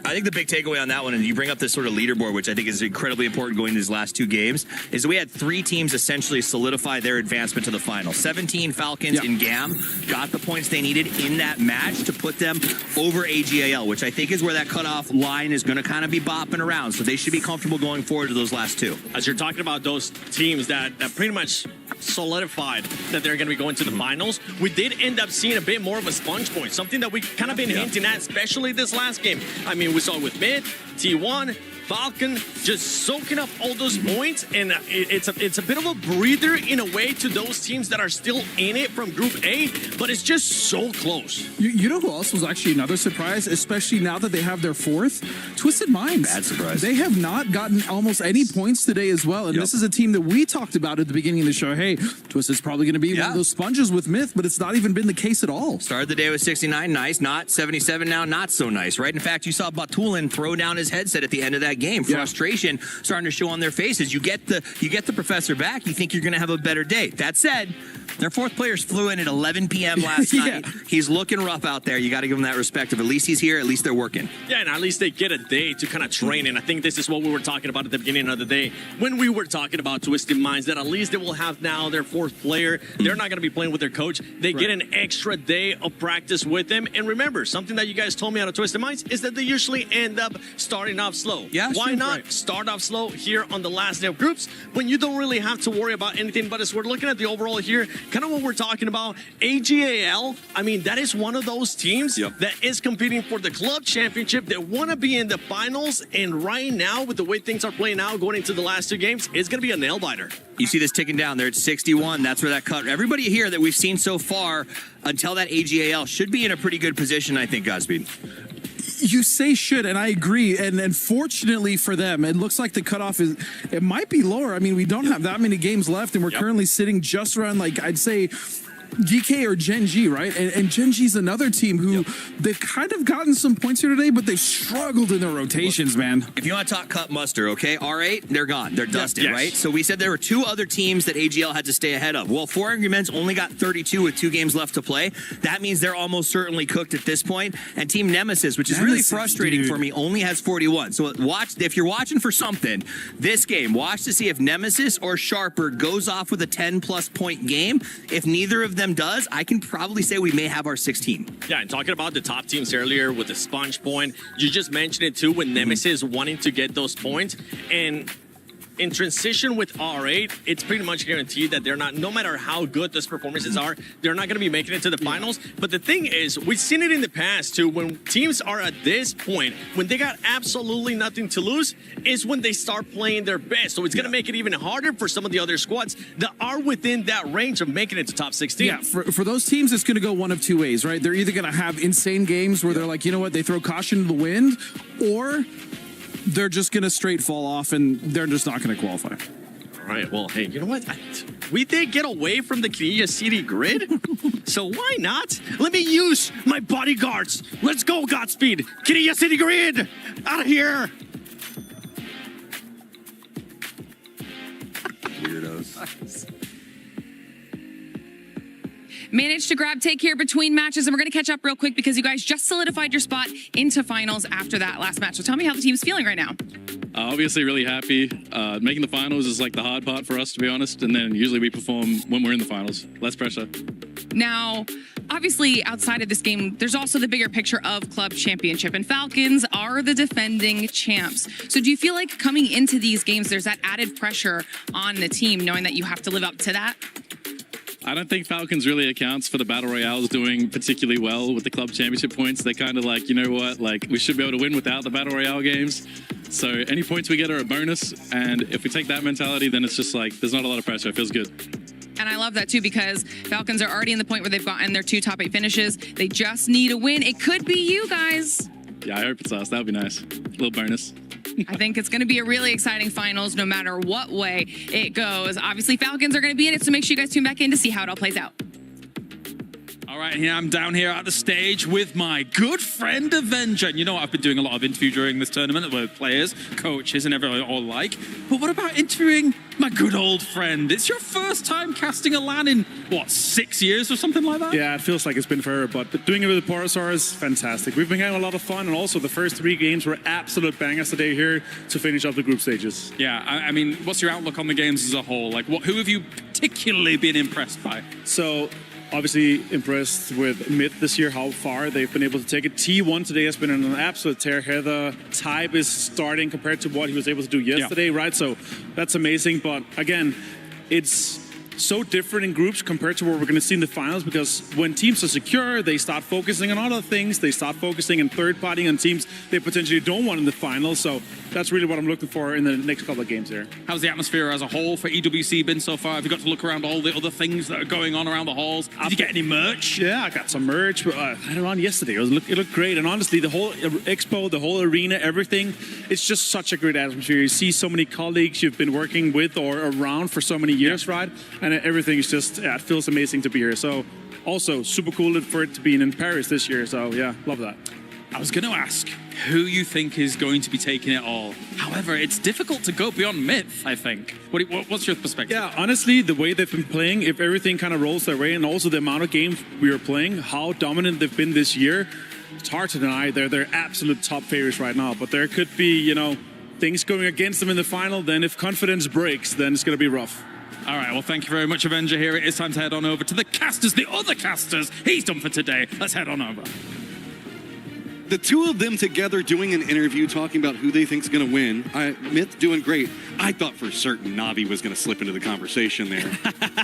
I think the big takeaway on that one, and you bring up this sort of leaderboard, which I think is incredibly important going into these last 2 games, is that we had 3 teams essentially solidify their advancement to the final. 17 Falcons in GAM got the points they needed in that match to put them over AGAL, which I think is where that cutoff line is going to kind of be bopping around. So they should be comfortable going forward to those last 2. As you're talking about those teams that pretty much solidified that they're going to be going to the finals, we did end up seeing a bit more of a sponge point, something that we kind of been hinting at, especially this last game. I mean, we saw it with Mid, T1, Falcon, just soaking up all those points, and it's a bit of a breather in a way to those teams that are still in it from Group A, but it's just so close. You know who else was actually another surprise, especially now that they have their 4th? Twisted Minds. Bad surprise. They have not gotten almost any points today as well, and this is a team that we talked about at the beginning of the show. Hey, Twisted's probably going to be one of those sponges with Myth, but it's not even been the case at all. Started the day with 69, nice. Not 77 now, not so nice, right? In fact, you saw Batulin throw down his headset at the end of that game. Frustration starting to show on their faces. You get the professor back, you think you're going to have a better day. That said, their 4th players flew in at 11 p.m. last night. He's looking rough out there. You got to give him that respect. At least he's here. At least they're working. Yeah, and at least they get a day to kind of train. And I think this is what we were talking about at the beginning of the day when we were talking about Twisted Minds, that at least they will have now their 4th player. They're not going to be playing with their coach. They get an extra day of practice with them. And remember, something that you guys told me out of Twisted Minds is that they usually end up starting off slow. Yeah, why not start off slow here on the last day of groups when you don't really have to worry about anything? But as we're looking at the overall here, kind of what we're talking about, AGAL, I mean, that is one of those teams that is competing for the club championship. They want to be in the finals, and right now, with the way things are playing out going into the last 2 games, it's going to be a nail biter. You see this ticking down. They're at 61. That's where that cut. Everybody here that we've seen so far until that AGAL should be in a pretty good position, I think, Godspeed. You say should, and I agree. And fortunately for them, it looks like the cutoff it might be lower. I mean, we don't have that many games left, and we're currently sitting just around, like, I'd say GK or Gen G, right? And Gen G's another team who they've kind of gotten some points here today, but they've struggled in their rotations, man. If you want to talk cut muster, okay, R8, they're gone. They're dusted, right? So we said there were 2 other teams that AGL had to stay ahead of. Well, 4 Angry Men's only got 32 with 2 games left to play. That means they're almost certainly cooked at this point. And Team Nemesis, which is really frustrating for me, only has 41. So watch, if you're watching for something, this game, watch to see if Nemesis or Sharper goes off with a 10-plus point game. If neither of them does, I can probably say we may have our 16. Yeah, and talking about the top teams earlier with the sponge point, you just mentioned it too, with Nemesis wanting to get those points. And in transition with R8, it's pretty much guaranteed that they're not, no matter how good those performances are, they're not going to be making it to the finals. But the thing is, we've seen it in the past too, when teams are at this point, when they got absolutely nothing to lose, is when they start playing their best. So it's going to make it even harder for some of the other squads that are within that range of making it to top 16. Yeah, for those teams, it's going to go one of 2 ways, right? They're either going to have insane games where they're like, you know what, they throw caution to the wind, or they're just going to straight fall off and they're just not going to qualify. right. Well, hey, you know what? We did get away from the Canadian City grid, so why not? Let me use my bodyguards. Let's go, Godspeed. Canadian City grid, out of here. Weirdos. Managed to grab take here between matches, and we're going to catch up real quick because you guys just solidified your spot into finals after that last match. So tell me how the team's feeling right now. Obviously really happy. Making the finals is like the hard part for us, to be honest, and then usually we perform when we're in the finals. Less pressure. Now, obviously, outside of this game, there's also the bigger picture of club championship, and Falcons are the defending champs. So do you feel like coming into these games, there's that added pressure on the team, knowing that you have to live up to that? I don't think Falcons really accounts for the Battle Royales doing particularly well with the club championship points. They're kind of like, you know what, like we should be able to win without the Battle Royale games. So any points we get are a bonus. And if we take that mentality, then it's just like, there's not a lot of pressure. It feels good. And I love that too, because Falcons are already in the point where they've gotten their 2 top 8 finishes. They just need a win. It could be you guys. Yeah, I hope it's us. That would be nice. A little bonus. I think it's going to be a really exciting finals no matter what way it goes. Obviously, Falcons are going to be in it, so make sure you guys tune back in to see how it all plays out. All right, here I'm down here at the stage with my good friend Avenger. And you know what? I've been doing a lot of interview during this tournament with players, coaches, and everyone all alike. But what about interviewing my good old friend? It's your first time casting a LAN in, what, 6 years or something like that? Yeah, it feels like it's been forever, but doing it with the Porosaur is fantastic. We've been having a lot of fun, and also the first 3 games were absolute bangers today here to finish up the group stages. Yeah, I mean, what's your outlook on the games as a whole? Like, who have you particularly been impressed by? So, obviously impressed with Myth this year, how far they've been able to take it. T1 today has been an absolute tear. Heather Type is starting compared to what he was able to do yesterday, right? So that's amazing. But again, it's so different in groups compared to what we're going to see in the finals, because when teams are secure, they start focusing on other things. They start focusing on third party on teams they potentially don't want in the finals. So that's really what I'm looking for in the next couple of games here. How's the atmosphere as a whole for EWC been so far? Have you got to look around all the other things that are going on around the halls? Did you get any merch? Yeah, I got some merch. I had it on yesterday. It looked great. And honestly, the whole expo, the whole arena, everything, it's just such a great atmosphere. You see so many colleagues you've been working with or around for so many years, right? And everything is just, it feels amazing to be here. So also super cool for it to be in Paris this year. So yeah, love that. I was going to ask who you think is going to be taking it all. However, it's difficult to go beyond Myth, I think. What's your perspective? Yeah, honestly, the way they've been playing, if everything kind of rolls their way, and also the amount of games we are playing, how dominant they've been this year, it's hard to deny. They're absolute top favorites right now. But there could be, you know, things going against them in the final. Then if confidence breaks, then it's going to be rough. All right, well, thank you very much, Avenger. Here it is time to head on over to the casters, the other casters. He's done for today. Let's head on over. The 2 of them together doing an interview talking about who they think's going to win. Myth doing great. I thought for certain Na'Vi was going to slip into the conversation there.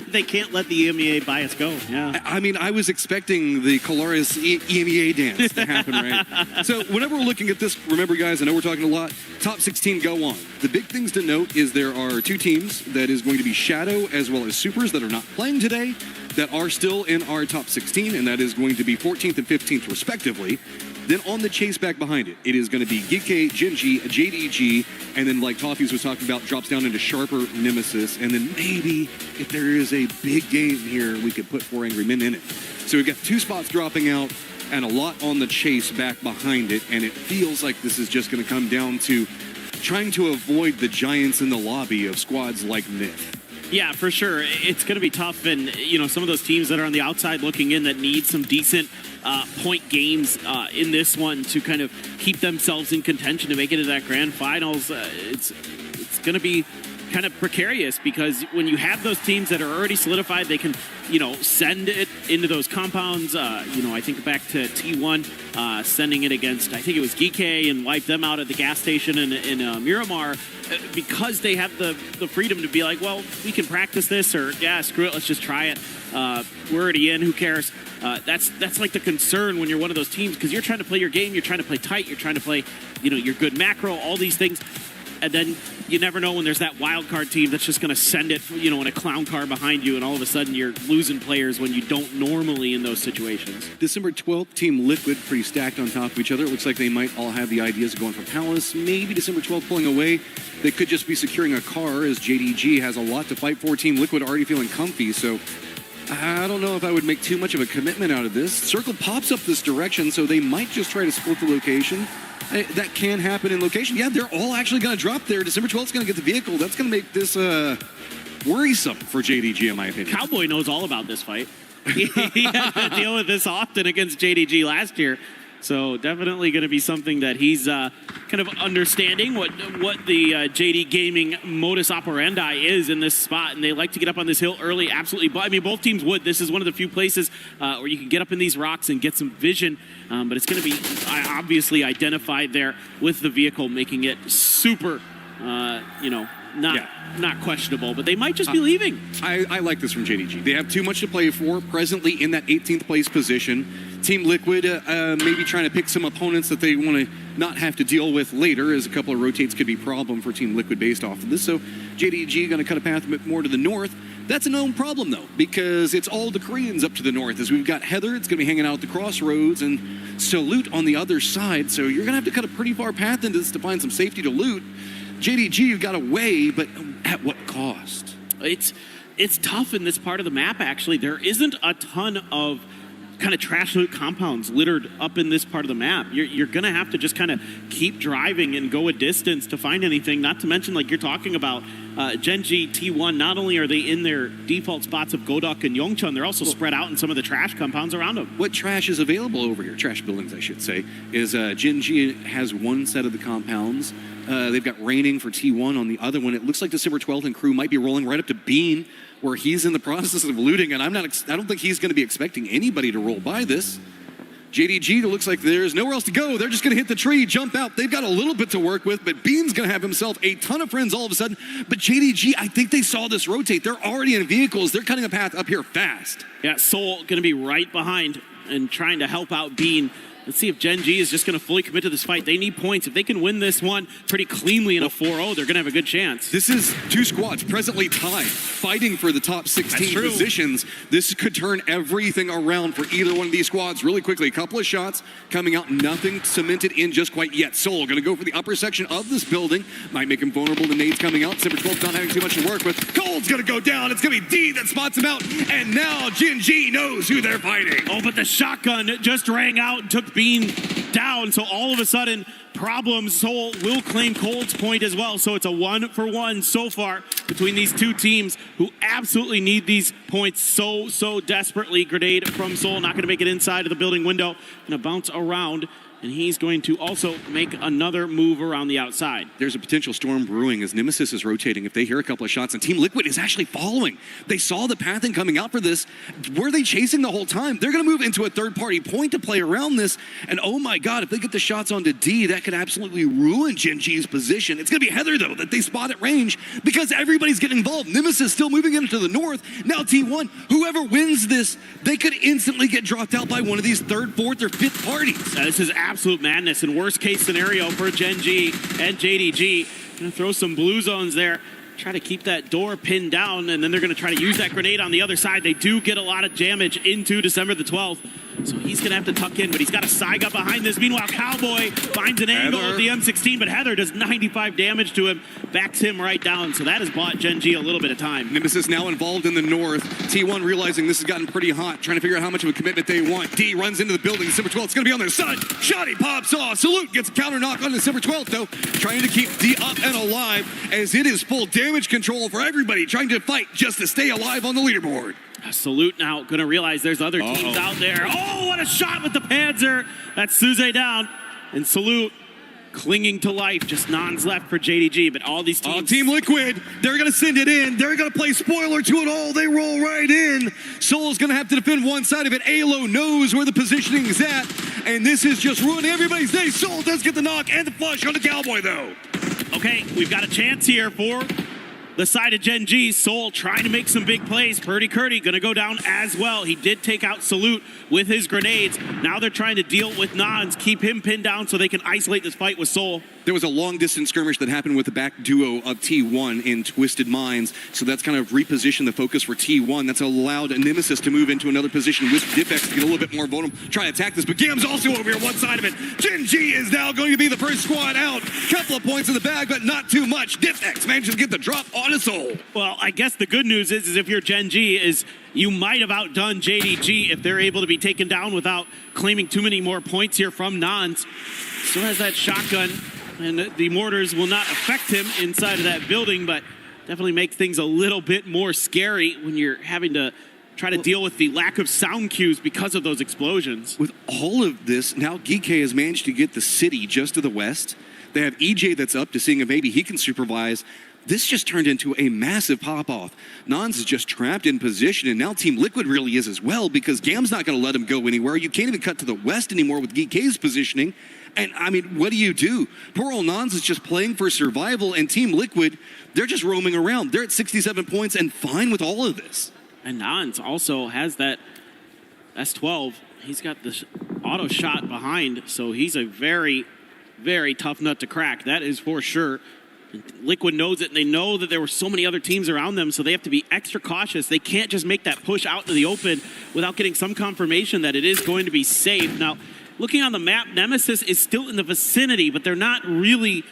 They can't let the EMEA bias go. Yeah. I mean, I was expecting the Colaris EMEA dance to happen, right? So whenever we're looking at this, remember, guys, I know we're talking a lot. Top 16 go on. The big things to note is there are 2 teams that is going to be Shadow as well as Supers that are not playing today that are still in our top 16, and that is going to be 14th and 15th respectively. Then on the chase back behind it, it is going to be Gike, Genji, JDG, and then like Toffees was talking about, drops down into Sharper, Nemesis, and then maybe if there is a big game here, we could put 4 Angry Men in it. So we've got 2 spots dropping out and a lot on the chase back behind it, and it feels like this is just going to come down to trying to avoid the giants in the lobby of squads like Myth. Yeah, for sure. It's going to be tough, and you know, some of those teams that are on the outside looking in that need some decent point games in this one to kind of keep themselves in contention to make it to that grand finals. It's going to be kind of precarious, because when you have those teams that are already solidified, they can, you know, send it into those compounds. You know, I think back to T1 sending it against, I think it was Gike, and wipe them out at the gas station in Miramar, because they have the freedom to be like, well, we can practice this, or yeah, screw it, let's just try it. We're already in, who cares? That's like the concern when you're one of those teams, because you're trying to play your game, you're trying to play tight, you're trying to play, you know, your good macro, all these things. And then you never know when there's that wild card team that's just going to send it, you know, in a clown car behind you, and all of a sudden you're losing players when you don't normally in those situations. December 12th, Team Liquid pretty stacked on top of each other. It looks like they might all have the ideas of going for Palace. Maybe December 12th pulling away. They could just be securing a car, as JDG has a lot to fight for. Team Liquid already feeling comfy, so I don't know if I would make too much of a commitment out of this. Circle pops up this direction, so they might just try to split the location. That can happen in location. Yeah, they're all actually going to drop there. December 12th is going to get the vehicle. That's going to make this worrisome for JDG, in my opinion. Cowboy knows all about this fight. He had to deal with this often against JDG last year. So definitely going to be something that he's kind of understanding what the JD Gaming modus operandi is in this spot. And they like to get up on this hill early, absolutely. But I mean, both teams would. This is one of the few places where you can get up in these rocks and get some vision. But it's going to be obviously identified there with the vehicle, making it super, you know, not questionable, but they might just be leaving. I like this from JDG. They have too much to play for, presently in that 18th place position. Team Liquid maybe trying to pick some opponents that they want to not have to deal with later, as a couple of rotates could be a problem for Team Liquid based off of this. So JDG going to cut a path a bit more to the north. That's a known problem, though, because it's all the Koreans up to the north. As we've got Heather, it's going to be hanging out at the crossroads, and Salute on the other side. So you're going to have to cut a pretty far path into this to find some safety to loot. JDG, you've got a way, but at what cost? It's tough in this part of the map, actually. There isn't a ton of kind of trash loot compounds littered up in this part of the map. You're going to have to just kind of keep driving and go a distance to find anything, not to mention, like you're talking about, Genji, T1, not only are they in their default spots of Godok and Yongchun, they're also spread out in some of the trash compounds around them. What trash is available over here, trash buildings I should say, is Genji has one set of the compounds. They've got Raining for T1 on the other one. It looks like December 12th and crew might be rolling right up to Bean, where he's in the process of looting, and I don't think he's going to be expecting anybody to roll by this. JDG, it looks like there's nowhere else to go. They're just going to hit the tree, jump out. They've got a little bit to work with, but Bean's going to have himself a ton of friends all of a sudden. But JDG, I think they saw this rotate. They're already in vehicles. They're cutting a path up here fast. Yeah, Soul going to be right behind and trying to help out Bean. Let's see if Genji is just going to fully commit to this fight. They need points. If they can win this one pretty cleanly in a 4-0, they're going to have a good chance. This is two squads presently tied, fighting for the top 16 positions. This could turn everything around for either one of these squads really quickly. A couple of shots coming out, nothing cemented in just quite yet. Soul going to go for the upper section of this building. Might make him vulnerable to nades coming out. December 12th not having too much to work with. Cold's going to go down. It's going to be D that spots him out. And now Genji knows who they're fighting. Oh, but the shotgun just rang out and took Bean down, so all of a sudden problems. Soul will claim Cold's point as well, so it's a 1-for-1 so far between these two teams who absolutely need these points so desperately. Grenade from Soul, not going to make it inside of the building window, going to bounce around, and he's going to also make another move around the outside. There's a potential storm brewing as Nemesis is rotating. If they hear a couple of shots, and Team Liquid is actually following. They saw the pathing coming out for this. Were they chasing the whole time? They're going to move into a third-party point to play around this, and oh my god, if they get the shots onto D, that could absolutely ruin Genji's position. It's going to be Heather, though, that they spot at range, because everybody's getting involved. Nemesis still moving into the north. Now T1, whoever wins this, they could instantly get dropped out by one of these third, fourth, or fifth parties. This is absolute madness in worst case scenario for Genji and JDG. Gonna throw some blue zones there, try to keep that door pinned down, and then they're gonna try to use that grenade on the other side. They do get a lot of damage into December the 12th. So he's going to have to tuck in, but he's got a Saiga behind this. Meanwhile, Cowboy finds an angle with the M16, but Heather does 95 damage to him, backs him right down. So that has bought Genji a little bit of time. Nemesis now involved in the north. T1 realizing this has gotten pretty hot, trying to figure out how much of a commitment they want. D runs into the building. December 12th, it's going to be on their side. Shotty pops off. Salute gets a counter knock on December 12th, though, trying to keep D up and alive as it is full damage control for everybody, trying to fight just to stay alive on the leaderboard. Salute now going to realize there's other teams out there. Oh, what a shot with the Panzer. That's Suze down. And Salute clinging to life. Just nons left for JDG, but all these teams. Team Liquid, they're going to send it in. They're going to play spoiler to it all. They roll right in. Soul's going to have to defend one side of it. Alo knows where the positioning is at, and this is just ruining everybody's day. Soul does get the knock and the flush on the Cowboy, though. Okay, we've got a chance here for the side of Genji. Soul trying to make some big plays. Purdy Curdy going to go down as well. He did take out Salute with his grenades. Now they're trying to deal with Nons, keep him pinned down so they can isolate this fight with Soul. There was a long-distance skirmish that happened with the back duo of T1 in Twisted Minds, so that's kind of repositioned the focus for T1. That's allowed Nemesis to move into another position with Diffex to get a little bit more vulnerable, try to attack this, but Gam's also over here, one side of it. Gen G is now going to be the first squad out. Couple of points in the bag, but not too much. Diffex manages to get the drop on a soul. Well, I guess the good news is if you're Gen G, is you might have outdone JDG if they're able to be taken down without claiming too many more points here from Nons. Still has that shotgun, and the mortars will not affect him inside of that building, but definitely make things a little bit more scary when you're having to try to deal with the lack of sound cues because of those explosions. With all of this, now Geek has managed to get the city just to the west. They have EJ that's up to seeing if maybe he can supervise. This just turned into a massive pop-off. Nons is just trapped in position, and now Team Liquid really is as well, because Gam's not going to let him go anywhere. You can't even cut to the west anymore with Geek's positioning. And, I mean, what do? Poor old Nons is just playing for survival, and Team Liquid, they're just roaming around. They're at 67 points and fine with all of this. And Nons also has that S12. He's got the auto shot behind, so he's a very, very tough nut to crack. That is for sure. Liquid knows it, and they know that there were so many other teams around them, so they have to be extra cautious. They can't just make that push out into the open without getting some confirmation that it is going to be safe. Now, looking on the map, Nemesis is still in the vicinity, but they're not really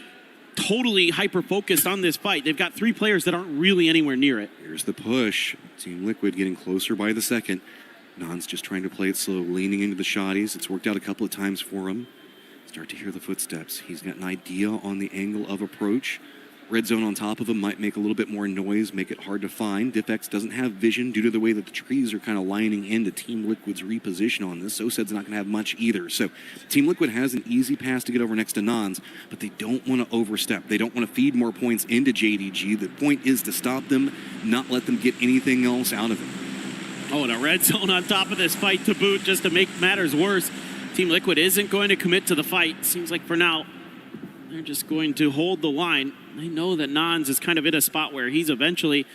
totally hyper-focused on this fight. They've got 3 players that aren't really anywhere near it. Here's the push. Team Liquid getting closer by the second. Nons just trying to play it slow, leaning into the shotties. It's worked out a couple of times for him. Start to hear the footsteps. He's got an idea on the angle of approach. Red zone on top of him might make a little bit more noise, make it hard to find. Diffex doesn't have vision due to the way that the trees are kind of lining into Team Liquid's reposition on this. Sosed's not going to have much either. So Team Liquid has an easy pass to get over next to Nons, but they don't want to overstep. They don't want to feed more points into JDG. The point is to stop them, not let them get anything else out of it. Oh, and a red zone on top of this fight to boot, just to make matters worse. Team Liquid isn't going to commit to the fight. Seems like for now, they're just going to hold the line. They know that Nons is kind of in a spot where he's eventually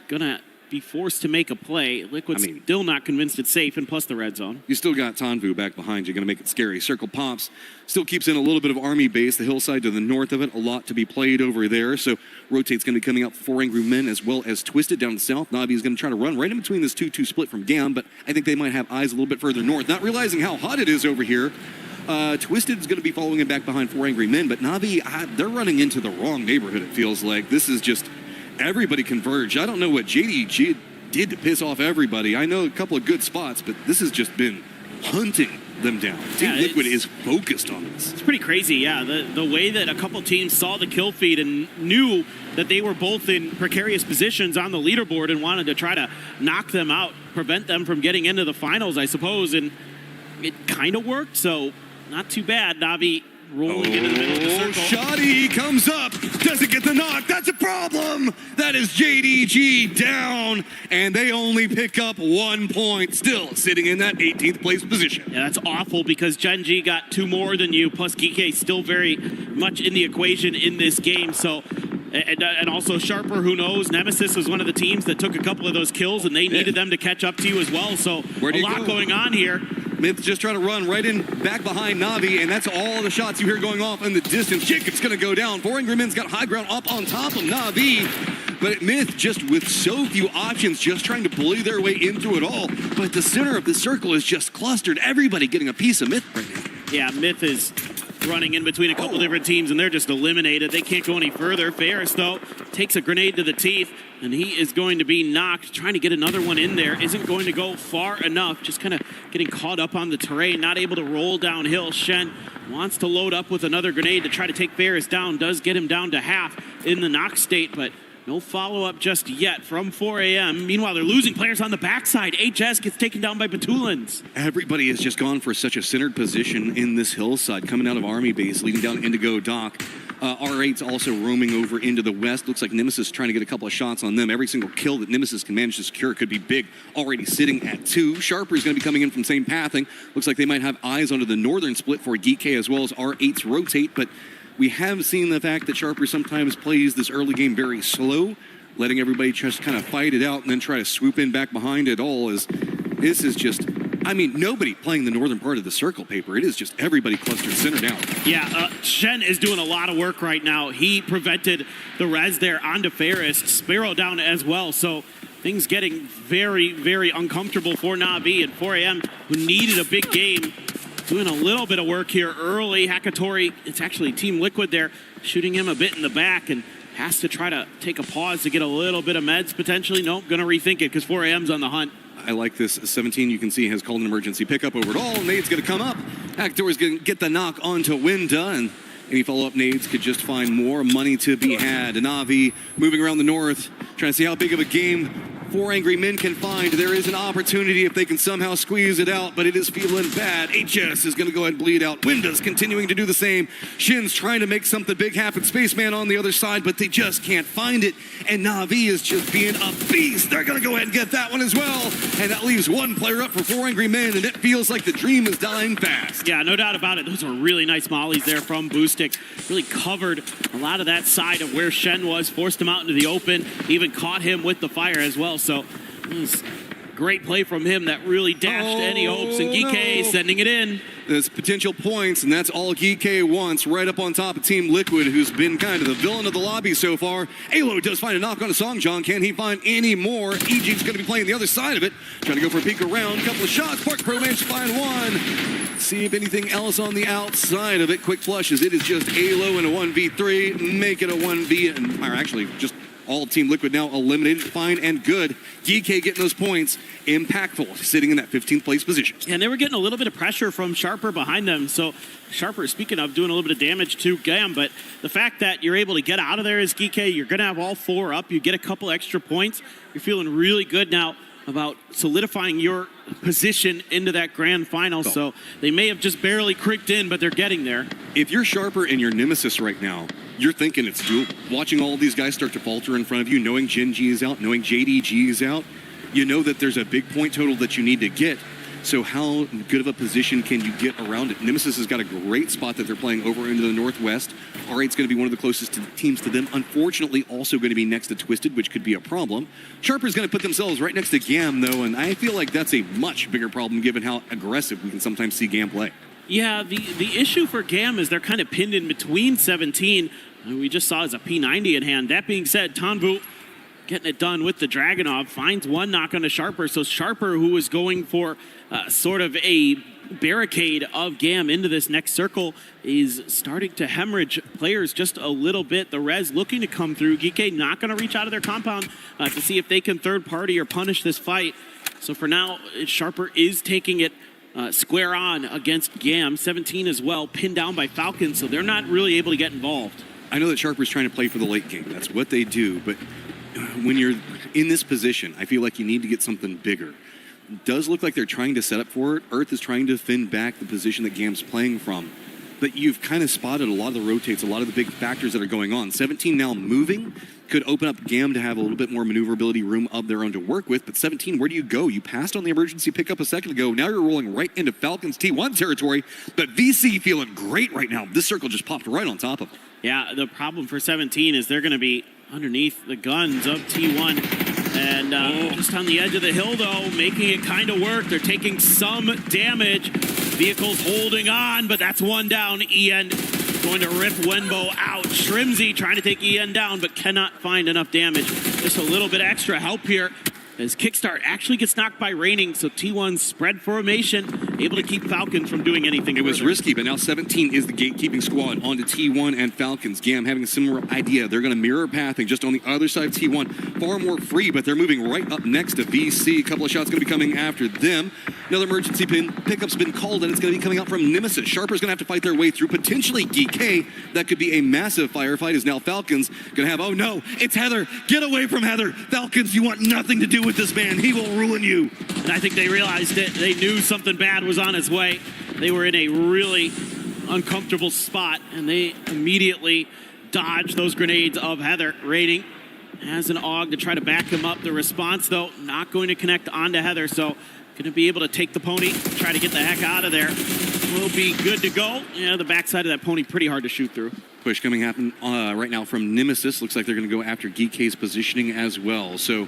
going to be forced to make a play. Liquid's still not convinced it's safe, and plus the red zone. You still got Tanvu back behind you, going to make it scary. Circle pops, still keeps in a little bit of army base, the hillside to the north of it, a lot to be played over there. So Rotate's going to be coming out 4 Angry Men as well as Twisted down south. Navi's going to try to run right in between this 2-2 split from Gam, but I think they might have eyes a little bit further north, not realizing how hot it is over here. Twisted's going to be following him back behind 4 Angry Men, but Navi, they're running into the wrong neighborhood, it feels like. This is just everybody converged. I don't know what JDG did to piss off everybody. I know a couple of good spots, but this has just been hunting them down. Team Liquid is focused on this. It's pretty crazy, yeah. The way that a couple teams saw the kill feed and knew that they were both in precarious positions on the leaderboard and wanted to try to knock them out, prevent them from getting into the finals, I suppose, and it kind of worked, so not too bad. Navi rolling into the middle of the circle. Shoddy comes up, doesn't get the knock. That's a problem. That is JDG down, and they only pick up 1 point, still sitting in that 18th place position. Yeah, that's awful because Gen G got 2 more than you, plus Geek still very much in the equation in this game. So, and also Sharper, who knows, Nemesis was one of the teams that took a couple of those kills, and they needed them to catch up to you as well. So a lot going on here. Myth's just trying to run right in back behind Navi, and that's all the shots you hear going off in the distance. Jacob's going to go down. 4 Angry Men's got high ground up on top of Navi, but Myth just with so few options, just trying to bully their way in through it all. But the center of the circle is just clustered. Everybody getting a piece of Myth right now. Yeah, Myth is running in between a couple different teams, and they're just eliminated. They can't go any further. Ferris, though, takes a grenade to the teeth, and he is going to be knocked. Trying to get another one in there isn't going to go far enough. Just kind of getting caught up on the terrain, not able to roll downhill. Shen wants to load up with another grenade to try to take Ferris down. Does get him down to half in the knock state, but no follow-up just yet from 4 a.m. Meanwhile, they're losing players on the backside. HS gets taken down by Batulans. Everybody has just gone for such a centered position in this hillside, coming out of Army Base, leading down Indigo Dock. R8's also roaming over into the west. Looks like Nemesis trying to get a couple of shots on them. Every single kill that Nemesis can manage to secure could be big. Already sitting at 2. Sharper's going to be coming in from same pathing. Looks like they might have eyes onto the northern split for Geek as well as R8's Rotate, but we have seen the fact that Sharper sometimes plays this early game very slow, letting everybody just kind of fight it out and then try to swoop in back behind it all. As this is just I mean, nobody playing the northern part of the circle, Paper. It is just everybody clustered center down. Yeah, Shen is doing a lot of work right now. He prevented the res there onto Ferris. Sparrow down as well. So things getting very, very uncomfortable for Na'Vi and 4AM, who needed a big game. Doing a little bit of work here early. Hakatori, it's actually Team Liquid there, shooting him a bit in the back and has to try to take a pause to get a little bit of meds potentially. Nope, gonna rethink it because 4AM's on the hunt. I like this. 17, you can see, has called an emergency pickup over it all. Nade's going to come up. Hakatori's going to get the knock onto Winda, and any follow-up nades could just find more money to be had. Na'Vi moving around the north, trying to see how big of a game 4 angry men can find. There is an opportunity if they can somehow squeeze it out, but it is feeling bad. HS is going to go ahead and bleed out. Winda's continuing to do the same. Shin's trying to make something big happen. Spaceman on the other side, but they just can't find it. And Na'Vi is just being a beast. They're going to go ahead and get that one as well. And that leaves one player up for 4 angry men, and it feels like the dream is dying fast. Yeah, no doubt about it. Those were really nice mollies there from Boostic. Really covered a lot of that side of where Shen was, forced him out into the open, even caught him with the fire as well. So it was great play from him that really dashed any hopes, and Geek sending it in. There's potential points, and that's all Geek wants, right up on top of Team Liquid, who's been kind of the villain of the lobby so far. Alo does find a knock on a Song John. Can he find any more? EG's going to be playing the other side of it, trying to go for a peek around. Couple of shots. Park Pro managed to find one. See if anything else on the outside of it. Quick flushes. It is just Alo in a 1v3. Make it a 1v, or actually just all Team Liquid now eliminated. Fine and good. Geek getting those points. Impactful, sitting in that 15th place position. And they were getting a little bit of pressure from Sharper behind them. So Sharper, speaking of, doing a little bit of damage to Gam, but the fact that you're able to get out of there as Geek, you're going to have all 4 up. You get a couple extra points. You're feeling really good now about solidifying your position into that grand final. So they may have just barely creaked in, but they're getting there. If you're Sharper and your Nemesis right now, you're thinking it's doable. Watching all these guys start to falter in front of you, knowing Jin G is out, knowing JDG is out, you know that there's a big point total that you need to get. So how good of a position can you get around it? Nemesis has got a great spot that they're playing over into the northwest. R8's going to be one of the closest teams to them. Unfortunately, also going to be next to Twisted, which could be a problem. Sharper's going to put themselves right next to Gam, though, and I feel like that's a much bigger problem given how aggressive we can sometimes see Gam play. Yeah, the issue for Gam is they're kind of pinned in between 17. We just saw as a P90 in hand. That being said, Tanvu getting it done with the Dragunov, finds one knock on a Sharper. So Sharper, who was going for sort of a barricade of Gam into this next circle, is starting to hemorrhage players just a little bit. The res looking to come through. Geek not going to reach out of their compound to see if they can third party or punish this fight. So for now, Sharper is taking it square on against Gam. 17 as well, pinned down by Falcon, so they're not really able to get involved. I know that Sharper's trying to play for the late game. That's what they do, but when you're in this position, I feel like you need to get something bigger. It does look like they're trying to set up for it. Earth is trying to thin back the position that Gam's playing from. But you've kind of spotted a lot of the rotates, a lot of the big factors that are going on. 17 now moving could open up Gam to have a little bit more maneuverability room of their own to work with. But 17, where do you go? You passed on the emergency pickup a second ago. Now you're rolling right into Falcons T1 territory. But VC feeling great right now. This circle just popped right on top of them. Yeah, the problem for 17 is they're going to be underneath the guns of T1. And just on the edge of the hill, though, making it kind of work. They're taking some damage. Vehicles holding on, but that's one down. EN going to rip Wenbo out. Shrimzy trying to take EN down, but cannot find enough damage. Just a little bit extra help here as Kickstart actually gets knocked by Raining, so T1's spread formation, able to keep Falcons from doing anything. It was risky, but now 17 is the gatekeeping squad onto T1 and Falcons. Gam having a similar idea. They're going to mirror pathing just on the other side of T1. Far more free, but they're moving right up next to VC. A couple of shots going to be coming after them. Another emergency pickup's been called, and it's going to be coming out from Nemesis. Sharper's going to have to fight their way through potentially Geek. That could be a massive firefight as now Falcons going to have, oh no, it's Heather. Get away from Heather. Falcons, you want nothing to do with this man. He will ruin you. And I think they realized it. They knew something bad was on its way. They were in a really uncomfortable spot, and they immediately dodged those grenades of Heather. Raining has an AUG to try to back him up. The response, though, not going to connect onto Heather, so going to be able to take the pony, try to get the heck out of there. We'll be good to go. Yeah, the backside of that pony pretty hard to shoot through. Push coming happen right now from Nemesis. Looks like they're going to go after Geek's positioning as well. So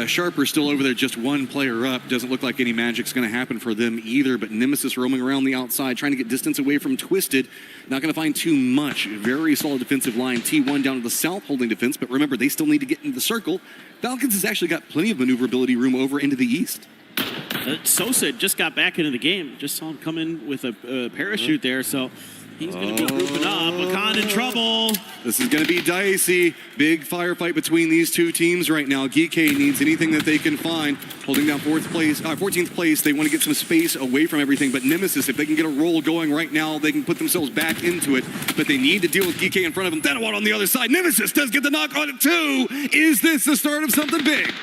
Sharper still over there, just one player up. Doesn't look like any magic's going to happen for them either, but Nemesis roaming around the outside, trying to get distance away from Twisted. Not going to find too much. Very solid defensive line. T1 down to the south holding defense, but remember, they still need to get into the circle. Falcons has actually got plenty of maneuverability room over into the east. Sosa just got back into the game. Just saw him come in with a parachute there, so he's going to be grouping up. Makan in trouble. This is going to be dicey. Big firefight between these two teams right now. GK needs anything that they can find. Holding down 14th place. They want to get some space away from everything. But Nemesis, if they can get a roll going right now, they can put themselves back into it. But they need to deal with GK in front of them. Denawat on the other side. Nemesis does get the knock on it too. Is this the start of something big?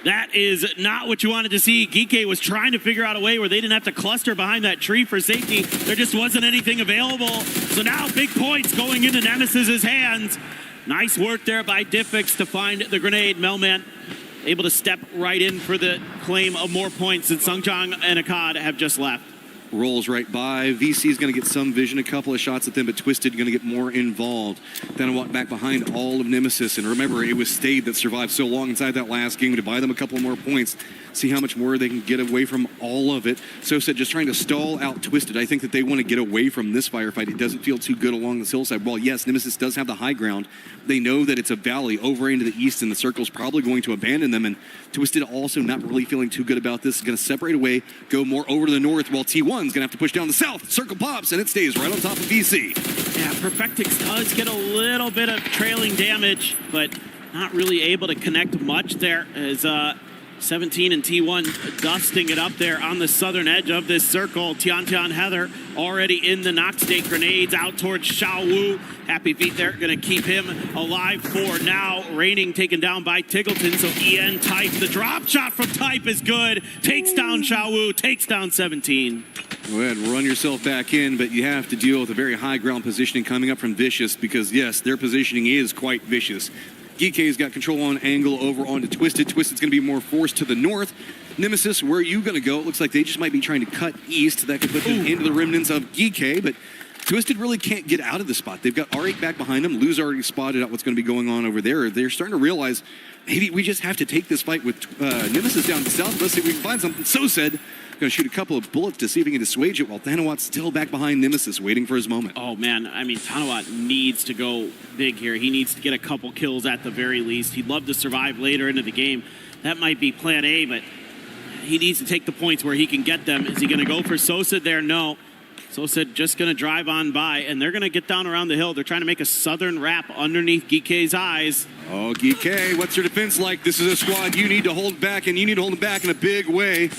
That is not what you wanted to see. Gike was trying to figure out a way where they didn't have to cluster behind that tree for safety. There just wasn't anything available. So now big points going into Nemesis's hands. Nice work there by Diffix to find the grenade. Melman able to step right in for the claim of more points, and Sungjang and Akkad have just left. Rolls right by. VC is going to get some vision, a couple of shots at them, but Twisted going to get more involved. Then I walk back behind all of Nemesis. And remember, it was Stade that survived so long inside that last game to buy them a couple more points. See how much more they can get away from all of it. Sosa just trying to stall out Twisted. I think that they want to get away from this firefight. It doesn't feel too good along this hillside. Well, yes, Nemesis does have the high ground. They know that it's a valley over into the east, and the circle's probably going to abandon them. And Twisted also not really feeling too good about this. Is going to separate away, go more over to the north, while T1's going to have to push down the south. Circle pops, and it stays right on top of VC. Yeah, Perfectix does get a little bit of trailing damage, but not really able to connect much there as 17 and T1 dusting it up there on the southern edge of this circle. Tian Heather already in the knock state. Grenades out towards Xiao Wu. Happy feet there, going to keep him alive for now. Raining taken down by Tiggleton, so EN Type. The drop shot from Type is good. Takes down Xiao Wu, takes down 17. Go ahead, run yourself back in, but you have to deal with a very high ground positioning coming up from Vicious because, yes, their positioning is quite vicious. GK's got control on angle over onto Twisted. Twisted's going to be more forced to the north. Nemesis, where are you going to go? It looks like they just might be trying to cut east. That could put them into the remnants of GK, but Twisted really can't get out of the spot. They've got R8 back behind them. Lou's already spotted out what's going to be going on over there. They're starting to realize maybe we just have to take this fight with Nemesis down to the south. Let's see if we can find something. So said. Going to shoot a couple of bullets to see if he can dissuade it while Thanawat's still back behind Nemesis waiting for his moment. Oh, man. I mean, Thanawat needs to go big here. He needs to get a couple kills at the very least. He'd love to survive later into the game. That might be plan A, but he needs to take the points where he can get them. Is he going to go for Sosa there? No. Sosa just going to drive on by, and they're going to get down around the hill. They're trying to make a southern wrap underneath Gike's eyes. Oh, Gike, what's your defense like? This is a squad you need to hold back, and you need to hold them back in a big way.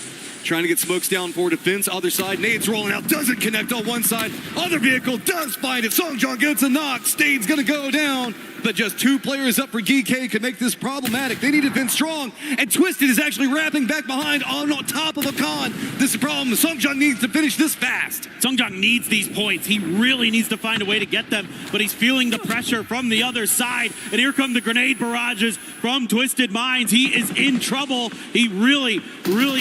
Trying to get smokes down for defense. Other side, Nade's rolling out. Doesn't connect on one side. Other vehicle does find it. Songjong gets a knock. Stade's going to go down. But just two players up for GK could make this problematic. They need to defend strong. And Twisted is actually wrapping back behind on top of Akkad. This is a problem. Songjong needs to finish this fast. Songjong needs these points. He really needs to find a way to get them. But he's feeling the pressure from the other side. And here come the grenade barrages from Twisted Minds. He is in trouble. He really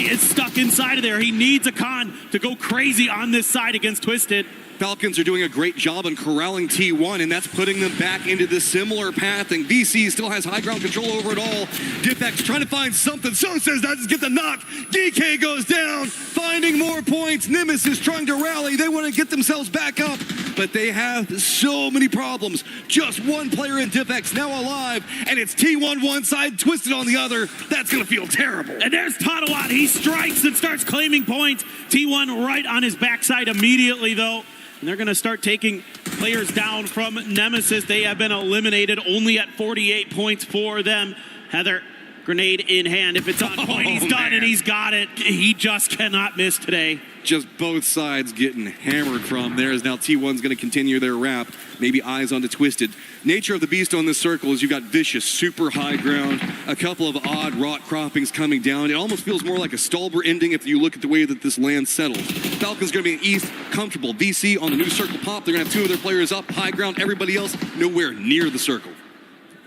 is stuck inside of there. He needs Akkad to go crazy on this side against Twisted. Falcons are doing a great job on corralling T1, and that's putting them back into this similar path. And VC still has high ground control over it all. Dipx trying to find something. So says doesn't get the knock. DK goes down, finding more points. Nemesis trying to rally. They want to get themselves back up, but they have so many problems. Just one player in Dipx now alive, and it's T1 one side, Twisted on the other. That's going to feel terrible. And there's Tadawat. He strikes and starts claiming points. T1 right on his backside immediately, though. And they're going to start taking players down from Nemesis. They have been eliminated only at 48 points for them. Heather, grenade in hand. If it's on point, he's done, and he's got it. He just cannot miss today. Just both sides getting hammered from there as now T1's going to continue their wrap. Maybe eyes on the Twisted. Nature of the beast on this circle is you got Vicious, super high ground, a couple of odd rock croppings coming down. It almost feels more like a Stalber ending if you look at the way that this land settles. Falcons going to be in east, comfortable. VC on the new circle pop. They're going to have two of their players up, high ground. Everybody else nowhere near the circle.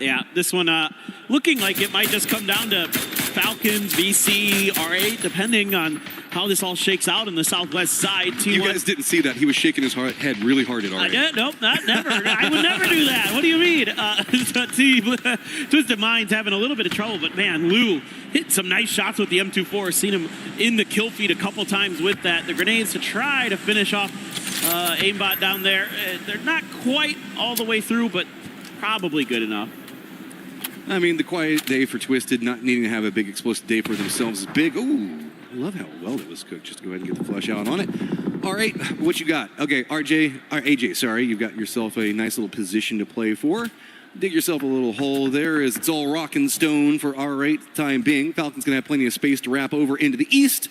Yeah, this one looking like it might just come down to Falcons, VC, R8, depending on how this all shakes out in the southwest side. T1. You guys didn't see that. He was shaking his head really hard at R8. Nope, never. I would never do that. What do you mean? Twisted Mind's having a little bit of trouble, but man, Lou hit some nice shots with the M24. Seen him in the kill feed a couple times with that. The grenades to try to finish off aimbot down there. They're not quite all the way through, but probably good enough. I mean, the quiet day for Twisted, not needing to have a big explosive day for themselves is big. Ooh, I love how well it was cooked. Just go ahead and get the flush out on it. All right, what you got? Okay, AJ, sorry, you've got yourself a nice little position to play for. Dig yourself a little hole there as it's all rock and stone for R8 time being. Falcons going to have plenty of space to wrap over into the east.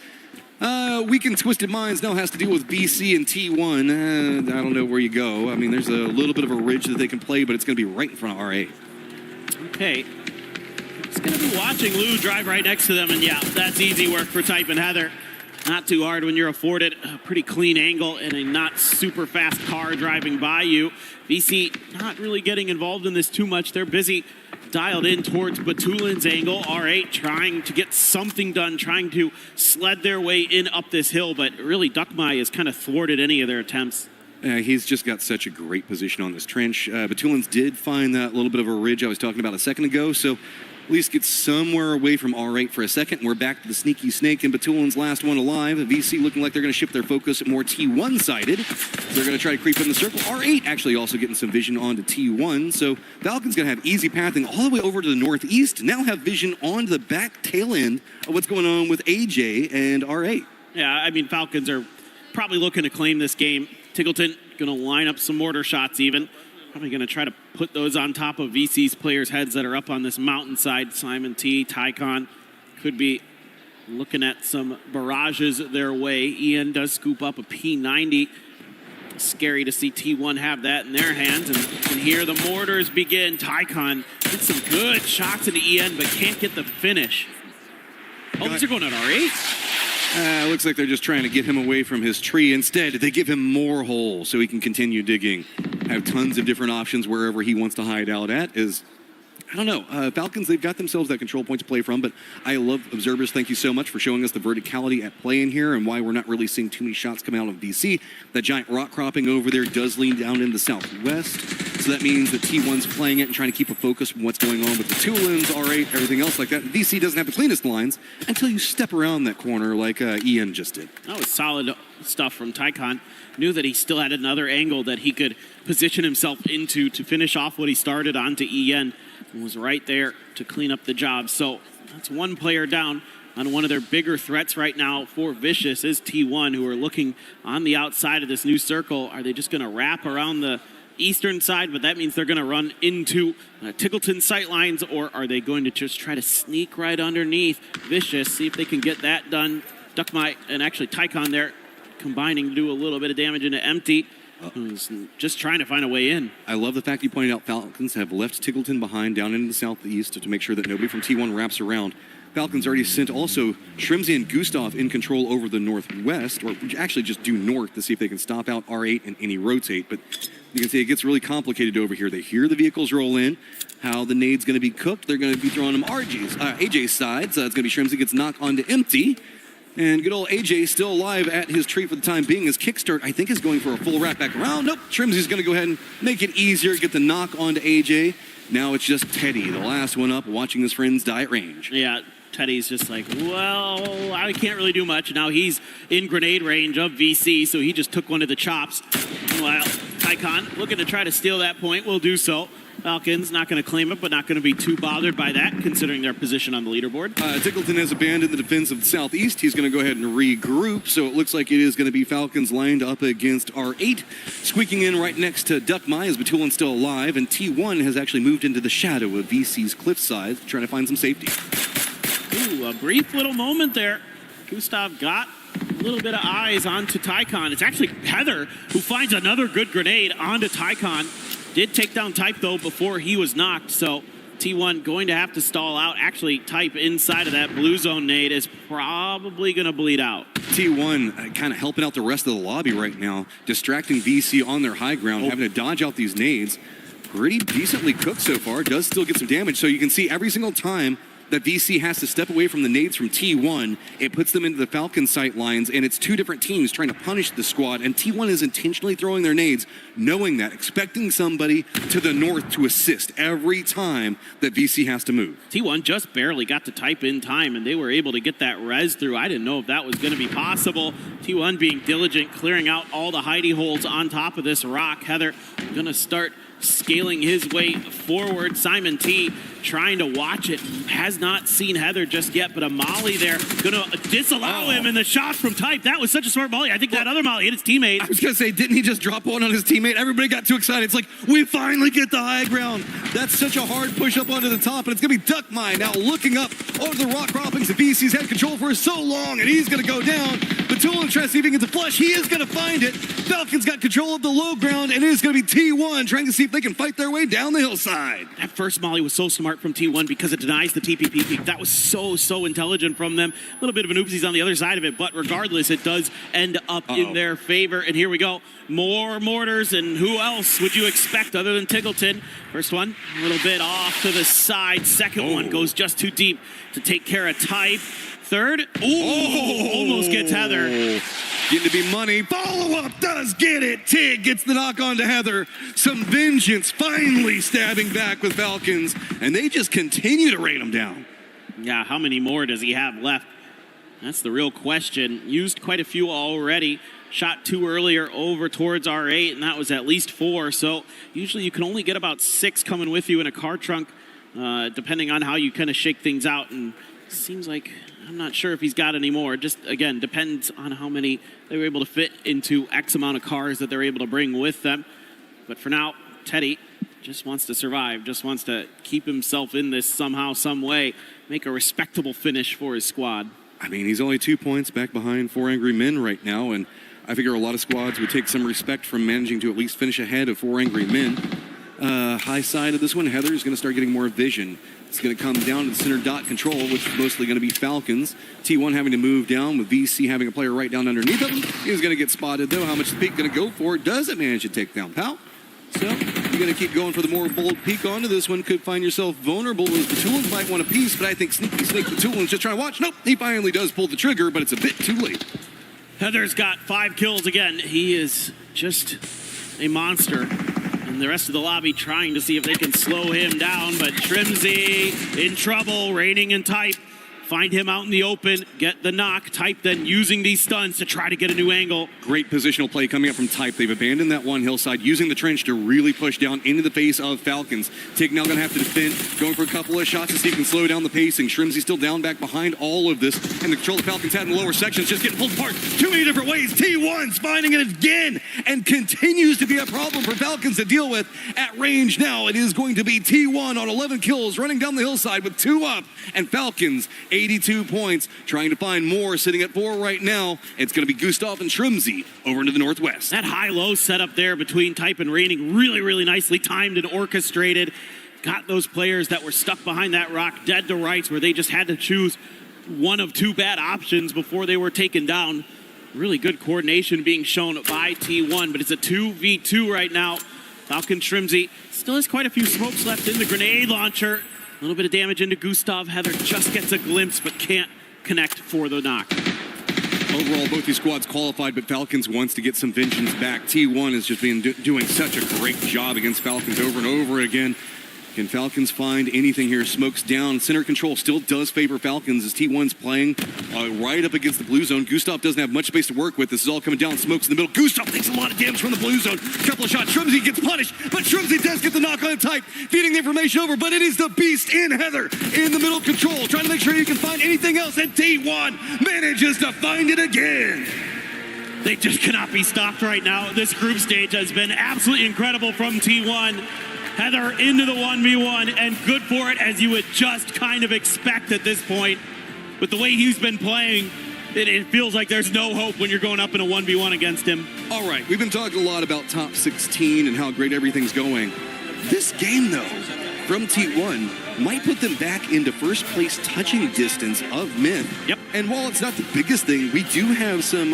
Weakened Twisted Minds now has to deal with BC and T1. I don't know where you go. I mean, there's a little bit of a ridge that they can play, but it's going to be right in front of R8. Okay. It's going to be watching Lou drive right next to them, and yeah, that's easy work for Type and Heather. Not too hard when you're afforded a pretty clean angle and a not super fast car driving by you. VC not really getting involved in this too much. They're busy dialed in towards Batulin's angle. R8 trying to get something done, trying to sled their way in up this hill, but really DOTA has kind of thwarted any of their attempts. He's just got such a great position on this trench. Batulin's did find that little bit of a ridge I was talking about a second ago, so at least get somewhere away from R8 for a second. We're back to the sneaky snake and Batulin's last one alive. VC looking like they're going to shift their focus more T1-sided. They're going to try to creep in the circle. R8 actually also getting some vision onto T1, so Falcons going to have easy pathing all the way over to the northeast. Now have vision onto the back tail end of what's going on with AJ and R8. Yeah, I mean, Falcons are probably looking to claim this game. Tiggleton going to line up some mortar shots even. Probably going to try to put those on top of VC's players' heads that are up on this mountainside. Simon T, Tycon could be looking at some barrages their way. Ian does scoop up a P90. Scary to see T1 have that in their hands. And you can hear the mortars begin. Tycon gets some good shots into Ian, but can't get the finish. Oh, these are going at R8. Looks like they're just trying to get him away from his tree. Instead, they give him more holes so he can continue digging. Have tons of different options wherever he wants to hide out at. I don't know. Falcons, they've got themselves that control point to play from, but I love observers. Thank you so much for showing us the verticality at play in here and why we're not really seeing too many shots come out of DC. That giant rock cropping over there does lean down in the southwest, so that means that T1's playing it and trying to keep a focus on what's going on with the Tulins, R8, everything else like that. DC doesn't have the cleanest lines until you step around that corner like Ian just did. That was solid stuff from Tycon. Knew that he still had another angle that he could position himself into to finish off what he started onto Ian. Was right there to clean up the job. So that's one player down on one of their bigger threats right now for Vicious is T1, who are looking on the outside of this new circle. Are they just going to wrap around the eastern side, but that means they're going to run into Tiggleton sightlines, or are they going to just try to sneak right underneath Vicious, see if they can get that done? DOTA and actually Tycon there combining to do a little bit of damage into Empty. Who's just trying to find a way in. I love the fact you pointed out Falcons have left Tiggleton behind down into the southeast to make sure that nobody from T1 wraps around. Falcons already sent also Shrimsy and Gustav in control over the northwest, or actually just due north to see if they can stop out R8 and any rotate. But you can see it gets really complicated over here. They hear the vehicles roll in, how the nade's going to be cooked. They're going to be throwing them AJ's side, so it's going to be Shrimsy gets knocked onto Empty. And good old AJ still alive at his tree for the time being. His kickstart, I think, is going for a full wrap back around. Nope, Shrimsy's going to go ahead and make it easier, get the knock onto AJ. Now it's just Teddy, the last one up, watching his friends die at range. Yeah, Teddy's just like, well, I can't really do much. Now he's in grenade range of VC, so he just took one of the chops. Meanwhile, Tycon looking to try to steal that point, will do so. Falcons not going to claim it, but not going to be too bothered by that, considering their position on the leaderboard. Tiggleton has abandoned the defense of the southeast. He's going to go ahead and regroup, so it looks like it is going to be Falcons lined up against R8. Squeaking in right next to DOTA as Batulin's still alive, and T1 has actually moved into the shadow of VC's cliffside, trying to find some safety. Ooh, a brief little moment there. Gustav got a little bit of eyes onto Tycon. It's actually Heather who finds another good grenade onto Tycon. Did take down Type, though, before he was knocked, so T1 going to have to stall out. Actually, Type inside of that blue zone nade is probably going to bleed out. T1 kind of helping out the rest of the lobby right now, distracting VC on their high ground, having to dodge out these nades. Pretty decently cooked so far, does still get some damage, so you can see every single time that VC has to step away from the nades from T1. It puts them into the Falcon sight lines, and it's two different teams trying to punish the squad, and T1 is intentionally throwing their nades, knowing that, expecting somebody to the north to assist every time that VC has to move. T1 just barely got to type in time, and they were able to get that res through. I didn't know if that was going to be possible. T1 being diligent, clearing out all the hidey holes on top of this rock. Heather going to start scaling his way forward. Simon T trying to watch it. Has not seen Heather just yet, but a molly there. Going to disallow him in the shot from Type. That was such a smart molly. I think that other molly hit his teammate. I was going to say, didn't he just drop one on his teammate? Everybody got too excited. It's like, we finally get the high ground. That's such a hard push up onto the top, and it's going to be Duckmine now looking up over the rock croppings that VC's had control for so long, and he's going to go down. Batul tries to see if he can get the flush. He is going to find it. Falcons got control of the low ground, and it is going to be T1 trying to see if they can fight their way down the hillside. That first molly was so smart from T1 because it denies the TPP peak. That was so intelligent from them. A little bit of an oopsies on the other side of it, but regardless, it does end up in their favor. And here we go. More mortars, and who else would you expect other than Tiggleton? First one, a little bit off to the side. Second one goes just too deep to take care of Type. Third, almost gets Heather. Getting to be money. Follow-up does get it. Tig gets the knock on to Heather. Some vengeance finally stabbing back with Falcons, and they just continue to rain them down. Yeah, how many more does he have left? That's the real question. Used quite a few already. Shot 2 earlier over towards R8, and that was at least 4. So usually you can only get about 6 coming with you in a car trunk, depending on how you kind of shake things out. And it seems like, I'm not sure if he's got any more. Just, again, depends on how many they were able to fit into X amount of cars that they're able to bring with them. But for now, Teddy just wants to survive, just wants to keep himself in this somehow, some way, make a respectable finish for his squad. I mean, he's only 2 points back behind 4 Angry Men right now, and I figure a lot of squads would take some respect from managing to at least finish ahead of 4 Angry Men. High side of this one, Heather's going to start getting more vision. It's going to come down to the center dot control, which is mostly going to be Falcons. T1 having to move down with VC having a player right down underneath him. He's going to get spotted, though. How much is the peak going to go for? Does it manage to take down Pal? So you're going to keep going for the more bold peek onto this one. Could find yourself vulnerable as the Toolins might want a piece, but I think Sneaky Snake the Toolins just trying to watch. Nope, he finally does pull the trigger, but it's a bit too late. Heather's got 5 kills again. He is just a monster. And the rest of the lobby trying to see if they can slow him down, but Trimsy in trouble, raining in Type. Find him out in the open, get the knock. Type then using these stuns to try to get a new angle. Great positional play coming up from Type. They've abandoned that one hillside, using the trench to really push down into the face of Falcons. Tig now going to have to defend, going for a couple of shots to see if he can slow down the pacing. Shrimsy still down back behind all of this, and the control the Falcons had in the lower sections just getting pulled apart too many different ways. T1's finding it again, and continues to be a problem for Falcons to deal with at range now. It is going to be T1 on 11 kills, running down the hillside with 2 up, and Falcons 82 points, trying to find more, sitting at 4 right now. It's going to be Gustav and Shrimsy over into the northwest. That high-low setup there between Type and Raining, really nicely timed and orchestrated. Got those players that were stuck behind that rock dead to rights, where they just had to choose one of 2 bad options before they were taken down. Really good coordination being shown by T1, but it's a 2v2 right now. Falcon Shrimsy still has quite a few smokes left in the grenade launcher. A little bit of damage into Gustav. Heather just gets a glimpse, but can't connect for the knock. Overall, both these squads qualified, but Falcons wants to get some vengeance back. T1 has just been doing such a great job against Falcons over and over again. Can Falcons find anything here? Smokes down. Center control still does favor Falcons as T1's playing right up against the blue zone. Gustav doesn't have much space to work with. This is all coming down. Smokes in the middle. Gustav takes a lot of damage from the blue zone. Couple of shots. Shrimsy gets punished, but Shrimsy does get the knock on Type, feeding the information over, but it is the beast in Heather in the middle control, trying to make sure you can find anything else, and T1 manages to find it again. They just cannot be stopped right now. This group stage has been absolutely incredible from T1. Heather into the 1v1, and good for it, as you would just kind of expect at this point. With the way he's been playing, it feels like there's no hope when you're going up in a 1v1 against him. All right, we've been talking a lot about top 16 and how great everything's going. This game, though, from T1 might put them back into first place touching distance of Myth. Yep. And while it's not the biggest thing, we do have some,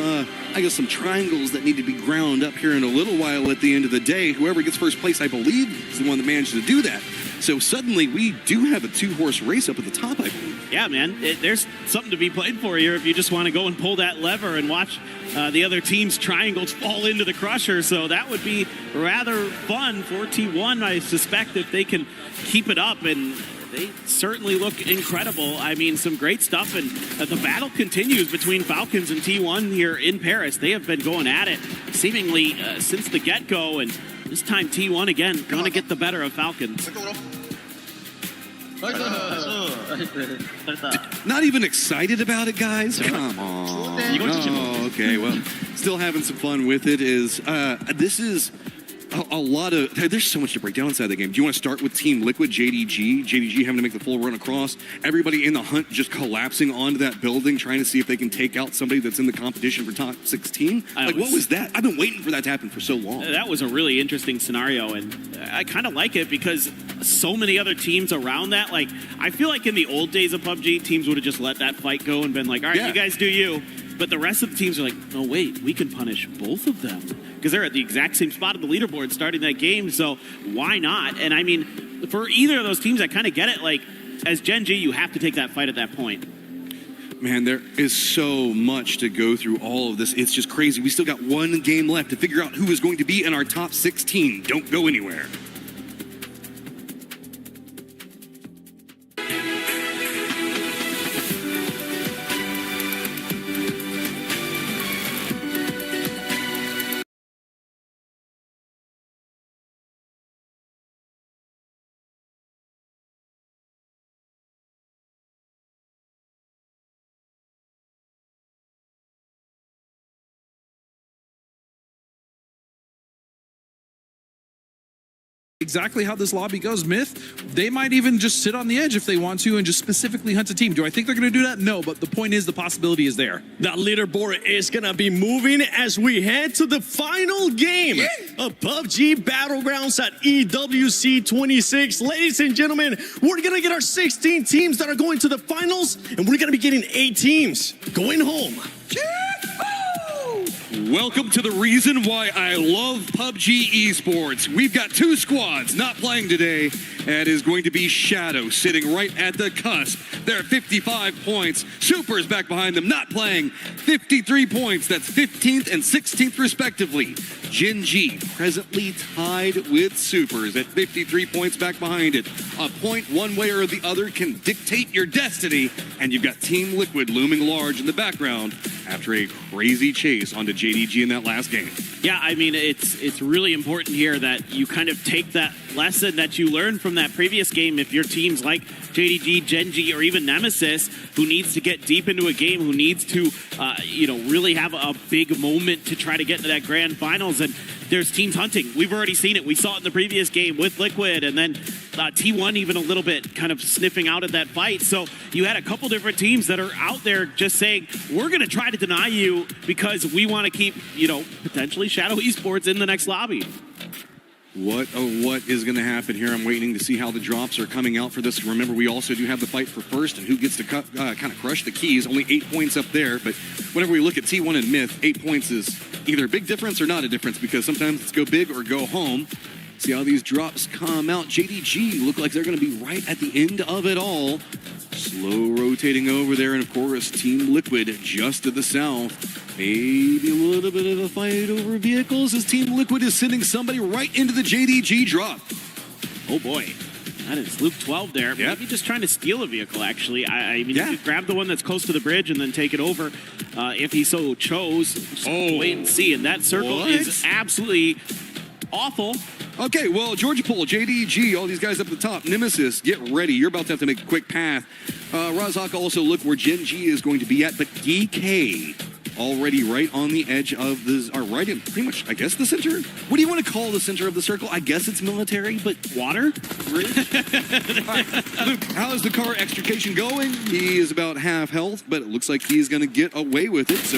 some triangles that need to be ground up here in a little while at the end of the day. Whoever gets first place, I believe, is the one that managed to do that. So suddenly we do have a 2-horse race up at the top, I believe. Yeah, man. There's something to be played for here if you just want to go and pull that lever and watch the other team's triangles fall into the crusher. So that would be rather fun for T1, I suspect, if they can keep it up. And they certainly look incredible. I mean, some great stuff. And the battle continues between Falcons and T1 here in Paris. They have been going at it seemingly since the get-go. And this time T1 again going to get the better of Falcons. Not even excited about it, guys? Come on. Oh, okay, well, still having some fun with it. This is a lot of, there's so much to break down inside the game. Do you want to start with Team Liquid, JDG? JDG having to make the full run across. Everybody in the hunt just collapsing onto that building, trying to see if they can take out somebody that's in the competition for top 16. What was that? I've been waiting for that to happen for so long. That was a really interesting scenario, and I kind of like it because so many other teams around that, like, I feel like in the old days of PUBG, teams would have just let that fight go and been like, all right, you guys do you. But the rest of the teams are like, no, wait, we can punish both of them. Because they're at the exact same spot of the leaderboard starting that game, so why not? And I mean, for either of those teams, I kind of get it. Like, as Gen G, you have to take that fight at that point. Man, there is so much to go through all of this. It's just crazy. We still got one game left to figure out who is going to be in our top 16. Don't go anywhere. Exactly how this lobby goes, Myth, they might even just sit on the edge if they want to and just specifically hunt a team. Do I think they're going to do that? No, but the point is the possibility is there. That leaderboard is going to be moving as we head to the final game of PUBG Battlegrounds at EWC 26. Ladies and gentlemen, we're going to get our 16 teams that are going to the finals, and we're going to be getting 8 teams going home. Welcome to the reason why I love PUBG Esports. We've got 2 squads not playing today. That is going to be Shadow sitting right at the cusp. They're at 55 points. Super's back behind them, not playing. 53 points. That's 15th and 16th respectively. Gen G presently tied with Supers at 53 points back behind it. A point one way or the other can dictate your destiny. And you've got Team Liquid looming large in the background after a crazy chase onto JDG in that last game. Yeah, I mean, it's really important here that you kind of take that lesson that you learned from that previous game. If your team's like JDG, Gen G, or even Nemesis, who needs to get deep into a game, who needs to, really have a big moment to try to get into that grand finals, and there's teams hunting. We've already seen it. We saw it in the previous game with Liquid, and then T1 even a little bit kind of sniffing out at that fight. So you had a couple different teams that are out there just saying, we're going to try to deny you because we want to keep, potentially Shadow Esports in the next lobby. What is going to happen here? I'm waiting to see how the drops are coming out for this. Remember, we also do have the fight for first and who gets to kind of crush the keys. Only 8 points up there, but whenever we look at T1 and Myth, 8 points is either a big difference or not a difference because sometimes it's go big or go home. See how these drops come out. JDG look like they're going to be right at the end of it all. Slow rotating over there, and of course, Team Liquid just to the south. Maybe a little bit of a fight over vehicles as Team Liquid is sending somebody right into the JDG drop. Oh boy, that is Luke 12 there. Yep. Maybe just trying to steal a vehicle, actually. I mean, you could grab the one that's close to the bridge and then take it over if he so chose. Just wait and see, and that circle is absolutely awful. Okay, well, Georgia Pole, JDG, all these guys up at the top. Nemesis, get ready. You're about to have to make a quick path. Razak also look where Gen G is going to be at, but DK already right on the edge of the, or right in pretty much, I guess, the center? What do you want to call the center of the circle? I guess it's military, but water? Luke, how is the car extrication going? He is about half health, but it looks like he's going to get away with it, so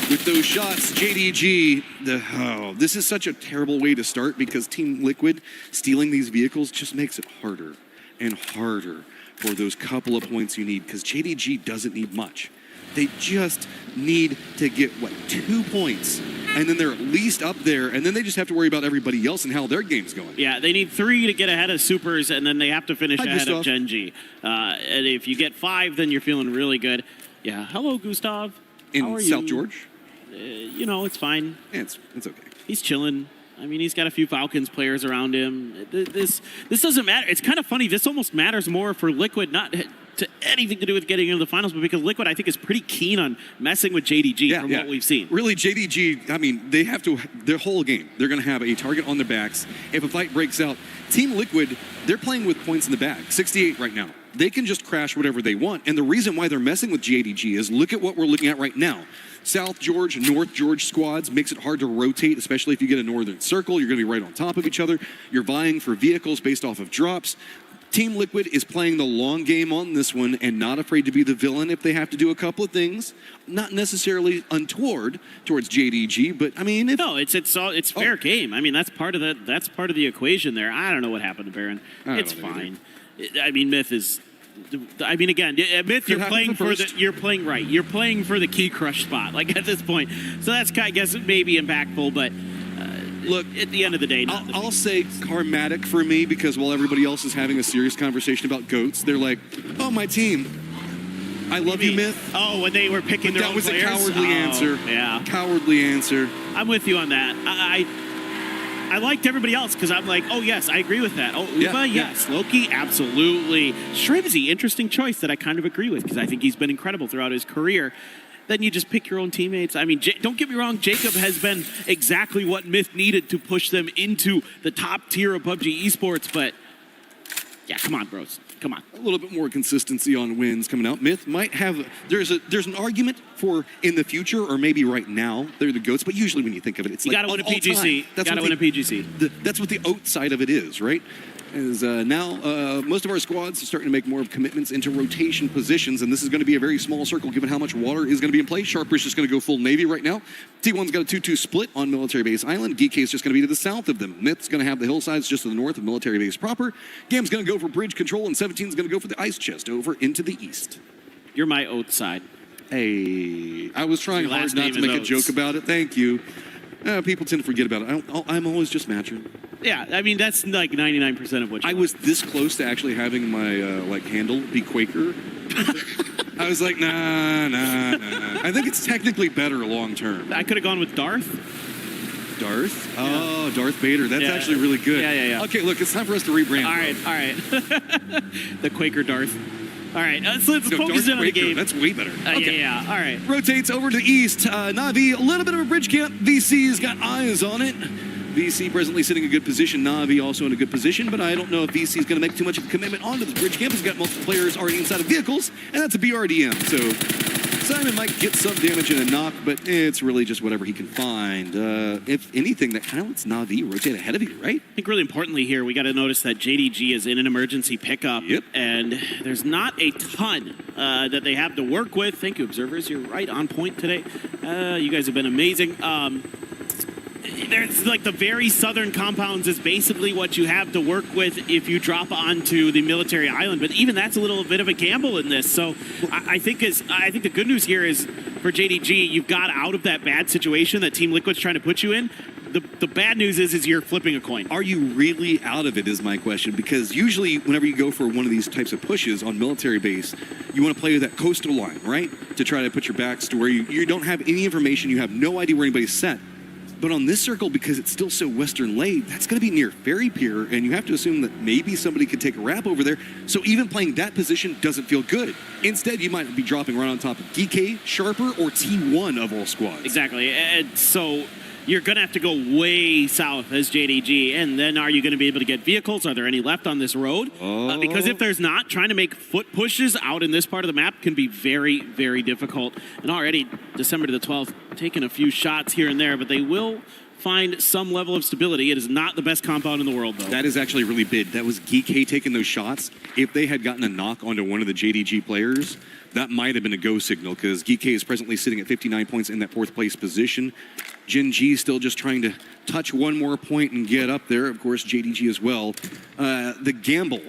with those shots, JDG, this is such a terrible way to start because Team Liquid stealing these vehicles just makes it harder and harder for those couple of points you need because JDG doesn't need much. They just need to get, 2 points? And then they're at least up there, and then they just have to worry about everybody else and how their game's going. Yeah, they need 3 to get ahead of Supers, and then they have to finish ahead Gustav. of Genji. And if you get 5, then you're feeling really good. Yeah, hello, Gustav. How are In South you? George? You know, it's fine. Yeah, it's okay. He's chilling. I mean, he's got a few Falcons players around him. This doesn't matter. It's kind of funny. This almost matters more for Liquid, not to anything to do with getting into the finals, but because Liquid, I think, is pretty keen on messing with JDG from what we've seen. Really, JDG, I mean, they have to, their whole game, they're going to have a target on their backs. If a fight breaks out, Team Liquid, they're playing with points in the bag, 68 right now. They can just crash whatever they want. And the reason why they're messing with JDG is look at what we're looking at right now. South George, North George squads makes it hard to rotate, especially if you get a northern circle. You're going to be right on top of each other. You're vying for vehicles based off of drops. Team Liquid is playing the long game on this one and not afraid to be the villain if they have to do a couple of things. Not necessarily untoward towards JDG, but I mean, it's fair game. I mean, that's part of the equation there. I don't know what happened to Baron. It's fine. I mean, Myth is. I mean, again, Myth, you're playing for the. You're playing right. You're playing for the key crush spot. Like at this point, so that's I guess maybe impactful, but. Look, at the end of the day, I'll say karmatic for me because while everybody else is having a serious conversation about GOATs, they're like, "Oh, my team, I love you, Myth." Oh, when they were picking their own players? That was a cowardly answer. Yeah, cowardly answer. I'm with you on that. I liked everybody else because I'm like, oh yes, I agree with that. Oh, Uva, yes. Loki, absolutely. Shrimsy, interesting choice that I kind of agree with because I think he's been incredible throughout his career. Then you just pick your own teammates. I mean, don't get me wrong, Jacob has been exactly what Myth needed to push them into the top tier of PUBG esports, but yeah, come on, bros. Come on. A little bit more consistency on wins coming out. Myth might have, there's an argument for in the future or maybe right now, they're the GOATs, but usually when you think of it, it's you gotta win a PGC. Gotta win a PGC. That's what the OAT side of it is, right? Is now most of our squads are starting to make more of commitments into rotation positions, and this is going to be a very small circle given how much water is going to be in play. Sharper's just going to go full Navy right now. T1's got a 2-2 split on Military Base Island. DK is just going to be to the south of them. Myth's going to have the hillsides just to the north of Military Base proper. Gam's going to go for bridge control, and 17's going to go for the ice chest over into the east. You're my oath side. Hey, I was trying hard not to make a joke about it. Thank you. People tend to forget about it. I'm always just matching. Yeah, I mean, that's like 99% of what you I was this close to actually having my handle be Quaker. I was like, nah. I think it's technically better long term. I could have gone with Darth. Darth? Oh, yeah. Darth Vader. That's actually really good. Yeah. Okay, look, it's time for us to rebrand. All right. The Quaker Darth. All right, let's focus in on the game. That's way better. Okay. Yeah, all right. Rotates over to the east. Na'Vi, a little bit of a bridge camp. VC's got eyes on it. VC presently sitting in a good position. Na'Vi also in a good position, but I don't know if VC is going to make too much of a commitment onto this bridge camp. He's got multiple players already inside of vehicles, and that's a BRDM. So Simon might get some damage and a knock, but it's really just whatever he can find. If anything, that kind of lets Na'Vi rotate ahead of you, right? I think really importantly here, we got to notice that JDG is in an emergency pickup, and there's not a ton that they have to work with. Thank you, observers. You're right on point today. You guys have been amazing. There's like the very southern compounds is basically what you have to work with if you drop onto the military island. But even that's a little bit of a gamble in this. So I think the good news here is for JDG, you've got out of that bad situation that Team Liquid's trying to put you in. The bad news is you're flipping a coin. Are you really out of it is my question, because usually whenever you go for one of these types of pushes on military base, you want to play with that coastal line, right? To try to put your backs to where you don't have any information, you have no idea where anybody's set. But on this circle, because it's still so western laid, that's going to be near Ferry Pier, and you have to assume that maybe somebody could take a wrap over there. So even playing that position doesn't feel good. Instead, you might be dropping right on top of DK, Sharper, or T1 of all squads. Exactly. And so you're going to have to go way south as JDG, and then are you going to be able to get vehicles? Are there any left on this road? Because if there's not, trying to make foot pushes out in this part of the map can be very, very difficult. And already, December to the 12th, taking a few shots here and there, but they will find some level of stability. It is not the best compound in the world, though. That is actually really big. That was GK taking those shots. If they had gotten a knock onto one of the JDG players, that might have been a go signal, because GK is presently sitting at 59 points in that 4th place position. Gen G still just trying to touch one more point and get up there. Of course, JDG as well. The gamble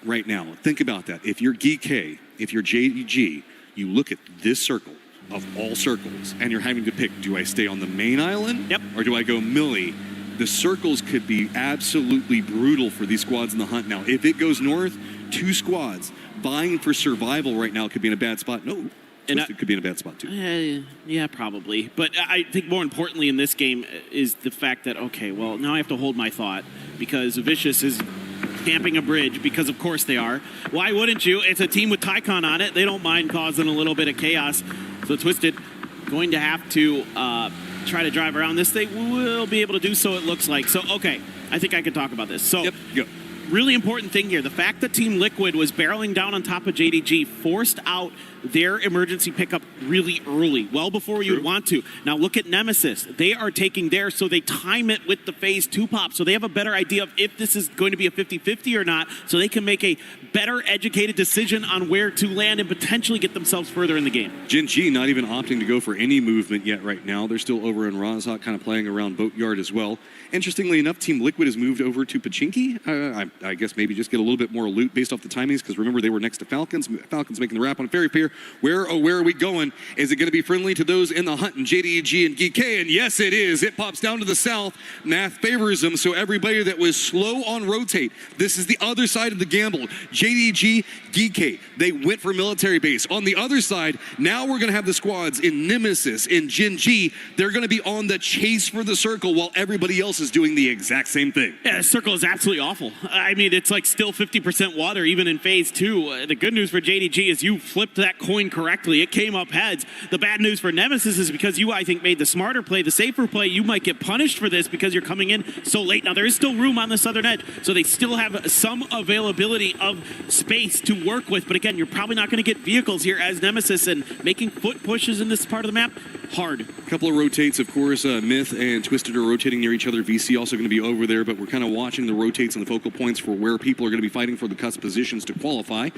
right now, think about that. If you're GK, if you're JDG, you look at this circle. of all circles, and you're having to pick, do I stay on the main island? Yep. Or do I go Millie? The circles could be absolutely brutal for these squads in the hunt now. If it goes north, 2 squads vying for survival right now could be in a bad spot. No, Twisted could be in a bad spot too. Yeah, probably. But I think more importantly in this game is the fact that, okay, well, now I have to hold my thought because Vicious is camping a bridge because, of course, they are. Why wouldn't you? It's a team with Tycon on it. They don't mind causing a little bit of chaos. So Twisted going to have to try to drive around this. They will be able to do so, it looks like. So, okay, I think I can talk about this. So, really important thing here. The fact that Team Liquid was barreling down on top of JDG forced out their emergency pickup really early, well before you would want to. Now look at Nemesis. They are taking theirs, so they time it with the phase 2 pop, so they have a better idea of if this is going to be a 50-50 or not, so they can make a better educated decision on where to land and potentially get themselves further in the game. Gen G not even opting to go for any movement yet right now. They're still over in Razak, kind of playing around Boatyard as well. Interestingly enough, Team Liquid has moved over to Pachinki. I guess maybe just get a little bit more loot based off the timings, because remember, they were next to Falcons. Falcons making the wrap on Fairy Fear. Where are we going? Is it going to be friendly to those in the hunt and JDG and GK? And yes, it is. It pops down to the south. Math favors them, so everybody that was slow on rotate, this is the other side of the gamble. JDG, GK, they went for military base. On the other side, now we're going to have the squads in Nemesis, in Gen G. They're going to be on the chase for the circle while everybody else is doing the exact same thing. Yeah, the circle is absolutely awful. I mean, it's like still 50% water even in phase 2. The good news for JDG is you flipped that coin correctly. It came up heads. The bad news for Nemesis is because you, I think, made the smarter play, the safer play. You might get punished for this because you're coming in so late. Now, there is still room on the southern edge, so they still have some availability of space to work with. But again, you're probably not going to get vehicles here as Nemesis, and making foot pushes in this part of the map, hard. A couple of rotates, of course. Myth and Twisted are rotating near each other. VC also going to be over there, but we're kind of watching the rotates and the focal points for where people are going to be fighting for the cusp positions to qualify.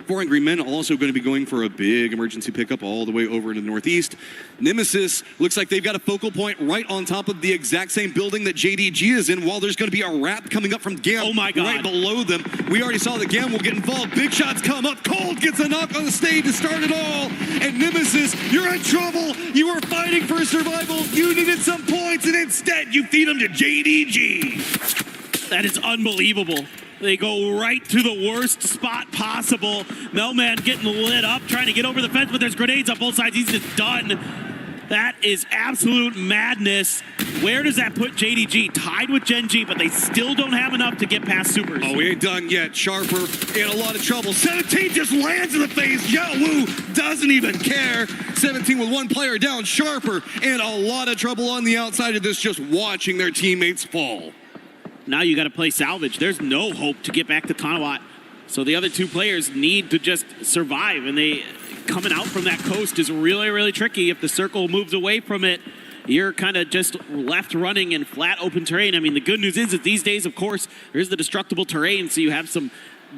4 Angry Men also going to be going for a big emergency pickup all the way over into the northeast. Nemesis looks like they've got a focal point right on top of the exact same building that JDG is in, while there's going to be a wrap coming up from Gam right below them. We already saw the Gam will get involved. Big shots come up. Cold gets a knock on the stage to start it all. And Nemesis, you're in trouble. You were fighting for survival. You needed some points, and instead you feed them to JDG. That is unbelievable. They go right to the worst spot possible. Melman getting lit up, trying to get over the fence, but there's grenades on both sides. He's just done. That is absolute madness. Where does that put JDG? Tied with Gen G, but they still don't have enough to get past Supers. Oh, we ain't done yet. Sharper in a lot of trouble. 17 just lands in the face. Yao Wu doesn't even care. 17 with 1 player down. Sharper in a lot of trouble on the outside of this, just watching their teammates fall. Now you got to play salvage. There's no hope to get back to Tanawat. So the other 2 players need to just survive, and they coming out from that coast is really, really tricky. If the circle moves away from it, you're kind of just left running in flat open terrain. I mean, the good news is that these days, of course, there's the destructible terrain, so you have some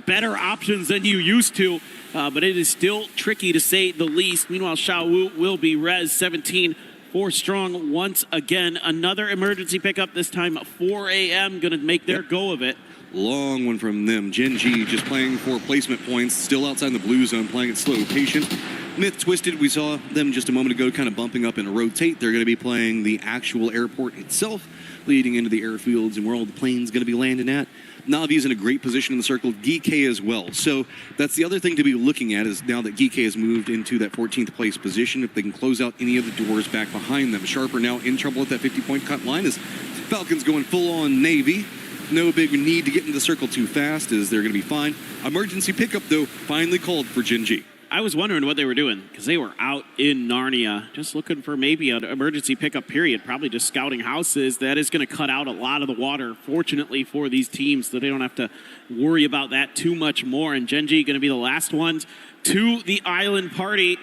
better options than you used to, but it is still tricky to say the least. Meanwhile, Xiao Wu will be res 17. 4 strong once again. Another emergency pickup, this time 4 a.m. Going to make their go of it. Long one from them. Gen G just playing for placement points, still outside the blue zone, playing it slow, patient. Myth Twisted, we saw them just a moment ago kind of bumping up in a rotate. They're going to be playing the actual airport itself, leading into the airfields and where all the planes going to be landing at. Navi's in a great position in the circle, GK as well. So that's the other thing to be looking at, is now that GK has moved into that 14th place position, if they can close out any of the doors back behind them. Sharper now in trouble at that 50-point cut line as Falcons going full-on Navy. No big need to get into the circle too fast, as they're going to be fine. Emergency pickup, though, finally called for Gen G. I was wondering what they were doing, because they were out in Narnia just looking for maybe an emergency pickup period, probably just scouting houses. That is going to cut out a lot of the water, fortunately, for these teams, so they don't have to worry about that too much more. And Gen G going to be the last ones to the island party.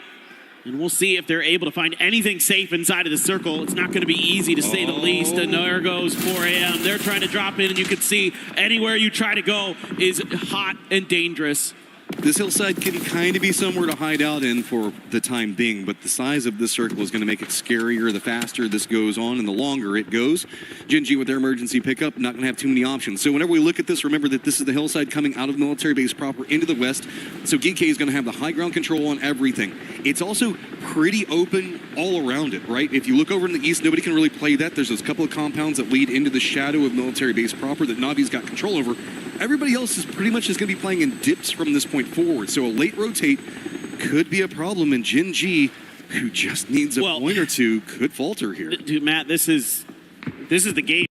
And we'll see if they're able to find anything safe inside of the circle. It's not going to be easy, to say the least. And there goes 4 a.m. They're trying to drop in, and you can see anywhere you try to go is hot and dangerous. This hillside can kind of be somewhere to hide out in for the time being, but the size of this circle is going to make it scarier the faster this goes on and the longer it goes. Gen G with their emergency pickup, not going to have too many options. So whenever we look at this, remember that this is the hillside coming out of military base proper into the west. So GK is going to have the high ground control on everything. It's also pretty open all around it, right? If you look over in the east, nobody can really play that. There's those couple of compounds that lead into the shadow of military base proper that Navi's got control over. Everybody else is pretty much just going to be playing in dips from this point forward. So a late rotate could be a problem, and Gen G, who just needs a point or two, could falter here. Dude, Matt, this is the game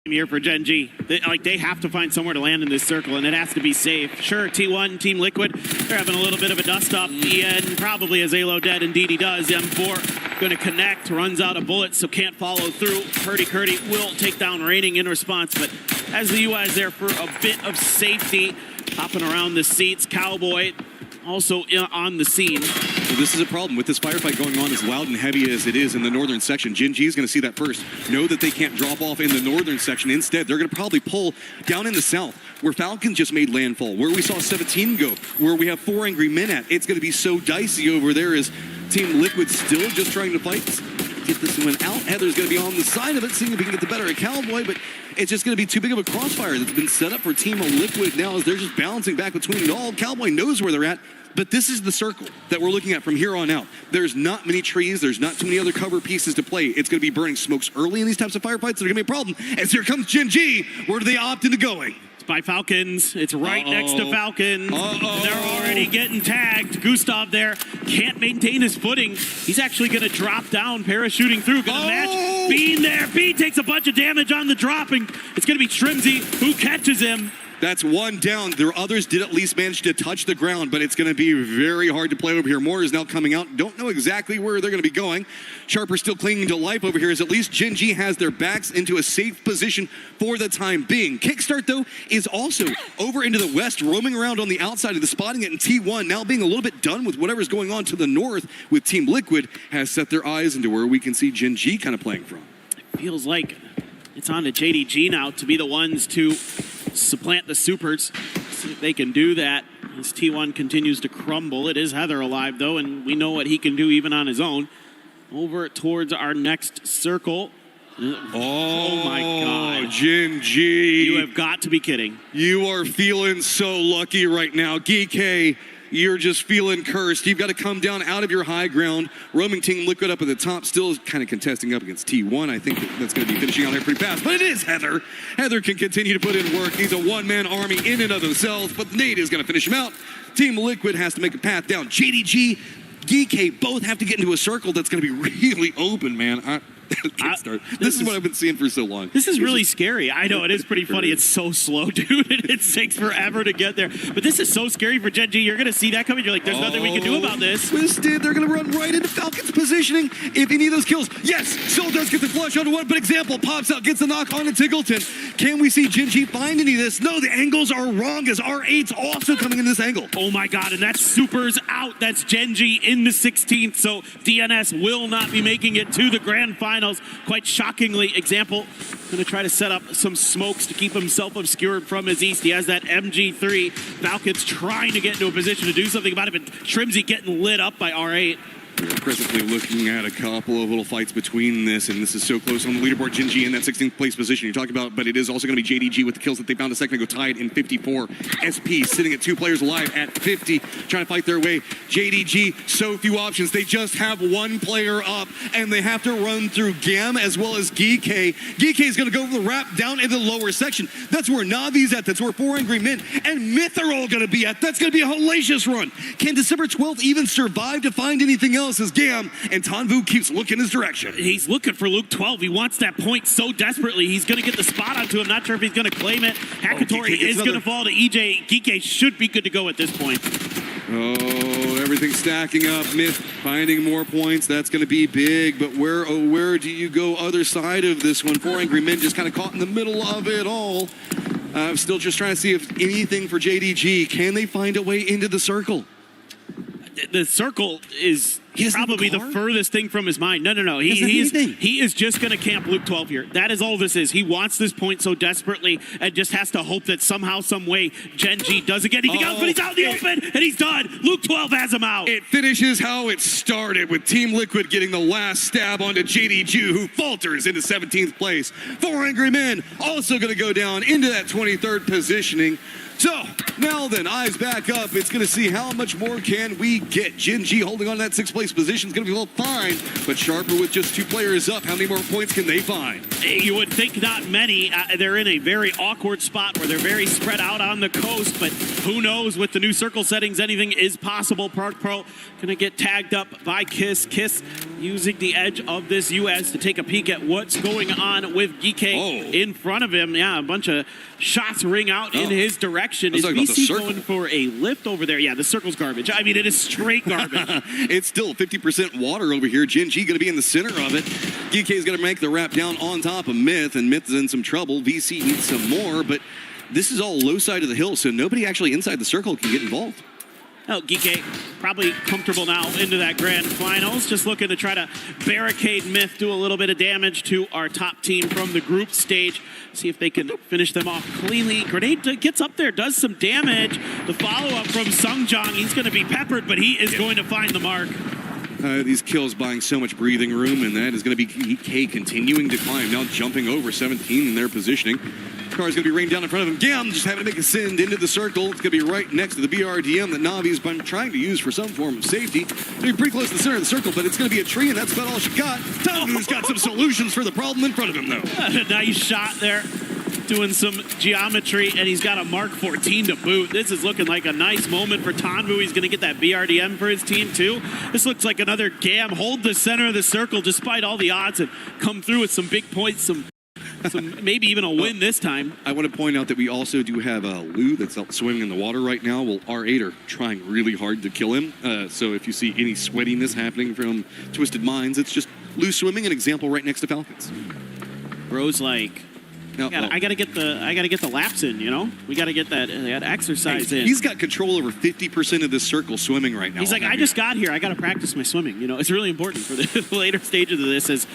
here for Gen G. They have to find somewhere to land in this circle, and it has to be safe. Sure, T1, Team Liquid, they're having a little bit of a dust-up. EN probably as Alo dead, indeed he does. M4 going to connect, runs out of bullets, so can't follow through. Curdy will take down Raining in response, but as the UI is there for a bit of safety, hopping around the seats. Cowboy also on the scene. So this is a problem with this firefight going on as loud and heavy as it is in the northern section. Gen G is going to see that first. Know that they can't drop off in the northern section. Instead, they're going to probably pull down in the south, where Falcons just made landfall, where we saw 17 go, where we have 4 Angry Men at. It's going to be so dicey over there as Team Liquid still just trying to fight. Get this one out. Heather's going to be on the side of it, seeing if he can get the better of Cowboy, but it's just going to be too big of a crossfire that's been set up for Team Liquid now as they're just balancing back between it all. Cowboy knows where they're at, but this is the circle that we're looking at from here on out. There's not many trees. There's not too many other cover pieces to play. It's going to be burning smokes early in these types of firefights. They're going to be a problem. As here comes Gen G. Where do they opt into going? By Falcons. It's right next to Falcons. They're already getting tagged. Gustav there can't maintain his footing. He's actually going to drop down, parachuting through. Going to match Bean there. Bean takes a bunch of damage on the dropping. It's going to be Shrimsy who catches him. That's one down. Their others did at least manage to touch the ground, but it's going to be very hard to play over here. More is now coming out. Don't know exactly where they're going to be going. Sharper still clinging to life over here, as at least Gen G has their backs into a safe position for the time being. Kickstart, though, is also over into the west, roaming around on the outside of the spotting it in T1, now being a little bit done with whatever's going on to the north with Team Liquid, has set their eyes into where we can see Gen G kind of playing from. It feels like it's on to JDG now to be the ones to supplant the supers. See if they can do that as T1 continues to crumble. It is Heather alive, though, and we know what he can do even on his own. Over towards our next circle. Oh my God. Gen G. You have got to be kidding. You are feeling so lucky right now. Geek, you're just feeling cursed. You've got to come down out of your high ground. Roaming Team Liquid up at the top, still kind of contesting up against T1. I think that's going to be finishing out there pretty fast. But it is Heather. Heather can continue to put in work. He's a one-man army in and of themselves, but Nate is going to finish him out. Team Liquid has to make a path down. JDG, Geek both have to get into a circle that's going to be really open, man. This is what I've been seeing for so long. This is really scary. I know, it is pretty funny. It's so slow, dude. It takes forever to get there. But this is so scary for Gen G. You're going to see that coming. You're like, there's nothing we can do about this. Twisted. They're going to run right into Falcon's positioning. If you need those kills, yes, still does get the flush onto one, but example pops out, gets the knock on to Tiggleton. Can we see Gen G find any of this? No, the angles are wrong as R8's also coming in this angle. Oh my God, and that's Super's out. That's Gen G in the 16th, so DNS will not be making it to the grand finals. Quite shockingly, example, going to try to set up some smokes to keep himself obscured from his east. He has that MG3. Falcons trying to get into a position to do something about it, but Shrimsy getting lit up by R8. We're presently looking at a couple of little fights between this, and this is so close on the leaderboard. Gen G in that 16th place position you're talking about, but it is also going to be JDG with the kills that they found a second ago, tied in 54. SP sitting at 2 players alive at 50, trying to fight their way. JDG, so few options. They just have 1 player up, and they have to run through Gam as well as Geek. Geek is going to go for the wrap down in the lower section. That's where Navi's at. That's where 4 Angry Men and Myth are all going to be at. That's going to be a hellacious run. Can December 12th even survive to find anything else? As Gam and Tanvu keeps looking his direction. He's looking for Luke 12. He wants that point so desperately. He's going to get the spot onto him. Not sure if he's going to claim it. Hakatori is going to fall to EJ. Geek should be good to go at this point. Oh, everything's stacking up. Myth finding more points. That's going to be big. But where do you go other side of this one? 4 Angry Men just kind of caught in the middle of it all. I'm still just trying to see if anything for JDG. Can they find a way into the circle? The circle is probably the furthest thing from his mind. No. He is just going to camp Luke 12 here. That is all this is. He wants this point so desperately and just has to hope that somehow, some way, Gen G doesn't get anything else, but he's out in the open and he's done. Luke 12 has him out. It finishes how it started with Team Liquid getting the last stab onto JDG, who falters into 17th place. 4 Angry Men also going to go down into that 23rd positioning. So, now then, eyes back up. It's going to see how much more can we get. Gen G holding on to that 6th place position is going to be a little fine, but Sharper with just 2 players up, how many more points can they find? You would think not many. They're in a very awkward spot where they're very spread out on the coast, but who knows, with the new circle settings, anything is possible. Park Pro going to get tagged up by Kiss. Kiss using the edge of this US to take a peek at what's going on with GK in front of him. Yeah, a bunch of shots ring out in his direction. Is BC going for a lift over there? Yeah, the circle's garbage. I mean, it is straight garbage. It's still 50% water over here. Gen G going to be in the center of it. GK is going to make the wrap down on top of Myth, and Myth is in some trouble. VC needs some more, but this is all low side of the hill, so nobody actually inside the circle can get involved. Oh, GK probably comfortable now into that grand finals. Just looking to try to barricade Myth, do a little bit of damage to our top team from the group stage. See if they can finish them off cleanly. Grenade gets up there, does some damage. The follow-up from Sungjong, he's going to be peppered, but he is going to find the mark. These kills buying so much breathing room, and that is going to be GK continuing to climb. Now jumping over 17 in their positioning. Car's going to be rained down in front of him. Gam just having to make a send into the circle. It's going to be right next to the BRDM that Navi's been trying to use for some form of safety. It's going to be pretty close to the center of the circle, but it's going to be a tree, and that's about all she got. Tangu's got some solutions for the problem in front of him, though. Nice shot there. Doing some geometry, and he's got a Mark 14 to boot. This is looking like a nice moment for Tanvu. He's going to get that BRDM for his team, too. This looks like another Gam. Hold the center of the circle despite all the odds and come through with some big points, some maybe even a win this time. I want to point out that we also do have Lou that's out swimming in the water right now. Well, R8 are trying really hard to kill him. So if you see any sweatiness happening from Twisted Minds, it's just Lou swimming, an example right next to Falcons. Bro's like, I gotta get the laps in, you know? We gotta get that exercise in. He's got control over 50% of this circle swimming right now. He's like, I just got here. I gotta practice my swimming. You know, it's really important for the later stages of this. As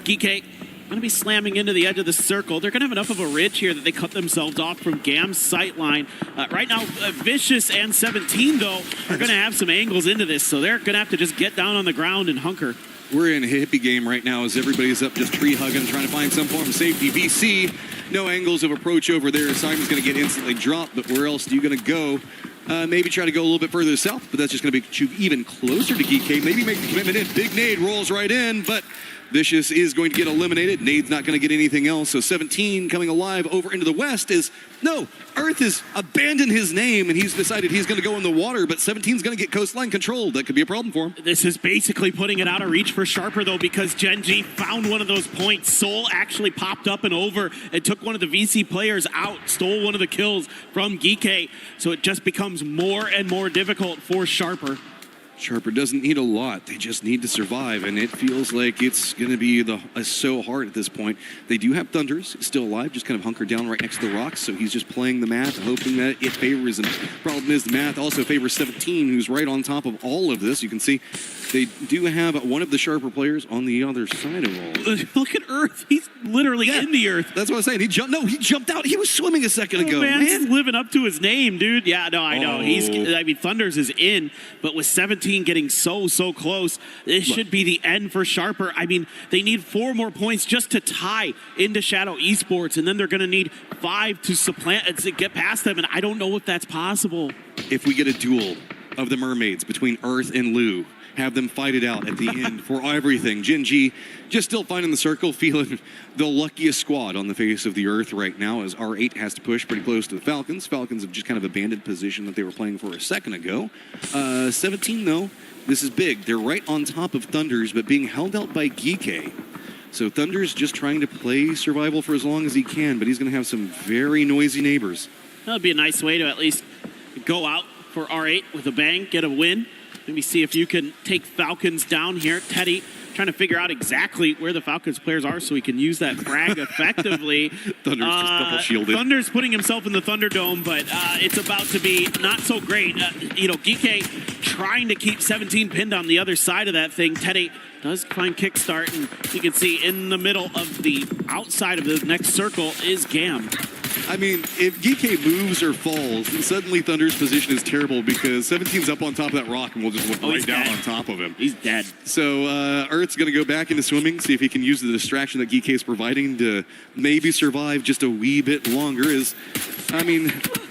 GK going to be slamming into the edge of the circle. They're going to have enough of a ridge here that they cut themselves off from Gam's sight line. Right now, Vicious and 17, though, are going to have some angles into this, so they're going to have to just get down on the ground and hunker. We're in a hippie game right now as everybody's up just tree hugging, trying to find some form of safety. VC, no angles of approach over there. Simon's going to get instantly dropped, but where else are you going to go? Maybe try to go a little bit further south, but that's just going to be even closer to GK. Maybe make the commitment in. Big Nade rolls right in, but Vicious is going to get eliminated. Nade's not going to get anything else. So 17 coming alive over into the west is, no, Earth has abandoned his name and he's decided he's going to go in the water, but 17's going to get coastline controlled. That could be a problem for him. This is basically putting it out of reach for Sharper, though, because Gen G found one of those points. Soul actually popped up and over and took one of the VC players out, stole one of the kills from Geeke. So it just becomes more and more difficult for Sharper. Sharper doesn't need a lot. They just need to survive, and it feels like it's going to be so hard at this point. They do have Thunders still alive, just kind of hunkered down right next to the rocks, so he's just playing the math, hoping that it favors him. Problem is, the math also favors 17, who's right on top of all of this. You can see they do have one of the Sharper players on the other side of all. Look at Earth. He's literally in the Earth. That's what I was saying. He jumped out. He was swimming a second ago. Man, living up to his name, dude. Yeah, no, I know. I mean, Thunders is in, but with 17 getting so close, this should be the end for Sharper. I mean, they need 4 more points just to tie into Shadow Esports, and then they're going to need 5 to supplant to get past them, and I don't know if that's possible. If we get a duel of the mermaids between Earth and Lou, have them fight it out at the end for everything. Gen G just still finding the circle, feeling the luckiest squad on the face of the earth right now as R8 has to push pretty close to the Falcons. Falcons have just kind of abandoned position that they were playing for a second ago. 17, though, this is big. They're right on top of Thunders, but being held out by Geeke. So Thunders just trying to play survival for as long as he can, but he's going to have some very noisy neighbors. That would be a nice way to at least go out for R8 with a bang, get a win. Maybe see if you can take Falcons down here. Teddy trying to figure out exactly where the Falcons players are so he can use that frag effectively. Thunder's just double shielded. Thunder's putting himself in the Thunderdome, but it's about to be not so great. Geeke trying to keep 17 pinned on the other side of that thing. Teddy does find kickstart, and you can see in the middle of the outside of the next circle is Gam. I mean, if Geeke moves or falls, then suddenly Thunder's position is terrible because 17's up on top of that rock and we'll just look right down on top of him. He's dead. So Earth's going to go back into swimming, see if he can use the distraction that Geeke is providing to maybe survive just a wee bit longer.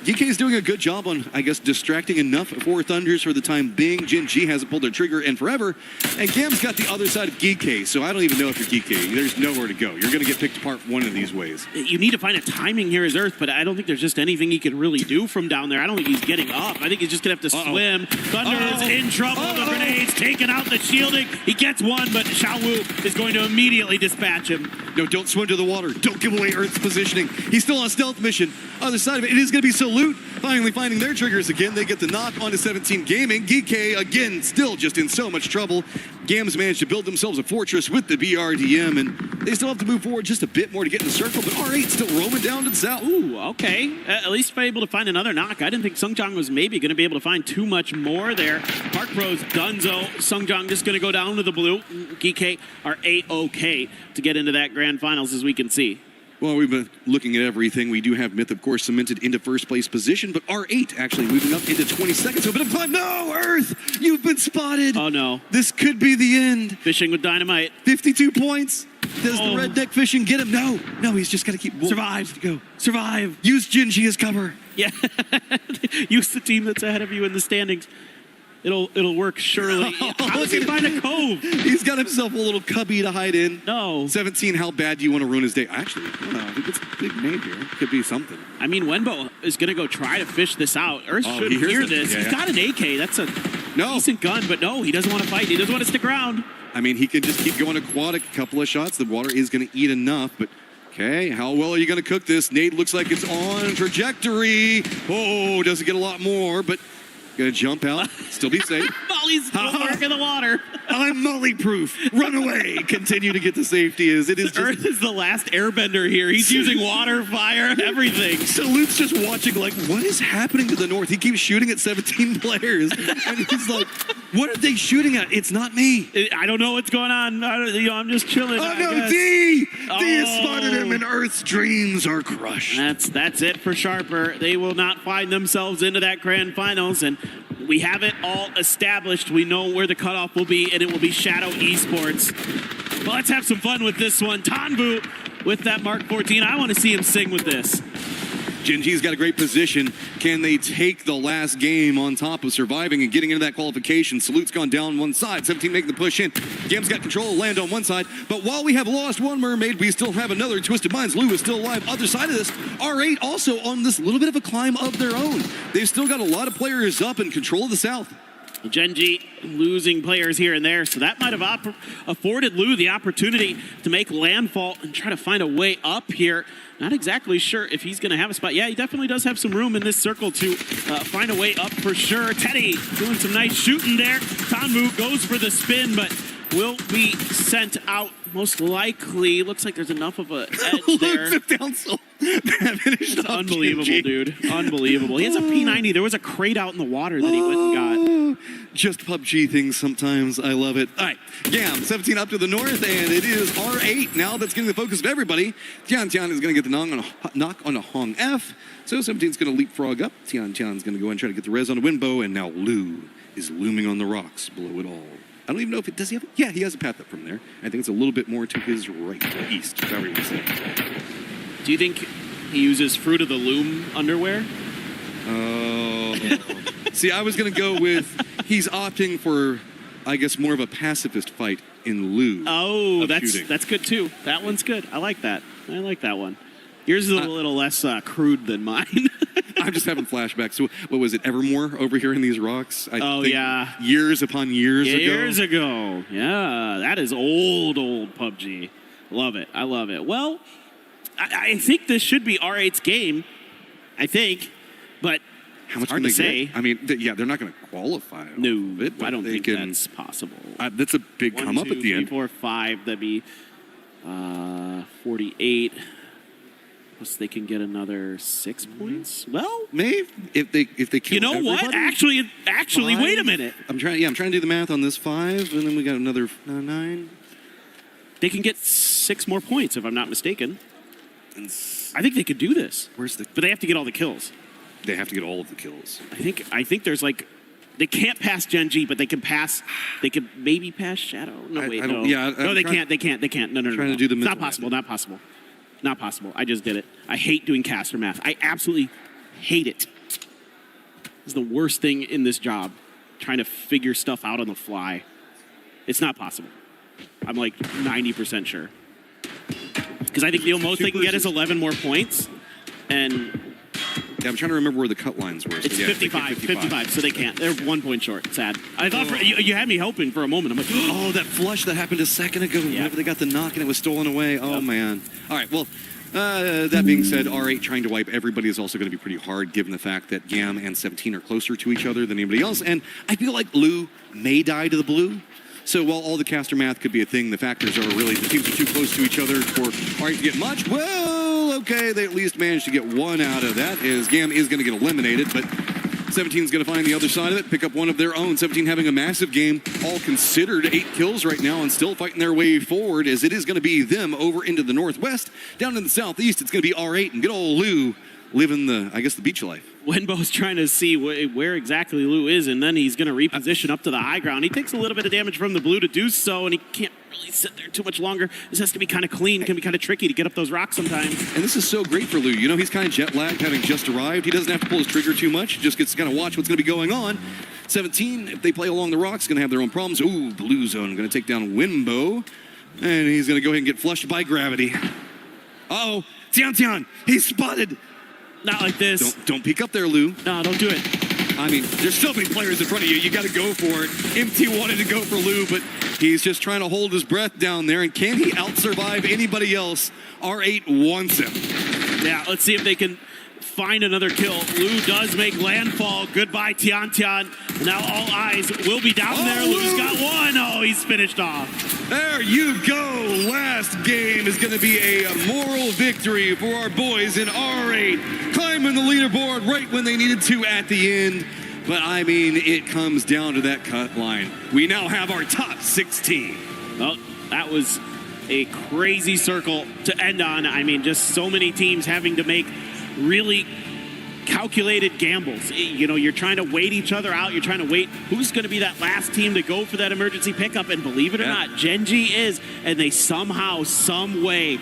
DK is doing a good job on, I guess, distracting enough for Thunders for the time being. Gen G hasn't pulled their trigger in forever. And Gam's got the other side of DK, so I don't even know if you're DK. There's nowhere to go. You're going to get picked apart one of these ways. You need to find a timing here as Earth, but I don't think there's just anything he can really do from down there. I don't think he's getting up. I think he's just going to have to swim. Thunder is in trouble. The grenades taking out the shielding. He gets one, but Xiao Wu is going to immediately dispatch him. No, don't swim to the water. Don't give away Earth's positioning. He's still on a stealth mission. Other side of it, it is going to be Salute finally finding their triggers again. They get the knock onto 17 Gaming. DK, again, still just in so much trouble. Gams managed to build themselves a fortress with the BRDM, and they still have to move forward just a bit more to get in the circle, but R8 still roaming down to the south. Ooh, okay. At least able to find another knock. I didn't think Sungjiang was maybe going to be able to find too much more there. Park Pro's Dunzo. Sungjiang just going to go down to the blue. DK are A-OK to get into that grand finals, as we can see. Well, we've been looking at everything. We do have Myth, of course, cemented into first place position, but R8 actually moving up into 22nd. So a bit of climb. No, Earth, you've been spotted. Oh, no. This could be the end. Fishing with dynamite. 52 points. Does the redneck fishing get him? No, he's just got to keep... Survive. Go. Survive. Use Jinji as cover. Yeah. Use the team that's ahead of you in the standings. It'll work, surely. How does he find a cove? He's got himself a little cubby to hide in. No. 17, how bad do you want to ruin his day? Actually, I don't know. I think it's a big name here. Could be something. I mean, Wenbo is going to go try to fish this out. Earth should hear this. Yeah, He's got an AK. That's a decent gun, but no, he doesn't want to fight. He doesn't want to stick around. I mean, he can just keep going aquatic. A couple of shots. The water is going to eat enough, but... Okay, how well are you going to cook this? Nate looks like it's on trajectory. Oh, doesn't get a lot more, but going to jump out, still be safe. Molly's don't work in the water. I'm Molly-proof. Run away. Continue to get to safety. As it is just... Earth is the last airbender here. He's using water, fire, everything. Salute's just watching like, what is happening to the north? He keeps shooting at 17 players. And he's like, what are they shooting at? It's not me. I don't know what's going on. I'm just chilling. Oh, no, D! D has spotted him, and Earth's dreams are crushed. That's it for Sharper. They will not find themselves into that grand finals, and we have it all established. We know where the cutoff will be, and it will be Shadow Esports. Well, let's have some fun with this one. Tanbu with that Mark 14. I want to see him sing with this. Jinji's got a great position. Can they take the last game on top of surviving and getting into that qualification? Salute's gone down one side. 17 making the push in. Gam's got control of land on one side. But while we have lost one mermaid, we still have another. Twisted Minds. Lou is still alive. Other side of this, R8 also on this little bit of a climb of their own. They've still got a lot of players up in control of the south. Gen.G losing players here and there, so that might have afforded Lou the opportunity to make landfall and try to find a way up here. Not exactly sure if he's going to have a spot. Yeah, he definitely does have some room in this circle to find a way up for sure. Teddy doing some nice shooting there. Tanbu goes for the spin, but will be sent out most likely. Looks like there's enough of a edge there. It's unbelievable, dude. Unbelievable. He has a P90. There was a crate out in the water that he went and got. Just PUBG things sometimes. I love it. All right, Gam, 17 up to the north, and it is R8 now that's getting the focus of everybody. Tian Tian is going to get the knock on a Hong F. So 17's going to leapfrog up. Tian Tian's going to go and try to get the res on a Winbow, and now Lou is looming on the rocks below it all. I don't even know if it does. He have? Yeah, he has a path up from there. I think it's a little bit more to his right, or east, however you say. Do you think he uses Fruit of the Loom underwear? Oh. See, I was going to go with he's opting for, I guess, more of a pacifist fight in lieu. Oh, that's good too. That one's good. I like that. I like that one. Yours is a little less crude than mine. I'm just having flashbacks. So, what was it, Evermore over here in these rocks? I think yeah. Years upon years ago. Years ago. Yeah, that is old PUBG. Love it. I love it. Well, I think this should be R8's game. I think. But how much hard can to they say. I mean, yeah, they're not going to qualify. No, I don't think that's possible. That's a big come up at the end. 4, 5. That'd be 48. Plus, they can get another 6 points. Well, maybe if they kill. You know everybody? what? Actually, wait a minute. I'm trying to do the math on this 5, and then we got another 9. They can get 6 more points, if I'm not mistaken. I think they could do this. But they have to get all the kills. They have to get all of the kills. I think there's like, they can't pass Gen.G, but they can pass. They could maybe pass Shadow. No, wait, no. Yeah, no, they can't. They can't. No. Trying to do the Not possible. Not possible. I just did it. I hate doing caster math. I absolutely hate it. is the worst thing in this job, trying to figure stuff out on the fly. It's not possible. I'm like 90% sure. Because I think the most they can get is 11 more points. And yeah, I'm trying to remember where the cut lines were. So it's yeah, 55, so they can't. They're 1 point short. Sad. I thought you had me hoping for a moment. I'm like, oh, that flush that happened a second ago. Whenever they got the knock and it was stolen away. Oh, man. All right, well, that being said, R8 trying to wipe everybody is also going to be pretty hard, given the fact that Gam and 17 are closer to each other than anybody else. And I feel like Lou may die to the blue. So while all the caster math could be a thing, the factors are really the teams are too close to each other for R8 to get much. Well, okay, they at least managed to get one out of that, as Gam is going to get eliminated, but 17 is going to find the other side of it, pick up one of their own. 17 having a massive game, all considered 8 kills right now and still fighting their way forward, as it is going to be them over into the northwest. Down in the southeast, it's going to be R8 and good old Lou living the, I guess, the beach life. Wenbo's trying to see where exactly Lou is, and then he's going to reposition up to the high ground. He takes a little bit of damage from the blue to do so, and he can't really sit there too much longer. This has to be kind of clean, can be kind of tricky to get up those rocks sometimes. And this is so great for Lou. You know, he's kind of jet lagged, having just arrived. He doesn't have to pull his trigger too much. He just gets to kind of watch what's going to be going on. 17, if they play along the rocks, going to have their own problems. Ooh, blue zone going to take down Wenbo, and he's going to go ahead and get flushed by gravity. Uh-oh, Tian, he's spotted. Not like this. Don't peek up there, Lou. No, don't do it. I mean, there's so many players in front of you. You got to go for it. MT wanted to go for Lou, but he's just trying to hold his breath down there. And can he out-survive anybody else? R8 wants him. Yeah, let's see if they can find another kill. Lou does make landfall. Goodbye, Tian. Now all eyes will be down there. Lou's got one. Oh, he's finished off. There you go. Last game is going to be a moral victory for our boys in R8. Climbing the leaderboard right when they needed to at the end. But, I mean, it comes down to that cut line. We now have our top 16. Well, that was a crazy circle to end on. I mean, just so many teams having to make really calculated gambles. You know, you're trying to wait each other out. You're trying to wait who's going to be that last team to go for that emergency pickup. And believe it or not, Gen.G is. And they somehow, some way,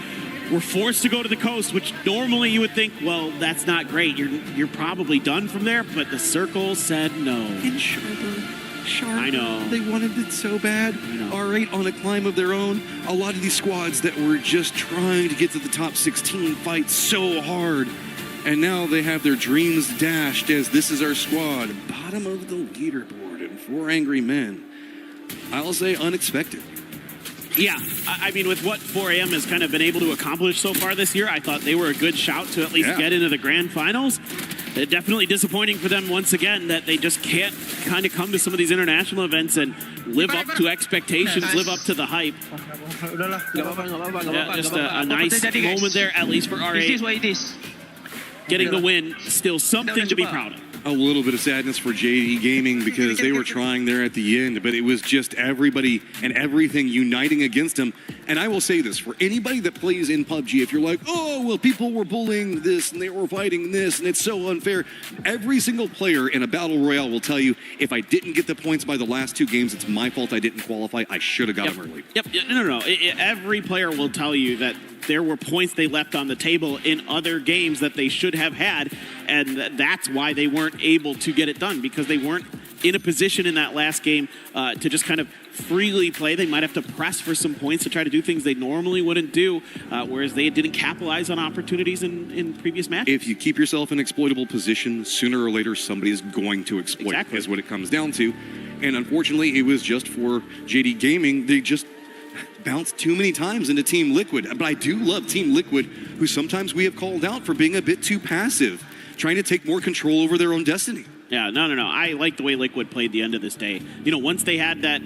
were forced to go to the coast, which normally you would think, well, that's not great. You're probably done from there. But the circle said no. And Sharper. I know. They wanted it so bad. R8 on a climb of their own. A lot of these squads that were just trying to get to the top 16 fight so hard. And now they have their dreams dashed as this is our squad. Bottom of the leaderboard and 4 angry men. I'll say unexpected. Yeah, I mean, with what 4AM has kind of been able to accomplish so far this year, I thought they were a good shout to at least get into the grand finals. Definitely disappointing for them once again that they just can't kind of come to some of these international events and live up to expectations, live up to the hype. Yeah, just a nice moment there, at least for R8. This is what it is. Getting the win, still something to be proud of. A little bit of sadness for JD Gaming because they were trying there at the end, but it was just everybody and everything uniting against them. And I will say this, for anybody that plays in PUBG, if you're like, oh, well, people were bullying this and they were fighting this and it's so unfair, every single player in a battle royale will tell you, if I didn't get the points by the last 2 games, it's my fault I didn't qualify. I should have got them early. Yep, no. Every player will tell you that there were points they left on the table in other games that they should have had, and that's why they weren't able to get it done, because they weren't in a position in that last game to just kind of freely play. They might have to press for some points to try to do things they normally wouldn't do, whereas they didn't capitalize on opportunities in previous matches. If you keep yourself in an exploitable position, sooner or later somebody is going to exploit, is what it comes down to. And unfortunately, it was just for JD Gaming. They just bounced too many times into Team Liquid. But I do love Team Liquid, who sometimes we have called out for being a bit too passive, trying to take more control over their own destiny. Yeah, no. I like the way Liquid played the end of this day. You know, once they had that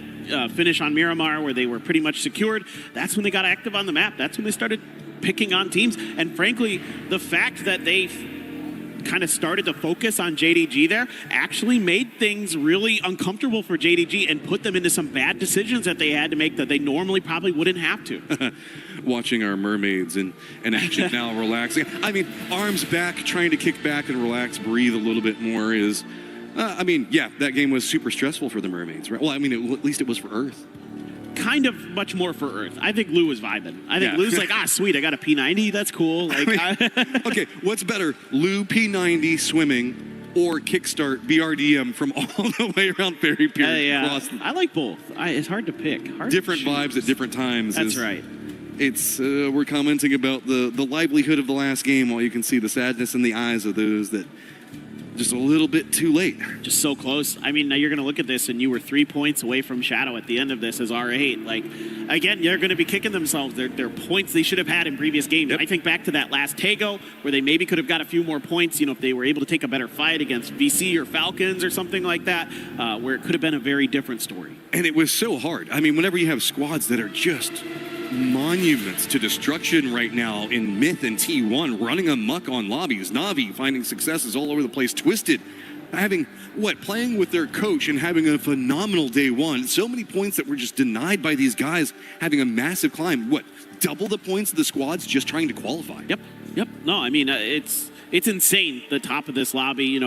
finish on Miramar where they were pretty much secured, that's when they got active on the map. That's when they started picking on teams. And frankly, the fact that they kind of started to focus on JDG there actually made things really uncomfortable for JDG and put them into some bad decisions that they had to make that they normally probably wouldn't have to. Watching our mermaids in action now, relaxing. I mean, arms back, trying to kick back and relax, breathe a little bit more is... I mean, yeah, that game was super stressful for the mermaids, right? Well, I mean, at least it was for Earth. Kind of much more for Earth. I think Lou was vibing. I think Lou's like, sweet, I got a P90, that's cool. Like, okay, what's better, Lou P90 swimming or kickstart BRDM from all the way around Ferry Pier. Yeah, I like both. It's hard to pick. Different vibes at different times. That's right. It's we're commenting about the livelihood of the last game, while you can see the sadness in the eyes of those that just a little bit too late. Just so close. I mean, now you're going to look at this, and you were 3 points away from Shadow at the end of this as R8. Like, again, they're going to be kicking themselves. They're points they should have had in previous games. Yep. I think back to that last Tego, where they maybe could have got a few more points, if they were able to take a better fight against VC or Falcons or something like that, where it could have been a very different story. And it was so hard. I mean, whenever you have squads that are just monuments to destruction right now in Myth and T1, running amok on lobbies, Na'Vi finding successes all over the place, Twisted playing with their coach and having a phenomenal day one. So many points that were just denied by these guys, having a massive climb. Double the points of the squads just trying to qualify. Yep. No, I mean, it's insane, the top of this lobby.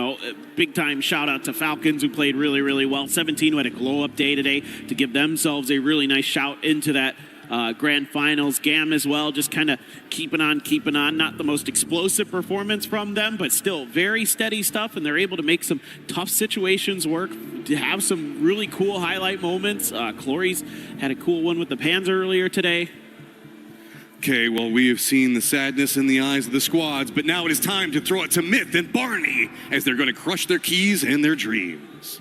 Big time shout out to Falcons, who played really, really well. 17 who had a glow up day today to give themselves a really nice shout into that grand finals. GAM as well, just kind of keeping on. Not the most explosive performance from them, but still very steady stuff, and they're able to make some tough situations work, to have some really cool highlight moments. Clory's had a cool one with the Panzer earlier today. Okay, well, we have seen the sadness in the eyes of the squads, but now it is time to throw it to Myth and Barney, as they're going to crush their keys and their dreams.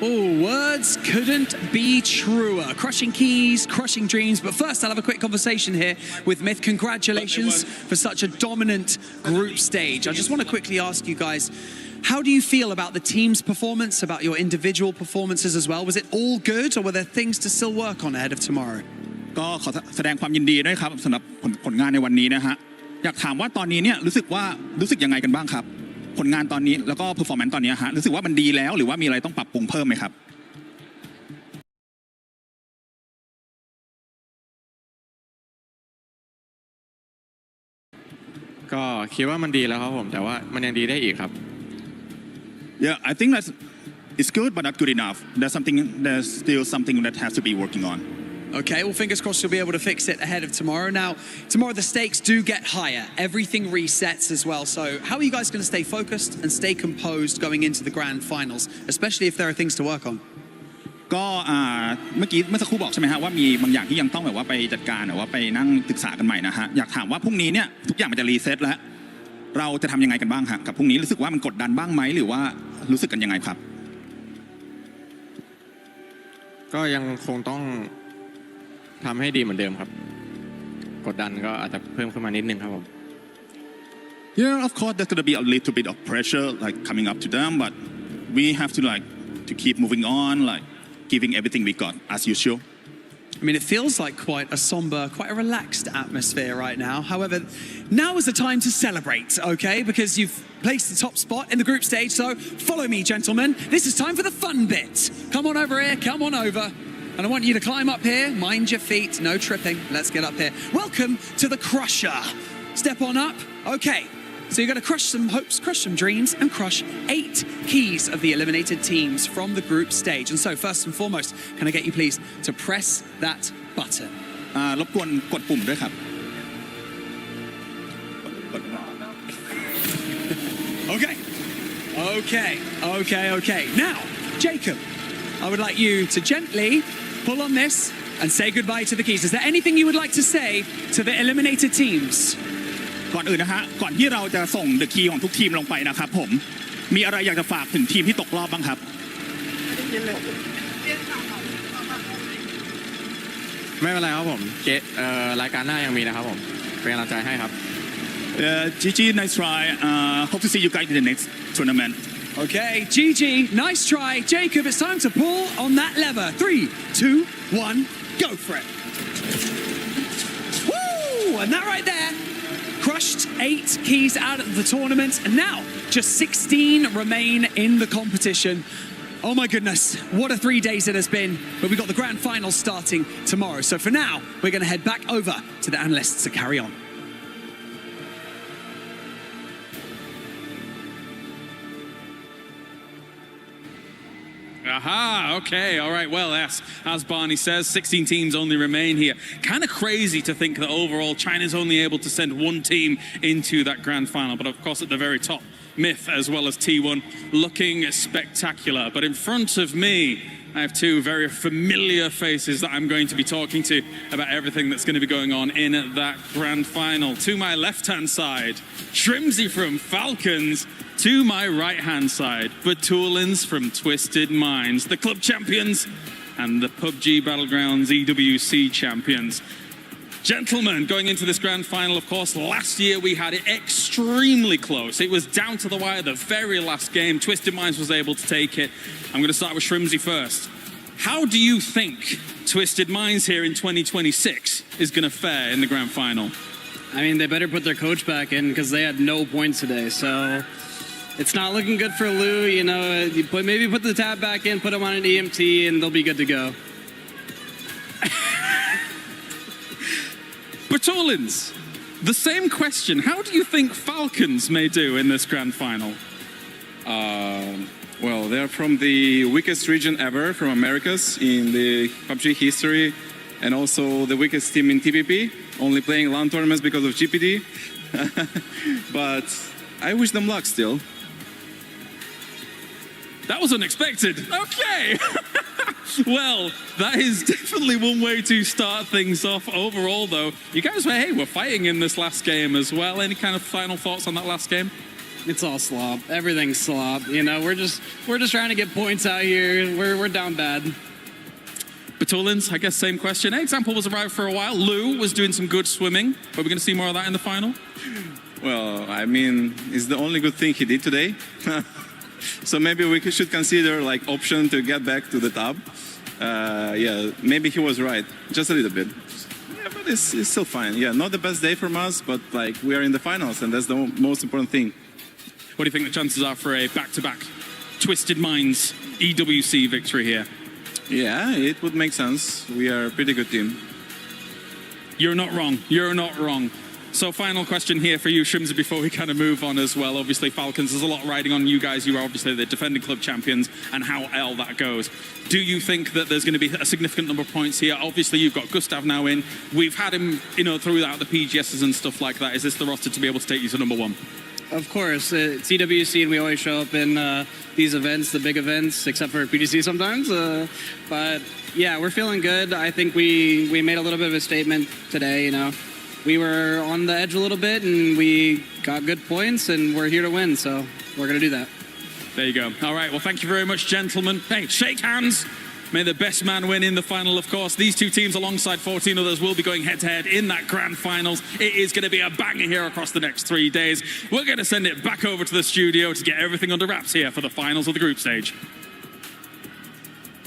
Oh, words couldn't be truer. Crushing keys, crushing dreams. But first, I'll have a quick conversation here with Myth. Congratulations for such a dominant group stage. I just want to quickly ask you guys, how do you feel about the team's performance, about your individual performances as well? Was it all good, or were there things to still work on ahead of tomorrow? ก็ขอแสดงความยินดีด้วยครับสำหรับผลงานในวันนี้นะฮะอยากถามว่าตอนนี้เนี่ยรู้สึกยังไงกันบ้างครับผลงานตอนนี้แล้วก็เพอร์ฟอร์แมนซ์ตอนนี้ฮะรู้สึกว่ามันดีแล้วหรือว่ามีอะไรต้องปรับปรุงเพิ่มไหมครับก็คิดว่ามันดีแล้วครับผมแต่ว่ามันยังดีได้อีกครับ Yeah, I think it's good but not good enough. There's still something that has to be working on. Okay, well, fingers crossed you'll be able to fix it ahead of tomorrow. Now, tomorrow the stakes do get higher. Everything resets as well. So how are you guys going to stay focused and stay composed going into the grand finals, especially if there are things to work on? ก็เมื่อสักครู่บอกใช่ไหมฮะว่ามีบางอย่างที่ยังต้องแบบว่าไปจัดการหรือว่าไปนั่งศึกษากันใหม่นะฮะอยากถามว่าพรุ่งนี้เนี่ยทุกอย่างมันจะรีเซ็ตแล้วเราจะทำยังไงกันบ้างฮะกับพรุ่งนี้รู้สึกว่ามันกดดันบ้างไหมหรือว่ารู้สึกกันยังไงครับก็ยังคงต้องทำให้ดีเหมือนเดิมครับกดดันก็อาจจะเพิ่มขึ้นมานิดนึงครับผม Yeah, of course there's going to be a little bit of pressure like coming up to them, but we have to keep moving on, giving everything we got as usual. I mean, it feels like quite a somber, quite a relaxed atmosphere right now. However, now is the time to celebrate, okay? Because you've placed the top spot in the group stage, so follow me, gentlemen. This is time for the fun bit. Come on over here, come on over. And I want you to climb up here, mind your feet, no tripping. Let's get up here. Welcome to the Crusher. Step on up. Okay, so you're going to crush some hopes, crush some dreams, and crush 8 keys of the eliminated teams from the group stage. And so, first and foremost, can I get you please to press that button? รบกวนกดปุ่มด้วยครับ Okay. Now, Jacob, I would like you to gently pull on this and say goodbye to the keys. Is there anything you would like to say to the eliminated teams? ก่อนอื่นนะฮะก่อนที่เราจะส่ง the key ของทุกทีมลงไปนะครับผมมีอะไรอยากจะฝากถึงทีมที่ตกรอบบ้างครับไม่เป็นไรครับผมรายการหน้ายังมีนะครับผมเป็นกำลังใจให้ครับ GG nice try hope to see you guys in the next tournament Okay, GG, nice try. Jacob, it's time to pull on that lever. 3, 2, 1, go for it. Woo! And that right there crushed 8 keys out of the tournament. And now just 16 remain in the competition. Oh my goodness, what a 3 days it has been. But we've got the grand final starting tomorrow. So for now, we're going to head back over to the analysts to carry on. Aha, okay, all right. Well, as Barney says, 16 teams only remain here. Kind of crazy to think that overall China's only able to send one team into that grand final. But of course, at the very top, Myth as well as T1 looking spectacular. But in front of me, I have two very familiar faces that I'm going to be talking to about everything that's going to be going on in that grand final. To my left-hand side, Shrimsy from Falcons. To my right-hand side, Batulins from Twisted Minds, the club champions and the PUBG Battlegrounds EWC champions. Gentlemen, going into this grand final, of course, last year we had it extremely close. It was down to the wire, the very last game. Twisted Minds was able to take it. I'm going to start with Shrimsy first. How do you think Twisted Minds here in 2026 is going to fare in the grand final? I mean, they better put their coach back in because they had no points today, so it's not looking good for Lou. You know, maybe put the tab back in, put him on an EMT, and they'll be good to go. Batulins, the same question. How do you think Falcons may do in this grand final? Well, they're from the weakest region ever, from Americas in the PUBG history, and also the weakest team in TPP, only playing LAN tournaments because of GPD. But I wish them luck still. That was unexpected. Okay. Well, that is definitely one way to start things off. Overall, though, you guys were fighting in this last game as well. Any kind of final thoughts on that last game? It's all slop. Everything's slop. You know, we're just trying to get points out here. We're down bad. Batulins, I guess same question. Example was around for a while. Lou was doing some good swimming, but we're going to see more of that in the final. Well, I mean, it's the only good thing he did today. So maybe we should consider like option to get back to the top. Yeah, maybe he was right, just a little bit. Yeah, but it's still fine. Yeah, not the best day from us, but like we are in the finals, and that's the most important thing. What do you think the chances are for a back-to-back Twisted Minds EWC victory here? Yeah, it would make sense. We are a pretty good team. You're not wrong. You're not wrong. So final question here for you, Shrimsy, before we kind of move on as well. Obviously, Falcons, there's a lot riding on you guys. You are obviously the defending club champions and how all that goes. Do you think that there's going to be a significant number of points here? Obviously, you've got Gustav now in. We've had him, throughout the PGSs and stuff like that. Is this the roster to be able to take you to number one? Of course. It's EWC, and we always show up in these events, the big events, except for PDC sometimes. But, yeah, we're feeling good. I think we made a little bit of a statement today, We were on the edge a little bit, and we got good points, and we're here to win, so we're going to do that. There you go. All right, well, thank you very much, gentlemen. Hey, shake hands. May the best man win in the final, of course. These two teams, alongside 14 others, will be going head-to-head in that grand finals. It is going to be a banger here across the next 3 days. We're going to send it back over to the studio to get everything under wraps here for the finals of the group stage.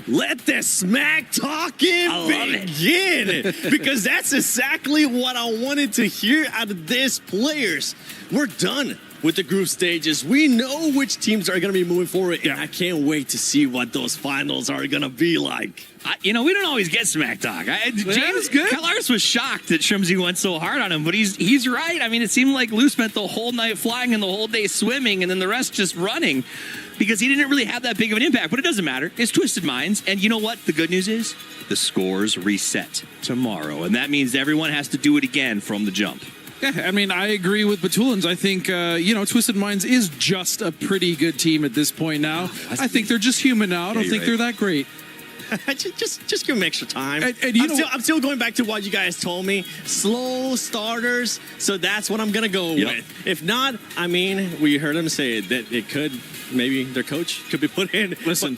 Let the smack talking begin, because that's exactly what I wanted to hear out of these players. We're done with the group stages. We know which teams are going to be moving forward, and I can't wait to see what those finals are going to be like. We don't always get smack talk. James Kalaris was shocked that Shrimsy went so hard on him, but he's right. I mean, it seemed like Lou spent the whole night flying and the whole day swimming, and then the rest just running, because he didn't really have that big of an impact. But it doesn't matter. It's Twisted Minds. And you know what? The good news is the scores reset tomorrow. And that means everyone has to do it again from the jump. Yeah, I mean, I agree with Batulins. I think, Twisted Minds is just a pretty good team at this point now. I think they're just human now. I don't think they're that great. just give them extra time. And I'm still going back to what you guys told me. Slow starters. So that's what I'm going to go with. If not, I mean, we heard them say that it could, maybe their coach could be put in. Listen,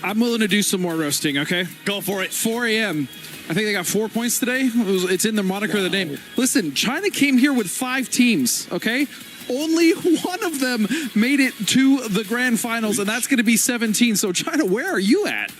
I'm willing to do some more roasting, okay? Go for it. 4 a.m. I think they got 4 points today. It's in the moniker of the name. Listen, China came here with 5 teams, okay? Only one of them made it to the grand finals, and that's going to be 17. So, China, where are you at?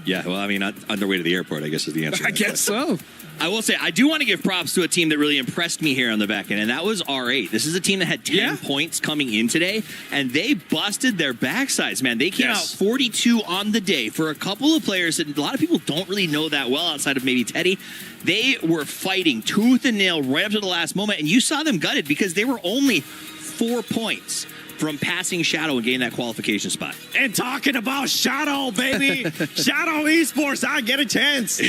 Yeah, well, I mean, on their way to the airport, I guess is the answer. I guess so. I will say, I do want to give props to a team that really impressed me here on the back end, and that was R8. This is a team that had 10 points coming in today, and they busted their backsides, man. They came out 42 on the day. For a couple of players that a lot of people don't really know that well outside of maybe Teddy, they were fighting tooth and nail right up to the last moment, and you saw them gutted because they were only 4 points from passing Shadow and getting that qualification spot. And talking about Shadow, baby, Shadow Esports, I get a chance.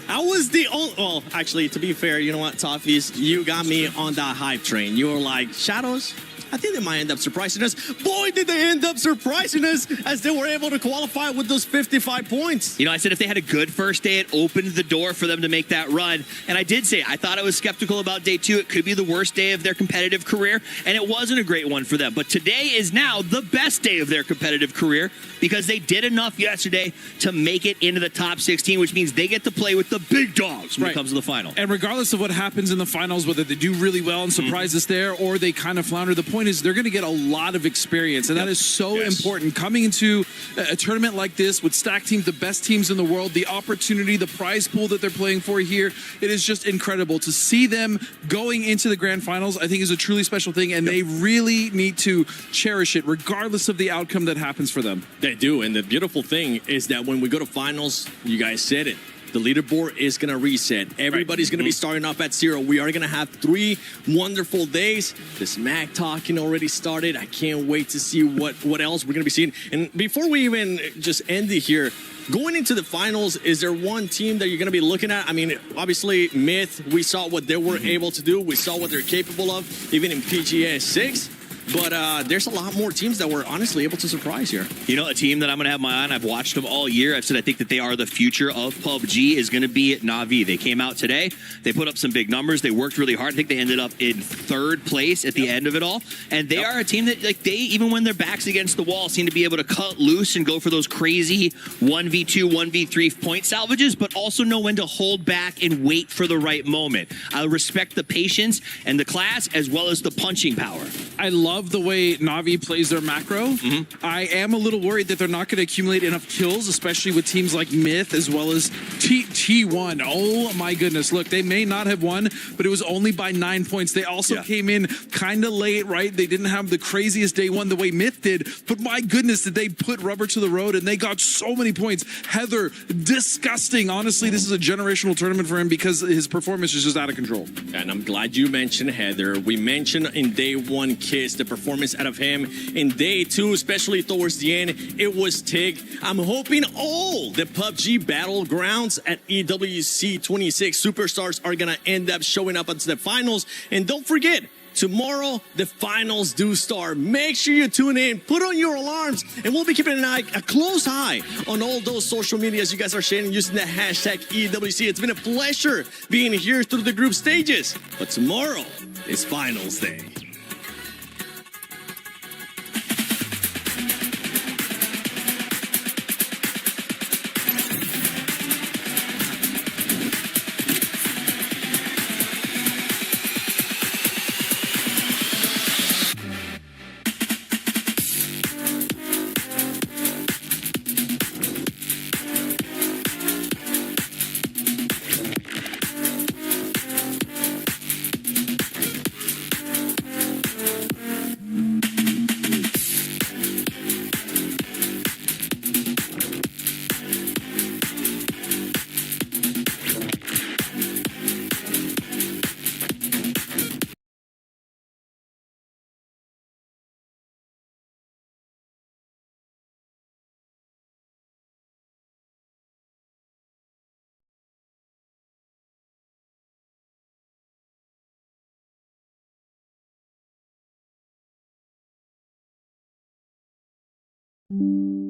I was the only, well, actually, to be fair, you know what, Toffees, you got me on that hype train. You were like, Shadows? I think they might end up surprising us. Boy, did they end up surprising us as they were able to qualify with those 55 points. You know, I said if they had a good first day, it opened the door for them to make that run. And I did say, I thought I was skeptical about day 2. It could be the worst day of their competitive career, and it wasn't a great one for them. But today is now the best day of their competitive career because they did enough yesterday to make it into the top 16, which means they get to play with the big dogs when it comes to the final. And regardless of what happens in the finals, whether they do really well and surprise us there or they kind of flounder, the point is they're going to get a lot of experience, and that is so important. Coming into a tournament like this with stacked teams, the best teams in the world, the opportunity, the prize pool that they're playing for here, it is just incredible. To see them going into the grand finals, I think is a truly special thing, and they really need to cherish it regardless of the outcome that happens for them. They do, and the beautiful thing is that when we go to finals, you guys said it, the leaderboard is going to reset. Everybody's going to be starting off at 0. We are going to have 3 wonderful days. The smack talking already started. I can't wait to see what else we're going to be seeing. And before we even just end it here, going into the finals, is there one team that you're going to be looking at? I mean, obviously, Myth, we saw what they were able to do. We saw what they're capable of, even in PGA 6. But there's a lot more teams that were honestly able to surprise here. You know, a team that I'm going to have my eye on, I've watched them all year. I've said I think that they are the future of PUBG is going to be Na'Vi. They came out today. They put up some big numbers. They worked really hard. I think they ended up in 3rd place at the end of it all. And they are a team that, like, they, even when their back's against the wall, seem to be able to cut loose and go for those crazy 1v2, 1v3 point salvages, but also know when to hold back and wait for the right moment. I respect the patience and the class as well as the punching power. I love the way Na'Vi plays their macro. I am a little worried that they're not going to accumulate enough kills, especially with teams like Myth as well as T1. Oh my goodness. Look, they may not have won, but it was only by 9 points. They also came in kind of late, right? They didn't have the craziest day one the way Myth did, but my goodness, did they put rubber to the road, and they got so many points. Heather, disgusting. Honestly, this is a generational tournament for him because his performance is just out of control. And I'm glad you mentioned Heather. We mentioned in day 1 Kiss, the performance out of him. In day 2, especially towards the end, it was Tig. I'm hoping all the PUBG battlegrounds at EWC 26 superstars are going to end up showing up into the finals. And don't forget, tomorrow, the finals do start. Make sure you tune in, put on your alarms, and we'll be keeping a close eye on all those social medias you guys are sharing using the hashtag EWC. It's been a pleasure being here through the group stages, but tomorrow is finals day. Thank you.